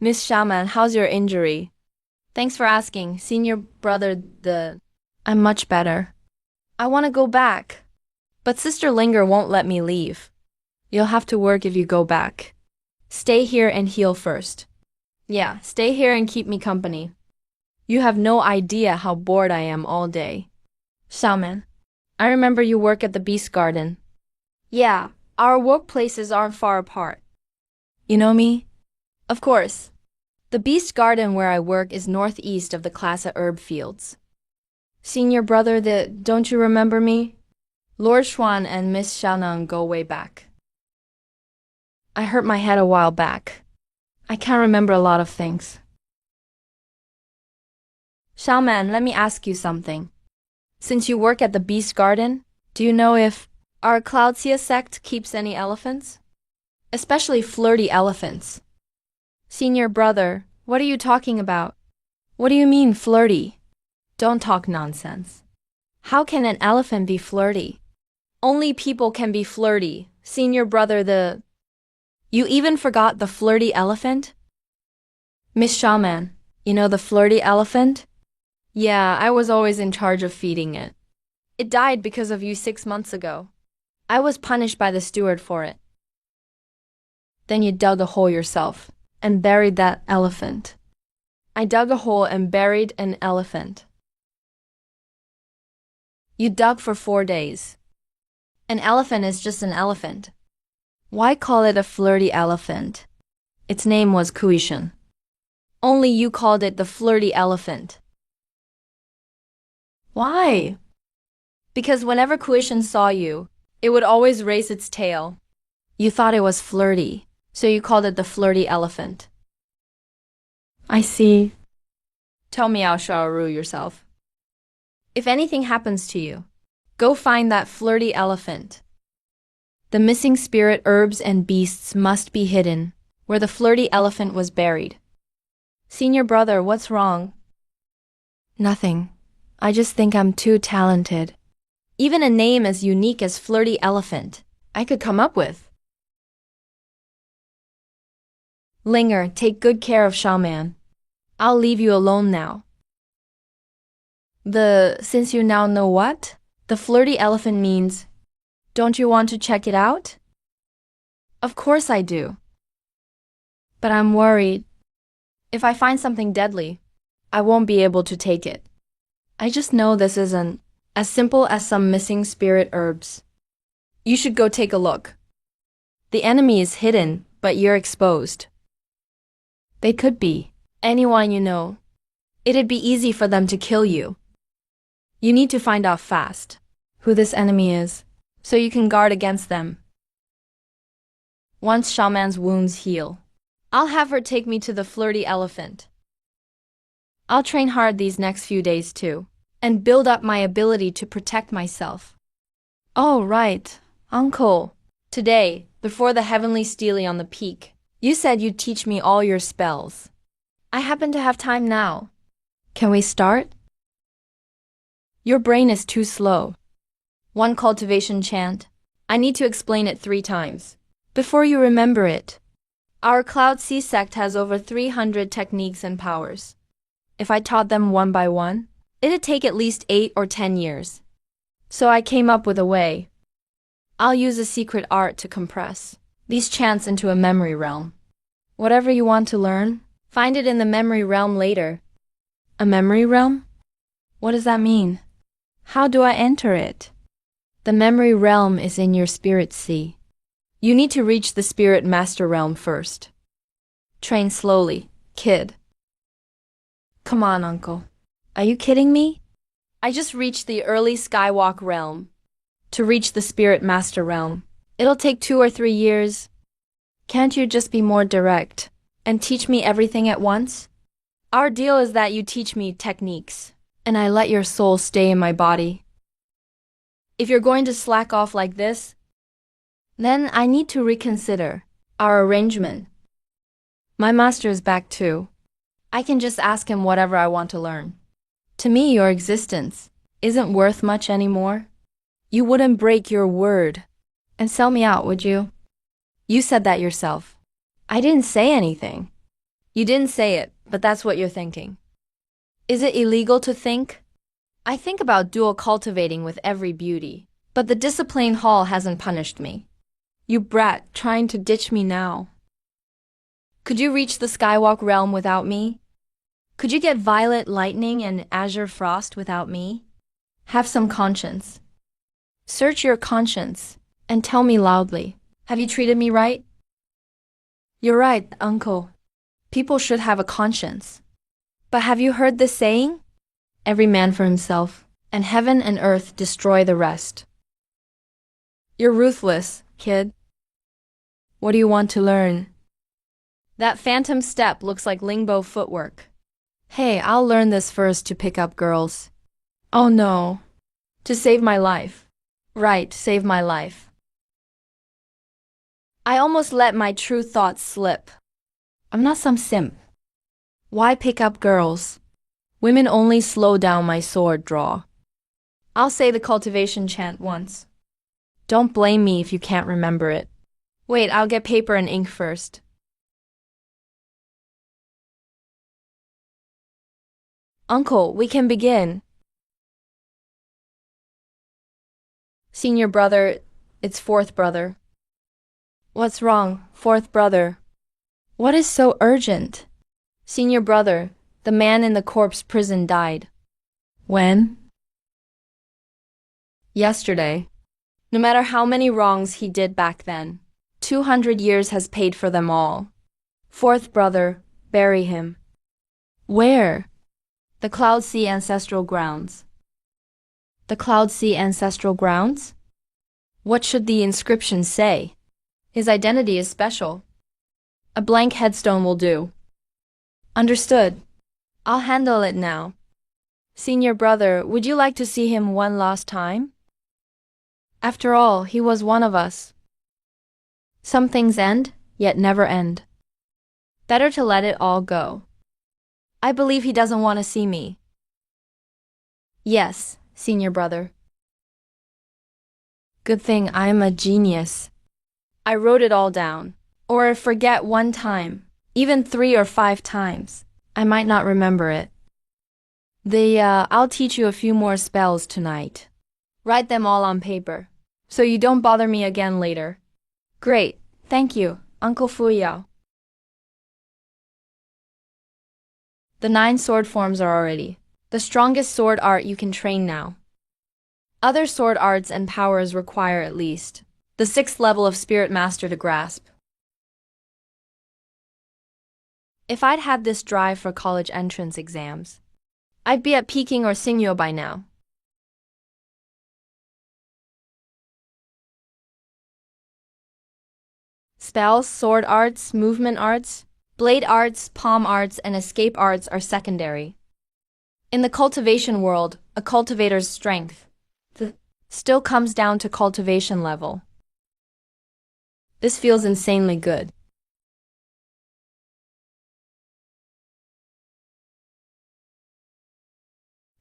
Speaker 1: Miss Shaman, how's your injury? Thanks for asking, senior brother. I'm much better. I want to go back. But Sister Linger won't let me leave. You'll have to work if you go back. Stay here and heal first. Yeah, stay here and keep me company. You have no idea how bored I am all day. Shaman, I remember you work at the Beast Garden. Yeah, our workplaces aren't far apart. You know me? Of course. The Beast Garden where I work is northeast of the Classa Herb Fields. Senior brother, don't you remember me? Lord Xuan and Miss Xiaoneng go way back. I hurt my head a while back. I can't remember a lot of things. Xiaoman, let me ask you something. Since you work at the Beast Garden, do you know if our Cloudsia sect keeps any elephants? Especially flirty elephants. Senior brother, what are you talking about? What do you mean flirty? Don't talk nonsense. How can an elephant be flirty? Only people can be flirty. Senior brother, You even forgot the flirty elephant? Miss Shaman, you know the flirty elephant? Yeah, I was always in charge of feeding it. It died because of you 6 months ago. I was punished by the steward for it. Then you dug a hole yourself and buried that elephant. I dug a hole and buried an elephant. You dug for 4 days. An elephant is just an elephant. Why call it a flirty elephant? Its name was Kuishan. Only you called it the flirty elephant. Why? Because whenever Kuishan saw you, it would always raise its tail. You thought it was flirty, so you called it the flirty elephant. I see. Tell me, Shaoru, yourself. If anything happens to you, go find that flirty elephant. The missing spirit herbs and beasts must be hidden, where the flirty elephant was buried. Senior brother, what's wrong? Nothing. I just think I'm too talented. Even a name as unique as flirty elephant, I could come up with. Linger, take good care of Shaman. I'll leave you alone now. Since you now know what? The flirty elephant means, don't you want to check it out? Of course I do. But I'm worried. If I find something deadly, I won't be able to take it. I just know this isn't as simple as some missing spirit herbs. You should go take a look. The enemy is hidden, but you're exposed. They could be anyone you know. It'd be easy for them to kill you. You need to find out fast who this enemy is, so you can guard against them. Once Shaman's wounds heal, I'll have her take me to the flirty elephant. I'll train hard these next few days too, and build up my ability to protect myself. Oh, right, Uncle. Today, before the heavenly stele on the peak, you said you'd teach me all your spells. I happen to have time now. Can we start? Your brain is too slow. One cultivation chant. I need to explain it 3 times before you remember it. Our Cloud Sea Sect has over 300 techniques and powers. If I taught them one by one, it'd take at least 8 or 10 years. So I came up with a way. I'll use a secret art to compress these chants into a memory realm. Whatever you want to learn, find it in the memory realm later. A memory realm? What does that mean? How do I enter it? The memory realm is in your spirit sea. You need to reach the spirit master realm first. Train slowly, kid. Come on, Uncle. Are you kidding me? I just reached the early skywalk realm. To reach the spirit master realm, it'll take 2 or 3 years. Can't you just be more direct and teach me everything at once? Our deal is that you teach me techniques, and I let your soul stay in my body. If you're going to slack off like this, then I need to reconsider our arrangement. My master is back too. I can just ask him whatever I want to learn. To me, your existence isn't worth much anymore. You wouldn't break your word and sell me out, would you? You said that yourself. I didn't say anything. You didn't say it, but that's what you're thinking. Is it illegal to think? I think about dual cultivating with every beauty, but the discipline hall hasn't punished me. You brat trying to ditch me now. Could you reach the skywalk realm without me? Could you get violet lightning and azure frost without me? Have some conscience. Search your conscience and tell me loudly. Have you treated me right? You're right, Uncle. People should have a conscience. But have you heard this saying? Every man for himself, and heaven and earth destroy the rest. You're ruthless, kid. What do you want to learn? That phantom step looks like Lingbo footwork. Hey, I'll learn this first to pick up girls. Oh no. To save my life. Right, save my life. I almost let my true thoughts slip. I'm not some simp. Why pick up girls? Women only slow down my sword draw. I'll say the cultivation chant once. Don't blame me if you can't remember it. Wait, I'll get paper and ink first. Uncle, we can begin. Senior brother, it's 4th brother. What's wrong, 4th brother? What is so urgent? Senior brother, the man in the corpse prison died. When? Yesterday. No matter how many wrongs he did back then, 200 years has paid for them all. 4th brother, bury him. Where? The Cloud Sea Ancestral Grounds. The Cloud Sea Ancestral Grounds? What should the inscription say? His identity is special. A blank headstone will do. Understood. I'll handle it now. Senior brother, would you like to see him one last time? After all, he was one of us. Some things end, yet never end. Better to let it all go. I believe he doesn't want to see me. Yes, senior brother. Good thing I'm a genius. I wrote it all down. Or if forget one time, even 3 or 5 times, I might not remember it. I'll teach you a few more spells tonight. Write them all on paper, so you don't bother me again later. Great, thank you, Uncle Fuyao. The 9 sword forms are already the strongest sword art you can train now. Other sword arts and powers require at least the 6th level of Spirit Master to grasp. If I'd had this drive for college entrance exams, I'd be at Peking or Singyo by now. Spells, sword arts, movement arts, blade arts, palm arts, and escape arts are secondary. In the cultivation world, a cultivator's strength still comes down to cultivation level. This feels insanely good.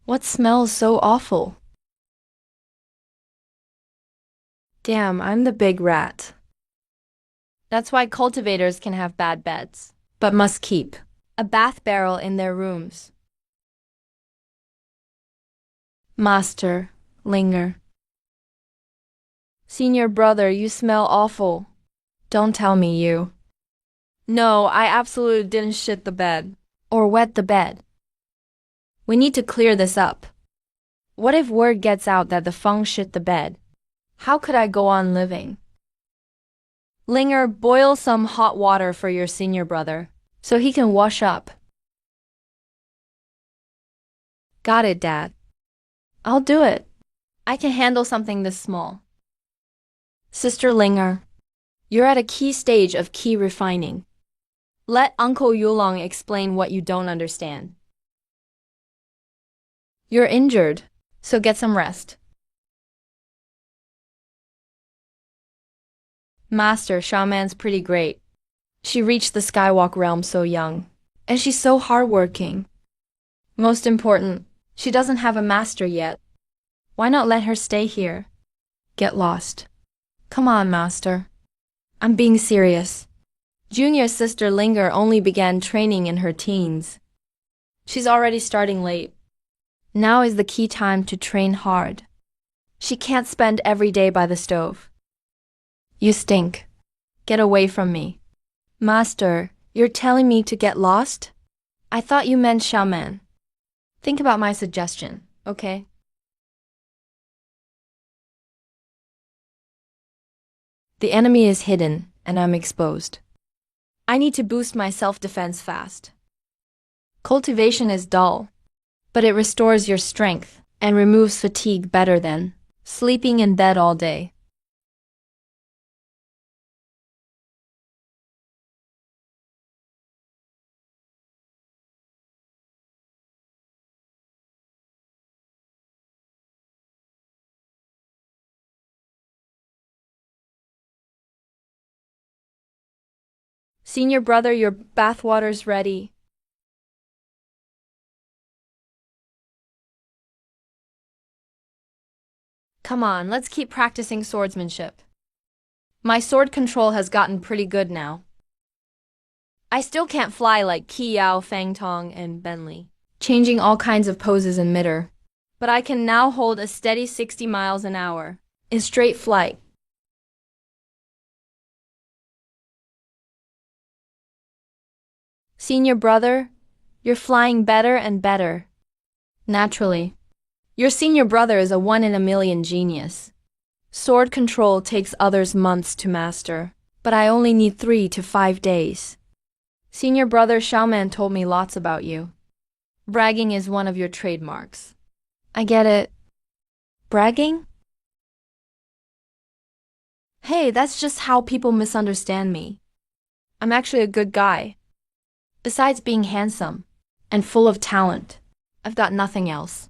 Speaker 1: What smells so awful? Damn, I'm the big rat. That's why cultivators can have bad beds, but must keep a bath barrel in their rooms. Master, linger. Senior brother, you smell awful. Don't tell me you. No, I absolutely didn't shit the bed. Or wet the bed. We need to clear this up. What if word gets out that the Feng shit the bed? How could I go on living? Linger, boil some hot water for your senior brother, so he can wash up. Got it, Dad. I'll do it. I can handle something this small. Sister Linger, you're at a key stage of key refining. Let Uncle Yulong explain what you don't understand. You're injured, so get some rest. Master, Shaman's pretty great. She reached the Skywalk realm so young, and she's so hardworking. Most important, she doesn't have a master yet. Why not let her stay here? Get lost. Come on, Master. I'm being serious. Junior sister Linger only began training in her teens. She's already starting late. Now is the key time to train hard. She can't spend every day by the stove. You stink. Get away from me. Master, you're telling me to get lost? I thought you meant shaman. Think about my suggestion, okay? The enemy is hidden, and I'm exposed. I need to boost my self-defense fast. Cultivation is dull, but it restores your strength and removes fatigue better than sleeping in bed all day. Senior brother, your bathwater's ready. Come on, let's keep practicing swordsmanship. My sword control has gotten pretty good now. I still can't fly like Qi Yao, Fang Tong, and Benli, changing all kinds of poses in midair. But I can now hold a steady 60 miles an hour in straight flight. Senior brother, you're flying better and better. Naturally. Your senior brother is a 1-in-a-million genius. Sword control takes others months to master, but I only need 3 to 5 days. Senior brother Xiaoman told me lots about you. Bragging is one of your trademarks. I get it. Bragging? Hey, that's just how people misunderstand me. I'm actually a good guy. Besides being handsome and full of talent, I've got nothing else.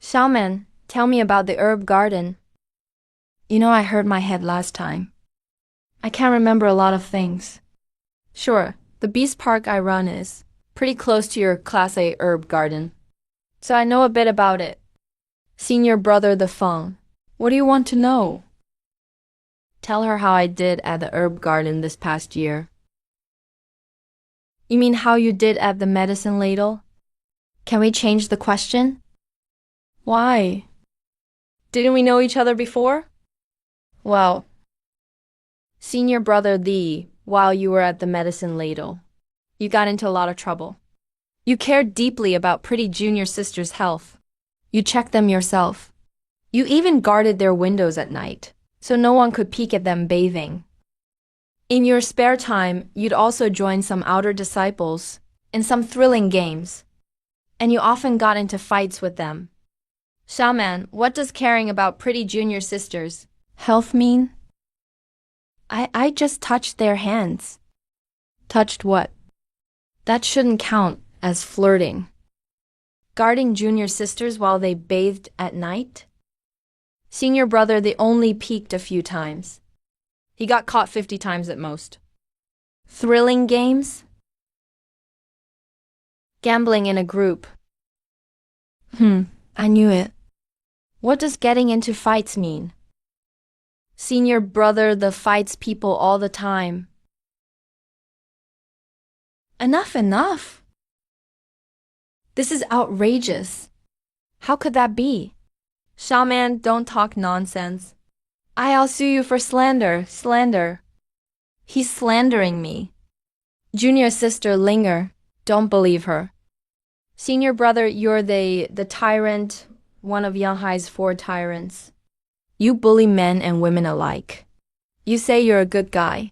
Speaker 1: Xiaoman, tell me about the herb garden. You know I hurt my head last time. I can't remember a lot of things. Sure, the beast park I run is pretty close to your Class A herb garden, so I know a bit about it. Senior brother the Feng, what do you want to know? Tell her how I did at the herb garden this past year. You mean how you did at the medicine ladle? Can we change the question? Why? Didn't we know each other before? Well, senior brother Lee while you were at the medicine ladle. You got into a lot of trouble. You cared deeply about pretty junior sisters' health. You checked them yourself. You even guarded their windows at night, so no one could peek at them bathing. In your spare time, you'd also join some outer disciples in some thrilling games, and you often got into fights with them. Shaman, what does caring about pretty junior sisters' health mean? I just touched their hands. Touched what? That shouldn't count as flirting. Guarding junior sisters while they bathed at night? Senior brother, they only peeked a few times. He got caught 50 times at most. Thrilling games? Gambling in a group. I knew it. What does getting into fights mean? Senior brother, the fights people all the time. Enough. This is outrageous. How could that be? Shaman, don't talk nonsense. I'll sue you for slander. He's slandering me. Junior sister Linger, don't believe her. Senior brother, you're the tyrant, one of Yanhai's 4 tyrants. You bully men and women alike. You say you're a good guy.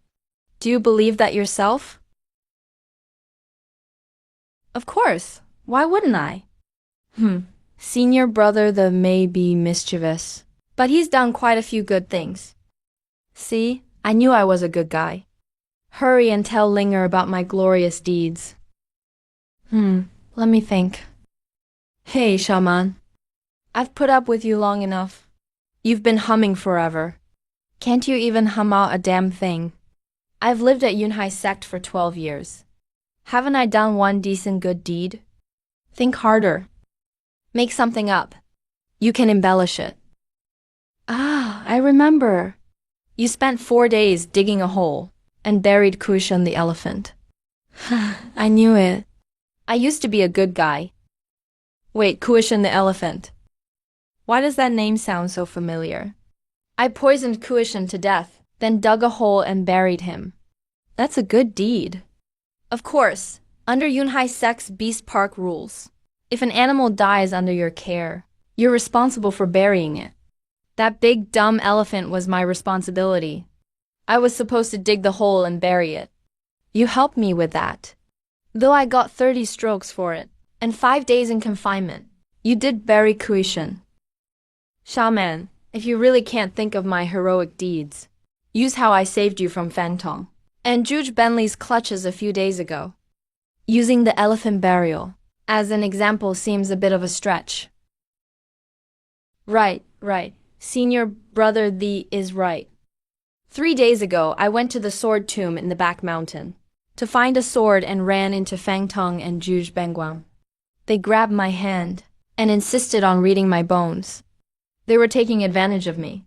Speaker 1: Do you believe that yourself? Of course. Why wouldn't I? Senior brother, the may be mischievous, but he's done quite a few good things. See, I knew I was a good guy. Hurry and tell Linger about my glorious deeds. Let me think. Hey, Shaman. I've put up with you long enough. You've been humming forever. Can't you even hum out a damn thing? I've lived at Yunhai Sect for 12 years. Haven't I done one decent good deed? Think harder. Make something up. You can embellish it. I remember. You spent 4 days digging a hole and buried Kushan the elephant. I knew it. I used to be a good guy. Wait, Kushan the elephant. Why does that name sound so familiar? I poisoned Kushan to death, then dug a hole and buried him. That's a good deed. Of course, under Yunhai Sect's Beast Park rules, if an animal dies under your care, you're responsible for burying it. That big dumb elephant was my responsibility. I was supposed to dig the hole and bury it. You helped me with that. Though I got 30 strokes for it, and 5 days in confinement, you did bury Kushan. Shaman, if you really can't think of my heroic deeds, use how I saved you from Fantong and Juge Bentley's clutches a few days ago. Using the elephant burial as an example seems a bit of a stretch. Right. Senior brother thee is right. 3 days ago, I went to the sword tomb in the back mountain to find a sword and ran into Fangtong and Juge Bengguang. They grabbed my hand and insisted on reading my bones. They were taking advantage of me.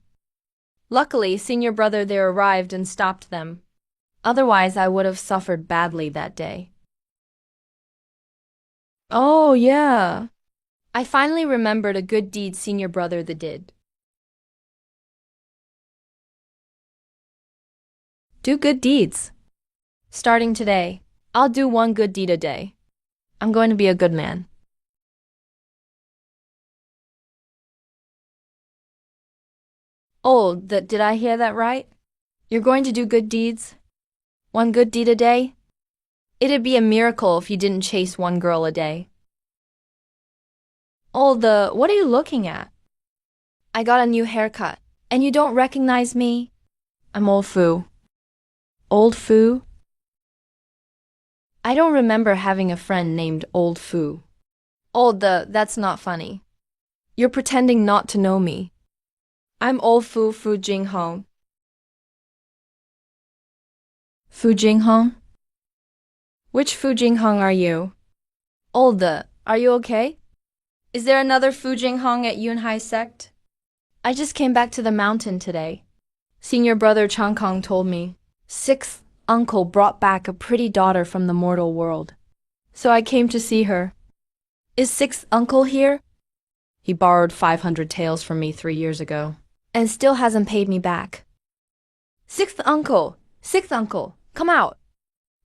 Speaker 1: Luckily, senior brother there arrived and stopped them. Otherwise, I would have suffered badly that day. Oh, yeah. I finally remembered a good deed senior brother the did. Do good deeds. Starting today, I'll do 1 good deed a day. I'm going to be a good man. Oh, did I hear that right? You're going to do good deeds? 1 good deed a day? It'd be a miracle if you didn't chase 1 girl a day. Oh, what are you looking at? I got a new haircut, and you don't recognize me? I'm Old Fu. Old Fu? I don't remember having a friend named Old Fu. That's not funny. You're pretending not to know me. I'm Old Fu Jinghong. Fu Jinghong? Which Fu Jinghong are you? Are you okay? Is there another Fu Jinghong at Yunhai Sect? I just came back to the mountain today. Senior brother Changkong told me. 6th uncle brought back a pretty daughter from the mortal world. So I came to see her. Is 6th uncle here? He borrowed 500 taels from me 3 years ago, and still hasn't paid me back. 6th uncle! Come out.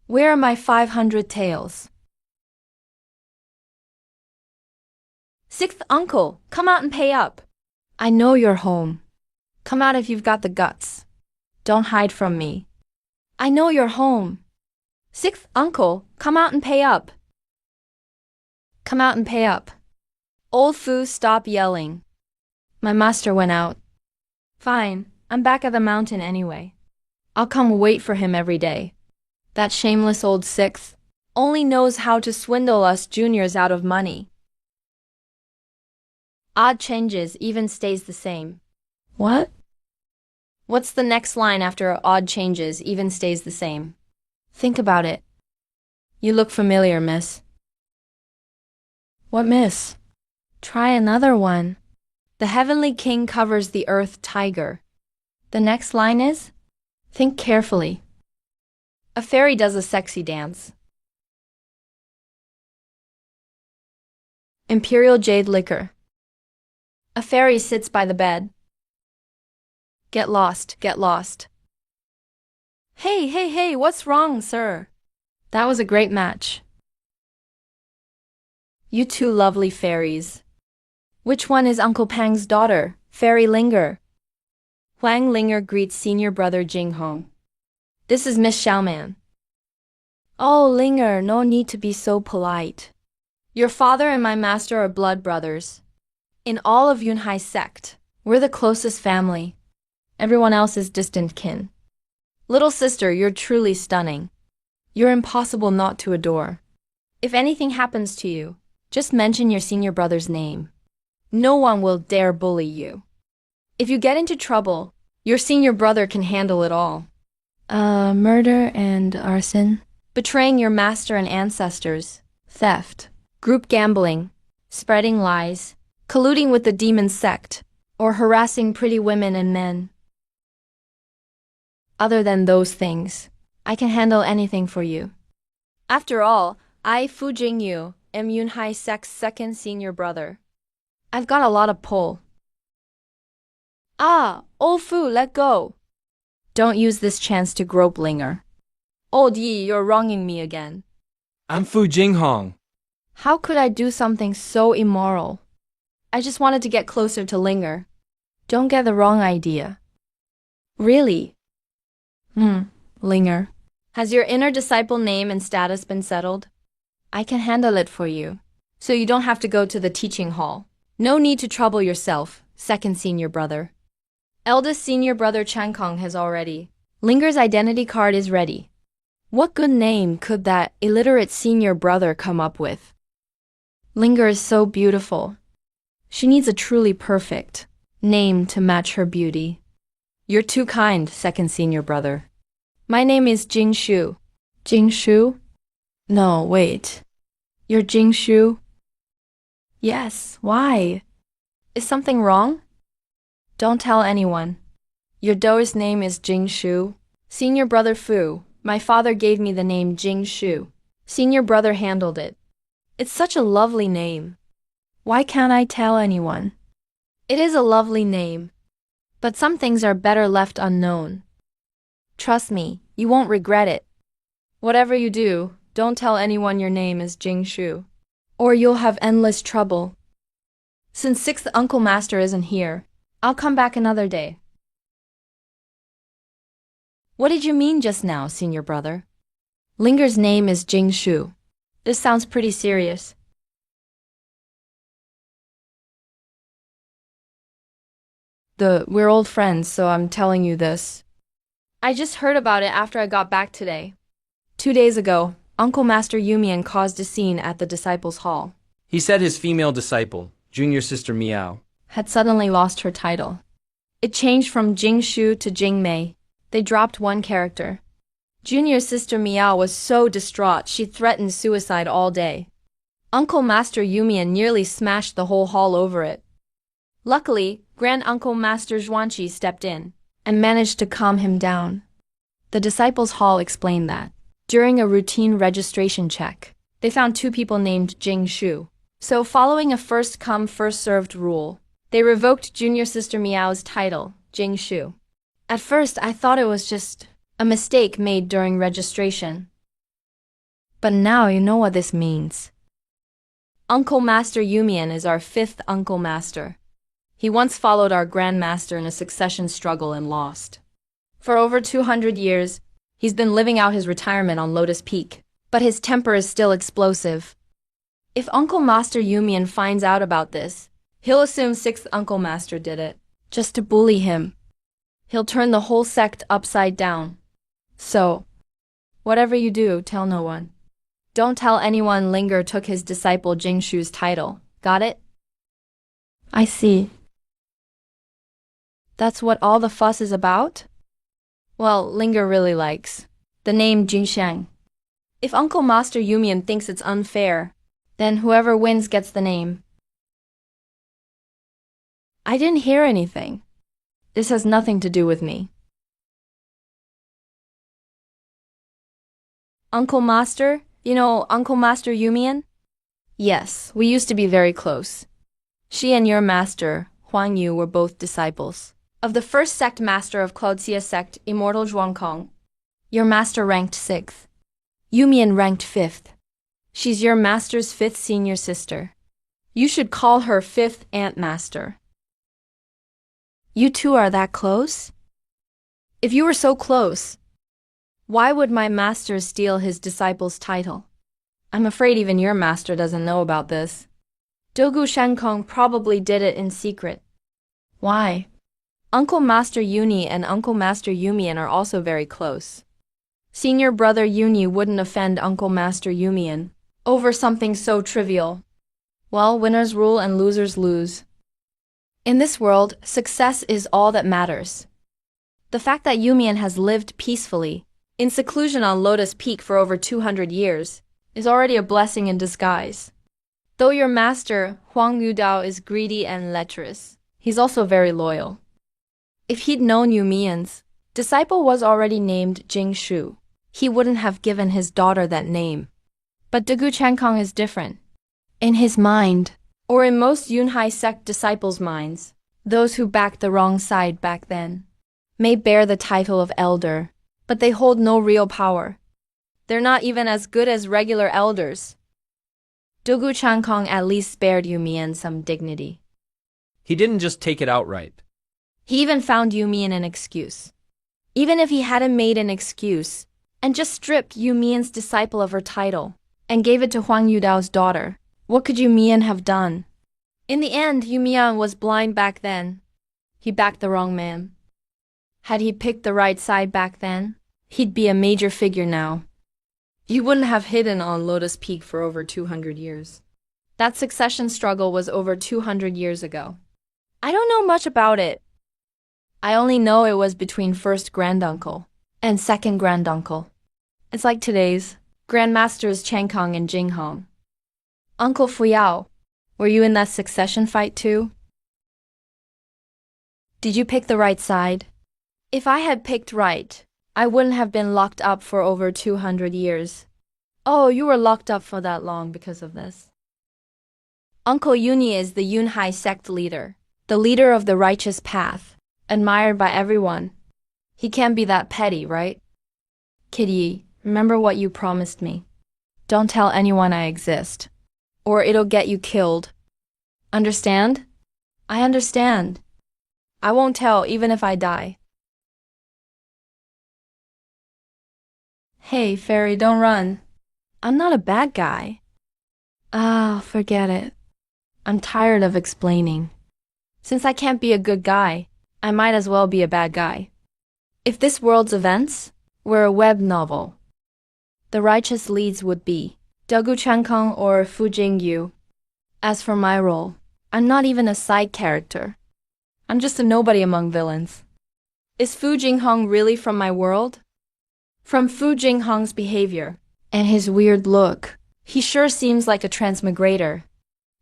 Speaker 1: Where are my 500 taels? Sixth uncle, come out and pay up. I know you're home. Come out if you've got the guts. Don't hide from me. I know you're home. Sixth uncle, come out and pay up. Come out and pay up. Old Fu, stop yelling. My master went out. Fine, I'm back at the mountain anyway. I'll come wait for him every day. That shameless old sixth only knows how to swindle us juniors out of money. Odd changes, even stays the same. What? What's the next line after odd changes, even stays the same? Think about it. You look familiar, miss. What, miss? Try another one. The heavenly king covers the earth tiger. The next line is? Think carefully. A fairy does a sexy dance. Imperial jade liquor. A fairy sits by the bed. Get lost, get lost. Hey, what's wrong, sir? That was a great match. You two lovely fairies. Which one is Uncle Pang's daughter, Fairy Linger? Huang Linger greets senior brother Jing Hong. This is Miss Xiaoman. Oh, Linger, no need to be so polite. Your father and my master are blood brothers. In all of Yunhai Sect, we're the closest family. Everyone else is distant kin. Little sister, you're truly stunning. You're impossible not to adore. If anything happens to you, just mention your senior brother's name. No one will dare bully you. If you get into trouble, your senior brother can handle it all. Murder and arson? Betraying your master and ancestors, theft, group gambling, spreading lies, colluding with the demon sect, or harassing pretty women and men. Other than those things, I can handle anything for you. After all, I, Fu Jingyu, am Yunhai Sect's second senior brother. I've got a lot of pull. Ah, old Fu, let go. Don't use this chance to grope Linger. Old Yi, you're wronging me again.
Speaker 2: I'm Fu Jinghong.
Speaker 1: How could I do something so immoral? I just wanted to get closer to Linger. Don't get the wrong idea. Really? Linger. Has your inner disciple name and status been settled? I can handle it for you, so you don't have to go to the teaching hall. No need to trouble yourself, second senior brother. Eldest senior brother Chankong has already. Linger's identity card is ready. What good name could that illiterate senior brother come up with? Linger is so beautiful. She needs a truly perfect name to match her beauty. You're too kind, second senior brother. My name is Jing Shu. Jing Shu? No, wait. You're Jing Shu? Yes, why? Is something wrong? Don't tell anyone. Your daughter's name is Jing Shu. Senior brother Fu, my father gave me the name Jing Shu. Senior brother handled it. It's such a lovely name. Why can't I tell anyone? It is a lovely name. But some things are better left unknown. Trust me, you won't regret it. Whatever you do, don't tell anyone your name is Jing Shu, or you'll have endless trouble. Since sixth uncle master isn't here, I'll come back another day. What did you mean just now, senior brother? Linger's name is Jing Shu. This sounds pretty serious. We're old friends, so I'm telling you this. I just heard about it after I got back today. 2 days ago, Uncle Master Yumian caused a scene at the Disciples' Hall.
Speaker 2: He said his female disciple, junior sister Miao,
Speaker 1: had suddenly lost her title. It changed from Jing Shu to Jing Mei. They dropped one character. Junior sister Miao was so distraught she threatened suicide all day. Uncle Master Yumian nearly smashed the whole hall over it. Luckily, Grand Uncle Master Zhuanqi stepped in and managed to calm him down. The Disciples' Hall explained that, during a routine registration check, they found 2 people named Jing Shu. So following a first-come, first-served rule, they revoked Junior Sister Miao's title, Jing Shu. At first, I thought it was just A mistake made during registration. But now you know what this means. Uncle Master Yumian is our fifth Uncle Master. He once followed our Grand Master in a succession struggle and lost. For over 200 years, he's been living out his retirement on Lotus Peak, but his temper is still explosive. If Uncle Master Yumian finds out about this, he'll assume 6th Uncle Master did it, just to bully him. He'll turn the whole sect upside down. So, whatever you do, tell no one. Don't tell anyone Linger took his disciple Jingshu's title. Got it? I see. That's what all the fuss is about? Well, Linger really likes the name Jinsheng. If Uncle Master Yumian thinks it's unfair, then whoever wins gets the name. I didn't hear anything. This has nothing to do with me. Uncle Master? You know Uncle Master Yumian? Yes, we used to be very close. She and your master, Huang Yu, were both disciples of the first sect master of Cloudxia sect, Immortal Zhuangkong. Your master ranked 6th. Yumian ranked 5th. She's your master's 5th senior sister. You should call her 5th Aunt Master. You two are that close? If you were so close, why would my master steal his disciple's title? I'm afraid even your master doesn't know about this. Dogu Shenkong probably did it in secret. Why? Uncle Master Yuni and Uncle Master Yumian are also very close. Senior brother Yuni wouldn't offend Uncle Master Yumian over something so trivial. Well, winners rule and losers lose. In this world, success is all that matters. The fact that Yumian has lived peacefully, in seclusion on Lotus Peak for over 200 years, is already a blessing in disguise. Though your master, Huang Yudao, is greedy and lecherous, he's also very loyal. If he'd known Yumian's disciple was already named Jingshu, he wouldn't have given his daughter that name. But Degu Chankong is different. In his mind, or in most Yunhai sect disciples' minds, those who backed the wrong side back then may bear the title of elder, but they hold no real power. They're not even as good as regular elders. Dogu Chankong at least spared Yumian some dignity.
Speaker 2: He didn't just take it outright.
Speaker 1: He even found Yumian an excuse. Even if he hadn't made an excuse and just stripped Yumian's disciple of her title and gave it to Huang Yudao's daughter, what could Yumian have done? In the end, Yumian was blind back then. He backed the wrong man. Had he picked the right side back then, he'd be a major figure now. He wouldn't have hidden on Lotus Peak for over 200 years. That succession struggle was over 200 years ago. I don't know much about it. I only know it was between first granduncle and second granduncle. It's like today's Grandmasters Changkong and Jinghong. Uncle Fuyao, were you in that succession fight too? Did you pick the right side? If I had picked right, I wouldn't have been locked up for over 200 years. Oh, you were locked up for that long because of this. Uncle Yuni is the Yunhai sect leader, the leader of the righteous path, admired by everyone. He can't be that petty, right? Kitty, remember what you promised me. Don't tell anyone I exist, or it'll get you killed. Understand? I understand. I won't tell even if I die. Hey, Fairy, don't run. I'm not a bad guy. Ah, forget it. I'm tired of explaining. Since I can't be a good guy, I might as well be a bad guy. If this world's events were a web novel, the righteous leads would be Dogu Chankong or Fu Jingyu. As for my role, I'm not even a side character. I'm just a nobody among villains. Is Fu Jinghong really from my world? From Fu Jinghong's behavior and his weird look, he sure seems like a transmigrator.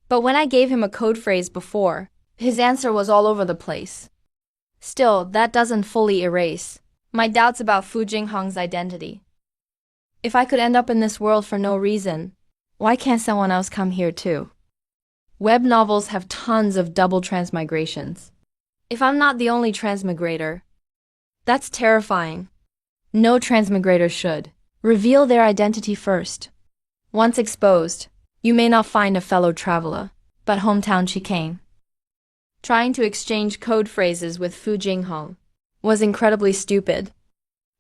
Speaker 1: But when I gave him a code phrase before, his answer was all over the place. Still, that doesn't fully erase my doubts about Fu Jinghong's identity. If I could end up in this world for no reason, why can't someone else come here too? Web novels have tons of double transmigrations. If I'm not the only transmigrator, that's terrifying. No transmigrator should. Reveal their identity first. Once exposed, you may not find a fellow traveler, but hometown chicane. Trying to exchange code phrases with Fu Jinghong was incredibly stupid.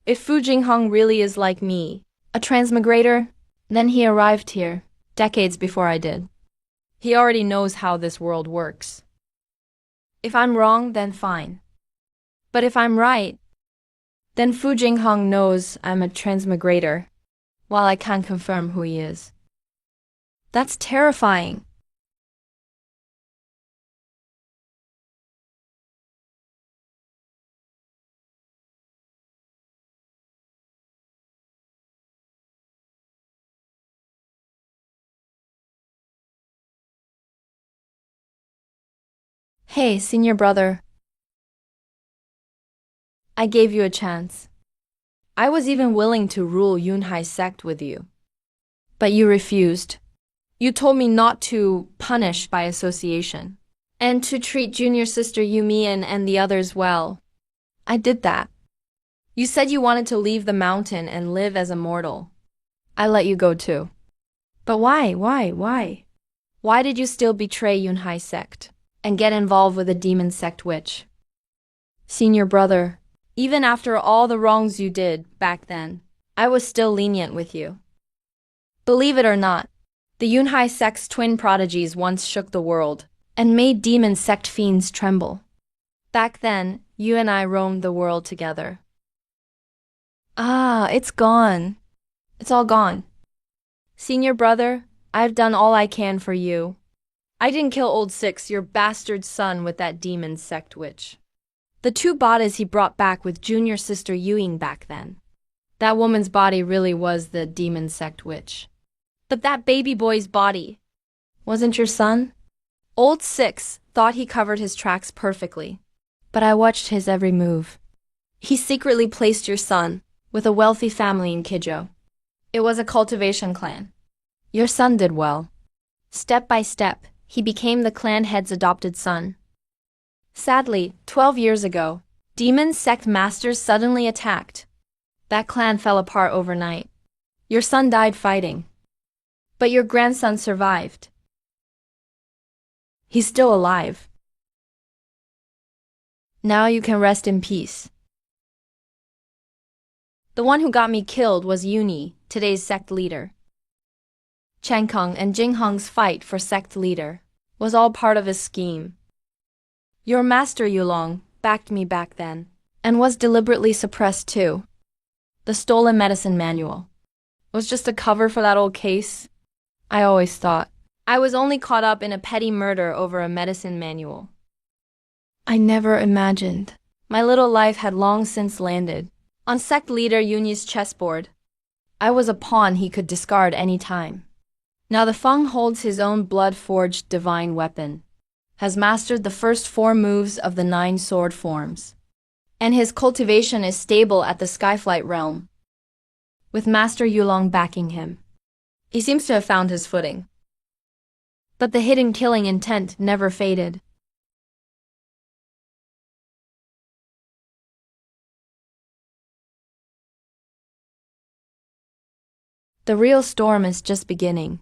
Speaker 1: If Fu Jinghong really is like me, a transmigrator, then he arrived here, decades before I did. He already knows how this world works. If I'm wrong, then fine. But if I'm right, then Fu Jinghong knows I'm a transmigrator, while I can't confirm who he is. That's terrifying. Hey, senior brother. I gave you a chance. I was even willing to rule Yunhai Sect with you. But you refused. You told me not to punish by association, and to treat junior sister Yumian and the others well. I did that. You said you wanted to leave the mountain and live as a mortal. I let you go too. But why? Why did you still betray Yunhai Sect and get involved with a demon sect witch? Senior brother, even after all the wrongs you did back then, I was still lenient with you. Believe it or not, the Yunhai Sect's twin prodigies once shook the world and made demon sect fiends tremble. Back then, you and I roamed the world together. It's gone. It's all gone. Senior brother, I've done all I can for you. I didn't kill old Six, your bastard son, with that demon sect witch. The two bodies he brought back with junior sister Yuing back then. That woman's body really was the demon sect witch. But that baby boy's body wasn't your son? Old Six thought he covered his tracks perfectly, but I watched his every move. He secretly placed your son with a wealthy family in Kijo. It was a cultivation clan. Your son did well. Step by step, he became the clan head's adopted son. Sadly, 12 years ago, demon sect masters suddenly attacked. That clan fell apart overnight. Your son died fighting. But your grandson survived. He's still alive. Now you can rest in peace. The one who got me killed was Yuni, today's sect leader. Chenkeng and Jinghong's fight for sect leader was all part of his scheme. Your master Yulong backed me back then, and was deliberately suppressed too. The stolen medicine manual was just a cover for that old case. I always thought I was only caught up in a petty murder over a medicine manual. I never imagined my little life had long since landed on sect leader Yuni's chessboard. I was a pawn he could discard any time. Now the Feng holds his own blood-forged divine weapon, has mastered the first 4 moves of the 9 sword forms, and his cultivation is stable at the Skyflight realm, with Master Yulong backing him. He seems to have found his footing. But the hidden killing intent never faded. The real storm is just beginning.